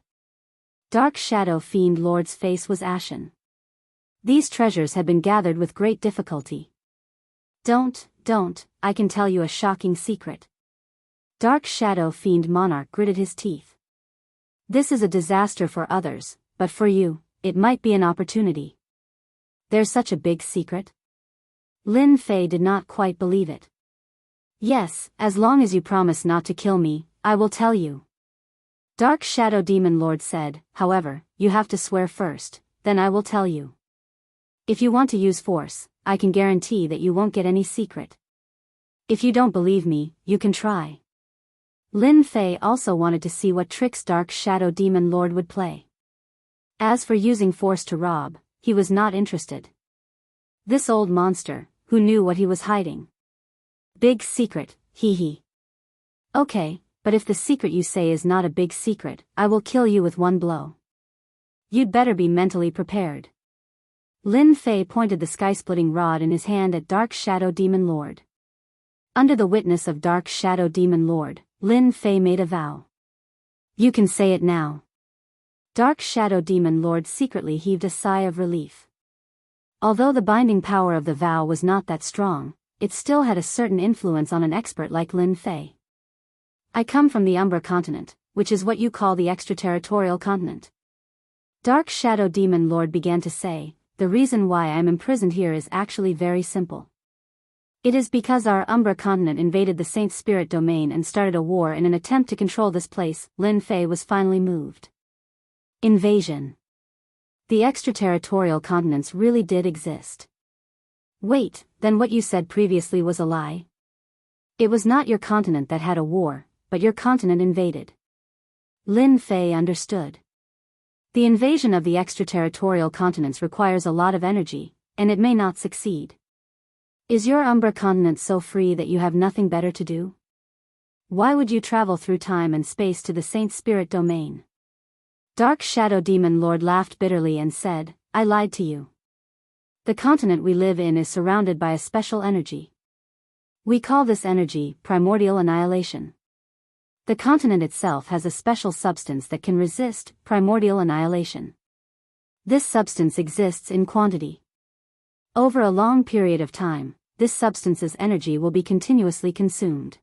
Dark Shadow Fiend Lord's face was ashen. These treasures had been gathered with great difficulty. Don't, I can tell you a shocking secret. Dark Shadow Fiend Monarch gritted his teeth. This is a disaster for others, but for you, it might be an opportunity. There's such a big secret? Lin Fei did not quite believe it. Yes, as long as you promise not to kill me, I will tell you. Dark Shadow Demon Lord said, however, you have to swear first, then I will tell you. If you want to use force, I can guarantee that you won't get any secret. If you don't believe me, you can try. Lin Fei also wanted to see what tricks Dark Shadow Demon Lord would play. As for using force to rob, he was not interested. This old monster, who knew what he was hiding? Big secret, hee hee. Okay, but if the secret you say is not a big secret, I will kill you with one blow. You'd better be mentally prepared. Lin Fei pointed the sky-splitting rod in his hand at Dark Shadow Demon Lord. Under the witness of Dark Shadow Demon Lord, Lin Fei made a vow. You can say it now. Dark Shadow Demon Lord secretly heaved a sigh of relief. Although the binding power of the vow was not that strong, it still had a certain influence on an expert like Lin Fei. I come from the Umbra continent, which is what you call the extraterritorial continent. Dark Shadow Demon Lord began to say, the reason why I am imprisoned here is actually very simple. It is because our Umbra continent invaded the Saint Spirit domain and started a war in an attempt to control this place. Lin Fei was finally moved. Invasion. The extraterritorial continents really did exist. Wait, then what you said previously was a lie? It was not your continent that had a war, but your continent invaded. Lin Fei understood. The invasion of the extraterritorial continents requires a lot of energy, and it may not succeed. Is your Umbra continent so free that you have nothing better to do? Why would you travel through time and space to the Saint Spirit domain? Dark Shadow Demon Lord laughed bitterly and said, I lied to you. The continent we live in is surrounded by a special energy. We call this energy primordial annihilation. The continent itself has a special substance that can resist primordial annihilation. This substance exists in quantity. Over a long period of time, this substance's energy will be continuously consumed.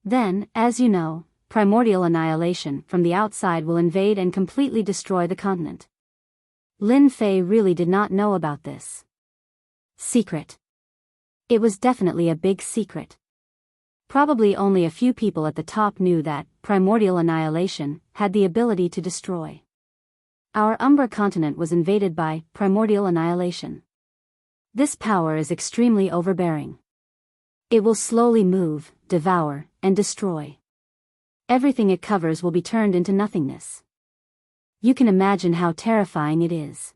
Then, as you know, primordial annihilation from the outside will invade and completely destroy the continent. Lin Fei really did not know about this. Secret. It was definitely a big secret. Probably only a few people at the top knew that primordial annihilation had the ability to destroy. Our Umbra continent was invaded by primordial annihilation. This power is extremely overbearing. It will slowly move, devour, and destroy. Everything it covers will be turned into nothingness. You can imagine how terrifying it is.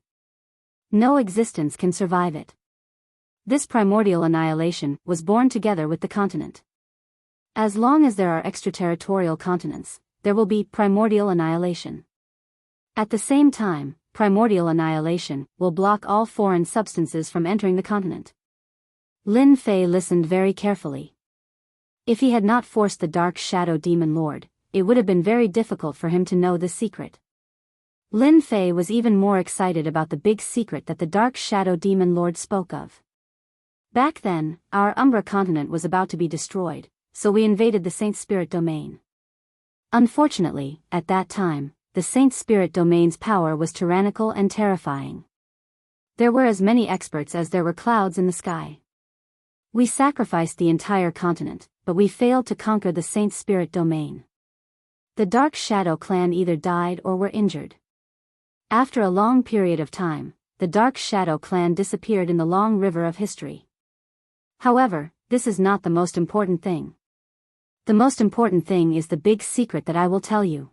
No existence can survive it. This primordial annihilation was born together with the continent. As long as there are extraterritorial continents, there will be primordial annihilation. At the same time, primordial annihilation will block all foreign substances from entering the continent. Lin Fei listened very carefully. If he had not forced the Dark Shadow Demon Lord, it would have been very difficult for him to know the secret. Lin Fei was even more excited about the big secret that the Dark Shadow Demon Lord spoke of. Back then, our Umbra continent was about to be destroyed, so we invaded the Saint Spirit domain. Unfortunately, at that time, the Saint Spirit domain's power was tyrannical and terrifying. There were as many experts as there were clouds in the sky. We sacrificed the entire continent, but we failed to conquer the Saint Spirit domain. The Dark Shadow clan either died or were injured. After a long period of time, the Dark Shadow clan disappeared in the long river of history. However, this is not the most important thing. The most important thing is the big secret that I will tell you.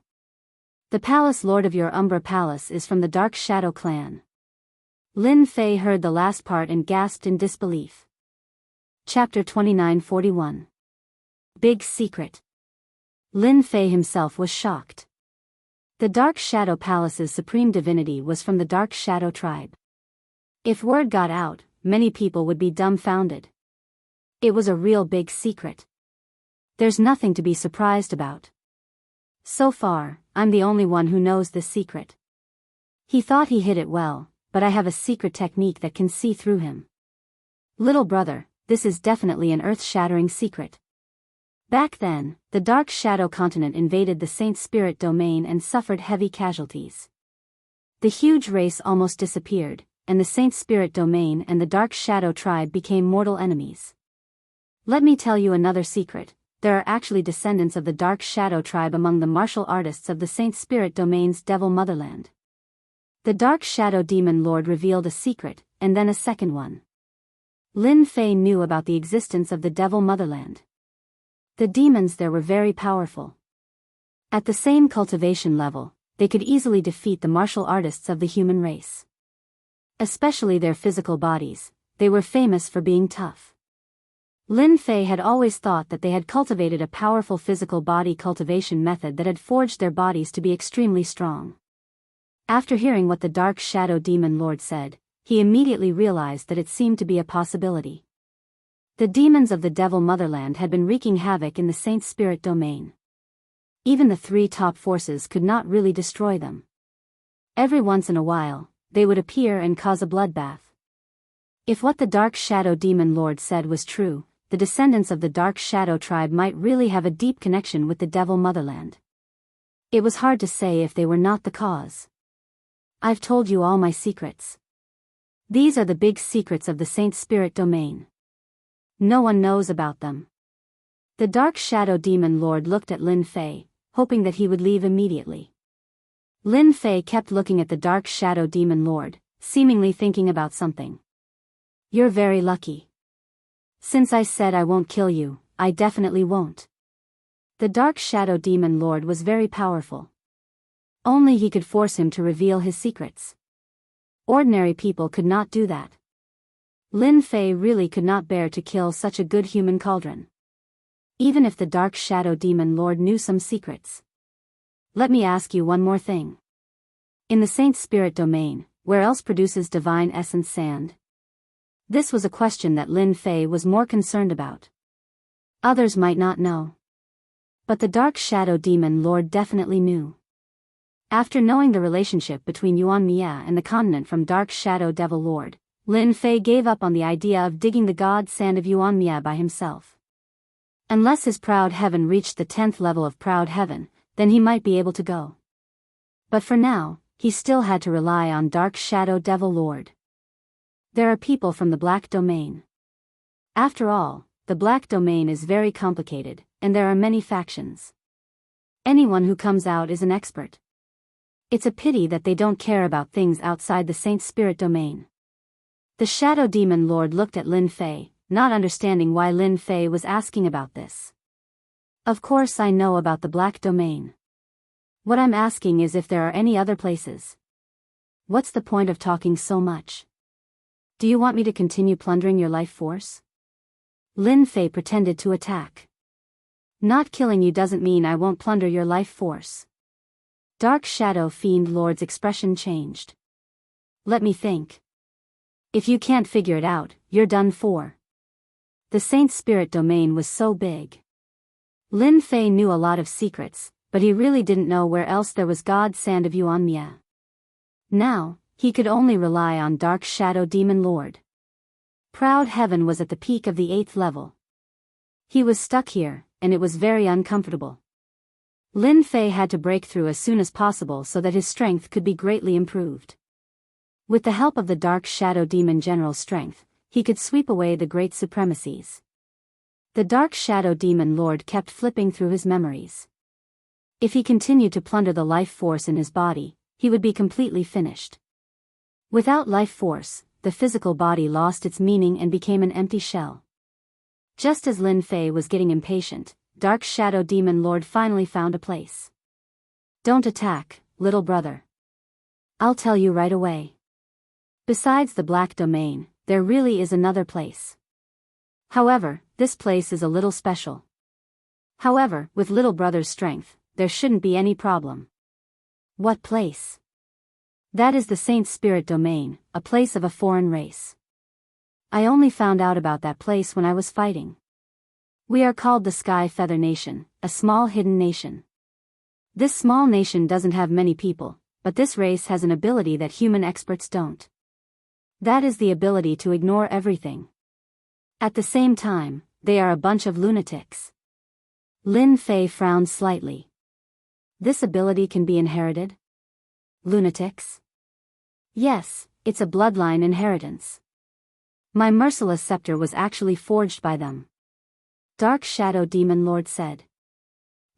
The Palace Lord of your Umbra Palace is from the Dark Shadow clan. Lin Fei heard the last part and gasped in disbelief. Chapter 2941. Big Secret. Lin Fei himself was shocked. The Dark Shadow Palace's supreme divinity was from the Dark Shadow tribe. If word got out, many people would be dumbfounded. It was a real big secret. There's nothing to be surprised about. So far, I'm the only one who knows this secret. He thought he hid it well, but I have a secret technique that can see through him. Little brother, this is definitely an earth-shattering secret. Back then, the Dark Shadow continent invaded the Saint Spirit domain and suffered heavy casualties. The huge race almost disappeared, and the Saint Spirit domain and the Dark Shadow tribe became mortal enemies. Let me tell you another secret. There are actually descendants of the Dark Shadow tribe among the martial artists of the Saint Spirit domain's Devil Motherland. The Dark Shadow Demon Lord revealed a secret, and then a second one. Lin Fei knew about the existence of the Devil Motherland. The demons there were very powerful. At the same cultivation level, they could easily defeat the martial artists of the human race. Especially their physical bodies, they were famous for being tough. Lin Fei had always thought that they had cultivated a powerful physical body cultivation method that had forged their bodies to be extremely strong. After hearing what the Dark Shadow Demon Lord said, he immediately realized that it seemed to be a possibility. The demons of the Devil Motherland had been wreaking havoc in the Saint Spirit domain. Even the three top forces could not really destroy them. Every once in a while, they would appear and cause a bloodbath. If what the Dark Shadow Demon Lord said was true, the descendants of the Dark Shadow tribe might really have a deep connection with the Devil Motherland. It was hard to say if they were not the cause. I've told you all my secrets. These are the big secrets of the Saint Spirit domain. No one knows about them. The Dark Shadow Demon Lord looked at Lin Fei, hoping that he would leave immediately. Lin Fei kept looking at the Dark Shadow Demon Lord, seemingly thinking about something. You're very lucky. Since I said I won't kill you, I definitely won't. The Dark Shadow Demon Lord was very powerful. Only he could force him to reveal his secrets. Ordinary people could not do that. Lin Fei really could not bear to kill such a good human cauldron. Even if the Dark Shadow Demon Lord knew some secrets. Let me ask you one more thing. In the Saint Spirit domain, where else produces divine essence sand? This was a question that Lin Fei was more concerned about. Others might not know. But the Dark Shadow Demon Lord definitely knew. After knowing the relationship between Yuan Mia and the continent from Dark Shadow Devil Lord, Lin Fei gave up on the idea of digging the god sand of Yuan Mia by himself. Unless his proud heaven reached the 10th level of proud heaven, then he might be able to go. But for now, he still had to rely on Dark Shadow Devil Lord. There are people from the Black Domain. After all, the Black Domain is very complicated, and there are many factions. Anyone who comes out is an expert. It's a pity that they don't care about things outside the Saint Spirit domain. The Shadow Demon Lord looked at Lin Fei, not understanding why Lin Fei was asking about this. Of course I know about the Black Domain. What I'm asking is if there are any other places. What's the point of talking so much? Do you want me to continue plundering your life force? Lin Fei pretended to attack. Not killing you doesn't mean I won't plunder your life force. Dark Shadow Fiend Lord's expression changed. Let me think. If you can't figure it out, you're done for. The Saint Spirit domain was so big. Lin Fei knew a lot of secrets, but he really didn't know where else there was God Sand of Yuan Mia. Now, he could only rely on Dark Shadow Demon Lord. Proud Heaven was at the peak of the 8th level. He was stuck here, and it was very uncomfortable. Lin Fei had to break through as soon as possible so that his strength could be greatly improved. With the help of the Dark Shadow Demon General's strength, he could sweep away the great supremacies. The Dark Shadow Demon Lord kept flipping through his memories. If he continued to plunder the life force in his body, he would be completely finished. Without life force, the physical body lost its meaning and became an empty shell. Just as Lin Fei was getting impatient, Dark Shadow Demon Lord finally found a place. Don't attack, little brother. I'll tell you right away. Besides the Black Domain, there really is another place. However, this place is a little special. However, with little brother's strength, there shouldn't be any problem. What place? That is the Saint Spirit domain, a place of a foreign race. I only found out about that place when I was fighting. We are called the Sky Feather Nation, a small hidden nation. This small nation doesn't have many people, but this race has an ability that human experts don't. That is the ability to ignore everything. At the same time, they are a bunch of lunatics. Lin Fei frowned slightly. This ability can be inherited? Lunatics? Yes, it's a bloodline inheritance. My merciless scepter was actually forged by them. Dark Shadow Demon Lord said.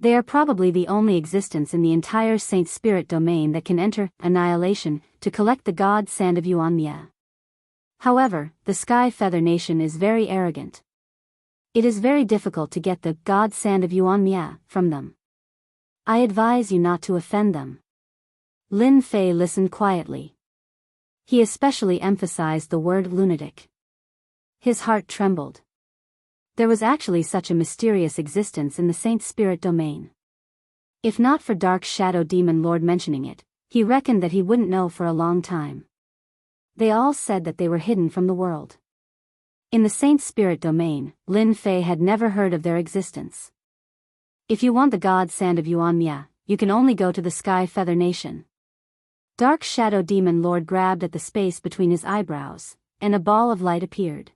They are probably the only existence in the entire Saint Spirit domain that can enter annihilation to collect the god sand of Yuanmia. However, the Sky Feather Nation is very arrogant. It is very difficult to get the god sand of Yuanmia from them. I advise you not to offend them. Lin Fei listened quietly. He especially emphasized the word lunatic. His heart trembled. There was actually such a mysterious existence in the Saint Spirit domain. If not for Dark Shadow Demon Lord mentioning it, he reckoned that he wouldn't know for a long time. They all said that they were hidden from the world. In the Saint Spirit domain, Lin Fei had never heard of their existence. If you want the god sand of Yuanmia, you can only go to the Sky Feather Nation. Dark Shadow Demon Lord grabbed at the space between his eyebrows, and a ball of light appeared.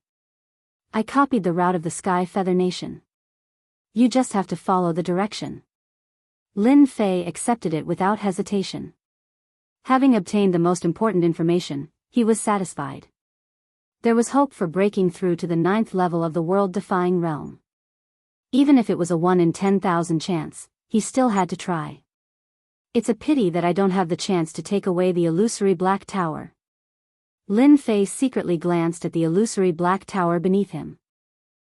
I copied the route of the Sky Feather Nation. You just have to follow the direction. Lin Fei accepted it without hesitation. Having obtained the most important information, he was satisfied. There was hope for breaking through to the 9th level of the world-defying realm. Even if it was a 1 in 10,000 chance, he still had to try. It's a pity that I don't have the chance to take away the illusory black tower. Lin Fei secretly glanced at the illusory black tower beneath him.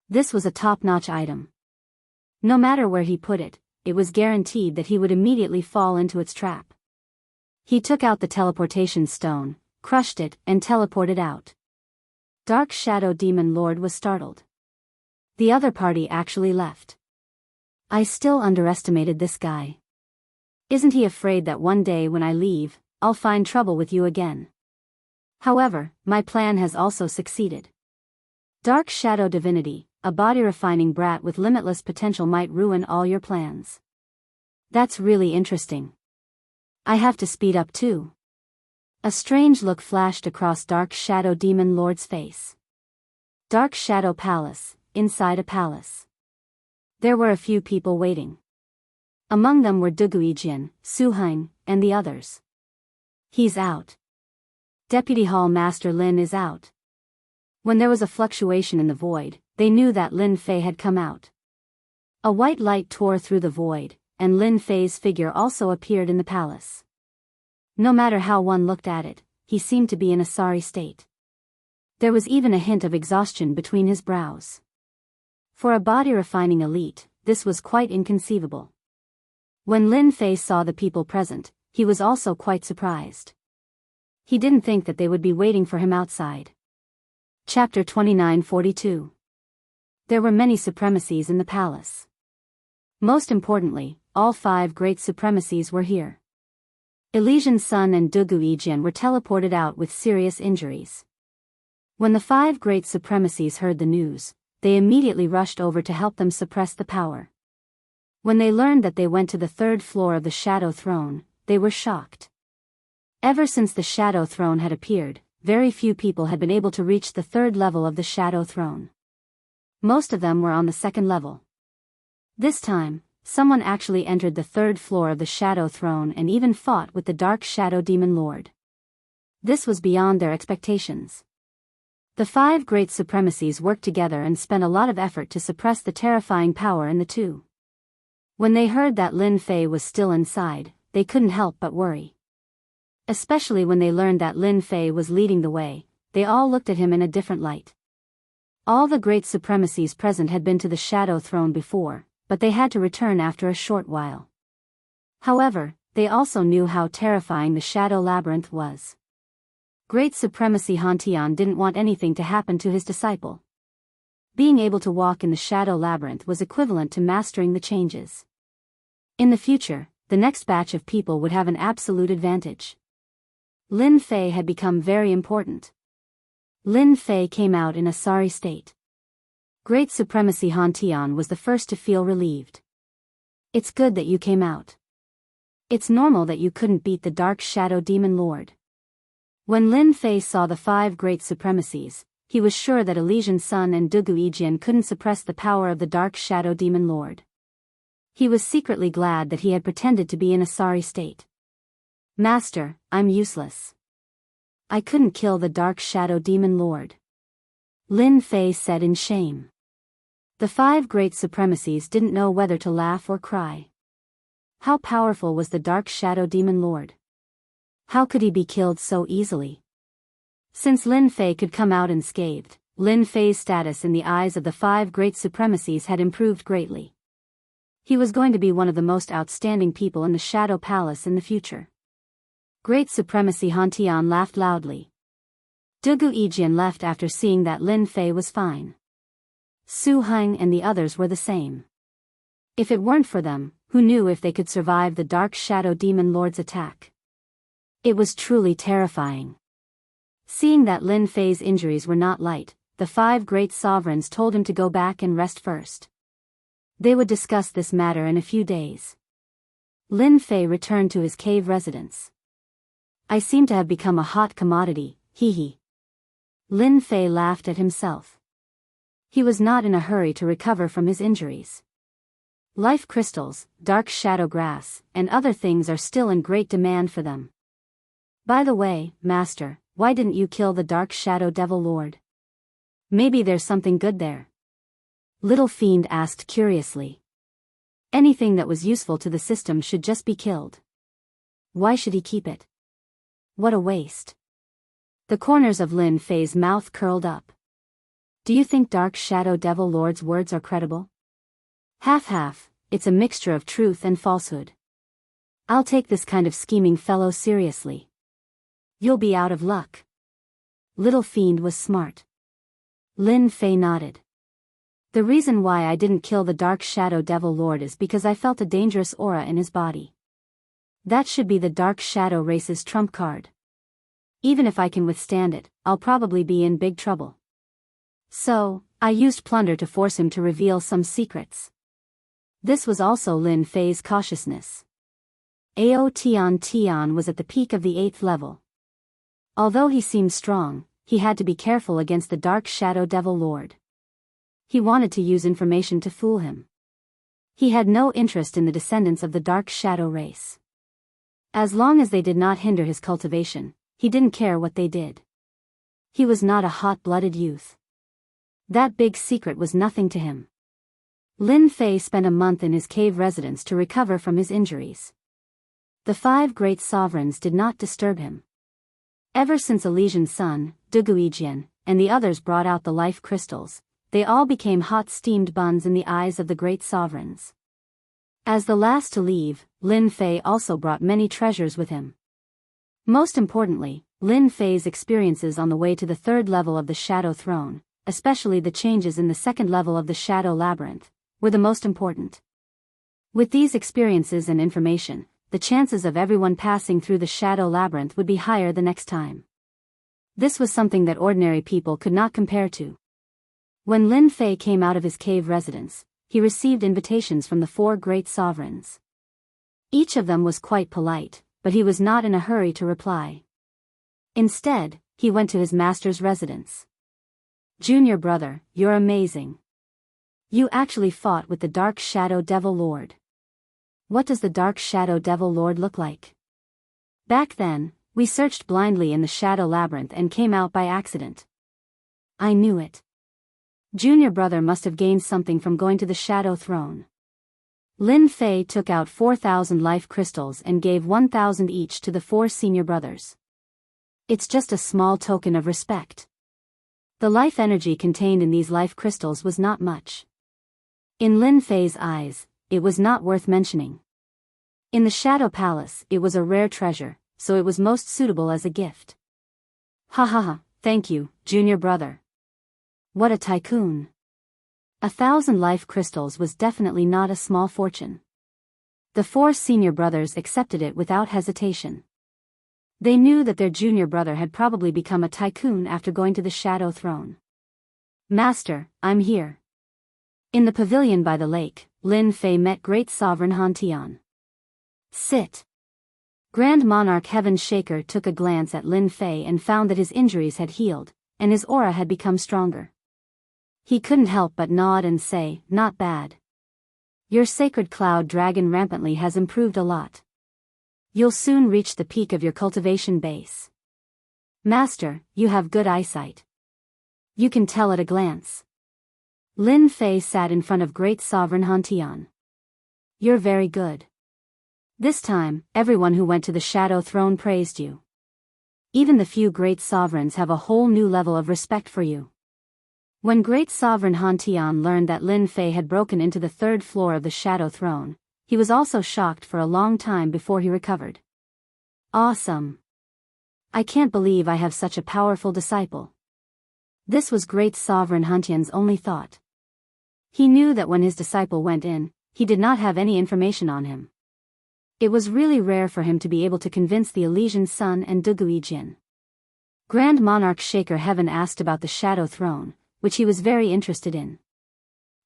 This was a top-notch item. No matter where he put it, it was guaranteed that he would immediately fall into its trap. He took out the teleportation stone, crushed it, and teleported out. Dark Shadow Demon Lord was startled. The other party actually left. I still underestimated this guy. Isn't he afraid that one day when I leave, I'll find trouble with you again? However, my plan has also succeeded. Dark Shadow Divinity, a body-refining brat with limitless potential might ruin all your plans. That's really interesting. I have to speed up too. A strange look flashed across Dark Shadow Demon Lord's face. Dark Shadow Palace, inside a palace. There were a few people waiting. Among them were Duguijin, Suhain, and the others. He's out. Deputy Hall Master Lin is out. When there was a fluctuation in the void, they knew that Lin Fei had come out. A white light tore through the void, and Lin Fei's figure also appeared in the palace. No matter how one looked at it, he seemed to be in a sorry state. There was even a hint of exhaustion between his brows. For a body-refining elite, this was quite inconceivable. When Lin Fei saw the people present, he was also quite surprised. He didn't think that they would be waiting for him outside. Chapter 2942. There were many supremacies in the palace. Most importantly, all 5 great supremacies were here. Elysian Sun and Duguijin were teleported out with serious injuries. When the 5 great supremacies heard the news, they immediately rushed over to help them suppress the power. When they learned that they went to the 3rd floor of the Shadow Throne, they were shocked. Ever since the Shadow Throne had appeared, very few people had been able to reach the 3rd level of the Shadow Throne. Most of them were on the 2nd level. This time, someone actually entered the 3rd floor of the Shadow Throne and even fought with the Dark Shadow Demon Lord. This was beyond their expectations. The 5 great supremacies worked together and spent a lot of effort to suppress the terrifying power in the 2. When they heard that Lin Fei was still inside, they couldn't help but worry. Especially when they learned that Lin Fei was leading the way, they all looked at him in a different light. All the great supremacies present had been to the Shadow Throne before, but they had to return after a short while. However, they also knew how terrifying the Shadow Labyrinth was. Great Supremacy Han Tian didn't want anything to happen to his disciple. Being able to walk in the shadow labyrinth was equivalent to mastering the changes. In the future, the next batch of people would have an absolute advantage. Lin Fei had become very important. Lin Fei came out in a sorry state. Great Supremacy Han Tian was the first to feel relieved. It's good that you came out. It's normal that you couldn't beat the Dark Shadow Demon Lord. When Lin Fei saw the 5 Great Supremacies, he was sure that Elysian Sun and Dugu Yijian couldn't suppress the power of the Dark Shadow Demon Lord. He was secretly glad that he had pretended to be in a sorry state. Master, I'm useless. I couldn't kill the Dark Shadow Demon Lord. Lin Fei said in shame. The 5 Great Supremacies didn't know whether to laugh or cry. How powerful was the Dark Shadow Demon Lord? How could he be killed so easily? Since Lin Fei could come out unscathed, Lin Fei's status in the eyes of the 5 Great Supremacies had improved greatly. He was going to be one of the most outstanding people in the Shadow Palace in the future. Great Supremacy Han Tian laughed loudly. Dugu Yijian left after seeing that Lin Fei was fine. Su Heng and the others were the same. If it weren't for them, who knew if they could survive the Dark Shadow Demon Lord's attack? It was truly terrifying. Seeing that Lin Fei's injuries were not light, the 5 Great Sovereigns told him to go back and rest first. They would discuss this matter in a few days. Lin Fei returned to his cave residence. I seem to have become a hot commodity, hee. Lin Fei laughed at himself. He was not in a hurry to recover from his injuries. Life crystals, dark shadow grass, and other things are still in great demand for them. By the way, Master, why didn't you kill the Dark Shadow Devil Lord? Maybe there's something good there. Little Fiend asked curiously. Anything that was useful to the system should just be killed. Why should he keep it? What a waste. The corners of Lin Fei's mouth curled up. Do you think Dark Shadow Devil Lord's words are credible? Half-half, it's a mixture of truth and falsehood. I'll take this kind of scheming fellow seriously. You'll be out of luck. Little Fiend was smart. Lin Fei nodded. The reason why I didn't kill the Dark Shadow Devil Lord is because I felt a dangerous aura in his body. That should be the Dark Shadow race's trump card. Even if I can withstand it, I'll probably be in big trouble. So, I used plunder to force him to reveal some secrets. This was also Lin Fei's cautiousness. Ao Tian was at the peak of the 8th level. Although he seemed strong, he had to be careful against the Dark Shadow Devil Lord. He wanted to use information to fool him. He had no interest in the descendants of the Dark Shadow race. As long as they did not hinder his cultivation, he didn't care what they did. He was not a hot-blooded youth. That big secret was nothing to him. Lin Fei spent a month in his cave residence to recover from his injuries. The 5 Great Sovereigns did not disturb him. Ever since Elysian Sun, Dugu Yijian, and the others brought out the life crystals, they all became hot steamed buns in the eyes of the Great Sovereigns. As the last to leave, Lin Fei also brought many treasures with him. Most importantly, Lin Fei's experiences on the way to the 3rd level of the Shadow Throne, especially the changes in the 2nd level of the Shadow Labyrinth, were the most important. With these experiences and information, the chances of everyone passing through the Shadow Labyrinth would be higher the next time. This was something that ordinary people could not compare to. When Lin Fei came out of his cave residence, he received invitations from the 4 Great Sovereigns. Each of them was quite polite, but he was not in a hurry to reply. Instead, he went to his master's residence. Junior brother, you're amazing. You actually fought with the Dark Shadow Devil Lord. What does the Dark Shadow Devil Lord look like? Back then, we searched blindly in the Shadow Labyrinth and came out by accident. I knew it. Junior brother must have gained something from going to the Shadow Throne. Lin Fei took out 4,000 life crystals and gave 1,000 each to the 4 senior brothers. It's just a small token of respect. The life energy contained in these life crystals was not much. In Lin Fei's eyes, it was not worth mentioning. In the Shadow Palace, it was a rare treasure, so it was most suitable as a gift. Ha ha ha, thank you, junior brother. What a tycoon. 1,000 life crystals was definitely not a small fortune. The 4 senior brothers accepted it without hesitation. They knew that their junior brother had probably become a tycoon after going to the Shadow Throne. "Master, I'm here." In the pavilion by the lake, Lin Fei met Great Sovereign Han Tian. "Sit." Grand Monarch Heaven Shaker took a glance at Lin Fei and found that his injuries had healed, and his aura had become stronger. He couldn't help but nod and say, "Not bad. Your sacred cloud dragon rampantly has improved a lot. You'll soon reach the peak of your cultivation base. Master, you have good eyesight. You can tell at a glance." Lin Fei sat in front of Great Sovereign Han Tian. "You're very good. This time, everyone who went to the Shadow Throne praised you. Even the few great sovereigns have a whole new level of respect for you." When Great Sovereign Han Tian learned that Lin Fei had broken into the 3rd floor of the Shadow Throne, he was also shocked for a long time before he recovered. "Awesome. I can't believe I have such a powerful disciple." This was Great Sovereign Han Tian's only thought. He knew that when his disciple went in, he did not have any information on him. It was really rare for him to be able to convince the Elysian Sun and Dugui Jin. Grand Monarch Shaker Heaven asked about the Shadow Throne, which he was very interested in.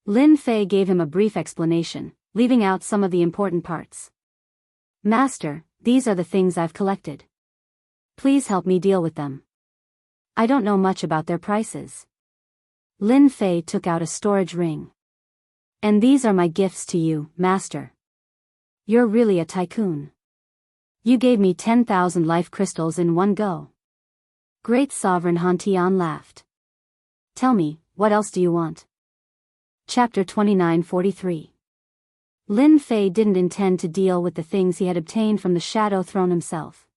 Lin Fei gave him a brief explanation, leaving out some of the important parts. "Master, these are the things I've collected. Please help me deal with them. I don't know much about their prices." Lin Fei took out a storage ring. "And these are my gifts to you, Master. You're really a tycoon. You gave me 10,000 life crystals in one go." Great Sovereign Han Tian laughed. "Tell me, what else do you want?" Chapter 2943. Lin Fei didn't intend to deal with the things he had obtained from the Shadow Throne himself.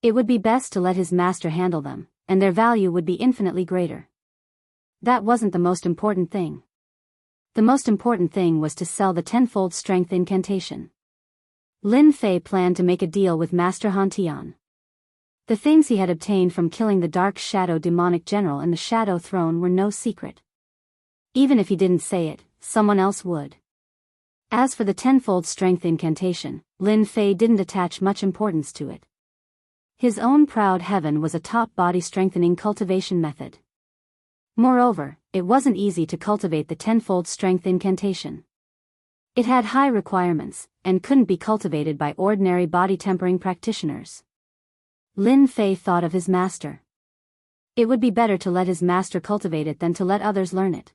It would be best to let his master handle them, and their value would be infinitely greater. That wasn't the most important thing. The most important thing was to sell the tenfold strength incantation. Lin Fei planned to make a deal with Master Han Tian. The things he had obtained from killing the Dark Shadow Demonic General in the Shadow Throne were no secret. Even if he didn't say it, someone else would. As for the tenfold strength incantation, Lin Fei didn't attach much importance to it. His own proud heaven was a top body strengthening cultivation method. Moreover, it wasn't easy to cultivate the tenfold strength incantation. It had high requirements, and couldn't be cultivated by ordinary body tempering practitioners. Lin Fei thought of his master. It would be better to let his master cultivate it than to let others learn it.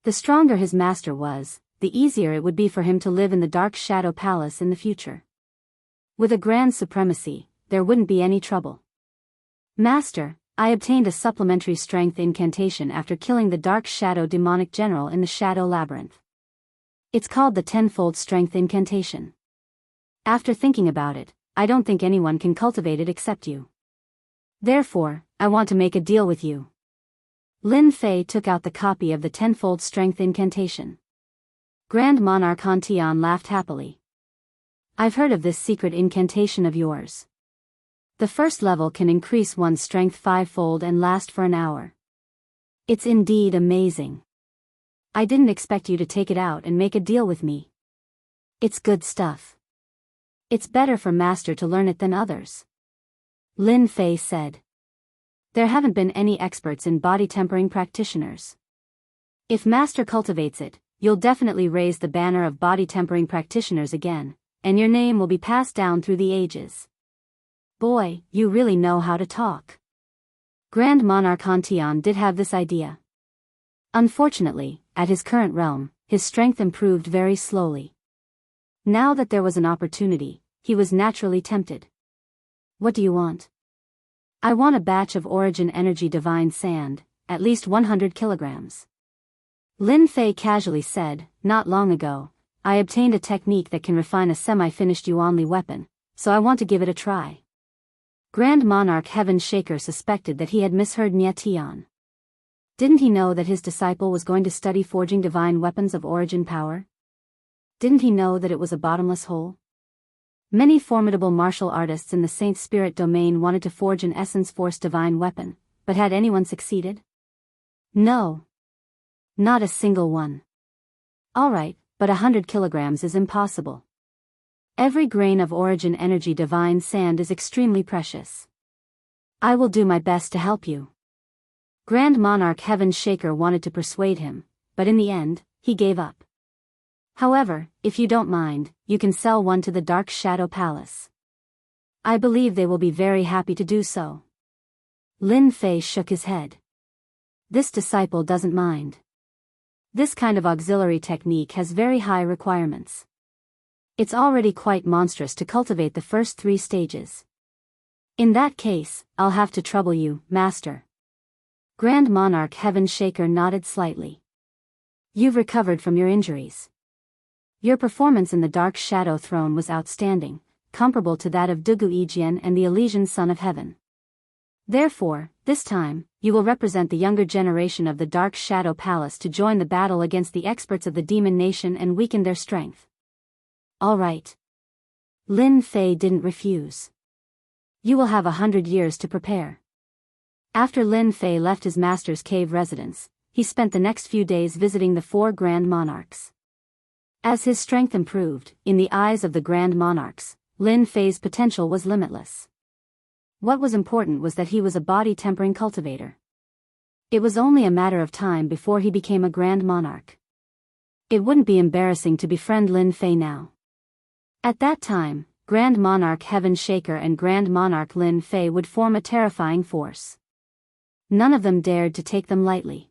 The stronger his master was, the easier it would be for him to live in the Dark Shadow Palace in the future. With a grand supremacy, there wouldn't be any trouble. "Master, I obtained a supplementary strength incantation after killing the Dark Shadow Demonic General in the Shadow Labyrinth. It's called the Tenfold Strength Incantation. After thinking about it, I don't think anyone can cultivate it except you. Therefore, I want to make a deal with you." Lin Fei took out the copy of the Tenfold Strength Incantation. Grand Monarch Han Tian laughed happily. "I've heard of this secret incantation of yours. The first level can increase one's strength 5-fold and last for an hour. It's indeed amazing. I didn't expect you to take it out and make a deal with me. It's good stuff. It's better for Master to learn it than others." Lin Fei said. "There haven't been any experts in body tempering practitioners. If Master cultivates it, you'll definitely raise the banner of body tempering practitioners again, and your name will be passed down through the ages. Boy, you really know how to talk." Grand Monarch Han Tian did have this idea. Unfortunately, at his current realm, his strength improved very slowly. Now that there was an opportunity, he was naturally tempted. "What do you want?" "I want a batch of Origin Energy Divine Sand, at least 100 kilograms. Lin Fei casually said, "Not long ago, I obtained a technique that can refine a semi-finished Yuanli weapon, so I want to give it a try." Grand Monarch Heaven Shaker suspected that he had misheard Nye Tian. Didn't he know that his disciple was going to study forging divine weapons of origin power? Didn't he know that it was a bottomless hole? Many formidable martial artists in the Saint Spirit domain wanted to forge an Essence Force divine weapon, but had anyone succeeded? No. Not a single one. Alright, but 100 kilograms is impossible. Every grain of origin energy divine sand is extremely precious. I will do my best to help you. Grand Monarch Heaven Shaker wanted to persuade him, but in the end, he gave up. However, if you don't mind, you can sell one to the Dark Shadow Palace. I believe they will be very happy to do so. Lin Fei shook his head. This disciple doesn't mind. This kind of auxiliary technique has very high requirements. It's already quite monstrous to cultivate the first 3 stages. In that case, I'll have to trouble you, Master. Grand Monarch Heaven Shaker nodded slightly. You've recovered from your injuries. Your performance in the Dark Shadow Throne was outstanding, comparable to that of Dugu Yijian and the Elysian Son of Heaven. Therefore, this time, you will represent the younger generation of the Dark Shadow Palace to join the battle against the experts of the Demon Nation and weaken their strength. All right. Lin Fei didn't refuse. You will have 100 years to prepare. After Lin Fei left his master's cave residence, he spent the next few days visiting the 4 Grand Monarchs. As his strength improved, in the eyes of the Grand Monarchs, Lin Fei's potential was limitless. What was important was that he was a body-tempering cultivator. It was only a matter of time before he became a Grand Monarch. It wouldn't be embarrassing to befriend Lin Fei now. At that time, Grand Monarch Heaven Shaker and Grand Monarch Lin Fei would form a terrifying force. None of them dared to take them lightly.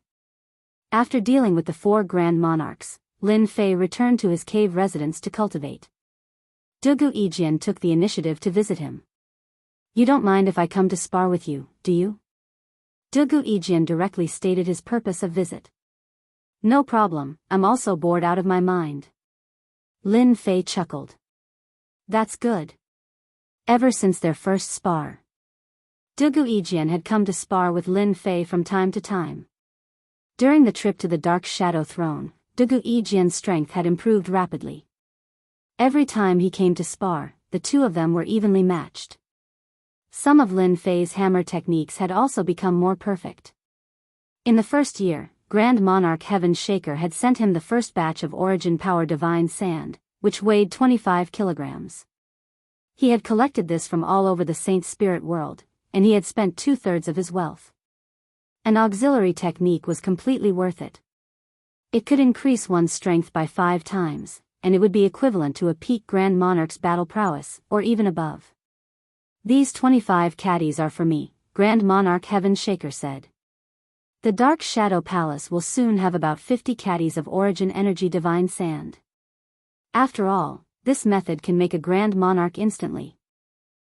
After dealing with the 4 Grand Monarchs, Lin Fei returned to his cave residence to cultivate. Dugu Yijian took the initiative to visit him. You don't mind if I come to spar with you, do you? Dugu Yijian directly stated his purpose of visit. No problem, I'm also bored out of my mind. Lin Fei chuckled. That's good. Ever since their first spar, Dugu Yijian had come to spar with Lin Fei from time to time. During the trip to the Dark Shadow Throne, Dugu Yijian's strength had improved rapidly. Every time he came to spar, the two of them were evenly matched. Some of Lin Fei's hammer techniques had also become more perfect. In the first year, Grand Monarch Heaven Shaker had sent him the first batch of Origin Power Divine Sand, which weighed 25 kilograms. He had collected this from all over the Saint Spirit world, and he had spent 2/3 of his wealth. An auxiliary technique was completely worth it. It could increase one's strength by 5 times, and it would be equivalent to a peak Grand Monarch's battle prowess, or even above. These 25 caddies are for me, Grand Monarch Heaven Shaker said. The Dark Shadow Palace will soon have about 50 caddies of Origin Energy Divine Sand. After all, this method can make a Grand Monarch instantly.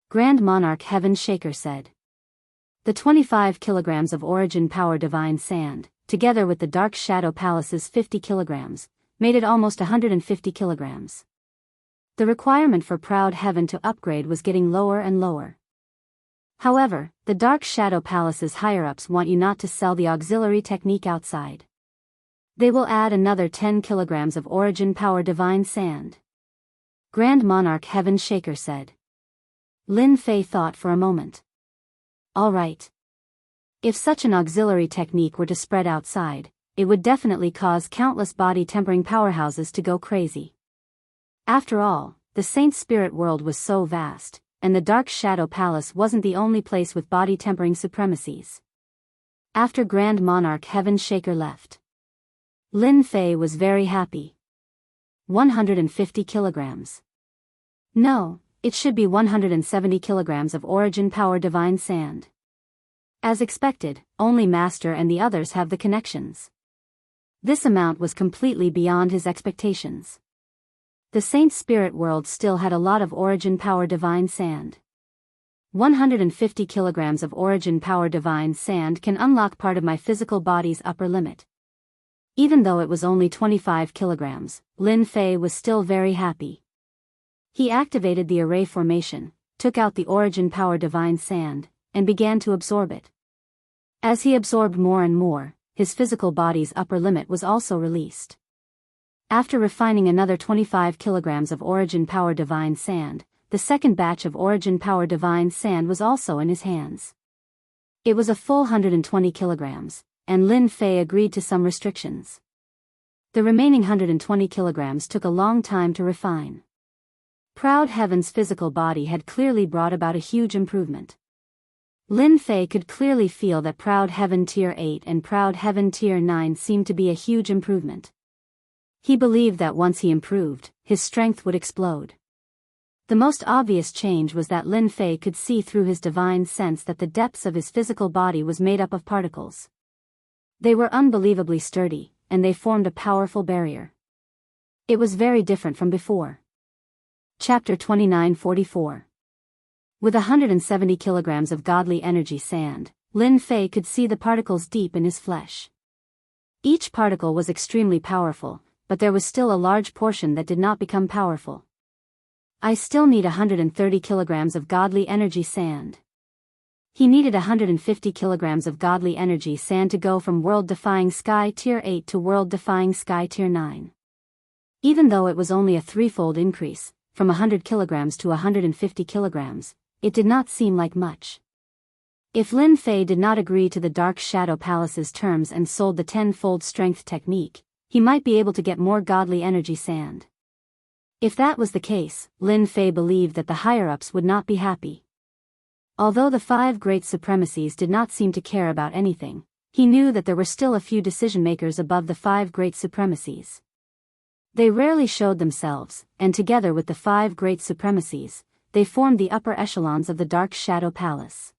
Grand Monarch Heaven Shaker said. The 25 kilograms of Origin Power Divine Sand, together with the Dark Shadow Palace's 50 kilograms, made it almost 150 kilograms. The requirement for Proud Heaven to upgrade was getting lower and lower. However, the Dark Shadow Palace's higher-ups want you not to sell the auxiliary technique outside. They will add another 10 kilograms of Origin Power Divine Sand. Grand Monarch Heaven Shaker said. Lin Fei thought for a moment. All right. If such an auxiliary technique were to spread outside, it would definitely cause countless body-tempering powerhouses to go crazy. After all, the Saint Spirit world was so vast, and the Dark Shadow Palace wasn't the only place with body-tempering supremacies. After Grand Monarch Heaven Shaker left, Lin Fei was very happy. 150 kilograms. No, it should be 170 kilograms of Origin Power Divine Sand. As expected, only Master and the others have the connections. This amount was completely beyond his expectations. The Saint Spirit world still had a lot of Origin Power Divine Sand. 150 kilograms of Origin Power Divine Sand can unlock part of my physical body's upper limit. Even though it was only 25 kilograms, Lin Fei was still very happy. He activated the array formation, took out the Origin Power Divine Sand, and began to absorb it. As he absorbed more and more, his physical body's upper limit was also released. After refining another 25 kilograms of Origin Power Divine Sand, the second batch of Origin Power Divine Sand was also in his hands. It was a full 120 kilograms, and Lin Fei agreed to some restrictions. The remaining 120 kilograms took a long time to refine. Proud Heaven's physical body had clearly brought about a huge improvement. Lin Fei could clearly feel that Proud Heaven Tier 8 and Proud Heaven Tier 9 seemed to be a huge improvement. He believed that once he improved, his strength would explode. The most obvious change was that Lin Fei could see through his divine sense that the depths of his physical body was made up of particles. They were unbelievably sturdy, and they formed a powerful barrier. It was very different from before. Chapter 2944. With 170 kilograms of godly energy sand, Lin Fei could see the particles deep in his flesh. Each particle was extremely powerful, but there was still a large portion that did not become powerful. I still need 130 kilograms of godly energy sand. He needed 150 kilograms of godly energy sand to go from world-defying Sky Tier 8 to world-defying Sky Tier 9. Even though it was only a threefold increase, from 100 kilograms to 150 kilograms, it did not seem like much. If Lin Fei did not agree to the Dark Shadow Palace's terms and sold the 10-fold strength technique, he might be able to get more godly energy sand. If that was the case, Lin Fei believed that the higher-ups would not be happy. Although the 5 great supremacies did not seem to care about anything, he knew that there were still a few decision-makers above the 5 great supremacies. They rarely showed themselves, and together with the 5 great supremacies, they formed the upper echelons of the Dark Shadow Palace.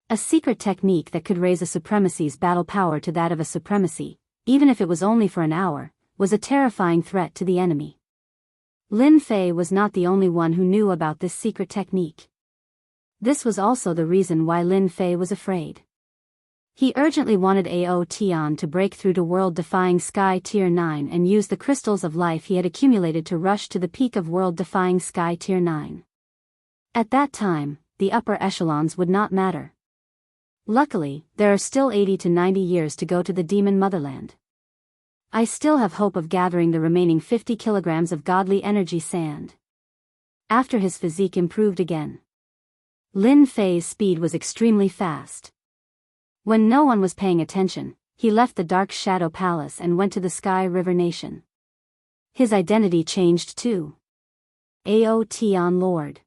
A secret technique that could raise a supremacy's battle power to that of a supremacy, even if it was only for an hour, was a terrifying threat to the enemy. Lin Fei was not the only one who knew about this secret technique. This was also the reason why Lin Fei was afraid. He urgently wanted Ao Tian to break through to world-defying Sky Tier 9 and use the crystals of life he had accumulated to rush to the peak of world-defying Sky Tier 9. At that time, the upper echelons would not matter. Luckily, there are still 80 to 90 years to go to the demon motherland. I still have hope of gathering the remaining 50 kilograms of godly energy sand. After his physique improved again, Lin Fei's speed was extremely fast. When no one was paying attention, he left the Dark Shadow Palace and went to the Sky River Nation. His identity changed too. Ao Tian Lord.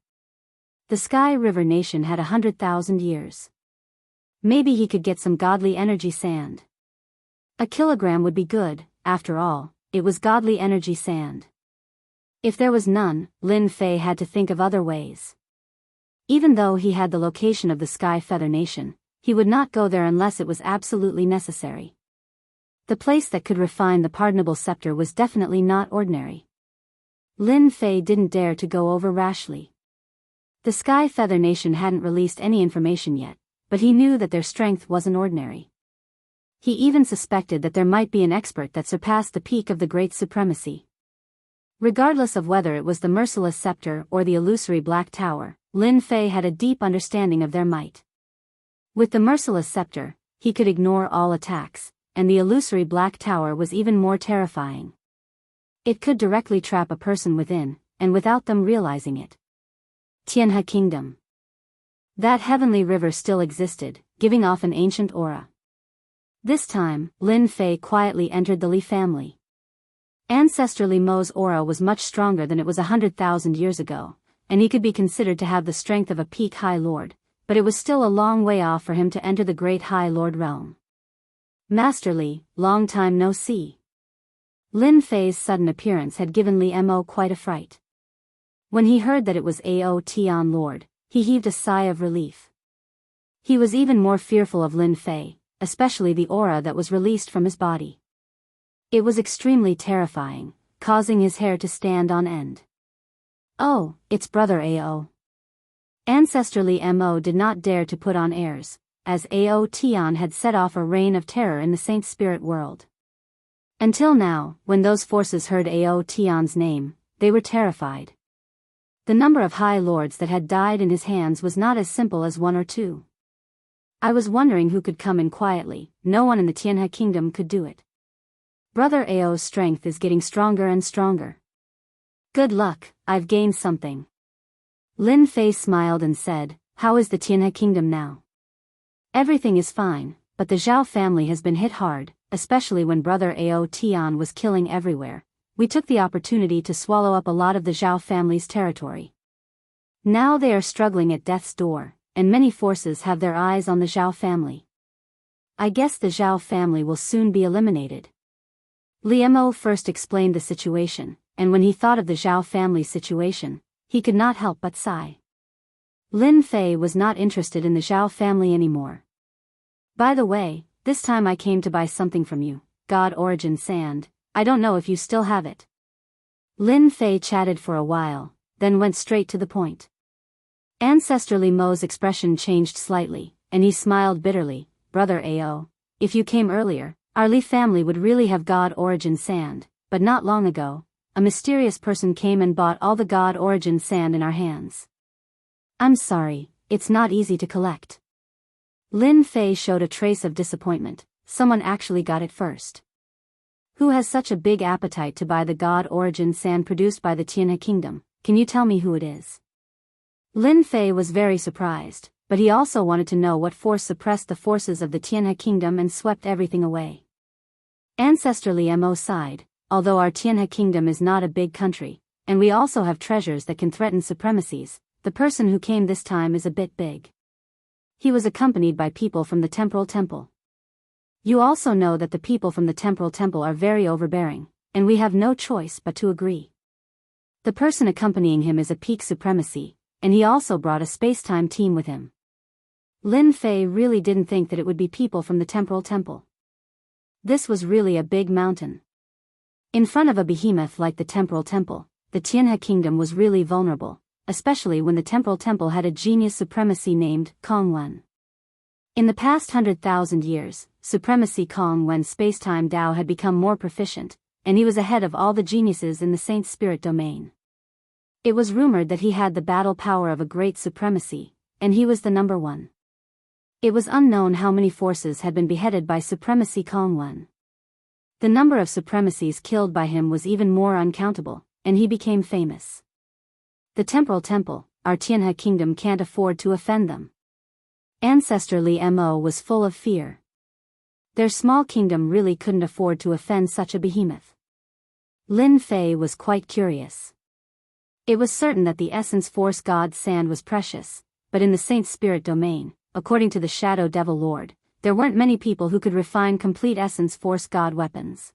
The Sky River Nation had 100,000 years. Maybe he could get some godly energy sand. A kilogram would be good. After all, it was godly energy sand. If there was none, Lin Fei had to think of other ways. Even though he had the location of the Sky Feather Nation, he would not go there unless it was absolutely necessary. The place that could refine the pardonable scepter was definitely not ordinary. Lin Fei didn't dare to go over rashly. The Sky Feather Nation hadn't released any information yet, but he knew that their strength wasn't ordinary. He even suspected that there might be an expert that surpassed the peak of the Great Supremacy. Regardless of whether it was the Merciless Scepter or the illusory Black Tower, Lin Fei had a deep understanding of their might. With the Merciless Scepter, he could ignore all attacks, and the illusory Black Tower was even more terrifying. It could directly trap a person within, and without them realizing it. Tianhe Kingdom. That heavenly river still existed, giving off an ancient aura. This time, Lin Fei quietly entered the Li family. Ancestor Li Mo's aura was much stronger than it was 100,000 years ago, and he could be considered to have the strength of a peak High Lord, but it was still a long way off for him to enter the great High Lord realm. Master Li, long time no see. Lin Fei's sudden appearance had given Li Mo quite a fright. When he heard that it was Ao Tian Lord, he heaved a sigh of relief. He was even more fearful of Lin Fei, especially the aura that was released from his body. It was extremely terrifying, causing his hair to stand on end. Oh, it's Brother Ao. Ancestor Li Mo did not dare to put on airs, as Ao Tian had set off a reign of terror in the Saint Spirit world. Until now, when those forces heard Ao Tian's name, they were terrified. The number of High Lords that had died in his hands was not as simple as 1 or 2. I was wondering who could come in quietly. No one in the Tianhe Kingdom could do it. Brother Ao's strength is getting stronger and stronger. Good luck, I've gained something. Lin Fei smiled and said, how is the Tianhe Kingdom now? Everything is fine, but the Zhao family has been hit hard, especially when brother Ao Tian was killing everywhere. We took the opportunity to swallow up a lot of the Zhao family's territory. Now they are struggling at death's door, and many forces have their eyes on the Zhao family. I guess the Zhao family will soon be eliminated. Liemo first explained the situation, and when he thought of the Zhao family's situation, he could not help but sigh. Lin Fei was not interested in the Zhao family anymore. By the way, this time I came to buy something from you, God Origin Sand. I don't know if you still have it. Lin Fei chatted for a while, then went straight to the point. Ancestor Li Mo's expression changed slightly, and he smiled bitterly. Brother Ao, if you came earlier, our Li family would really have God Origin Sand, but not long ago, a mysterious person came and bought all the God Origin Sand in our hands. I'm sorry, it's not easy to collect. Lin Fei showed a trace of disappointment. Someone actually got it first. Who has such a big appetite to buy the God Origin Sand produced by the Tianhe Kingdom? Can you tell me who it is? Lin Fei was very surprised, but he also wanted to know what force suppressed the forces of the Tianhe Kingdom and swept everything away. Ancestor Liemo sighed. Although our Tianhe Kingdom is not a big country, and we also have treasures that can threaten supremacies, the person who came this time is a bit big. He was accompanied by people from the Temporal Temple. You also know that the people from the Temporal Temple are very overbearing, and we have no choice but to agree. The person accompanying him is a peak supremacy, and he also brought a space-time team with him. Lin Fei really didn't think that it would be people from the Temporal Temple. This was really a big mountain. In front of a behemoth like the Temporal Temple, the Tianhe Kingdom was really vulnerable, especially when the Temporal Temple had a genius supremacy named Kongwen. In the past 100,000 years, supremacy Kongwen space-time Dao had become more proficient, and he was ahead of all the geniuses in the Saint Spirit domain. It was rumored that he had the battle power of a great supremacy, and he was the number one. It was unknown how many forces had been beheaded by supremacy Kongwen. The number of supremacies killed by him was even more uncountable, and he became famous. The Temporal Temple, our Tianhe Kingdom can't afford to offend them. Ancestor Li Mo was full of fear. Their small kingdom really couldn't afford to offend such a behemoth. Lin Fei was quite curious. It was certain that the Essence Force God Sand was precious, but in the Saint Spirit domain, according to the Shadow Devil Lord, there weren't many people who could refine complete Essence Force God weapons.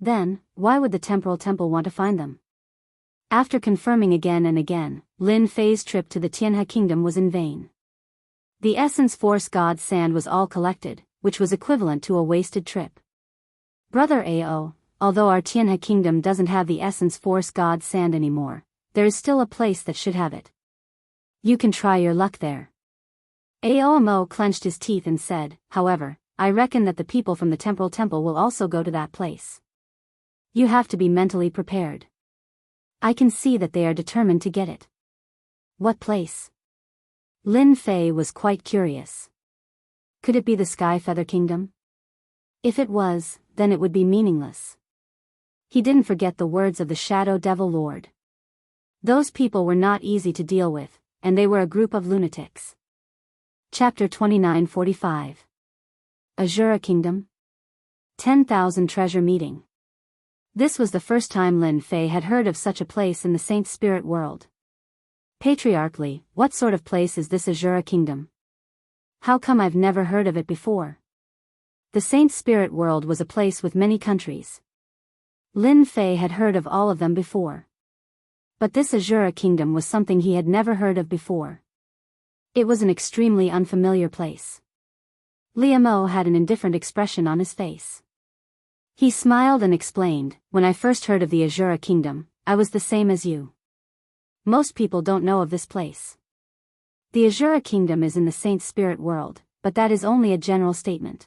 Then, why would the Temporal Temple want to find them? After confirming again and again, Lin Fei's trip to the Tianhe Kingdom was in vain. The Essence Force God Sand was all collected, which was equivalent to a wasted trip. Brother Ao, although our Tianhe Kingdom doesn't have the Essence Force God Sand anymore, there is still a place that should have it. You can try your luck there. Ao Mo clenched his teeth and said, however, I reckon that the people from the Temporal Temple will also go to that place. You have to be mentally prepared. I can see that they are determined to get it. What place? Lin Fei was quite curious. Could it be the Sky Feather Kingdom? If it was, then it would be meaningless. He didn't forget the words of the Shadow Devil Lord. Those people were not easy to deal with, and they were a group of lunatics. Chapter 2945. Azura Kingdom? 10,000 Treasure Meeting. This was the first time Lin Fei had heard of such a place in the Saint Spirit world. Patriarchally, what sort of place is this Azura Kingdom? How come I've never heard of it before? The Saint Spirit world was a place with many countries. Lin Fei had heard of all of them before. But this Azura Kingdom was something he had never heard of before. It was an extremely unfamiliar place. Liemo had an indifferent expression on his face. He smiled and explained, when I first heard of the Azura Kingdom, I was the same as you. Most people don't know of this place. The Azura Kingdom is in the Saint Spirit world, but that is only a general statement.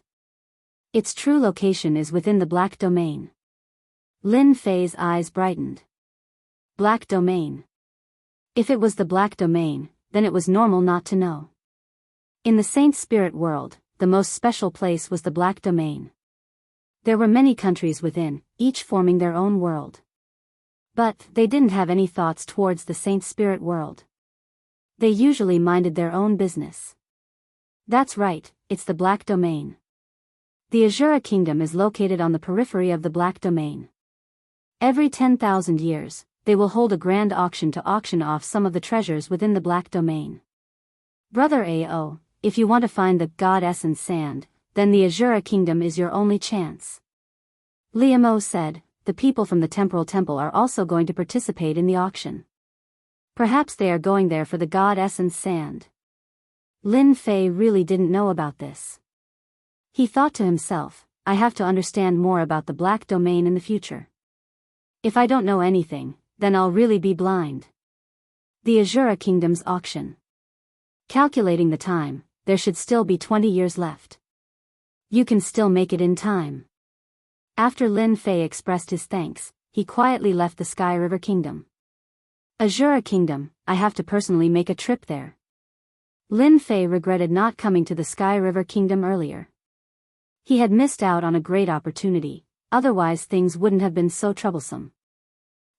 Its true location is within the Black Domain. Lin Fei's eyes brightened. Black Domain. If it was the Black Domain, then it was normal not to know. In the Saint Spirit world, the most special place was the Black Domain. There were many countries within, each forming their own world. But they didn't have any thoughts towards the Saint Spirit world. They usually minded their own business. That's right, it's the Black Domain. The Azura Kingdom is located on the periphery of the Black Domain. Every 10,000 years, they will hold a grand auction to auction off some of the treasures within the Black Domain. Brother Ao, if you want to find the God Essence Sand, then the Azura Kingdom is your only chance. Liamo said, the people from the Temporal Temple are also going to participate in the auction. Perhaps they are going there for the God Essence Sand. Lin Fei really didn't know about this. He thought to himself, I have to understand more about the Black Domain in the future. If I don't know anything, then I'll really be blind. The Azura Kingdom's auction. Calculating the time, there should still be 20 years left. You can still make it in time. After Lin Fei expressed his thanks, he quietly left the Sky River Kingdom. Azura Kingdom, I have to personally make a trip there. Lin Fei regretted not coming to the Sky River Kingdom earlier. He had missed out on a great opportunity, otherwise things wouldn't have been so troublesome.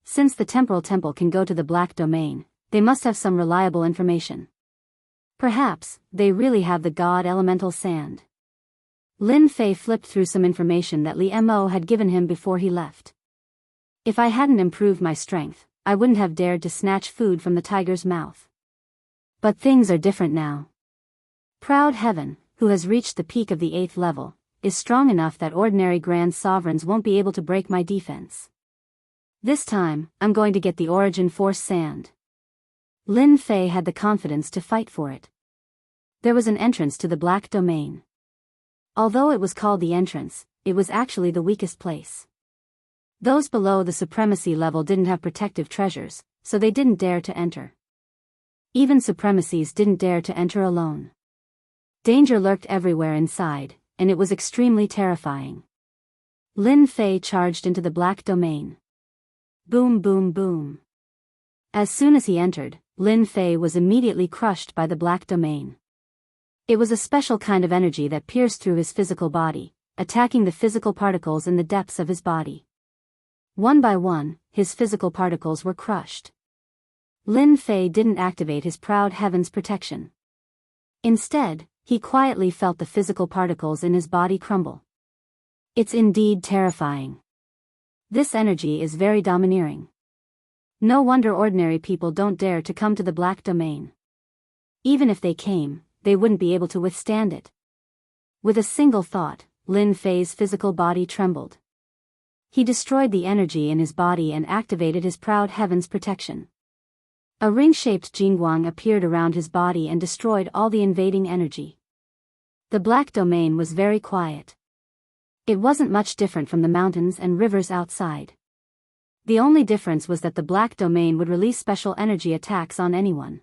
Since the Temporal Temple can go to the Black Domain, they must have some reliable information. Perhaps, they really have the God Elemental Sand. Lin Fei flipped through some information that Li Mo had given him before he left. If I hadn't improved my strength, I wouldn't have dared to snatch food from the tiger's mouth. But things are different now. Proud Heaven, who has reached the peak of the 8th level, is strong enough that ordinary Grand Sovereigns won't be able to break my defense. This time, I'm going to get the Origin Force Sand. Lin Fei had the confidence to fight for it. There was an entrance to the Black Domain. Although it was called the entrance, it was actually the weakest place. Those below the supremacy level didn't have protective treasures, so they didn't dare to enter. Even supremacies didn't dare to enter alone. Danger lurked everywhere inside, and it was extremely terrifying. Lin Fei charged into the Black Domain. Boom boom boom. As soon as he entered, Lin Fei was immediately crushed by the Black Domain. It was a special kind of energy that pierced through his physical body, attacking the physical particles in the depths of his body. One by one, his physical particles were crushed. Lin Fei didn't activate his Proud Heaven's protection. Instead, he quietly felt the physical particles in his body crumble. It's indeed terrifying. This energy is very domineering. No wonder ordinary people don't dare to come to the Black Domain. Even if they came, they wouldn't be able to withstand it. With a single thought, Lin Fei's physical body trembled. He destroyed the energy in his body and activated his Proud Heaven's protection. A ring-shaped Jingguang appeared around his body and destroyed all the invading energy. The Black Domain was very quiet. It wasn't much different from the mountains and rivers outside. The only difference was that the Black Domain would release special energy attacks on anyone.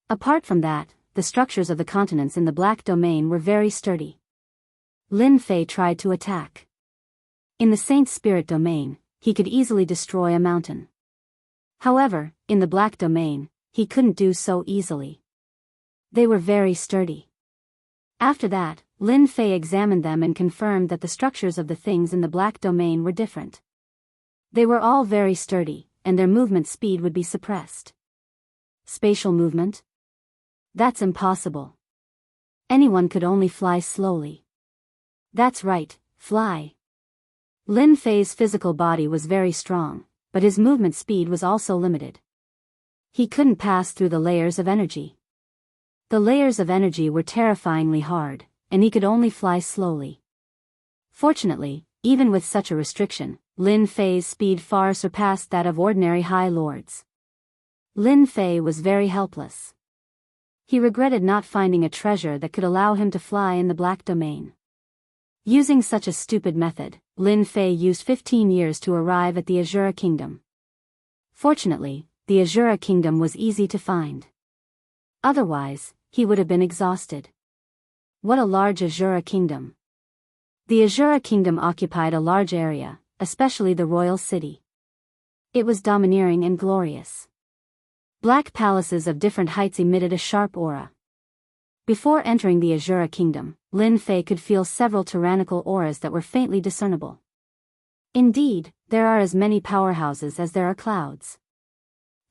Apart from that, the structures of the continents in the Black Domain were very sturdy. Lin Fei tried to attack. In the Saint Spirit Domain, he could easily destroy a mountain. However, in the Black Domain, he couldn't do so easily. They were very sturdy. After that, Lin Fei examined them and confirmed that the structures of the things in the Black Domain were different. They were all very sturdy, and their movement speed would be suppressed. Spatial movement? That's impossible. Anyone could only fly slowly. That's right, fly. Lin Fei's physical body was very strong, but his movement speed was also limited. He couldn't pass through the layers of energy. The layers of energy were terrifyingly hard, and he could only fly slowly. Fortunately, even with such a restriction, Lin Fei's speed far surpassed that of ordinary High Lords. Lin Fei was very helpless. He regretted not finding a treasure that could allow him to fly in the Black Domain. Using such a stupid method, Lin Fei used 15 years to arrive at the Azura Kingdom. Fortunately, the Azura Kingdom was easy to find. Otherwise, he would have been exhausted. What a large Azura Kingdom! The Azura Kingdom occupied a large area, especially the royal city. It was domineering and glorious. Black palaces of different heights emitted a sharp aura. Before entering the Azura Kingdom, Lin Fei could feel several tyrannical auras that were faintly discernible. Indeed, there are as many powerhouses as there are clouds.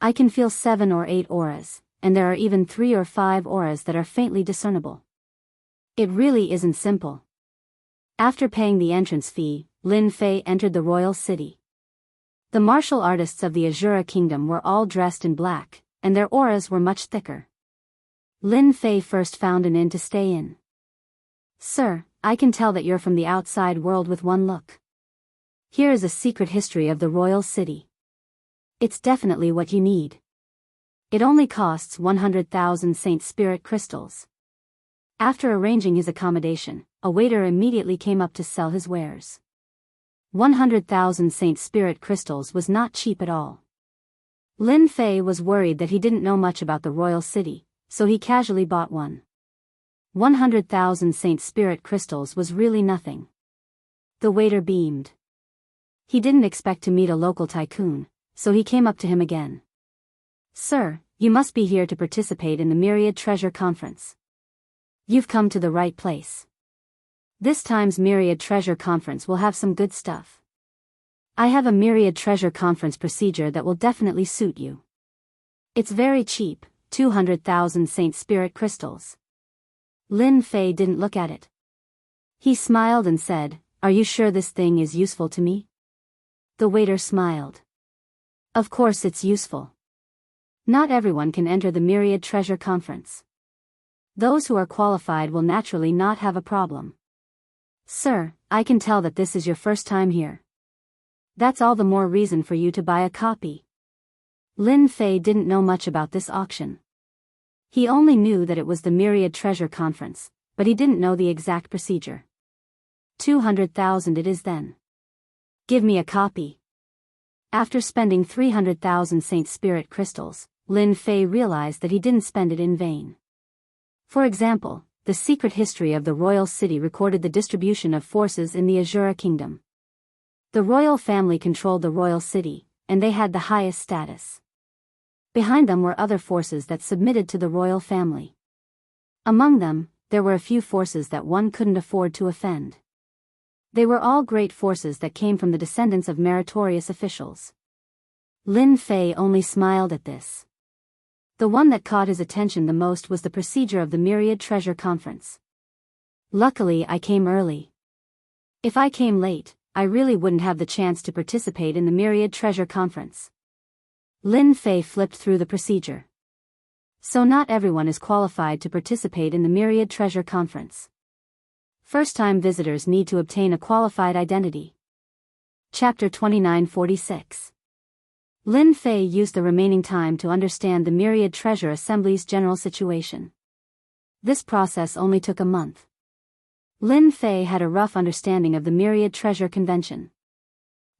I can feel 7 or 8 auras, and there are even 3 or 5 auras that are faintly discernible. It really isn't simple. After paying the entrance fee, Lin Fei entered the royal city. The martial artists of the Azura Kingdom were all dressed in black, and their auras were much thicker. Lin Fei first found an inn to stay in. "Sir, I can tell that you're from the outside world with one look. Here is a secret history of the royal city. It's definitely what you need. It only costs 100,000 Saint Spirit crystals." After arranging his accommodation, a waiter immediately came up to sell his wares. 100,000 Saint Spirit crystals was not cheap at all. Lin Fei was worried that he didn't know much about the royal city, so he casually bought one. 100,000 Saint Spirit crystals was really nothing. The waiter beamed. He didn't expect to meet a local tycoon, so he came up to him again. "Sir, you must be here to participate in the Myriad Treasure Conference. You've come to the right place. This time's Myriad Treasure Conference will have some good stuff. I have a Myriad Treasure Conference procedure that will definitely suit you. It's very cheap, 200,000 Saint Spirit crystals." Lin Fei didn't look at it. He smiled and said, "Are you sure this thing is useful to me?" The waiter smiled. "Of course it's useful. Not everyone can enter the Myriad Treasure Conference. Those who are qualified will naturally not have a problem. Sir, I can tell that this is your first time here. That's all the more reason for you to buy a copy." Lin Fei didn't know much about this auction. He only knew that it was the Myriad Treasure Conference, but he didn't know the exact procedure. 200,000 it is then. "Give me a copy." After spending 300,000 Saint Spirit crystals, Lin Fei realized that he didn't spend it in vain. For example, the secret history of the royal city recorded the distribution of forces in the Azura Kingdom. The royal family controlled the royal city, and they had the highest status. Behind them were other forces that submitted to the royal family. Among them, there were a few forces that one couldn't afford to offend. They were all great forces that came from the descendants of meritorious officials. Lin Fei only smiled at this. The one that caught his attention the most was the procedure of the Myriad Treasure Conference. "Luckily I came early. If I came late, I really wouldn't have the chance to participate in the Myriad Treasure Conference." Lin Fei flipped through the procedure. So not everyone is qualified to participate in the Myriad Treasure Conference. First-time visitors need to obtain a qualified identity. Chapter 2946. Lin Fei used the remaining time to understand the Myriad Treasure Assembly's general situation. This process only took a month. Lin Fei had a rough understanding of the Myriad Treasure Convention.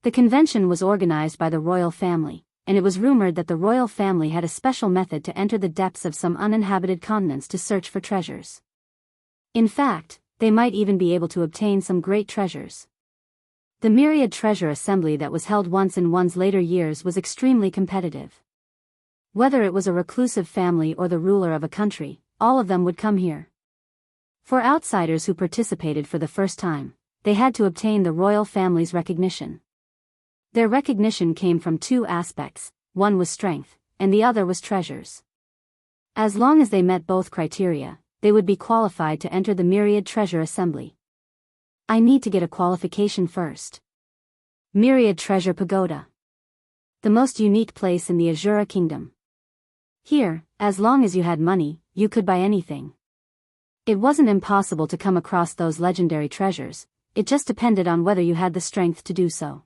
The convention was organized by the royal family, and it was rumored that the royal family had a special method to enter the depths of some uninhabited continents to search for treasures. In fact, they might even be able to obtain some great treasures. The Myriad Treasure Assembly that was held once in one's later years was extremely competitive. Whether it was a reclusive family or the ruler of a country, all of them would come here. For outsiders who participated for the first time, they had to obtain the royal family's recognition. Their recognition came from two aspects, one was strength, and the other was treasures. As long as they met both criteria, they would be qualified to enter the Myriad Treasure Assembly. "I need to get a qualification first." Myriad Treasure Pagoda. The most unique place in the Azura Kingdom. Here, as long as you had money, you could buy anything. It wasn't impossible to come across those legendary treasures, it just depended on whether you had the strength to do so.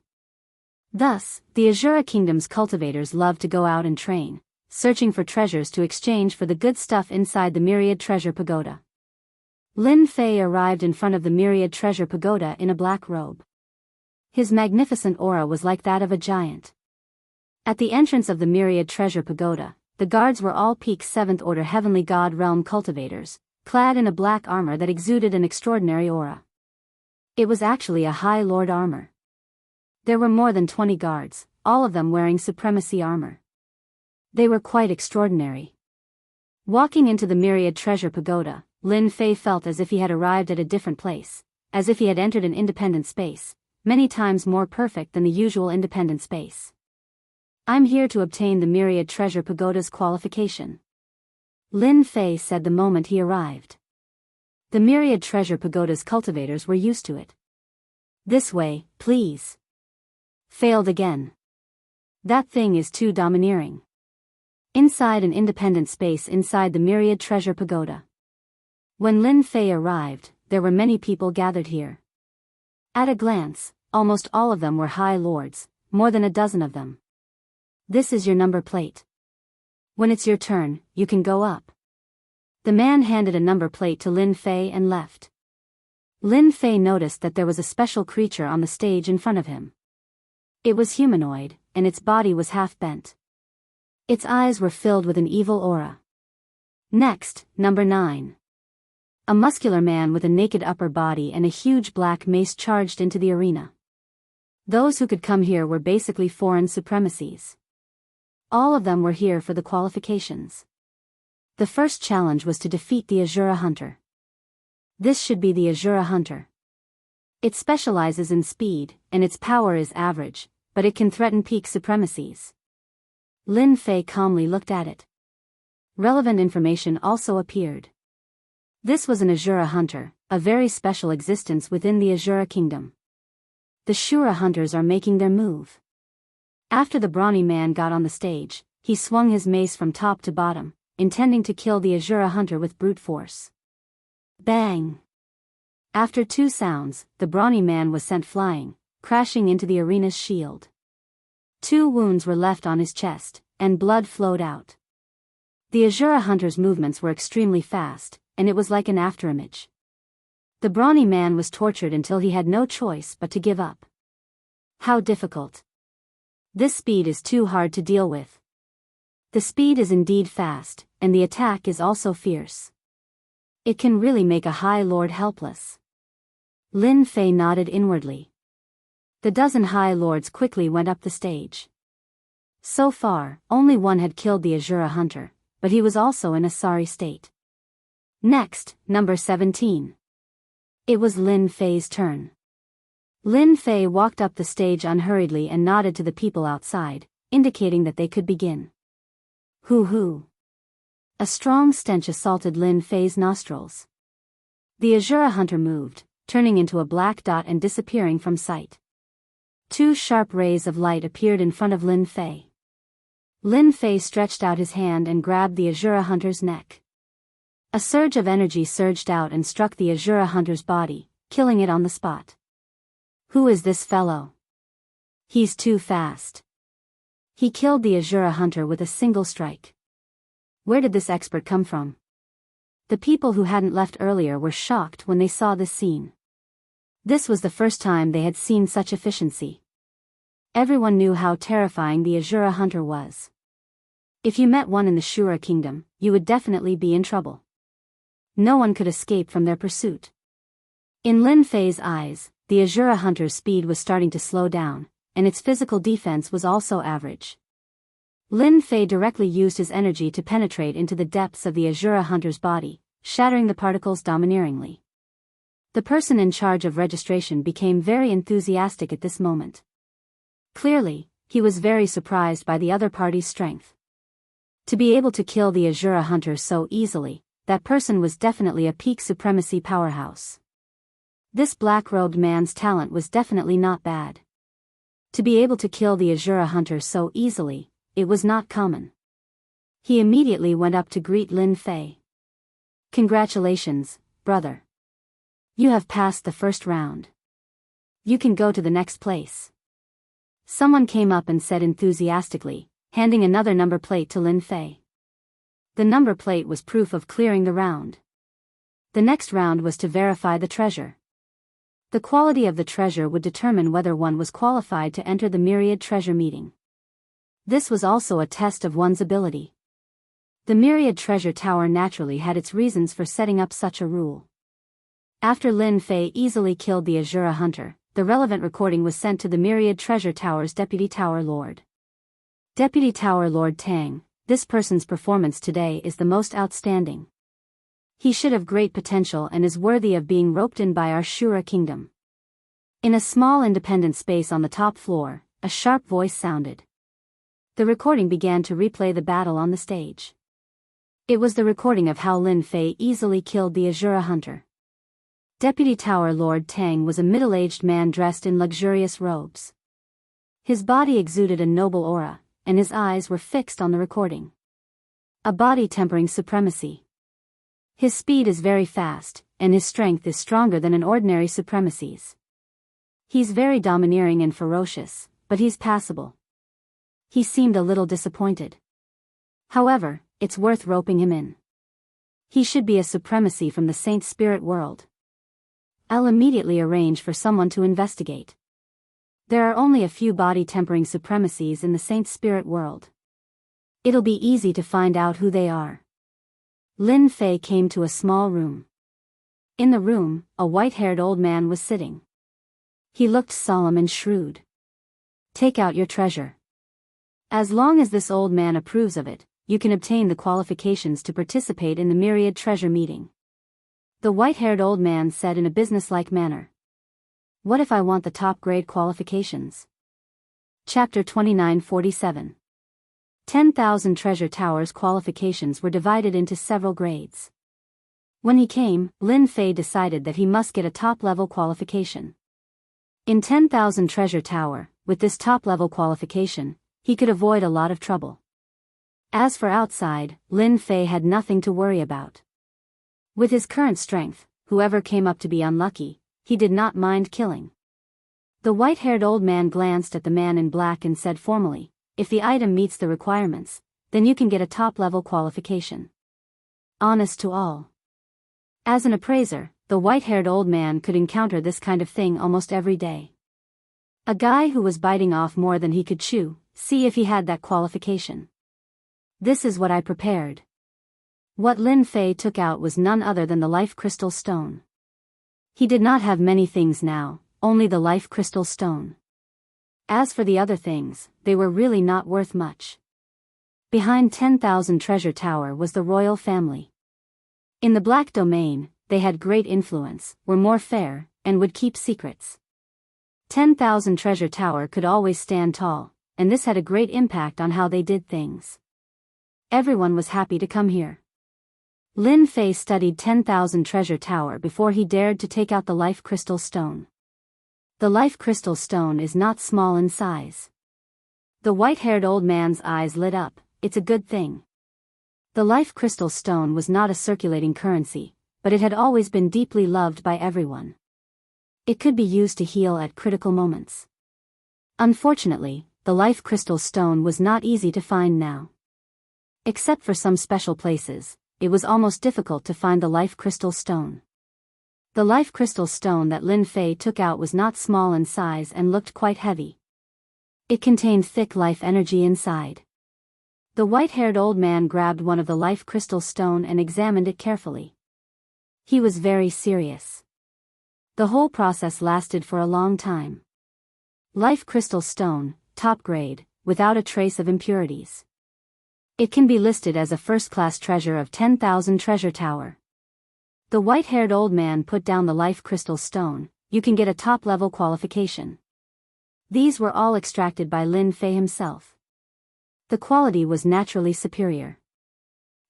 Thus, the Azura Kingdom's cultivators loved to go out and train, searching for treasures to exchange for the good stuff inside the Myriad Treasure Pagoda. Lin Fei arrived in front of the Myriad Treasure Pagoda in a black robe. His magnificent aura was like that of a giant. At the entrance of the Myriad Treasure Pagoda, the guards were all peak 7th Order Heavenly God Realm cultivators, clad in a black armor that exuded an extraordinary aura. It was actually a High Lord armor. There were more than 20 guards, all of them wearing supremacy armor. They were quite extraordinary. Walking into the Myriad Treasure Pagoda, Lin Fei felt as if he had arrived at a different place, as if he had entered an independent space, many times more perfect than the usual independent space. "I'm here to obtain the Myriad Treasure Pagoda's qualification," Lin Fei said the moment he arrived. The myriad treasure pagoda's cultivators were used to it. This way, please. Failed again. That thing is too domineering. Inside an independent space inside the myriad treasure pagoda. When Lin Fei arrived, there were many people gathered here. At a glance, almost all of them were high lords, more than a dozen of them. This is your number plate. When it's your turn, you can go up. The man handed a number plate to Lin Fei and left. Lin Fei noticed that there was a special creature on the stage in front of him. It was humanoid, and its body was half bent. Its eyes were filled with an evil aura. Next, number 9. A muscular man with a naked upper body and a huge black mace charged into the arena. Those who could come here were basically foreign supremacies. All of them were here for the qualifications. The first challenge was to defeat the Azura Hunter. This should be the Azura Hunter. It specializes in speed, and its power is average, but it can threaten peak supremacies. Lin Fei calmly looked at it. Relevant information also appeared. This was an Azura Hunter, a very special existence within the Azura Kingdom. The Shura Hunters are making their move. After the brawny man got on the stage, he swung his mace from top to bottom, intending to kill the Azura Hunter with brute force. Bang! After 2 sounds, the brawny man was sent flying, crashing into the arena's shield. 2 wounds were left on his chest, and blood flowed out. The Azura Hunter's movements were extremely fast, and it was like an afterimage. The brawny man was tortured until he had no choice but to give up. How difficult. This speed is too hard to deal with. The speed is indeed fast, and the attack is also fierce. It can really make a High Lord helpless. Lin Fei nodded inwardly. The dozen High Lords quickly went up the stage. So far, only one had killed the Azura Hunter, but he was also in a sorry state. Next, number 17. It was Lin Fei's turn. Lin Fei walked up the stage unhurriedly and nodded to the people outside, indicating that they could begin. Hoo-hoo. A strong stench assaulted Lin Fei's nostrils. The Azura Hunter moved, turning into a black dot and disappearing from sight. 2 sharp rays of light appeared in front of Lin Fei. Lin Fei stretched out his hand and grabbed the Azura Hunter's neck. A surge of energy surged out and struck the Azura Hunter's body, killing it on the spot. Who is this fellow? He's too fast. He killed the Azura Hunter with a single strike. Where did this expert come from? The people who hadn't left earlier were shocked when they saw this scene. This was the first time they had seen such efficiency. Everyone knew how terrifying the Azura Hunter was. If you met one in the Shura Kingdom, you would definitely be in trouble. No one could escape from their pursuit. In Lin Fei's eyes, the Azura Hunter's speed was starting to slow down, and its physical defense was also average. Lin Fei directly used his energy to penetrate into the depths of the Azura Hunter's body, shattering the particles domineeringly. The person in charge of registration became very enthusiastic at this moment. Clearly, he was very surprised by the other party's strength. To be able to kill the Azura Hunter so easily, that person was definitely a peak supremacy powerhouse. This black-robed man's talent was definitely not bad. To be able to kill the Azura Hunter so easily, it was not common. He immediately went up to greet Lin Fei. Congratulations, brother. You have passed the first round. You can go to the next place. Someone came up and said enthusiastically, handing another number plate to Lin Fei. The number plate was proof of clearing the round. The next round was to verify the treasure. The quality of the treasure would determine whether one was qualified to enter the myriad treasure meeting. This was also a test of one's ability. The myriad treasure tower naturally had its reasons for setting up such a rule. After Lin Fei easily killed the Azura Hunter, the relevant recording was sent to the myriad treasure tower's Deputy Tower Lord. Deputy Tower Lord Tang, this person's performance today is the most outstanding. He should have great potential and is worthy of being roped in by our Shura Kingdom. In a small independent space on the top floor, a sharp voice sounded. The recording began to replay the battle on the stage. It was the recording of how Lin Fei easily killed the Azura Hunter. Deputy Tower Lord Tang was a middle-aged man dressed in luxurious robes. His body exuded a noble aura, and his eyes were fixed on the recording. A body tempering supremacy. His speed is very fast, and his strength is stronger than an ordinary supremacy's. He's very domineering and ferocious, but he's passable. He seemed a little disappointed. However, it's worth roping him in. He should be a supremacy from the Saint Spirit world. I'll immediately arrange for someone to investigate. There are only a few body-tempering supremacies in the Saint Spirit world. It'll be easy to find out who they are. Lin Fei came to a small room. In the room, a white-haired old man was sitting. He looked solemn and shrewd. Take out your treasure. As long as this old man approves of it, you can obtain the qualifications to participate in the myriad treasure meeting. The white-haired old man said in a businesslike manner. What if I want the top-grade qualifications? Chapter 2947. 10,000 Treasure Towers qualifications were divided into several grades. When he came, Lin Fei decided that he must get a top-level qualification. In 10,000 Treasure Tower, with this top-level qualification, he could avoid a lot of trouble. As for outside, Lin Fei had nothing to worry about. With his current strength, whoever came up to be unlucky, he did not mind killing. The white-haired old man glanced at the man in black and said formally, if the item meets the requirements, then you can get a top-level qualification. Honest to all. As an appraiser, the white-haired old man could encounter this kind of thing almost every day. A guy who was biting off more than he could chew, see if he had that qualification. This is what I prepared. What Lin Fei took out was none other than the life crystal stone. He did not have many things now, only the life crystal stone. As for the other things, they were really not worth much. Behind 10,000 Treasure Tower was the royal family. In the Black Domain, they had great influence, were more fair, and would keep secrets. 10,000 Treasure Tower could always stand tall, and this had a great impact on how they did things. Everyone was happy to come here. Lin Fei studied 10,000 Treasure Tower before he dared to take out the life crystal stone. The life crystal stone is not small in size. The white-haired old man's eyes lit up. It's a good thing. The life crystal stone was not a circulating currency, but it had always been deeply loved by everyone. It could be used to heal at critical moments. Unfortunately, the life crystal stone was not easy to find now. Except for some special places, it was almost difficult to find the life crystal stone. The life crystal stone that Lin Fei took out was not small in size and looked quite heavy. It contained thick life energy inside. The white-haired old man grabbed one of the life crystal stone and examined it carefully. He was very serious. The whole process lasted for a long time. Life crystal stone, top grade, without a trace of impurities. It can be listed as a first-class treasure of 10,000 Treasure Tower. The white-haired old man put down the life crystal stone. You can get a top-level qualification. These were all extracted by Lin Fei himself. The quality was naturally superior.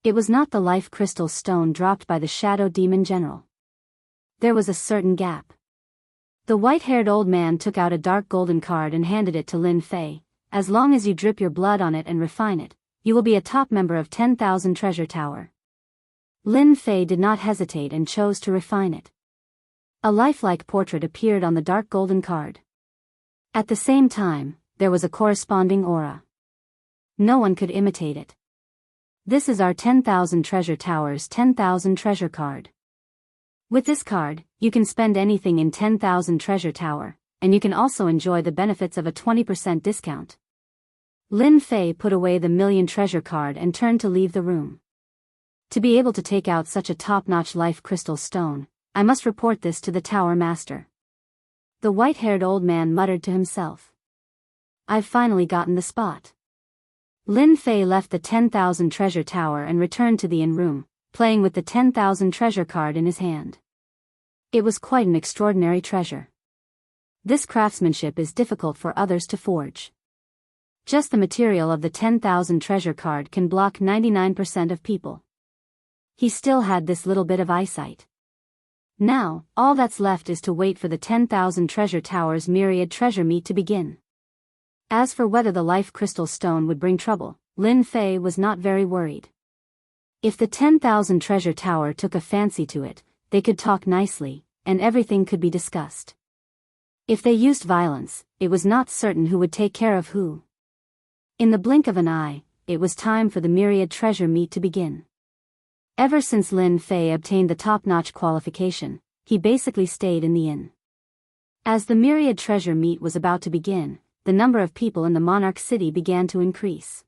It was not the life crystal stone dropped by the Shadow Demon General. There was a certain gap. The white-haired old man took out a dark golden card and handed it to Lin Fei. As long as you drip your blood on it and refine it, you will be a top member of 10,000 Treasure Tower. Lin Fei did not hesitate and chose to refine it. A lifelike portrait appeared on the dark golden card. At the same time, there was a corresponding aura. No one could imitate it. This is our 10,000 Treasure Tower's 10,000 treasure card. With this card, you can spend anything in 10,000 Treasure Tower, and you can also enjoy the benefits of a 20% discount. Lin Fei put away the million treasure card and turned to leave the room. To be able to take out such a top-notch life crystal stone, I must report this to the Tower Master. The white-haired old man muttered to himself. I've finally gotten the spot. Lin Fei left the 10,000 Treasure Tower and returned to the inn room, playing with the 10,000 treasure card in his hand. It was quite an extraordinary treasure. This craftsmanship is difficult for others to forge. Just the material of the 10,000 treasure card can block 99% of people. He still had this little bit of eyesight. Now, all that's left is to wait for the 10,000 treasure tower's myriad treasure meet to begin. As for whether the life crystal stone would bring trouble, Lin Fei was not very worried. If the 10,000 treasure tower took a fancy to it, they could talk nicely, and everything could be discussed. If they used violence, it was not certain who would take care of who. In the blink of an eye, it was time for the myriad treasure meet to begin. Ever since Lin Fei obtained the top-notch qualification, he basically stayed in the inn. As the myriad treasure meet was about to begin, the number of people in the monarch city began to increase.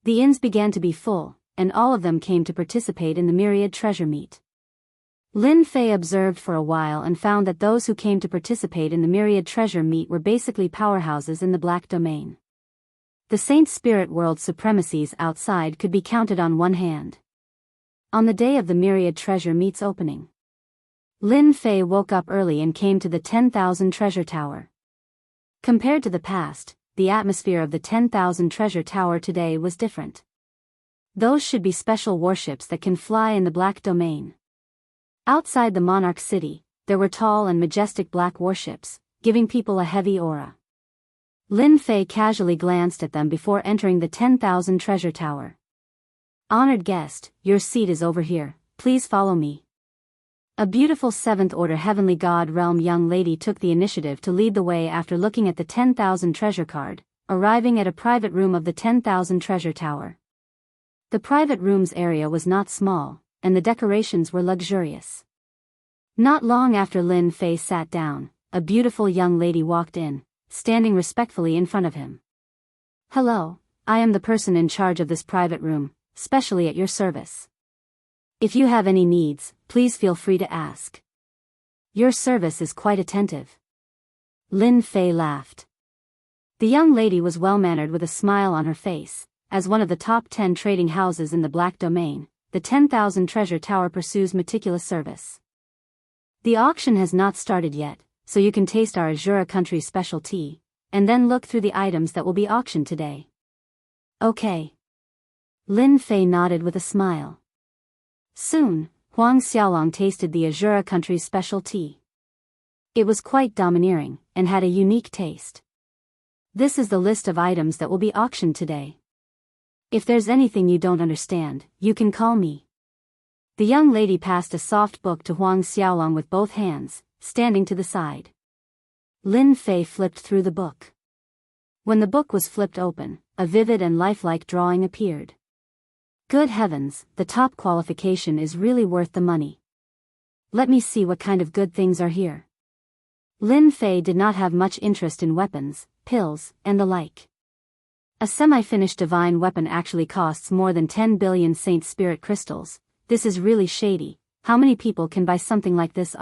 The inns began to be full, and all of them came to participate in the myriad treasure meet. Lin Fei observed for a while and found that those who came to participate in the myriad treasure meet were basically powerhouses in the black domain. The Saint Spirit World supremacies outside could be counted on one hand. On the day of the myriad treasure meet's opening, Lin Fei woke up early and came to the 10,000 treasure tower. Compared to the past, the atmosphere of the 10,000 treasure tower today was different. Those should be special warships that can fly in the black domain. Outside the monarch city, there were tall and majestic black warships, giving people a heavy aura. Lin Fei casually glanced at them before entering the 10,000 treasure tower. "Honored guest, your seat is over here, please follow me." A beautiful 7th Order Heavenly God Realm young lady took the initiative to lead the way after looking at the 10,000 treasure card, arriving at a private room of the 10,000 treasure tower. The private room's area was not small, and the decorations were luxurious. Not long after Lin Fei sat down, a beautiful young lady walked in, standing respectfully in front of him. "Hello, I am the person in charge of this private room, specially at your service. If you have any needs, please feel free to ask. Your service is quite attentive." Lin Fei laughed. The young lady was well-mannered with a smile on her face. As one of the top 10 trading houses in the black domain, the 10,000 treasure tower pursues meticulous service. The auction has not started yet, so you can taste our Azura country special tea, and then look through the items that will be auctioned today. Okay. Lin Fei nodded with a smile. Soon, Huang Xiaolong tasted the Azura country's special tea. It was quite domineering, and had a unique taste. "This is the list of items that will be auctioned today. If there's anything you don't understand, you can call me." The young lady passed a soft book to Huang Xiaolong with both hands, standing to the side. Lin Fei flipped through the book. When the book was flipped open, a vivid and lifelike drawing appeared. Good heavens, the top qualification is really worth the money. Let me see what kind of good things are here. Lin Fei did not have much interest in weapons, pills, and the like. A semi-finished divine weapon actually costs more than 10 billion Saint Spirit crystals. This is really shady. How many people can buy something like this?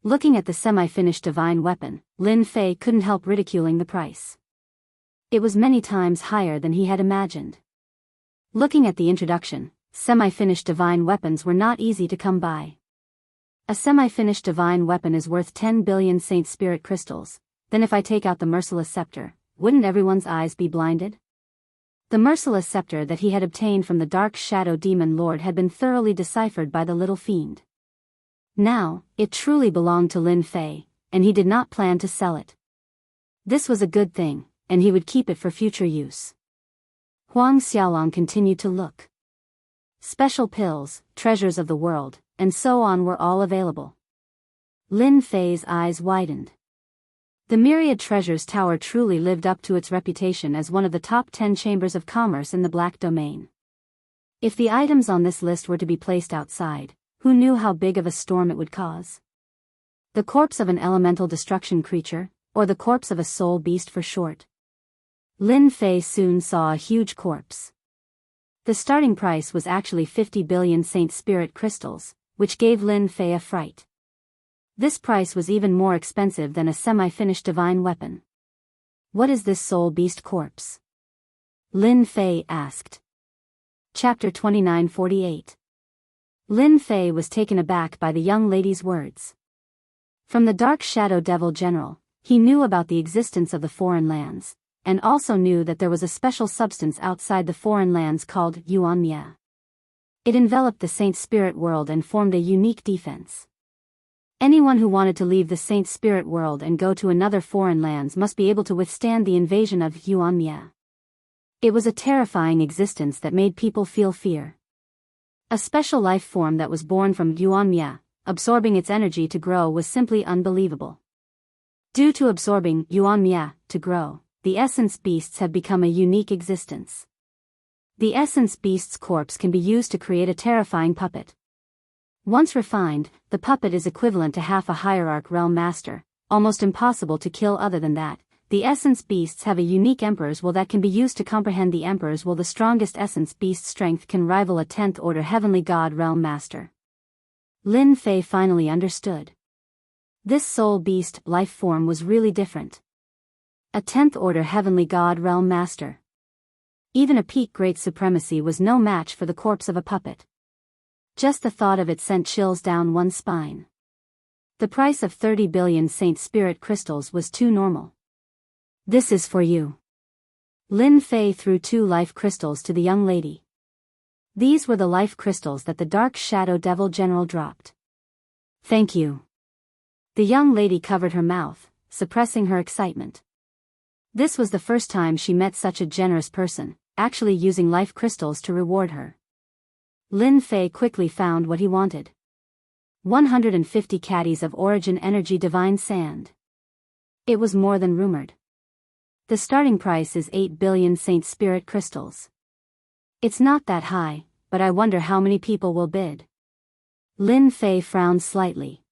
Looking at the semi-finished divine weapon, Lin Fei couldn't help ridiculing the price. It was many times higher than he had imagined. Looking at the introduction, semi-finished divine weapons were not easy to come by. A semi-finished divine weapon is worth 10 billion Saint Spirit crystals. Then if I take out the merciless scepter, wouldn't everyone's eyes be blinded? The merciless scepter that he had obtained from the dark shadow demon lord had been thoroughly deciphered by the little fiend. Now, it truly belonged to Lin Fei, and he did not plan to sell it. This was a good thing, and he would keep it for future use. Huang Xiaolong continued to look. Special pills, treasures of the world, and so on were all available. Lin Fei's eyes widened. The Myriad Treasures Tower truly lived up to its reputation as one of the top 10 chambers of commerce in the black domain. If the items on this list were to be placed outside, who knew how big of a storm it would cause? The corpse of an elemental destruction creature, or the corpse of a soul beast for short? Lin Fei soon saw a huge corpse. The starting price was actually 50 billion Saint Spirit crystals, which gave Lin Fei a fright. This price was even more expensive than a semi-finished divine weapon. What is this soul beast corpse? Lin Fei asked. Chapter 2948. Lin Fei was taken aback by the young lady's words. From the Dark Shadow Devil General, he knew about the existence of the foreign lands, and also knew that there was a special substance outside the foreign lands called Yuanmia. It enveloped the Saint Spirit world and formed a unique defense. Anyone who wanted to leave the Saint Spirit world and go to another foreign lands must be able to withstand the invasion of Yuanmia. It was a terrifying existence that made people feel fear. A special life form that was born from Yuanmia, absorbing its energy to grow, was simply unbelievable. Due to absorbing Yuanmia to grow, the essence beasts have become a unique existence. The essence beast's corpse can be used to create a terrifying puppet. Once refined, the puppet is equivalent to half a hierarch realm master, almost impossible to kill. Other than that, the essence beasts have a unique emperor's will that can be used to comprehend the emperor's will. The strongest essence beast strength can rival a 10th order heavenly god realm master. Lin Fei finally understood. This soul beast life form was really different. A 10th order heavenly god realm master. Even a peak great supremacy was no match for the corpse of a puppet. Just the thought of it sent chills down one's spine. The price of 30 billion Saint Spirit crystals was too normal. This is for you. Lin Fei threw 2 life crystals to the young lady. These were the life crystals that the Dark Shadow Devil General dropped. Thank you. The young lady covered her mouth, suppressing her excitement. This was the first time she met such a generous person, actually using life crystals to reward her. Lin Fei quickly found what he wanted. 150 caddies of origin energy divine sand. It was more than rumored. The starting price is 8 billion Saint Spirit crystals. It's not that high, but I wonder how many people will bid. Lin Fei frowned slightly.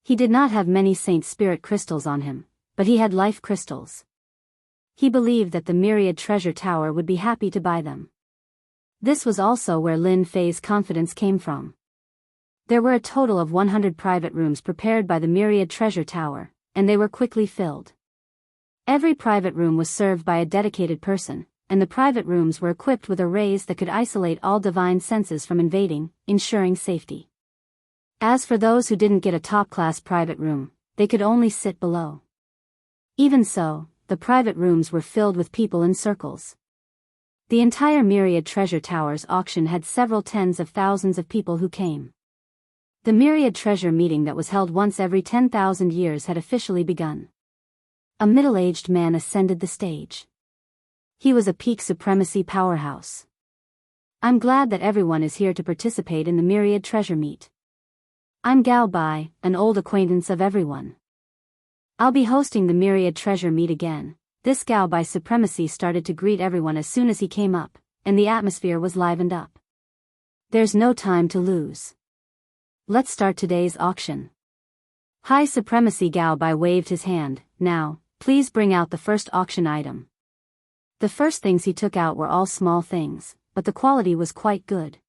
He did not have many Saint Spirit crystals on him, but he had life crystals. He believed that the Myriad Treasure Tower would be happy to buy them. This was also where Lin Fei's confidence came from. There were a total of 100 private rooms prepared by the Myriad Treasure Tower, and they were quickly filled. Every private room was served by a dedicated person, and the private rooms were equipped with arrays that could isolate all divine senses from invading, ensuring safety. As for those who didn't get a top-class private room, they could only sit below. Even so, the private rooms were filled with people in circles. The entire Myriad Treasure Tower's auction had several tens of thousands of people who came. The Myriad Treasure meeting that was held once every 10,000 years had officially begun. A middle-aged man ascended the stage. He was a peak supremacy powerhouse. I'm glad that everyone is here to participate in the Myriad Treasure Meet. I'm Gao Bai, an old acquaintance of everyone. I'll be hosting the Myriad Treasure Meet again. This Gao Bai supremacy started to greet everyone as soon as he came up, and the atmosphere was livened up. There's no time to lose. Let's start today's auction. High Supremacy Gao Bai waved his hand. Now, please bring out the first auction item. The first things he took out were all small things, but the quality was quite good.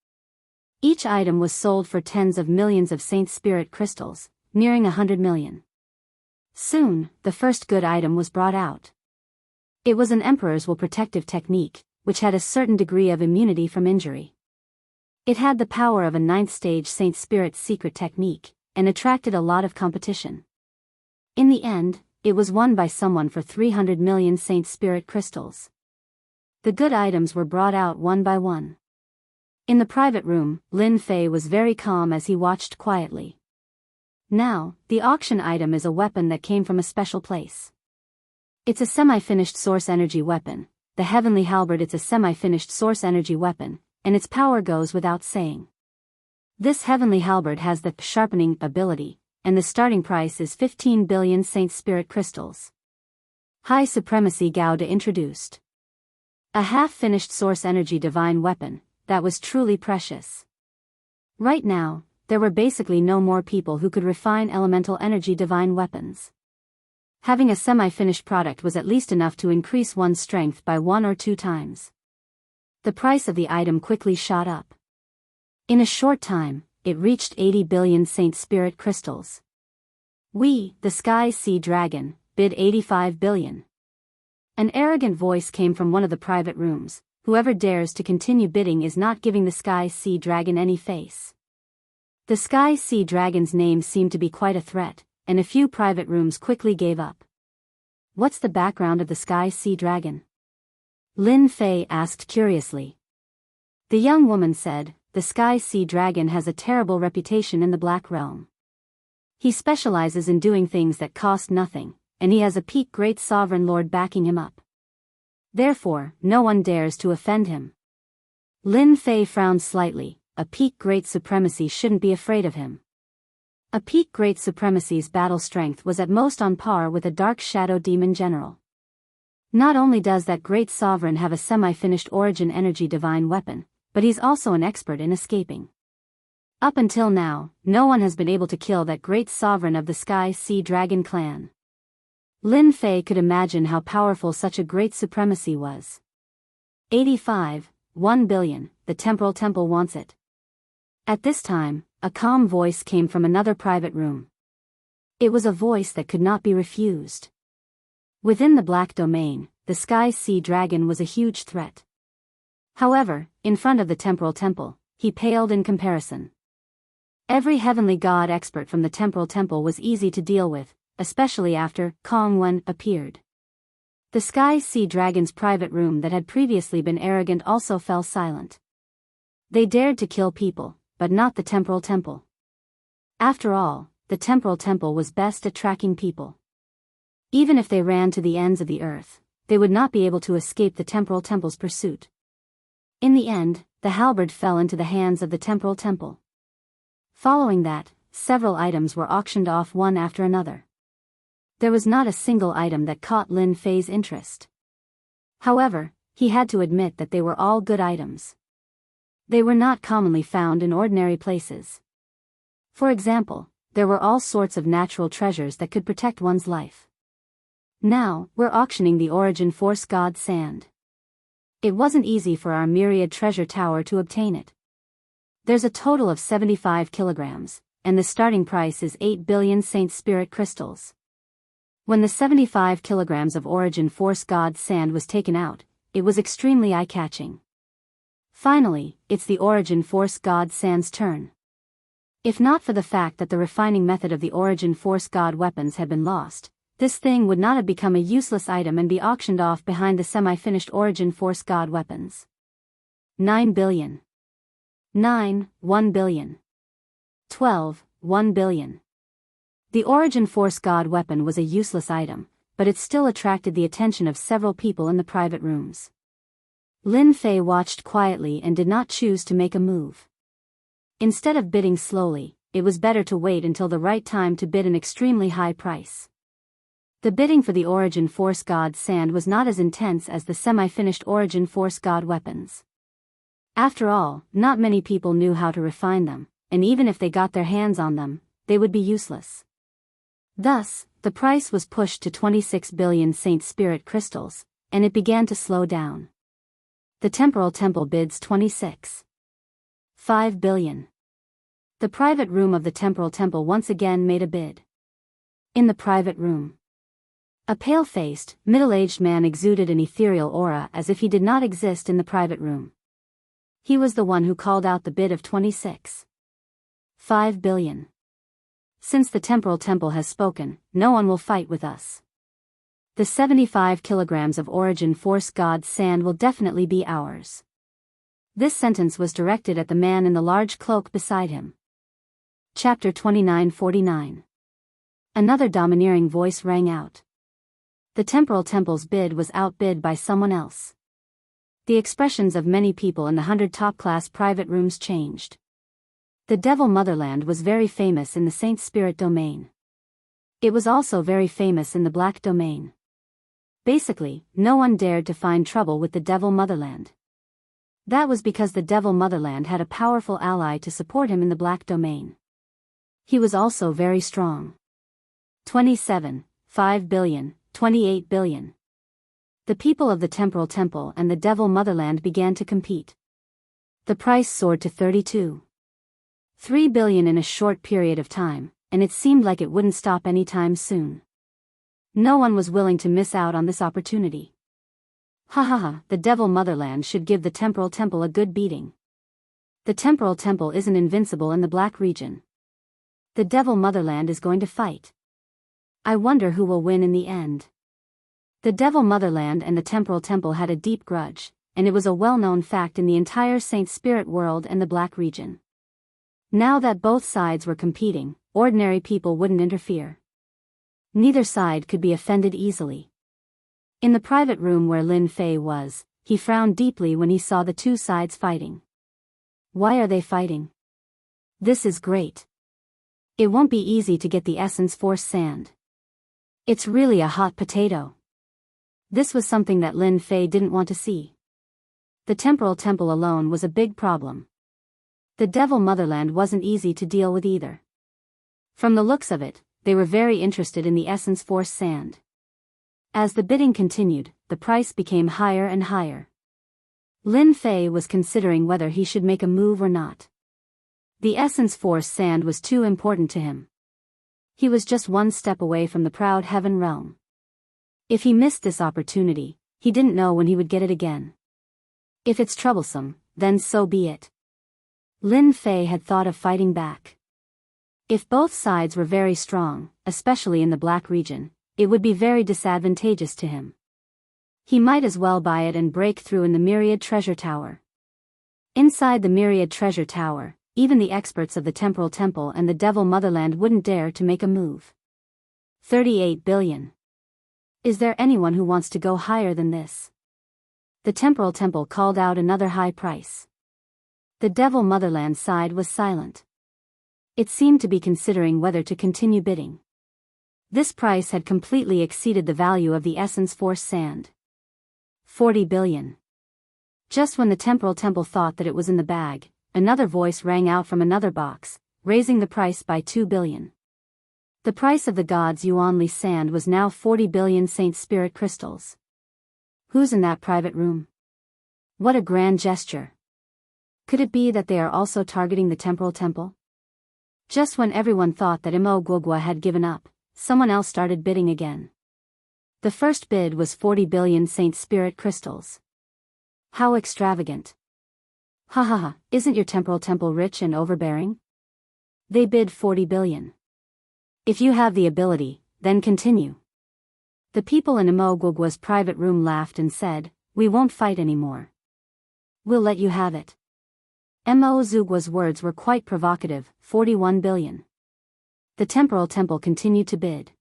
Each item was sold for tens of millions of Saint Spirit crystals, nearing 100 million. Soon, the first good item was brought out. It was an Emperor's Will protective technique, which had a certain degree of immunity from injury. It had the power of a 9th stage Saint Spirit secret technique, and attracted a lot of competition. In the end, it was won by someone for 300 million Saint Spirit crystals. The good items were brought out one by one. In the private room, Lin Fei was very calm as he watched quietly. Now, the auction item is a weapon that came from a special place. It's a semi-finished source energy weapon, the Heavenly Halberd. It's a semi-finished source energy weapon, and its power goes without saying. This Heavenly Halberd has the sharpening ability, and the starting price is 15 billion Saint Spirit crystals. High Supremacy Gauda introduced a half-finished source energy divine weapon, that was truly precious. Right now, there were basically no more people who could refine elemental energy divine weapons. Having a semi-finished product was at least enough to increase one's strength by 1 or 2 times. The price of the item quickly shot up. In a short time, it reached 80 billion Saint Spirit crystals. We, the Sky Sea Dragon, bid 85 billion. An arrogant voice came from one of the private rooms. Whoever dares to continue bidding is not giving the Sky Sea Dragon any face. The Sky Sea Dragon's name seemed to be quite a threat, and a few private rooms quickly gave up. What's the background of the Sky Sea Dragon? Lin Fei asked curiously. The young woman said, the Sky Sea Dragon has a terrible reputation in the Black Realm. He specializes in doing things that cost nothing, and he has a peak great sovereign lord backing him up. Therefore, no one dares to offend him. Lin Fei frowned slightly. A peak great supremacy shouldn't be afraid of him. A peak great supremacy's battle strength was at most on par with a dark shadow demon general. Not only does that great sovereign have a semi-finished origin energy divine weapon, but he's also an expert in escaping. Up until now, no one has been able to kill that great sovereign of the Sky Sea Dragon clan. Lin Fei could imagine how powerful such a great supremacy was. 85, 1 billion, the Temporal Temple wants it. At this time, a calm voice came from another private room. It was a voice that could not be refused. Within the Black Domain, the Sky Sea Dragon was a huge threat. However, in front of the Temporal Temple, he paled in comparison. Every heavenly god expert from the Temporal Temple was easy to deal with, especially after Kong Wen appeared. The Sky Sea Dragon's private room that had previously been arrogant also fell silent. They dared to kill people, but not the Temporal Temple. After all, the Temporal Temple was best at tracking people. Even if they ran to the ends of the earth, they would not be able to escape the Temporal Temple's pursuit. In the end, the halberd fell into the hands of the Temporal Temple. Following that, several items were auctioned off one after another. There was not a single item that caught Lin Fei's interest. However, he had to admit that they were all good items. They were not commonly found in ordinary places. For example, there were all sorts of natural treasures that could protect one's life. Now, we're auctioning the Origin Force God Sand. It wasn't easy for our myriad treasure tower to obtain it. There's a total of 75 kilograms, and the starting price is 8 billion Saint Spirit crystals. When the 75 kilograms of Origin Force God Sand was taken out, it was extremely eye-catching. Finally, it's the Origin Force God Sand's turn. If not for the fact that the refining method of the Origin Force God weapons had been lost, this thing would not have become a useless item and be auctioned off behind the semi-finished Origin Force God weapons. 9 billion. 9, 1 billion. 12, 1 billion. The Origin Force God weapon was a useless item, but it still attracted the attention of several people in the private rooms. Lin Fei watched quietly and did not choose to make a move. Instead of bidding slowly, it was better to wait until the right time to bid an extremely high price. The bidding for the Origin Force God Sand was not as intense as the semi-finished Origin Force God weapons. After all, not many people knew how to refine them, and even if they got their hands on them, they would be useless. Thus, the price was pushed to 26 billion Saint Spirit crystals, and it began to slow down. The Temporal Temple bids 26.5 billion. The private room of the Temporal Temple once again made a bid. In the private room, a pale-faced, middle-aged man exuded an ethereal aura as if he did not exist in the private room. He was the one who called out the bid of 26.5 billion. Since the Temporal Temple has spoken, no one will fight with us. The 75 kilograms of Origin Force God Sand will definitely be ours. This sentence was directed at the man in the large cloak beside him. Chapter 2949. Another domineering voice rang out. The Temporal Temple's bid was outbid by someone else. The expressions of many people in the 100 top-class private rooms changed. The Devil Motherland was very famous in the Saint Spirit domain. It was also very famous in the Black domain. Basically, no one dared to find trouble with the Devil Motherland. That was because the Devil Motherland had a powerful ally to support him in the Black domain. He was also very strong. 27.5 billion, 28 billion. The people of the Temporal Temple and the Devil Motherland began to compete. The price soared to 32.3 billion in a short period of time, and it seemed like it wouldn't stop anytime soon. No one was willing to miss out on this opportunity. Ha ha ha, the Devil Motherland should give the Temporal Temple a good beating. The Temporal Temple isn't invincible in the Black region. The Devil Motherland is going to fight. I wonder who will win in the end. The Devil Motherland and the Temporal Temple had a deep grudge, and it was a well-known fact in the entire Saint Spirit world and the Black region. Now that both sides were competing, ordinary people wouldn't interfere. Neither side could be offended easily. In the private room where Lin Fei was, he frowned deeply when he saw the two sides fighting. Why are they fighting? This is great. It won't be easy to get the Essence Force sand. It's really a hot potato. This was something that Lin Fei didn't want to see. The temporal temple alone was a big problem. The Devil Motherland wasn't easy to deal with either. From the looks of it, they were very interested in the Essence Force sand. As the bidding continued, the price became higher and higher. Lin Fei was considering whether he should make a move or not. The Essence Force sand was too important to him. He was just one step away from the proud heaven realm. If he missed this opportunity, he didn't know when he would get it again. If it's troublesome, then so be it. Lin Fei had thought of fighting back. If both sides were very strong, especially in the Black region, it would be very disadvantageous to him. He might as well buy it and break through in the Myriad Treasure Tower. Inside the Myriad Treasure Tower, even the experts of the Temporal Temple and the Devil Motherland wouldn't dare to make a move. 38 billion. Is there anyone who wants to go higher than this? The Temporal Temple called out another high price. The Devil Motherland side was silent. It seemed to be considering whether to continue bidding. This price had completely exceeded the value of the Essence Force sand. 40 billion. Just when the Temporal Temple thought that it was in the bag, another voice rang out from another box, raising the price by 2 billion. The price of the gods' Yuanli sand was now 40 billion Saint Spirit crystals. Who's in that private room? What a grand gesture. Could it be that they are also targeting the Temporal Temple? Just when everyone thought that Imo Guogua had given up, someone else started bidding again. The first bid was 40 billion Saint Spirit crystals. How extravagant. Ha ha ha, isn't your Temporal Temple rich and overbearing? They bid 40 billion. If you have the ability, then continue. The people in Imo Guogua's private room laughed and said, "We won't fight anymore. We'll let you have it." Imo Guogua's words were quite provocative, 41 billion. The Temporal Temple continued to bid.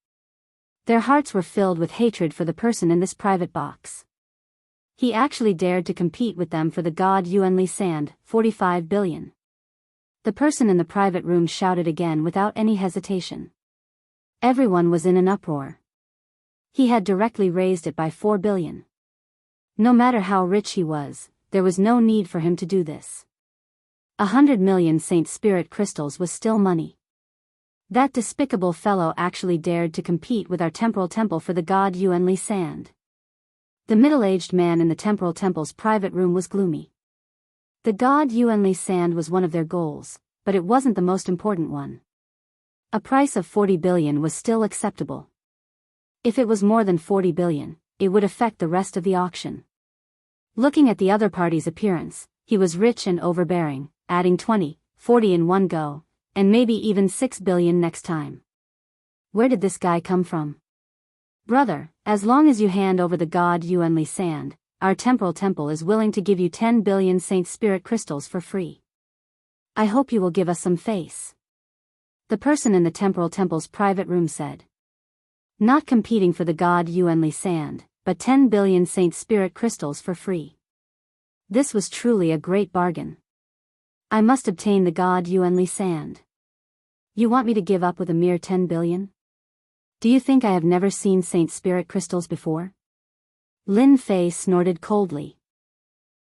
Their hearts were filled with hatred for the person in this private box. He actually dared to compete with them for the god Yuanli sand, 45 billion. The person in the private room shouted again without any hesitation. Everyone was in an uproar. He had directly raised it by 4 billion. No matter how rich he was, there was no need for him to do this. 100 million Saint Spirit crystals was still money. That despicable fellow actually dared to compete with our Temporal Temple for the god Yuanli sand. The middle-aged man in the Temporal Temple's private room was gloomy. The god Yuanli sand was one of their goals, but it wasn't the most important one. A price of 40 billion was still acceptable. If it was more than 40 billion, it would affect the rest of the auction. Looking at the other party's appearance, he was rich and overbearing, adding 20, 40 in one go, and maybe even 6 billion next time. Where did this guy come from? Brother, as long as you hand over the god Yuanli sand, our Temporal Temple is willing to give you 10 billion Saint Spirit crystals for free. I hope you will give us some face. The person in the Temporal Temple's private room said. Not competing for the god Yuanli sand, but 10 billion Saint Spirit crystals for free. This was truly a great bargain. I must obtain the god Yuanli sand. You want me to give up with a mere 10 billion? Do you think I have never seen Saint Spirit crystals before? Lin Fei snorted coldly.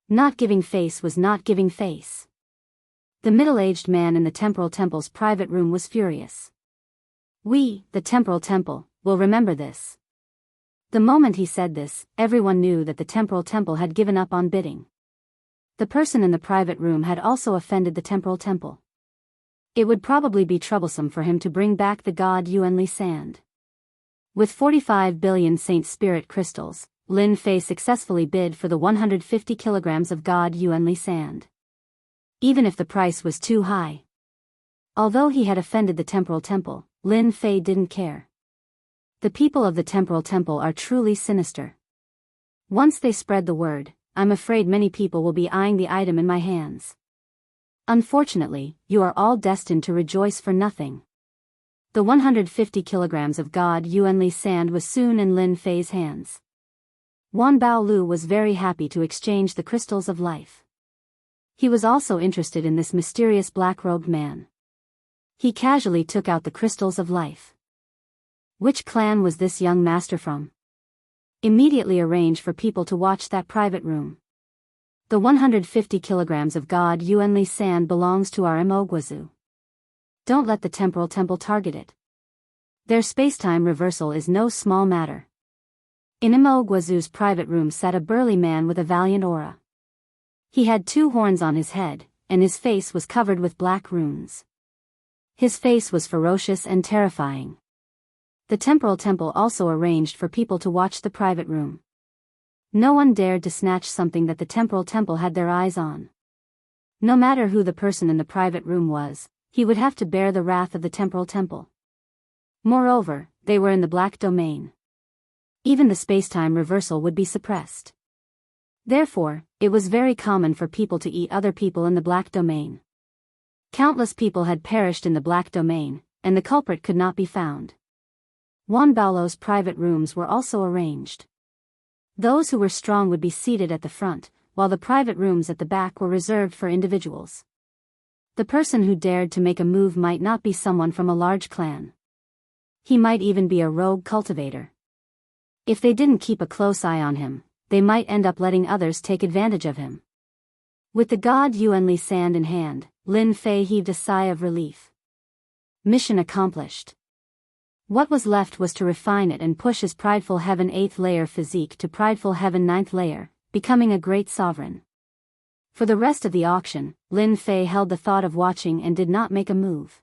Not giving face was not giving face. The middle-aged man in the Temporal Temple's private room was furious. We, the Temporal Temple, will remember this. The moment he said this, everyone knew that the Temporal Temple had given up on bidding. The person in the private room had also offended the Temporal Temple. It would probably be troublesome for him to bring back the god Yuanli sand. With 45 billion Saint Spirit crystals, Lin Fei successfully bid for the 150 kilograms of god Yuanli sand. Even if the price was too high. Although he had offended the Temporal Temple, Lin Fei didn't care. The people of the Temporal Temple are truly sinister. Once they spread the word, I'm afraid many people will be eyeing the item in my hands. Unfortunately, you are all destined to rejoice for nothing. The 150 kilograms of God Yuanli sand was soon in Lin Fei's hands. Wan Baolu was very happy to exchange the crystals of life. He was also interested in this mysterious black-robed man. He casually took out the crystals of life. Which clan was this young master from? Immediately arrange for people to watch that private room. The 150 kilograms of God Yuanli sand belongs to our Mogwazu. Don't let the temporal temple target it. Their spacetime reversal is no small matter. In Mogwazu's private room sat a burly man with a valiant aura. He had 2 horns on his head, and his face was covered with black runes. His face was ferocious and terrifying. The temporal temple also arranged for people to watch the private room. No one dared to snatch something that the temporal temple had their eyes on. No matter who the person in the private room was, he would have to bear the wrath of the temporal temple. Moreover, they were in the black domain. Even the spacetime reversal would be suppressed. Therefore, it was very common for people to eat other people in the black domain. Countless people had perished in the black domain, and the culprit could not be found. Wan Baolo's private rooms were also arranged. Those who were strong would be seated at the front, while the private rooms at the back were reserved for individuals. The person who dared to make a move might not be someone from a large clan. He might even be a rogue cultivator. If they didn't keep a close eye on him, they might end up letting others take advantage of him. With the God Yuanli sand in hand, Lin Fei heaved a sigh of relief. Mission accomplished. What was left was to refine it and push his prideful heaven 8th layer physique to prideful heaven 9th layer, becoming a great sovereign. For the rest of the auction, Lin Fei held the thought of watching and did not make a move.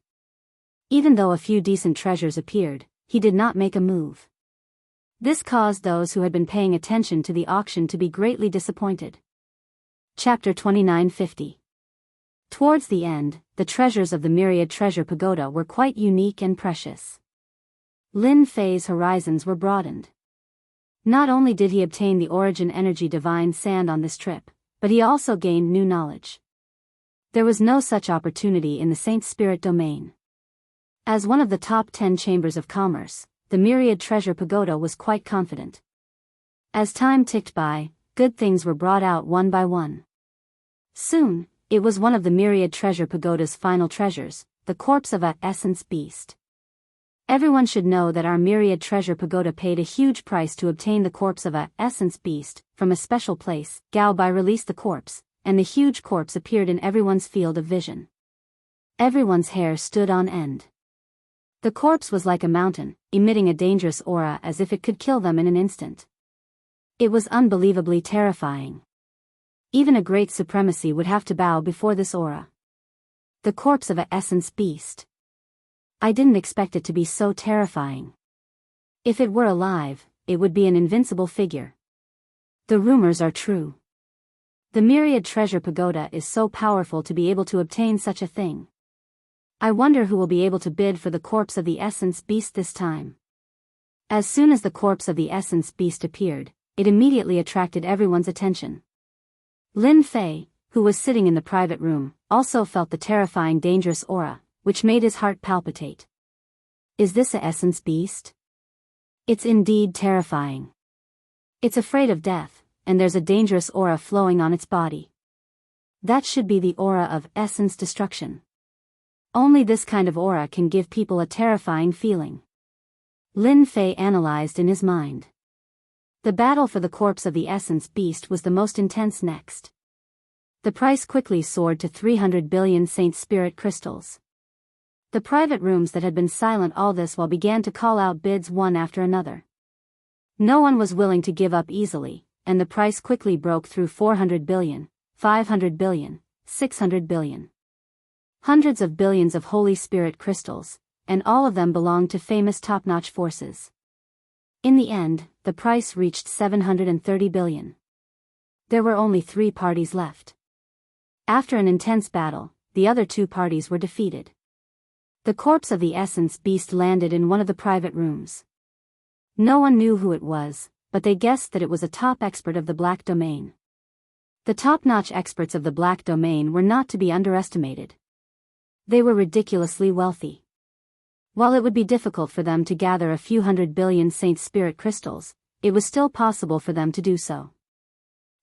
Even though a few decent treasures appeared, he did not make a move. This caused those who had been paying attention to the auction to be greatly disappointed. Chapter 2950. Towards the end, the treasures of the Myriad Treasure Pagoda were quite unique and precious. Lin Fei's horizons were broadened. Not only did he obtain the Origin Energy Divine Sand on this trip, but he also gained new knowledge. There was no such opportunity in the Saint Spirit domain. As one of the top 10 chambers of commerce, the Myriad Treasure Pagoda was quite confident. As time ticked by, good things were brought out one by one. Soon, it was one of the Myriad Treasure Pagoda's final treasures, the corpse of a essence beast. Everyone should know that our Myriad Treasure Pagoda paid a huge price to obtain the corpse of a essence beast from a special place. Gao Bai released the corpse, and the huge corpse appeared in everyone's field of vision. Everyone's hair stood on end. The corpse was like a mountain, emitting a dangerous aura as if it could kill them in an instant. It was unbelievably terrifying. Even a great supremacy would have to bow before this aura. The corpse of a essence beast. I didn't expect it to be so terrifying. If it were alive, it would be an invincible figure. The rumors are true. The Myriad Treasure Pagoda is so powerful to be able to obtain such a thing. I wonder who will be able to bid for the corpse of the essence beast this time. As soon as the corpse of the essence beast appeared, it immediately attracted everyone's attention. Lin Fei, who was sitting in the private room, also felt the terrifying dangerous aura, which made his heart palpitate. Is this a essence beast? It's indeed terrifying. It's afraid of death, and there's a dangerous aura flowing on its body. That should be the aura of essence destruction. Only this kind of aura can give people a terrifying feeling. Lin Fei analyzed in his mind. The battle for the corpse of the essence beast was the most intense next. The price quickly soared to 300 billion Saint Spirit crystals. The private rooms that had been silent all this while began to call out bids one after another. No one was willing to give up easily, and the price quickly broke through 400 billion, 500 billion, 600 billion. Hundreds of billions of Holy Spirit crystals, and all of them belonged to famous top-notch forces. In the end, the price reached 730 billion. There were only 3 parties left. After an intense battle, the other 2 parties were defeated. The corpse of the essence beast landed in one of the private rooms. No one knew who it was, but they guessed that it was a top expert of the Black Domain. The top-notch experts of the Black Domain were not to be underestimated. They were ridiculously wealthy. While it would be difficult for them to gather a few 100 billion Saint Spirit crystals, it was still possible for them to do so.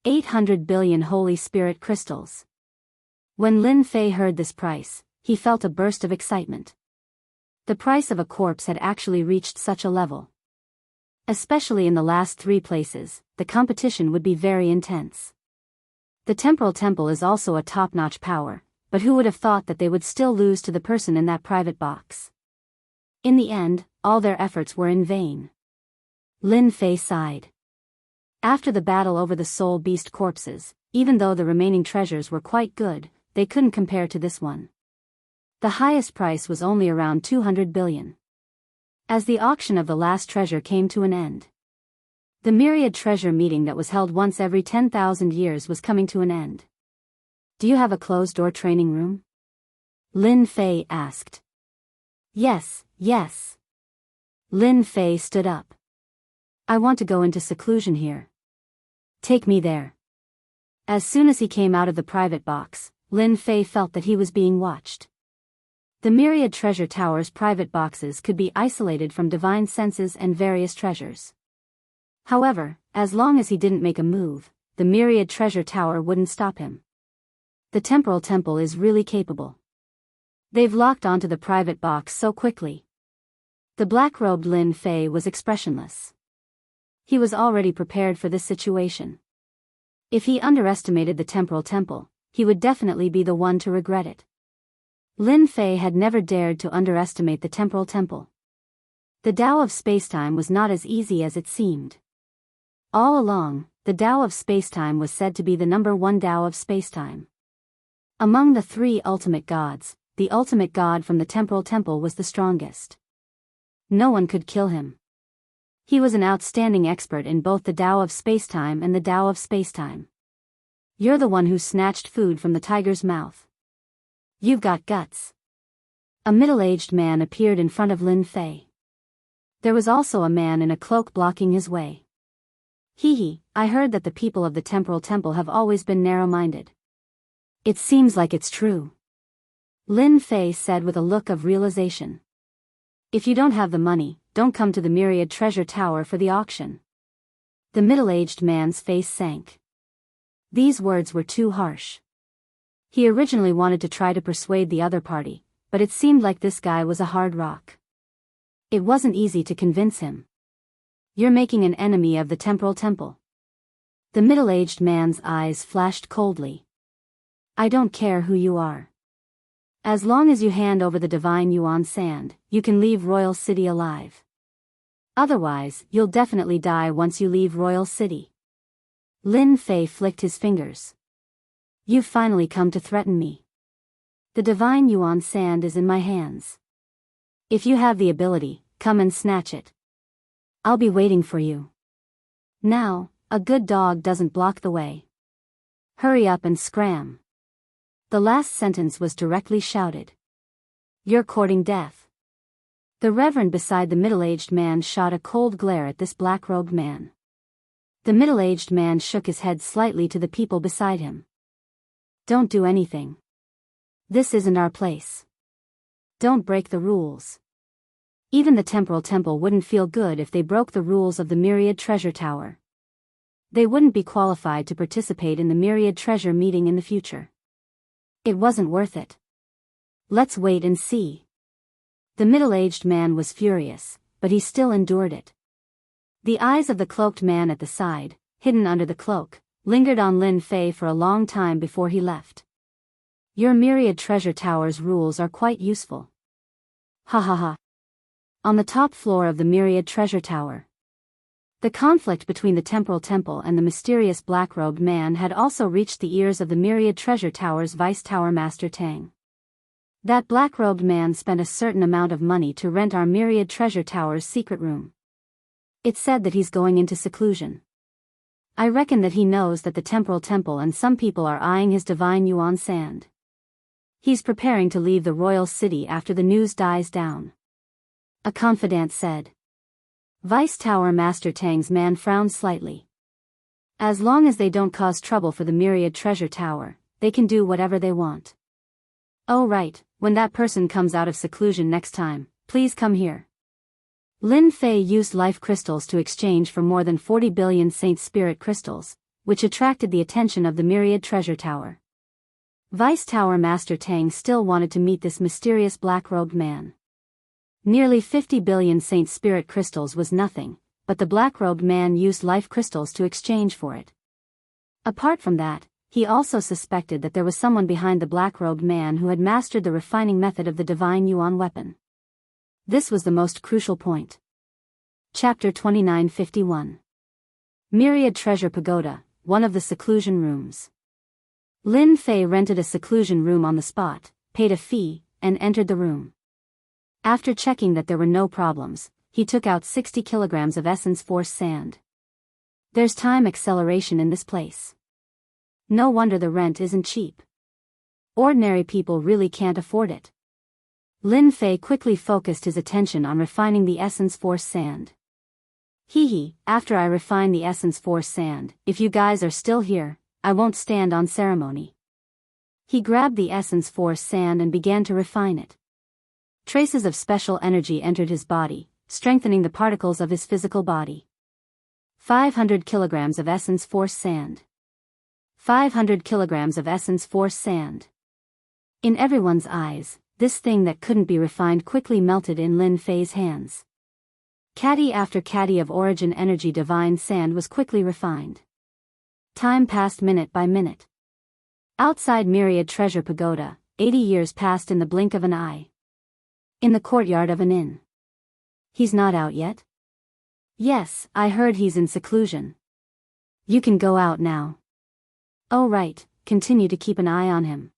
800 billion Holy Spirit crystals. When Lin Fei heard this price, he felt a burst of excitement. The price of a corpse had actually reached such a level. Especially in the last 3 places, the competition would be very intense. The temporal temple is also a top-notch power, but who would have thought that they would still lose to the person in that private box? In the end, all their efforts were in vain. Lin Fei sighed. After the battle over the soul beast corpses, even though the remaining treasures were quite good, they couldn't compare to this one. The highest price was only around 200 billion. As the auction of the last treasure came to an end, the myriad treasure meeting that was held once every 10,000 years was coming to an end. Do you have a closed-door training room? Lin Fei asked. Yes. Lin Fei stood up. I want to go into seclusion here. Take me there. As soon as he came out of the private box, Lin Fei felt that he was being watched. The myriad treasure tower's private boxes could be isolated from divine senses and various treasures. However, as long as he didn't make a move, the myriad treasure tower wouldn't stop him. The temporal temple is really capable. They've locked onto the private box so quickly. The black-robed Lin Fei was expressionless. He was already prepared for this situation. If he underestimated the temporal temple, he would definitely be the one to regret it. Lin Fei had never dared to underestimate the temporal temple. The Tao of spacetime was not as easy as it seemed. All along, the Tao of spacetime was said to be the #1 Tao of spacetime. Among the 3 ultimate gods, the ultimate god from the temporal temple was the strongest. No one could kill him. He was an outstanding expert in both the Tao of spacetime and the Tao of spacetime. You're the one who snatched food from the tiger's mouth. You've got guts. A middle-aged man appeared in front of Lin Fei. There was also a man in a cloak blocking his way. I heard that the people of the temporal temple have always been narrow-minded. It seems like it's true. Lin Fei said with a look of realization. If you don't have the money, don't come to the myriad treasure tower for the auction. The middle-aged man's face sank. These words were too harsh. He originally wanted to try to persuade the other party, but it seemed like this guy was a hard rock. It wasn't easy to convince him. You're making an enemy of the temporal temple. The middle-aged man's eyes flashed coldly. I don't care who you are. As long as you hand over the divine yuan sand, you can leave Royal City alive. Otherwise, you'll definitely die once you leave Royal City. Lin Fei flicked his fingers. You've finally come to threaten me. The divine yuan sand is in my hands. If you have the ability, come and snatch it. I'll be waiting for you. Now, a good dog doesn't block the way. Hurry up and scram. The last sentence was directly shouted. You're courting death. The reverend beside the middle-aged man shot a cold glare at this black-robed man. The middle-aged man shook his head slightly to the people beside him. Don't do anything. This isn't our place. Don't break the rules. Even the temporal temple wouldn't feel good if they broke the rules of the myriad treasure tower. They wouldn't be qualified to participate in the myriad treasure meeting in the future. It wasn't worth it. Let's wait and see. The middle-aged man was furious, but he still endured it. The eyes of the cloaked man at the side, hidden under the cloak, lingered on Lin Fei for a long time before he left. Your myriad treasure tower's rules are quite useful. Ha ha ha. On the top floor of the myriad treasure tower. The conflict between the temporal temple and the mysterious black-robed man had also reached the ears of the myriad treasure tower's vice tower master Tang. That black-robed man spent a certain amount of money to rent our myriad treasure tower's secret room. It's said that he's going into seclusion. I reckon that he knows that the temporal temple and some people are eyeing his divine yuan sand. He's preparing to leave the royal city after the news dies down. A confidant said. Vice Tower Master Tang's man frowned slightly. As long as they don't cause trouble for the myriad treasure tower, they can do whatever they want. Oh right, when that person comes out of seclusion next time, please come here. Lin Fei used life crystals to exchange for more than 40 billion Saint Spirit crystals, which attracted the attention of the Myriad Treasure Tower. Vice Tower Master Tang still wanted to meet this mysterious black-robed man. Nearly 50 billion Saint Spirit crystals was nothing, but the black-robed man used life crystals to exchange for it. Apart from that, he also suspected that there was someone behind the black-robed man who had mastered the refining method of the divine Yuan weapon. This was the most crucial point. Chapter 2951. Myriad Treasure Pagoda, one of the seclusion rooms. Lin Fei rented a seclusion room on the spot, paid a fee, and entered the room. After checking that there were no problems, he took out 60 kilograms of essence force sand. There's time acceleration in this place. No wonder the rent isn't cheap. Ordinary people really can't afford it. Lin Fei quickly focused his attention on refining the essence force sand. After I refine the essence force sand, if you guys are still here, I won't stand on ceremony. He grabbed the essence force sand and began to refine it. Traces of special energy entered his body, strengthening the particles of his physical body. 500 kilograms of essence force sand. 500 kilograms of essence force sand. In everyone's eyes, this thing that couldn't be refined quickly melted in Lin Fei's hands. Caddy after caddy of origin energy divine sand was quickly refined. Time passed minute by minute. Outside Myriad Treasure Pagoda, 80 years passed in the blink of an eye. In the courtyard of an inn. He's not out yet? Yes, I heard he's in seclusion. You can go out now. Oh right, continue to keep an eye on him.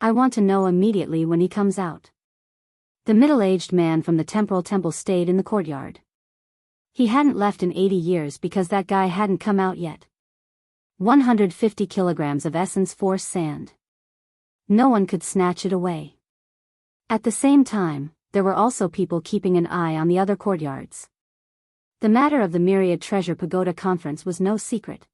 I want to know immediately when he comes out. The middle-aged man from the temporal temple stayed in the courtyard. He hadn't left in 80 years because that guy hadn't come out yet. 150 kilograms of essence force sand. No one could snatch it away. At the same time, there were also people keeping an eye on the other courtyards. The matter of the Myriad Treasure Pagoda conference was no secret.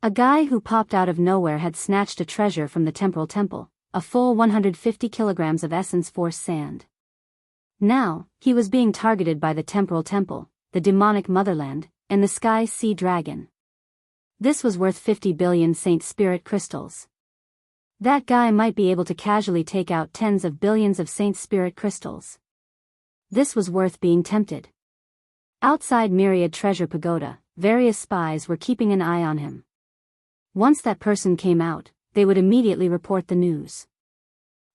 A guy who popped out of nowhere had snatched a treasure from the temporal temple, a full 150 kilograms of essence force sand. Now, he was being targeted by the temporal temple, the demonic motherland, and the sky sea dragon. This was worth 50 billion Saint Spirit crystals. That guy might be able to casually take out tens of billions of Saint Spirit crystals. This was worth being tempted. Outside Myriad Treasure Pagoda, various spies were keeping an eye on him. Once that person came out, they would immediately report the news.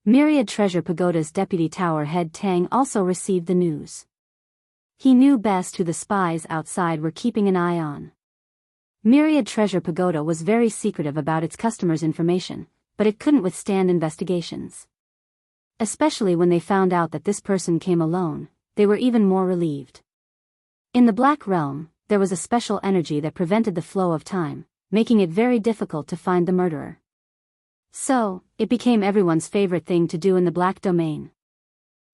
Myriad Treasure Pagoda's deputy tower head Tang also received the news. He knew best who the spies outside were keeping an eye on. Myriad Treasure Pagoda was very secretive about its customers' information, but it couldn't withstand investigations. Especially when they found out that this person came alone, they were even more relieved. In the Black Realm, there was a special energy that prevented the flow of time, making it very difficult to find the murderer. So, it became everyone's favorite thing to do in the Black Domain.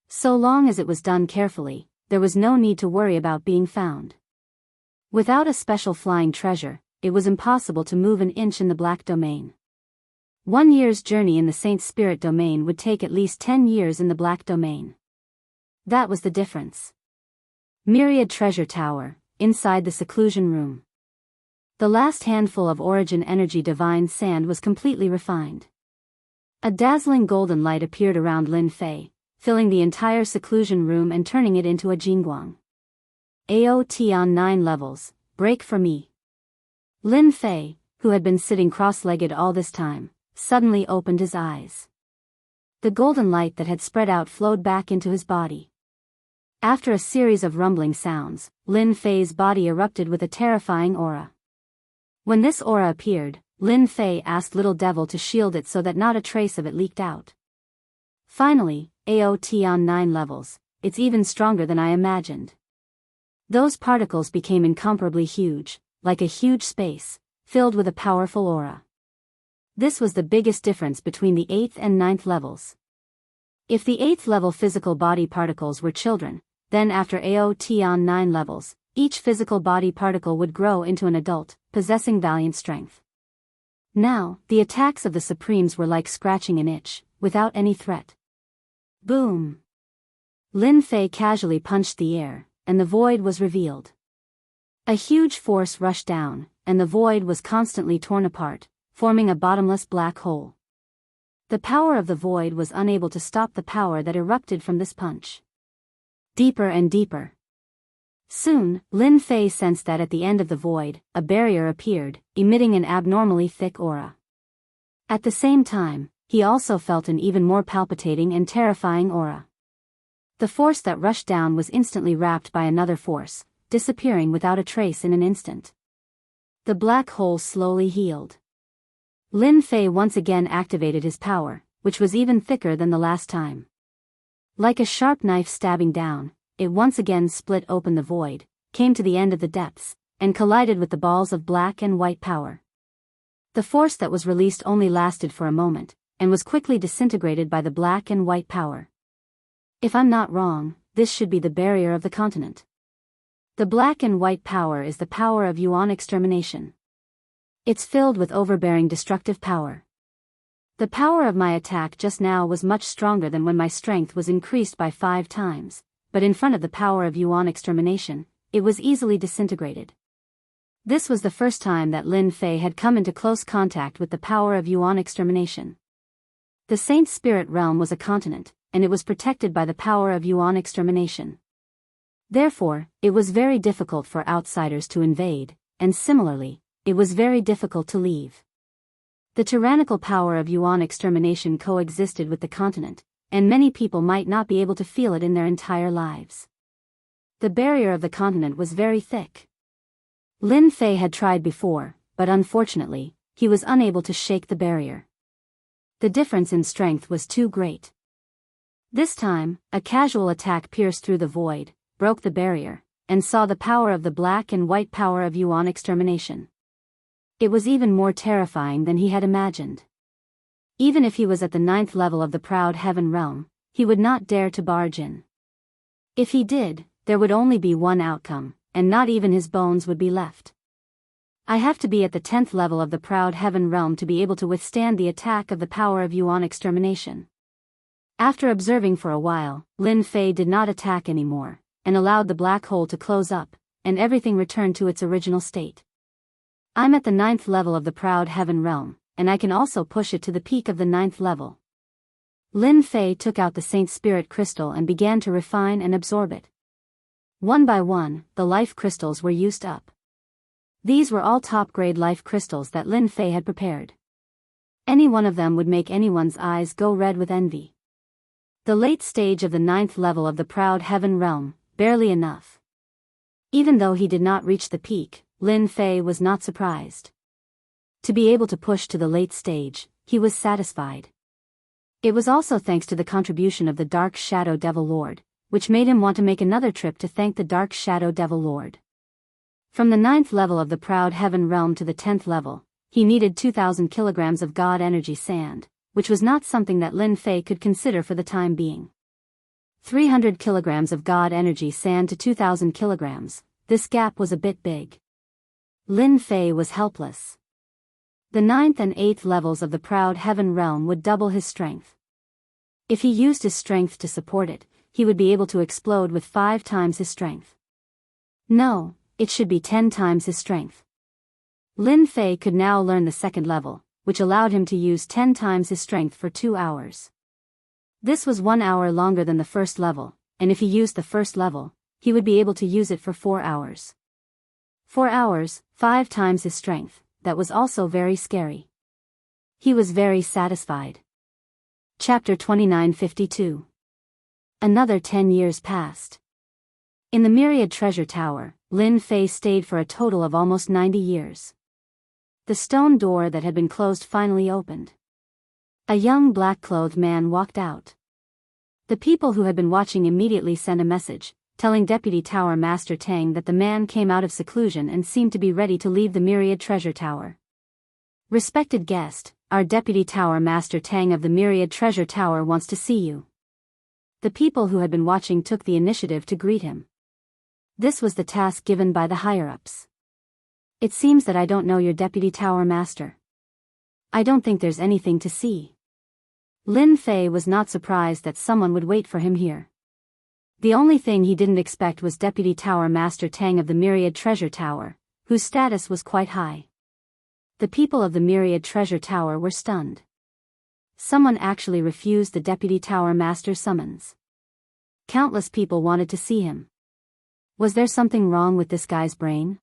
So long as it was done carefully, there was no need to worry about being found. Without a special flying treasure, it was impossible to move an inch in the Black Domain. 1 year's journey in the Saint Spirit Domain would take at least 10 years in the Black Domain. That was the difference. Myriad Treasure Tower, inside the seclusion room. The last handful of origin energy divine sand was completely refined. A dazzling golden light appeared around Lin Fei, filling the entire seclusion room and turning it into a jingguang. AOT on 9 levels, break for me. Lin Fei, who had been sitting cross-legged all this time, suddenly opened his eyes. The golden light that had spread out flowed back into his body. After a series of rumbling sounds, Lin Fei's body erupted with a terrifying aura. When this aura appeared, Lin Fei asked Little Devil to shield it so that not a trace of it leaked out. Finally, AOT on 9 levels, it's even stronger than I imagined. Those particles became incomparably huge, like a huge space, filled with a powerful aura. This was the biggest difference between the 8th and 9th levels. If the 8th level physical body particles were children, then after AOT on 9 levels, each physical body particle would grow into an adult, possessing valiant strength. Now, the attacks of the Supremes were like scratching an itch, without any threat. Boom! Lin Fei casually punched the air, and the void was revealed. A huge force rushed down, and the void was constantly torn apart, forming a bottomless black hole. The power of the void was unable to stop the power that erupted from this punch. Deeper and deeper. Soon, Lin Fei sensed that at the end of the void, a barrier appeared, emitting an abnormally thick aura. At the same time, he also felt an even more palpitating and terrifying aura. The force that rushed down was instantly wrapped by another force, disappearing without a trace in an instant. The black hole slowly healed. Lin Fei once again activated his power, which was even thicker than the last time. Like a sharp knife stabbing down, it once again split open the void, came to the end of the depths, and collided with the balls of black and white power. The force that was released only lasted for a moment, and was quickly disintegrated by the black and white power. If I'm not wrong, this should be the barrier of the continent. The black and white power is the power of Yuan extermination. It's filled with overbearing destructive power. The power of my attack just now was much stronger than when my strength was increased by 5 times, but in front of the power of Yuan extermination, it was easily disintegrated. This was the first time that Lin Fei had come into close contact with the power of Yuan extermination. The Saint Spirit Realm was a continent, and it was protected by the power of Yuan extermination. Therefore, it was very difficult for outsiders to invade, and similarly, it was very difficult to leave. The tyrannical power of Yuan extermination coexisted with the continent, and many people might not be able to feel it in their entire lives. The barrier of the continent was very thick. Lin Fei had tried before, but unfortunately, he was unable to shake the barrier. The difference in strength was too great. This time, a casual attack pierced through the void, broke the barrier, and saw the power of the black and white power of Yuan extermination. It was even more terrifying than he had imagined. Even if he was at the 9th level of the Proud Heaven Realm, he would not dare to barge in. If he did, there would only be one outcome, and not even his bones would be left. I have to be at the 10th level of the Proud Heaven Realm to be able to withstand the attack of the power of Yuan extermination. After observing for a while, Lin Fei did not attack anymore, and allowed the black hole to close up, and everything returned to its original state. I'm at the 9th level of the Proud Heaven Realm, and I can also push it to the peak of the 9th level. Lin Fei took out the Saint Spirit Crystal and began to refine and absorb it. One by one, the life crystals were used up. These were all top-grade life crystals that Lin Fei had prepared. Any one of them would make anyone's eyes go red with envy. The late stage of the 9th level of the Proud Heaven Realm, barely enough. Even though he did not reach the peak, Lin Fei was not surprised. To be able to push to the late stage, he was satisfied. It was also thanks to the contribution of the Dark Shadow Devil Lord, which made him want to make another trip to thank the Dark Shadow Devil Lord. From the 9th level of the Proud Heaven Realm to the 10th level, he needed 2,000 kilograms of God Energy Sand, which was not something that Lin Fei could consider for the time being. 300 kilograms of God Energy Sand to 2,000 kilograms, this gap was a bit big. Lin Fei was helpless. The 9th and 8th levels of the Proud Heaven Realm would double his strength. If he used his strength to support it, he would be able to explode with 5 times his strength. No, it should be 10 times his strength. Lin Fei could now learn the 2nd level, which allowed him to use 10 times his strength for 2 hours. This was 1 hour longer than the 1st level, and if he used the 1st level, he would be able to use it for 4 hours. 4 hours, 5 times his strength, that was also very scary. He was very satisfied. Chapter 2952. Another 10 years passed. In the Myriad Treasure Tower, Lin Fei stayed for a total of almost 90 years. The stone door that had been closed finally opened. A young black-clothed man walked out. The people who had been watching immediately sent a message, telling Deputy Tower Master Tang that the man came out of seclusion and seemed to be ready to leave the Myriad Treasure Tower. Respected guest, our Deputy Tower Master Tang of the Myriad Treasure Tower wants to see you. The people who had been watching took the initiative to greet him. This was the task given by the higher-ups. It seems that I don't know your Deputy Tower Master. I don't think there's anything to see. Lin Fei was not surprised that someone would wait for him here. The only thing he didn't expect was Deputy Tower Master Tang of the Myriad Treasure Tower, whose status was quite high. The people of the Myriad Treasure Tower were stunned. Someone actually refused the Deputy Tower Master's summons. Countless people wanted to see him. Was there something wrong with this guy's brain?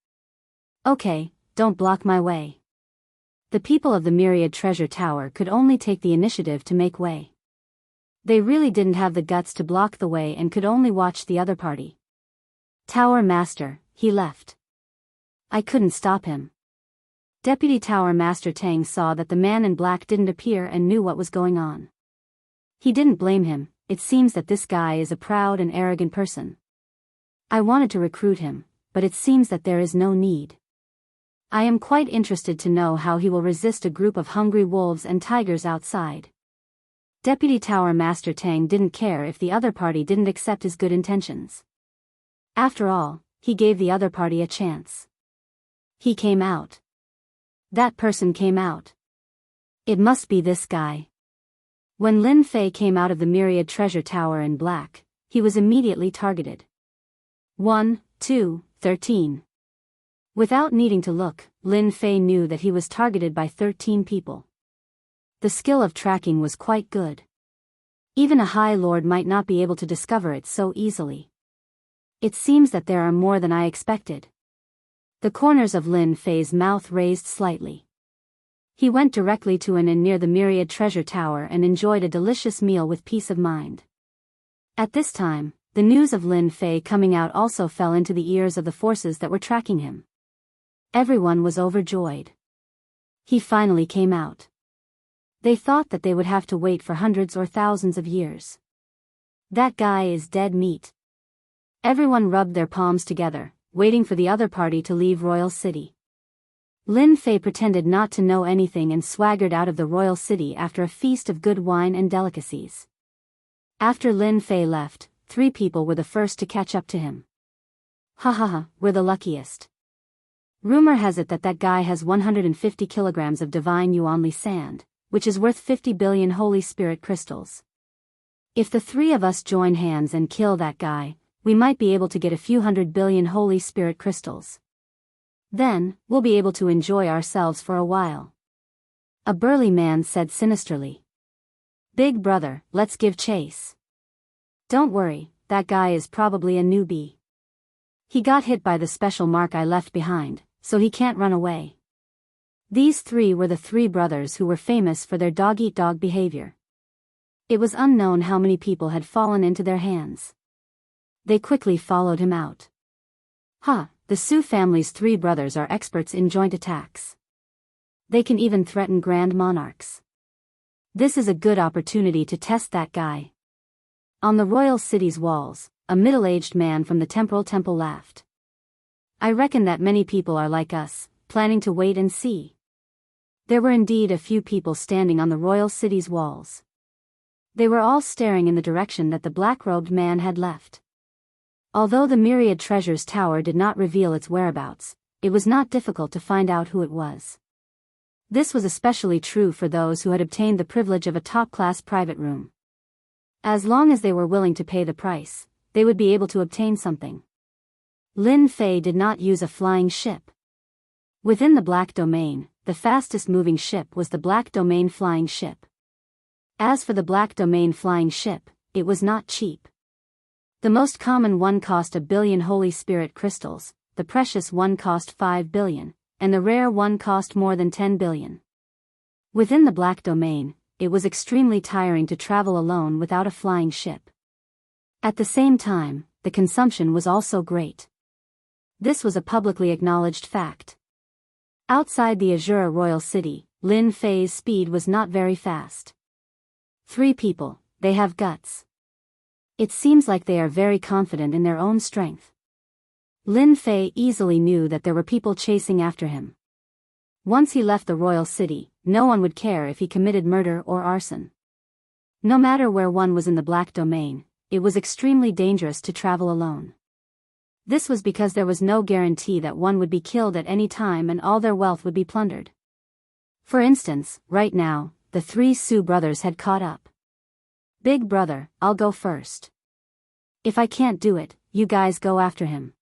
Okay, don't block my way. The people of the Myriad Treasure Tower could only take the initiative to make way. They really didn't have the guts to block the way and could only watch the other party. Tower Master, he left. I couldn't stop him. Deputy Tower Master Tang saw that the man in black didn't appear and knew what was going on. He didn't blame him. It seems that this guy is a proud and arrogant person. I wanted to recruit him, but it seems that there is no need. I am quite interested to know how he will resist a group of hungry wolves and tigers outside. Deputy Tower Master Tang didn't care if the other party didn't accept his good intentions. After all, he gave the other party a chance. He came out. That person came out. It must be this guy. When Lin Fei came out of the Myriad Treasure Tower in black, he was immediately targeted. 1, 2, 13. Without needing to look, Lin Fei knew that he was targeted by 13 people. The skill of tracking was quite good. Even a High Lord might not be able to discover it so easily. It seems that there are more than I expected. The corners of Lin Fei's mouth raised slightly. He went directly to an inn near the Myriad Treasure Tower and enjoyed a delicious meal with peace of mind. At this time, the news of Lin Fei coming out also fell into the ears of the forces that were tracking him. Everyone was overjoyed. He finally came out. They thought that they would have to wait for hundreds or thousands of years. That guy is dead meat. Everyone rubbed their palms together, waiting for the other party to leave Royal City. Lin Fei pretended not to know anything and swaggered out of the royal city after a feast of good wine and delicacies. After Lin Fei left, 3 people were the first to catch up to him. Ha ha ha, we're the luckiest. Rumor has it that that guy has 150 kilograms of divine Yuanli sand, which is worth 50 billion Holy Spirit crystals. If the 3 of us join hands and kill that guy, we might be able to get a few 100 billion Holy Spirit crystals. Then, we'll be able to enjoy ourselves for a while. A burly man said sinisterly. Big brother, let's give chase. Don't worry, that guy is probably a newbie. He got hit by the special mark I left behind, so he can't run away. These 3 were the 3 brothers who were famous for their dog-eat-dog behavior. It was unknown how many people had fallen into their hands. They quickly followed him out. The Su family's 3 brothers are experts in joint attacks. They can even threaten grand monarchs. This is a good opportunity to test that guy. On the royal city's walls, a middle-aged man from the temple laughed. I reckon that many people are like us, planning to wait and see. There were indeed a few people standing on the royal city's walls. They were all staring in the direction that the black-robed man had left. Although the Myriad Treasures Tower did not reveal its whereabouts, it was not difficult to find out who it was. This was especially true for those who had obtained the privilege of a top-class private room. As long as they were willing to pay the price, they would be able to obtain something. Lin Fei did not use a flying ship. Within the Black Domain, the fastest-moving ship was the Black Domain flying ship. As for the Black Domain flying ship, it was not cheap. The most common one cost 1 billion Holy Spirit crystals, the precious one cost 5 billion, and the rare one cost more than 10 billion. Within the Black Domain, it was extremely tiring to travel alone without a flying ship. At the same time, the consumption was also great. This was a publicly acknowledged fact. Outside the Azura Royal City, Lin Fei's speed was not very fast. 3 people, they have guts. It seems like they are very confident in their own strength. Lin Fei easily knew that there were people chasing after him. Once he left the royal city, no one would care if he committed murder or arson. No matter where one was in the Black Domain, it was extremely dangerous to travel alone. This was because there was no guarantee that one would be killed at any time and all their wealth would be plundered. For instance, right now, the 3 Su brothers had caught up. Big brother, I'll go first. If I can't do it, you guys go after him.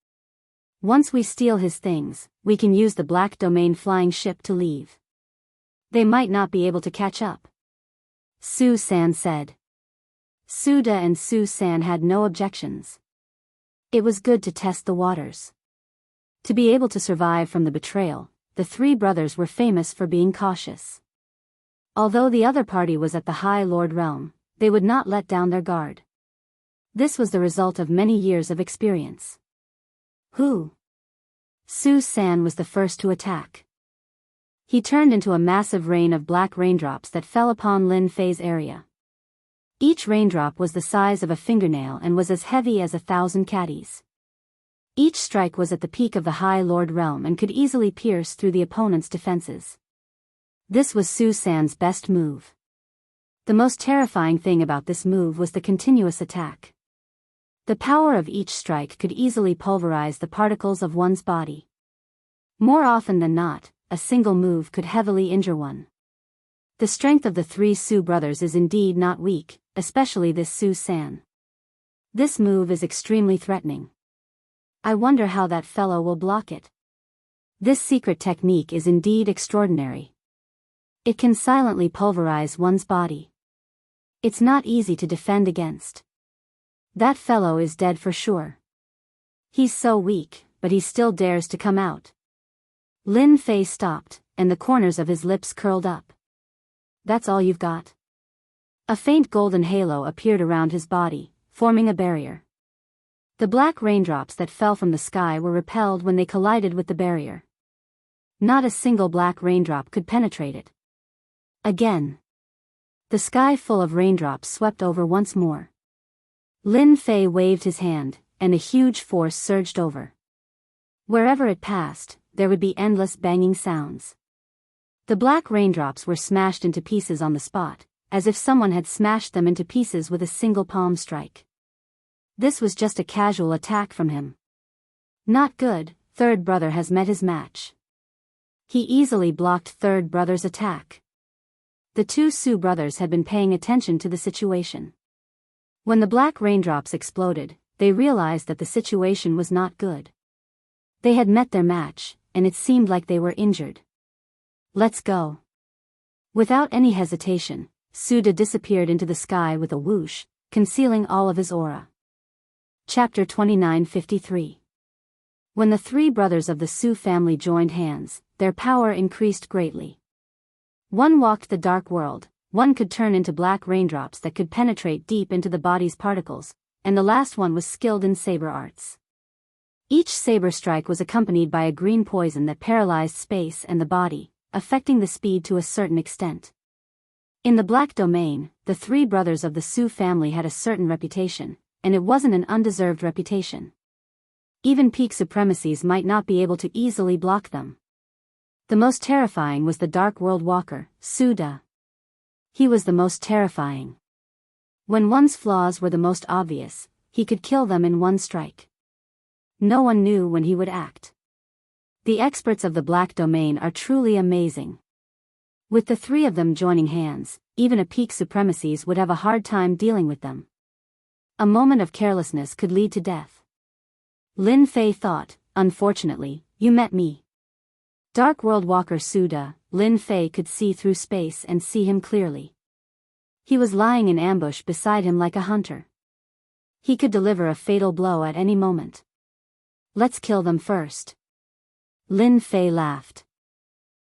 Once we steal his things, we can use the Black Domain flying ship to leave. They might not be able to catch up. Su-san said. Suda and Su-san had no objections. It was good to test the waters. To be able to survive from the betrayal, the three brothers were famous for being cautious. Although the other party was at the High Lord realm, they would not let down their guard. This was the result of many years of experience. Who? Su-san was the first to attack. He turned into a massive rain of black raindrops that fell upon Lin Fei's area. Each raindrop was the size of a fingernail and was as heavy as 1,000 caddies. Each strike was at the peak of the High Lord realm and could easily pierce through the opponent's defenses. This was Su-san's best move. The most terrifying thing about this move was the continuous attack. The power of each strike could easily pulverize the particles of one's body. More often than not, a single move could heavily injure one. The strength of the three Su brothers is indeed not weak, especially this Su-san. This move is extremely threatening. I wonder how that fellow will block it. This secret technique is indeed extraordinary. It can silently pulverize one's body. It's not easy to defend against. That fellow is dead for sure. He's so weak, but he still dares to come out. Lin Fei stopped, and the corners of his lips curled up. That's all you've got? A faint golden halo appeared around his body, forming a barrier. The black raindrops that fell from the sky were repelled when they collided with the barrier. Not a single black raindrop could penetrate it. Again. The sky full of raindrops swept over once more. Lin Fei waved his hand, and a huge force surged over. Wherever it passed, there would be endless banging sounds. The black raindrops were smashed into pieces on the spot, as if someone had smashed them into pieces with a single palm strike. This was just a casual attack from him. Not good, third brother has met his match. He easily blocked third brother's attack. The two Su brothers had been paying attention to the situation. When the black raindrops exploded, they realized that the situation was not good. They had met their match, and it seemed like they were injured. Let's go. Without any hesitation, Suda disappeared into the sky with a whoosh, concealing all of his aura. Chapter 2953. When the three brothers of the Su family joined hands, their power increased greatly. One walked the dark world, one could turn into black raindrops that could penetrate deep into the body's particles, and the last one was skilled in saber arts. Each saber strike was accompanied by a green poison that paralyzed space and the body, affecting the speed to a certain extent. In the Black Domain, the three brothers of the Su family had a certain reputation, and it wasn't an undeserved reputation. Even peak supremacies might not be able to easily block them. The most terrifying was the Dark World Walker, Suda. He was the most terrifying. When one's flaws were the most obvious, he could kill them in one strike. No one knew when he would act. The experts of the Black Domain are truly amazing. With the three of them joining hands, even a peak supremacies would have a hard time dealing with them. A moment of carelessness could lead to death. Lin Fei thought, unfortunately, you met me. Dark World Walker Suda, Lin Fei could see through space and see him clearly. He was lying in ambush beside him like a hunter. He could deliver a fatal blow at any moment. Let's kill them first. Lin Fei laughed.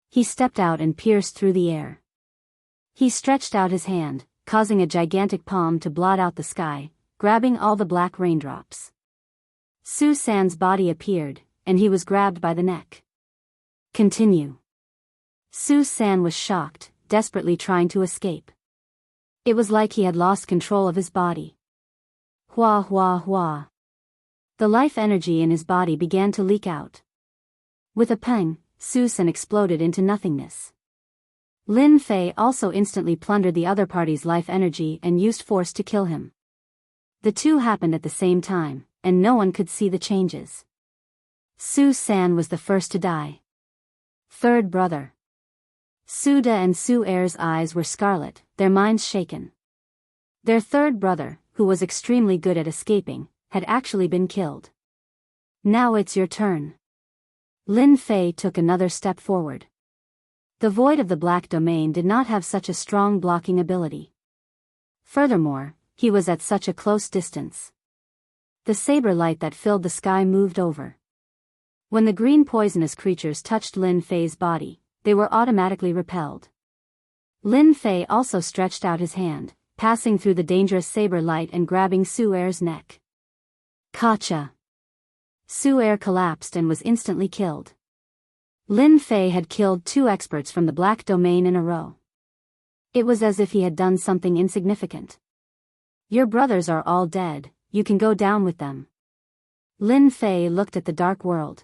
He stepped out and pierced through the air. He stretched out his hand, causing a gigantic palm to blot out the sky, grabbing all the black raindrops. Su-san's body appeared, and he was grabbed by the neck. Continue. Su-san was shocked, desperately trying to escape. It was like he had lost control of his body. Hua hua hua. The life energy in his body began to leak out. With a pang, Su-san exploded into nothingness. Lin Fei also instantly plundered the other party's life energy and used force to kill him. The two happened at the same time, and no one could see the changes. Su-san was the first to die. Third brother. Suda and Su-er's eyes were scarlet, their minds shaken. Their third brother, who was extremely good at escaping, had actually been killed. Now it's your turn. Lin Fei took another step forward. The void of the black domain did not have such a strong blocking ability. Furthermore, he was at such a close distance. The saber light that filled the sky moved over. When the green poisonous creatures touched Lin Fei's body, they were automatically repelled. Lin Fei also stretched out his hand, passing through the dangerous saber light and grabbing Su Er's neck. Gotcha! Su Er collapsed and was instantly killed. Lin Fei had killed 2 experts from the black domain in a row. It was as if he had done something insignificant. Your brothers are all dead, you can go down with them. Lin Fei looked at the dark world.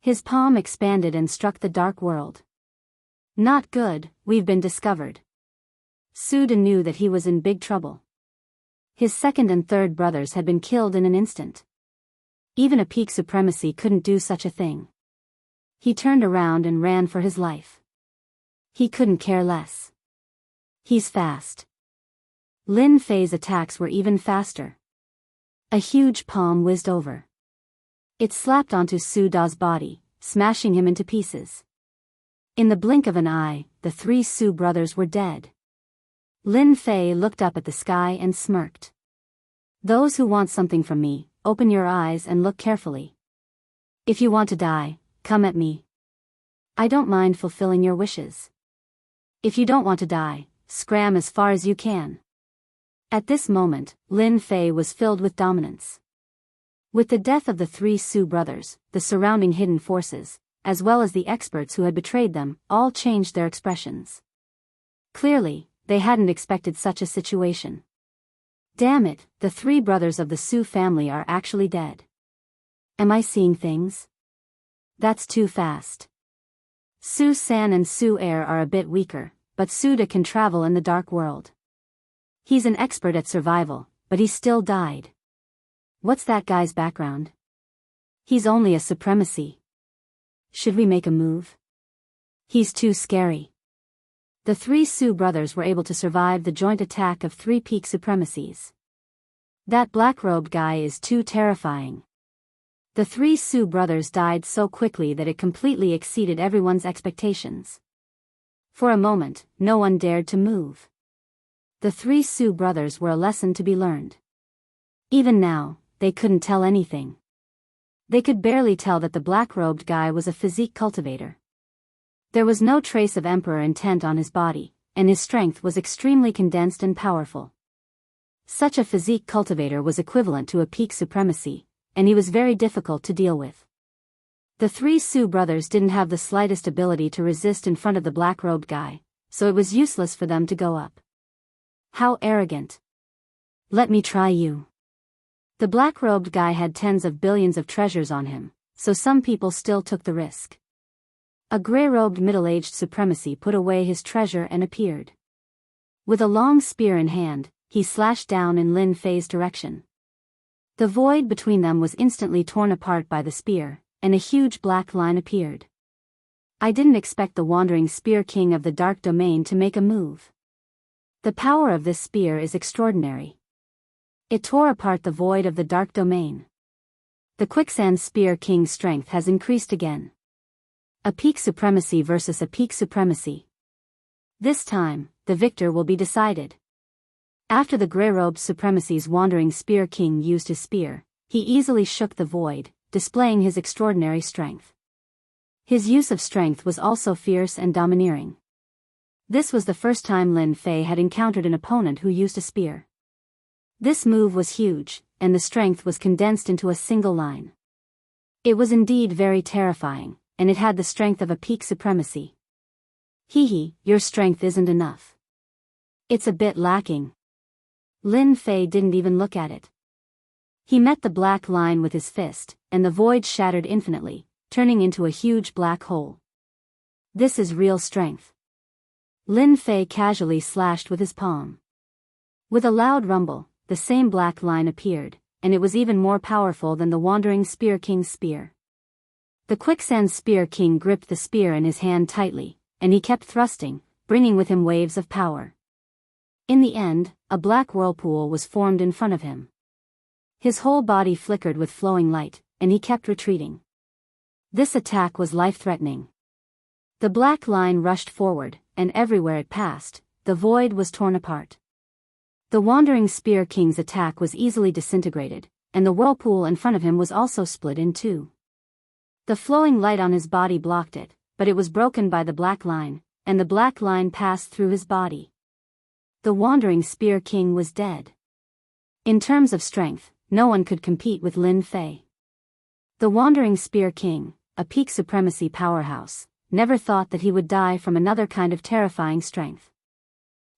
His palm expanded and struck the dark world. Not good, we've been discovered. Su De knew that he was in big trouble. His second and third brothers had been killed in an instant. Even a peak supremacy couldn't do such a thing. He turned around and ran for his life. He couldn't care less. He's fast. Lin Fei's attacks were even faster. A huge palm whizzed over. It slapped onto Su Da's body, smashing him into pieces. In the blink of an eye, the 3 Su brothers were dead. Lin Fei looked up at the sky and smirked. Those who want something from me, open your eyes and look carefully. If you want to die, come at me. I don't mind fulfilling your wishes. If you don't want to die, scram as far as you can. At this moment, Lin Fei was filled with dominance. With the death of the 3 Su brothers, the surrounding hidden forces, as well as the experts who had betrayed them, all changed their expressions. Clearly, they hadn't expected such a situation. Damn it, the 3 brothers of the Su family are actually dead. Am I seeing things? That's too fast. Su San and Su Er are a bit weaker, but Su De can travel in the dark world. He's an expert at survival, but he still died. What's that guy's background? He's only a supremacy. Should we make a move? He's too scary. The 3 Su brothers were able to survive the joint attack of 3 peak supremacies. That black-robed guy is too terrifying. The 3 Su brothers died so quickly that it completely exceeded everyone's expectations. For a moment, no one dared to move. The 3 Su brothers were a lesson to be learned. Even now, they couldn't tell anything. They could barely tell that the black-robed guy was a physique cultivator. There was no trace of emperor intent on his body, and his strength was extremely condensed and powerful. Such a physique cultivator was equivalent to a peak supremacy, and he was very difficult to deal with. The 3 Su brothers didn't have the slightest ability to resist in front of the black-robed guy, so it was useless for them to go up. How arrogant. Let me try you. The black-robed guy had tens of billions of treasures on him, so some people still took the risk. A gray-robed middle-aged supremacy put away his treasure and appeared. With a long spear in hand, he slashed down in Lin Fei's direction. The void between them was instantly torn apart by the spear, and a huge black line appeared. I didn't expect the wandering spear king of the dark domain to make a move. The power of this spear is extraordinary. It tore apart the void of the dark domain. The quicksand spear king's strength has increased again. A peak supremacy versus a peak supremacy. This time, the victor will be decided. After the gray-robed supremacy's wandering spear king used his spear, he easily shook the void, displaying his extraordinary strength. His use of strength was also fierce and domineering. This was the first time Lin Fei had encountered an opponent who used a spear. This move was huge, and the strength was condensed into a single line. It was indeed very terrifying, and it had the strength of a peak supremacy. Hee, your strength isn't enough. It's a bit lacking. Lin Fei didn't even look at it. He met the black line with his fist, and the void shattered infinitely, turning into a huge black hole. This is real strength. Lin Fei casually slashed with his palm. With a loud rumble, the same black line appeared, and it was even more powerful than the wandering spear king's spear. The quicksand spear king gripped the spear in his hand tightly, and he kept thrusting, bringing with him waves of power. In the end, a black whirlpool was formed in front of him. His whole body flickered with flowing light, and he kept retreating. This attack was life-threatening. The black line rushed forward, and everywhere it passed, the void was torn apart. The Wandering Spear King's attack was easily disintegrated, and the whirlpool in front of him was also split in two. The flowing light on his body blocked it, but it was broken by the black line, and the black line passed through his body. The Wandering Spear King was dead. In terms of strength, no one could compete with Lin Fei. The Wandering Spear King, a peak supremacy powerhouse, never thought that he would die from another kind of terrifying strength.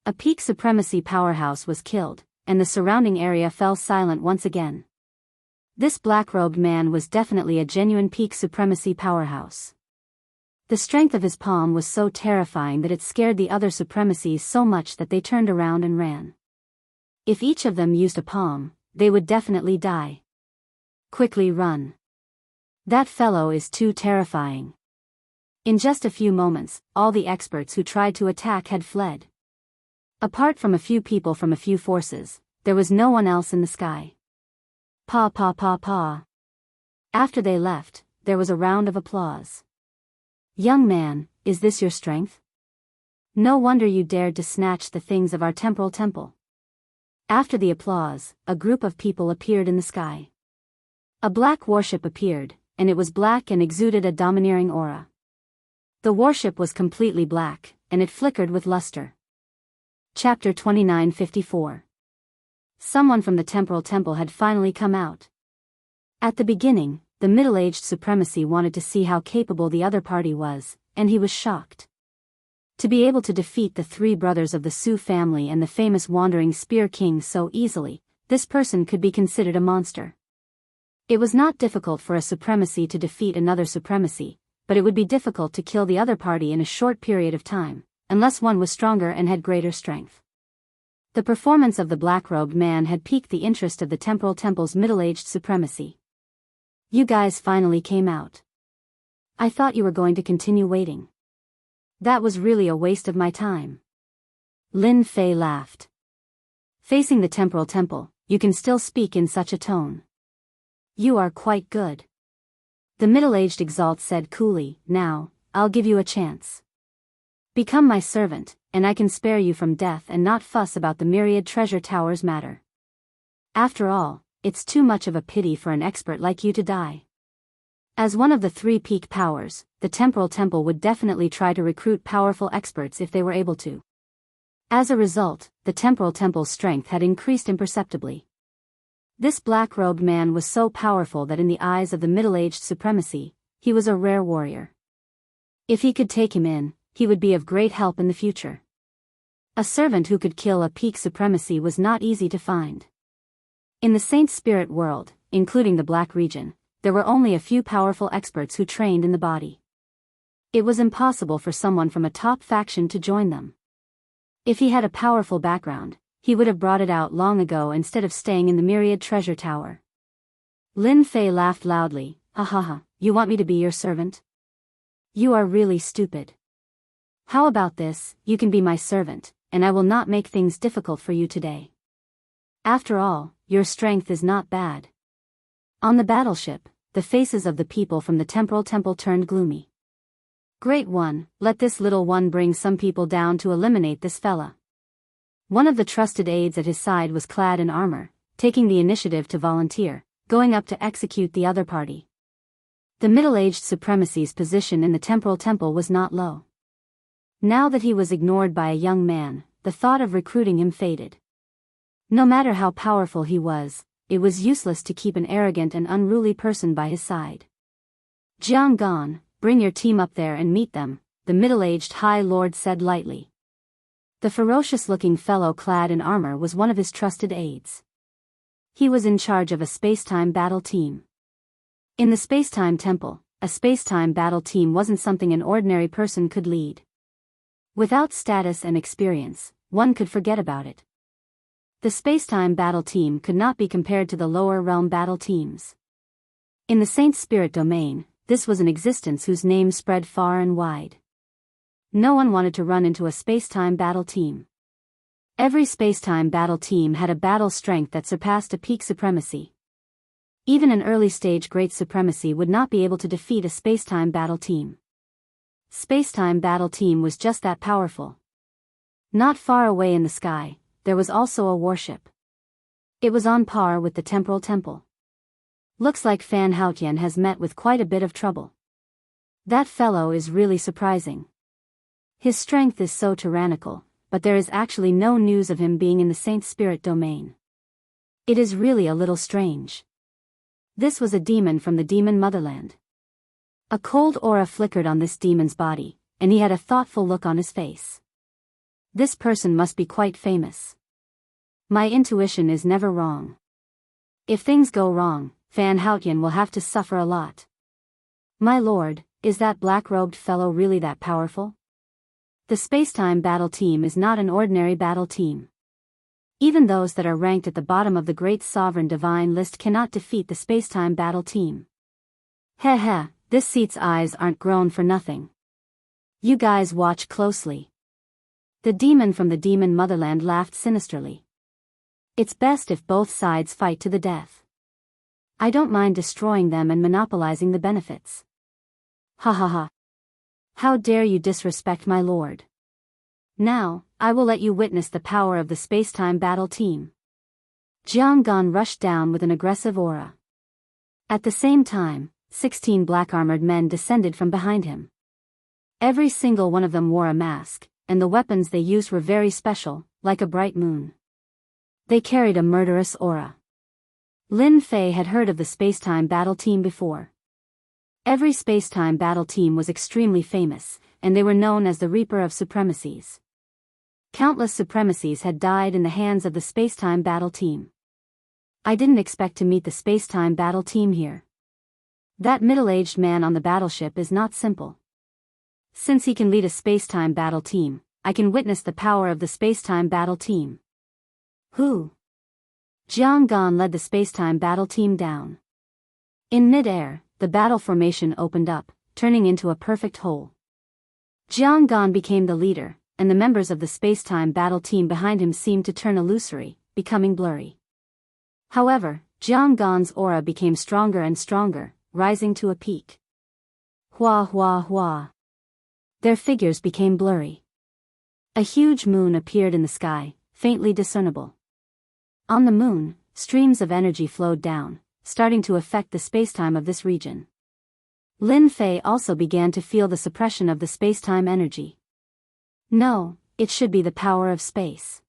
A peak supremacy powerhouse was killed, and the surrounding area fell silent once again. This black-robed man was definitely a genuine peak supremacy powerhouse. The strength of his palm was so terrifying that it scared the other supremacies so much that they turned around and ran. If each of them used a palm, they would definitely die. Quickly run. That fellow is too terrifying. In just a few moments, all the experts who tried to attack had fled. Apart from a few people from a few forces, there was no one else in the sky. Pa pa pa pa. After they left, there was a round of applause. Young man, is this your strength? No wonder you dared to snatch the things of our temporal temple. After the applause, a group of people appeared in the sky. A black warship appeared, and it was black and exuded a domineering aura. The warship was completely black, and it flickered with luster. Chapter 2954. Someone from the temporal temple had finally come out. At the beginning, the middle-aged supremacy wanted to see how capable the other party was, and he was shocked. To be able to defeat the three brothers of the Su family and the famous Wandering Spear King so easily, this person could be considered a monster. It was not difficult for a supremacy to defeat another supremacy, but it would be difficult to kill the other party in a short period of time, unless one was stronger and had greater strength. The performance of the black-robed man had piqued the interest of the temporal temple's middle-aged supremacy. You guys finally came out. I thought you were going to continue waiting. That was really a waste of my time. Lin Fei laughed. Facing the temporal temple, you can still speak in such a tone. You are quite good. The middle-aged exalt said coolly, now, I'll give you a chance. Become my servant, and I can spare you from death and not fuss about the myriad treasure towers matter. After all, it's too much of a pity for an expert like you to die. As one of the three peak powers, the temporal temple would definitely try to recruit powerful experts if they were able to. As a result, the temporal temple's strength had increased imperceptibly. This black-robed man was so powerful that in the eyes of the middle-aged supremacy, he was a rare warrior. If he could take him in, he would be of great help in the future. A servant who could kill a peak supremacy was not easy to find. In the Saint Spirit world, including the Black region, there were only a few powerful experts who trained in the body. It was impossible for someone from a top faction to join them. If he had a powerful background, he would have brought it out long ago instead of staying in the myriad treasure tower. Lin Fei laughed loudly, ha ha ha, you want me to be your servant? You are really stupid. How about this, you can be my servant, and I will not make things difficult for you today. After all, your strength is not bad. On the battleship, the faces of the people from the temporal temple turned gloomy. Great one, let this little one bring some people down to eliminate this fella. One of the trusted aides at his side was clad in armor, taking the initiative to volunteer, going up to execute the other party. The middle-aged supremacy's position in the temporal temple was not low. Now that he was ignored by a young man, the thought of recruiting him faded. No matter how powerful he was, it was useless to keep an arrogant and unruly person by his side. Jiang Gan, bring your team up there and meet them, the middle-aged High Lord said lightly. The ferocious-looking fellow clad in armor was one of his trusted aides. He was in charge of a space-time battle team. In the space-time temple, a space-time battle team wasn't something an ordinary person could lead. Without status and experience, one could forget about it. The space-time battle team could not be compared to the lower realm battle teams. In the Saint Spirit domain, this was an existence whose name spread far and wide. No one wanted to run into a space-time battle team. Every space-time battle team had a battle strength that surpassed a peak supremacy, Even an early-stage great supremacy would not be able to defeat a space-time battle team. Space-time battle team was just that powerful. Not far away in the sky, there was also a warship. It was on par with the temporal temple. Looks like Fan Haotian has met with quite a bit of trouble. That fellow is really surprising. His strength is so tyrannical, but there is actually no news of him being in the Saint Spirit domain. It is really a little strange. This was a demon from the demon motherland. A cold aura flickered on this demon's body, and he had a thoughtful look on his face. This person must be quite famous. My intuition is never wrong. If things go wrong, Fan Haotian will have to suffer a lot. My lord, is that black-robed fellow really that powerful? The space-time battle team is not an ordinary battle team. Even those that are ranked at the bottom of the Great Sovereign Divine list cannot defeat the space-time battle team. Heh, this seat's eyes aren't grown for nothing. You guys watch closely. The demon from the demon motherland laughed sinisterly. It's best if both sides fight to the death. I don't mind destroying them and monopolizing the benefits. Ha ha ha. How dare you disrespect my lord? Now, I will let you witness the power of the space-time battle team. Jiang Gan rushed down with an aggressive aura. At the same time, 16 black-armored men descended from behind him. Every single one of them wore a mask, and the weapons they used were very special, like a bright moon. They carried a murderous aura. Lin Fei had heard of the space-time battle team before. Every space-time battle team was extremely famous, and they were known as the Reaper of Supremacies. Countless supremacies had died in the hands of the space-time battle team. I didn't expect to meet the space-time battle team here. That middle-aged man on the battleship is not simple. Since he can lead a space-time battle team, I can witness the power of the space-time battle team. Who? Jiang Gan led the space-time battle team down. In mid-air, the battle formation opened up, turning into a perfect hole. Jiang Gan became the leader, and the members of the space-time battle team behind him seemed to turn illusory, becoming blurry. However, Jiang Gan's aura became stronger and stronger, rising to a peak. Hua hua hua. Their figures became blurry. A huge moon appeared in the sky, faintly discernible. On the moon, streams of energy flowed down, starting to affect the spacetime of this region. Lin Fei also began to feel the suppression of the spacetime energy. No, it should be the power of space.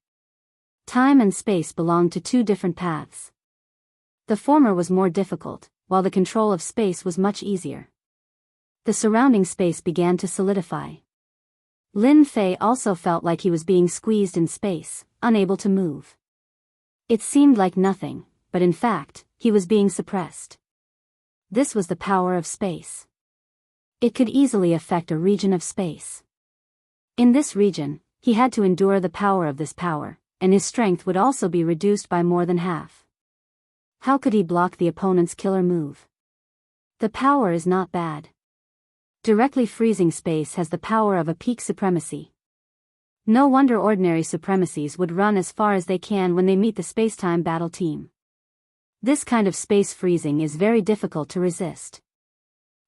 Time and space belonged to two different paths. The former was more difficult, while the control of space was much easier. The surrounding space began to solidify. Lin Fei also felt like he was being squeezed in space, unable to move. It seemed like nothing, but in fact, he was being suppressed. This was the power of space. It could easily affect a region of space. In this region, he had to endure the power of this power, and his strength would also be reduced by more than half. How could he block the opponent's killer move? The power is not bad. Directly freezing space has the power of a peak supremacy. No wonder ordinary supremacies would run as far as they can when they meet the spacetime battle team. This kind of space freezing is very difficult to resist.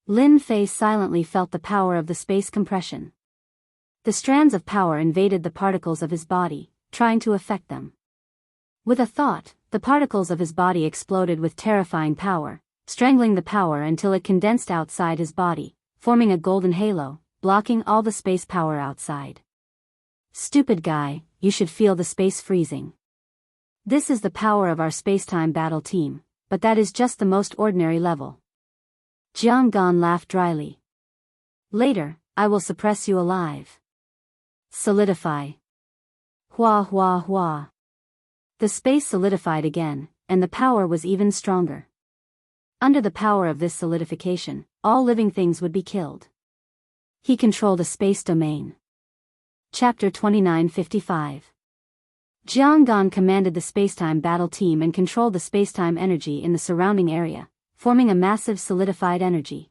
Lin Fei silently felt the power of the space compression. The strands of power invaded the particles of his body, trying to affect them. With a thought, the particles of his body exploded with terrifying power, strangling the power until it condensed outside his body, forming a golden halo, blocking all the space power outside. Stupid guy, you should feel the space freezing. This is the power of our spacetime battle team, but that is just the most ordinary level. Jiang Gan laughed dryly. Later, I will suppress you alive. Solidify. Hua hua hua. The space solidified again, and the power was even stronger. Under the power of this solidification, all living things would be killed. He controlled a space domain. Chapter 2955. Jiang Gan commanded the spacetime battle team and controlled the spacetime energy in the surrounding area, forming a massive solidified energy.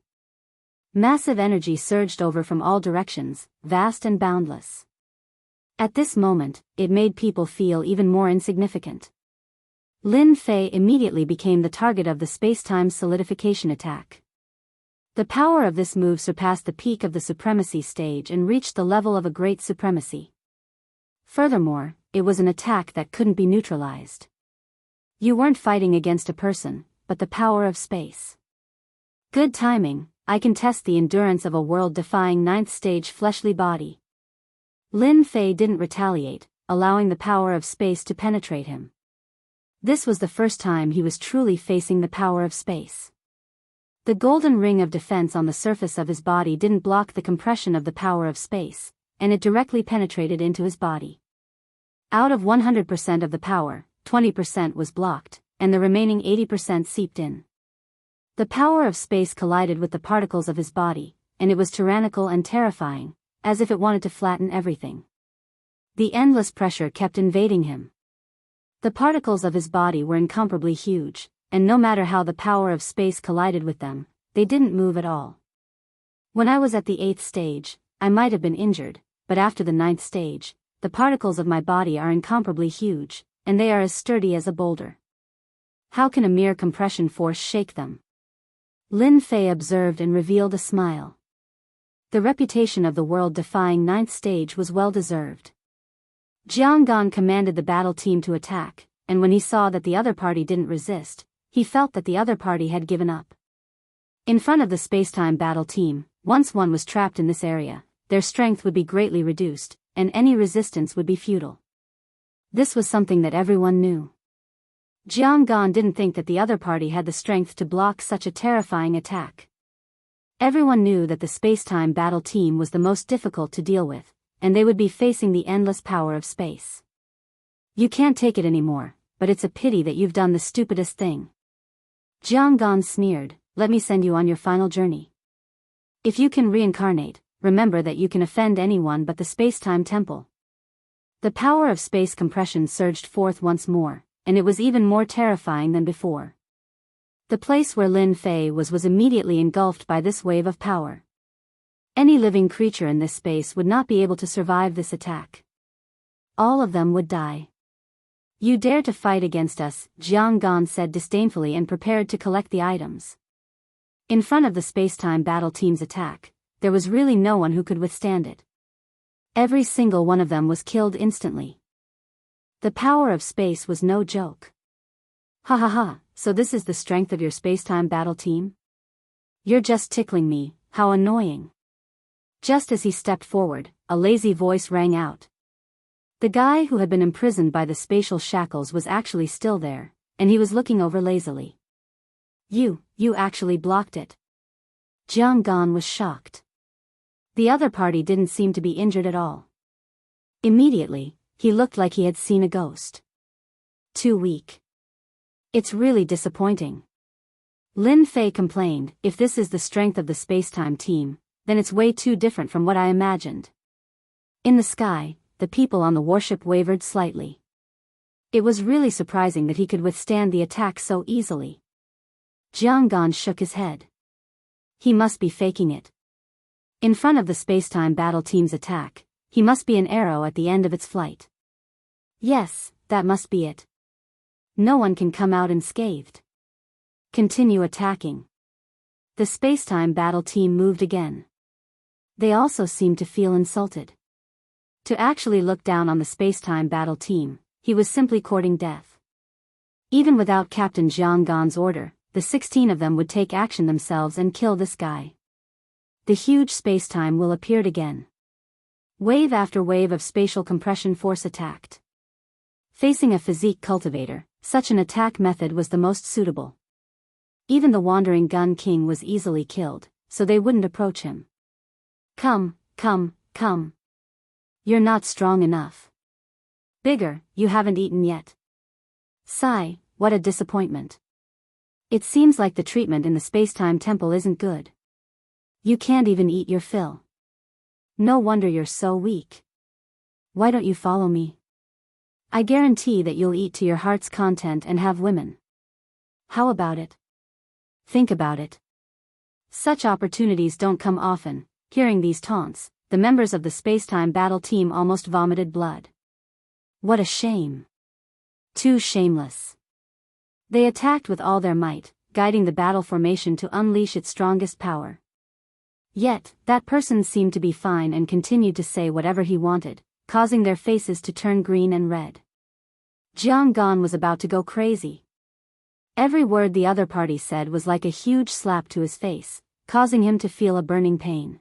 Massive energy surged over from all directions, vast and boundless. At this moment, it made people feel even more insignificant. Lin Fei immediately became the target of the space-time solidification attack. The power of this move surpassed the peak of the supremacy stage and reached the level of a great supremacy. Furthermore, it was an attack that couldn't be neutralized. You weren't fighting against a person, but the power of space. Good timing, I can test the endurance of a world-defying 9th stage fleshly body. Lin Fei didn't retaliate, allowing the power of space to penetrate him. This was the first time he was truly facing the power of space. The golden ring of defense on the surface of his body didn't block the compression of the power of space, and it directly penetrated into his body. Out of 100% of the power, 20% was blocked, and the remaining 80% seeped in. The power of space collided with the particles of his body, and it was tyrannical and terrifying, as if it wanted to flatten everything. The endless pressure kept invading him. The particles of his body were incomparably huge, and no matter how the power of space collided with them, they didn't move at all. When I was at the 8th stage, I might have been injured, but after the 9th stage, the particles of my body are incomparably huge, and they are as sturdy as a boulder. How can a mere compression force shake them? Lin Fei observed and revealed a smile. The reputation of the world-defying 9th stage was well-deserved. Jiang Gan commanded the battle team to attack, and when he saw that the other party didn't resist, he felt that the other party had given up. In front of the space-time battle team, once one was trapped in this area, their strength would be greatly reduced, and any resistance would be futile. This was something that everyone knew. Jiang Gan didn't think that the other party had the strength to block such a terrifying attack. Everyone knew that the space-time battle team was the most difficult to deal with, and they would be facing the endless power of space. You can't take it anymore, but it's a pity that you've done the stupidest thing. Jiang Gan sneered, let me send you on your final journey. If you can reincarnate, remember that you can offend anyone but the space-time temple. The power of space compression surged forth once more, and it was even more terrifying than before. The place where Lin Fei was immediately engulfed by this wave of power. Any living creature in this space would not be able to survive this attack. All of them would die. You dare to fight against us, Jiang Gan said disdainfully and prepared to collect the items. In front of the space-time battle team's attack, there was really no one who could withstand it. Every single one of them was killed instantly. The power of space was no joke. Ha ha ha, so this is the strength of your space-time battle team? You're just tickling me, how annoying. Just as he stepped forward, a lazy voice rang out. The guy who had been imprisoned by the spatial shackles was actually still there, and he was looking over lazily. You actually blocked it. Jiang Gan was shocked. The other party didn't seem to be injured at all. Immediately, he looked like he had seen a ghost. Too weak. It's really disappointing. Lin Fei complained, if this is the strength of the space-time team, then it's way too different from what I imagined. In the sky, the people on the warship wavered slightly. It was really surprising that he could withstand the attack so easily. Jiang Gan shook his head. He must be faking it. In front of the space-time battle team's attack, he must be an arrow at the end of its flight. Yes, that must be it. No one can come out unscathed. Continue attacking. The space-time battle team moved again. They also seemed to feel insulted. To actually look down on the space-time battle team, he was simply courting death. Even without Captain Jiang Gan's order, the 16 of them would take action themselves and kill this guy. The huge space-time will appeared again. Wave after wave of spatial compression force attacked. Facing a physique cultivator, such an attack method was the most suitable. Even the wandering gun king was easily killed, so they wouldn't approach him. Come. You're not strong enough. Bigger, you haven't eaten yet. Sigh, what a disappointment. It seems like the treatment in the space-time temple isn't good. You can't even eat your fill. No wonder you're so weak. Why don't you follow me? I guarantee that you'll eat to your heart's content and have women. How about it? Think about it. Such opportunities don't come often. Hearing these taunts, the members of the space-time battle team almost vomited blood. What a shame. Too shameless. They attacked with all their might, guiding the battle formation to unleash its strongest power. Yet, that person seemed to be fine and continued to say whatever he wanted, causing their faces to turn green and red. Jiang Gan was about to go crazy. Every word the other party said was like a huge slap to his face, causing him to feel a burning pain.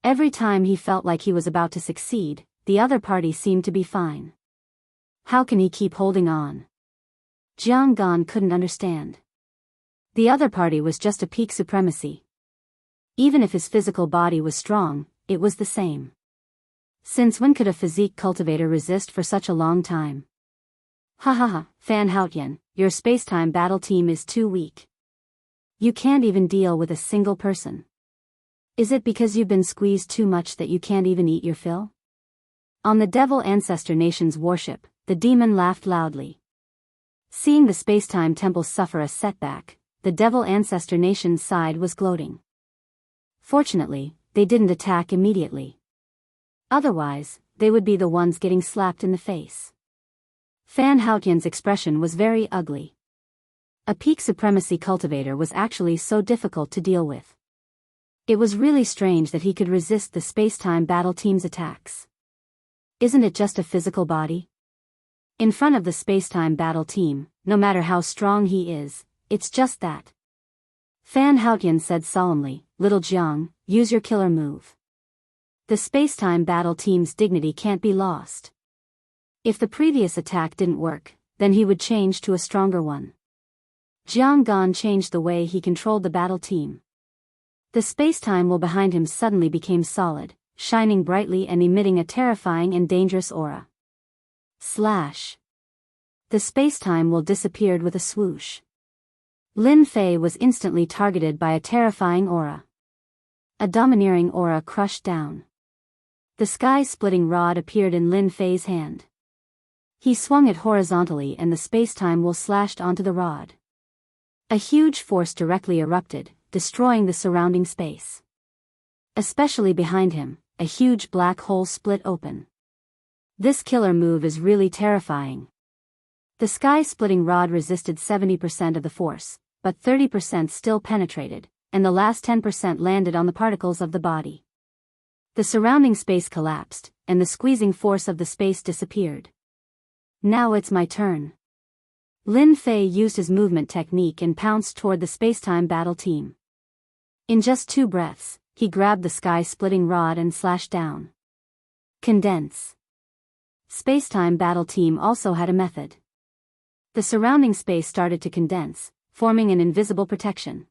Every time he felt like he was about to succeed, the other party seemed to be fine. How can he keep holding on? Jiang Gan couldn't understand. The other party was just a peak supremacy. Even if his physical body was strong, it was the same. Since when could a physique cultivator resist for such a long time? Ha ha ha, Fan Haotian, your space-time battle team is too weak. You can't even deal with a single person. Is it because you've been squeezed too much that you can't even eat your fill? On the Devil Ancestor Nation's warship, the demon laughed loudly. Seeing the space-time temple suffer a setback, the Devil Ancestor Nation's side was gloating. Fortunately, they didn't attack immediately. Otherwise, they would be the ones getting slapped in the face. Fan Haotian's expression was very ugly. A peak supremacy cultivator was actually so difficult to deal with. It was really strange that he could resist the space-time battle team's attacks. Isn't it just a physical body? In front of the space-time battle team, no matter how strong he is, it's just that. Fan Haotian said solemnly, "Little Jiang, use your killer move. The space-time battle team's dignity can't be lost." If the previous attack didn't work, then he would change to a stronger one. Jiang Gan changed the way he controlled the battle team. The space-time wall behind him suddenly became solid, shining brightly and emitting a terrifying and dangerous aura. Slash. The space-time wall disappeared with a swoosh. Lin Fei was instantly targeted by a terrifying aura. A domineering aura crushed down. The sky-splitting rod appeared in Lin Fei's hand. He swung it horizontally and the space-time wall slashed onto the rod. A huge force directly erupted, destroying the surrounding space. Especially behind him, a huge black hole split open. This killer move is really terrifying. The sky-splitting rod resisted 70% of the force, but 30% still penetrated, and the last 10% landed on the particles of the body. The surrounding space collapsed, and the squeezing force of the space disappeared. Now it's my turn. Lin Fei used his movement technique and pounced toward the space-time battle team. In just 2 breaths, he grabbed the sky-splitting rod and slashed down. Condense. Space-time battle team also had a method. The surrounding space started to condense, forming an invisible protection.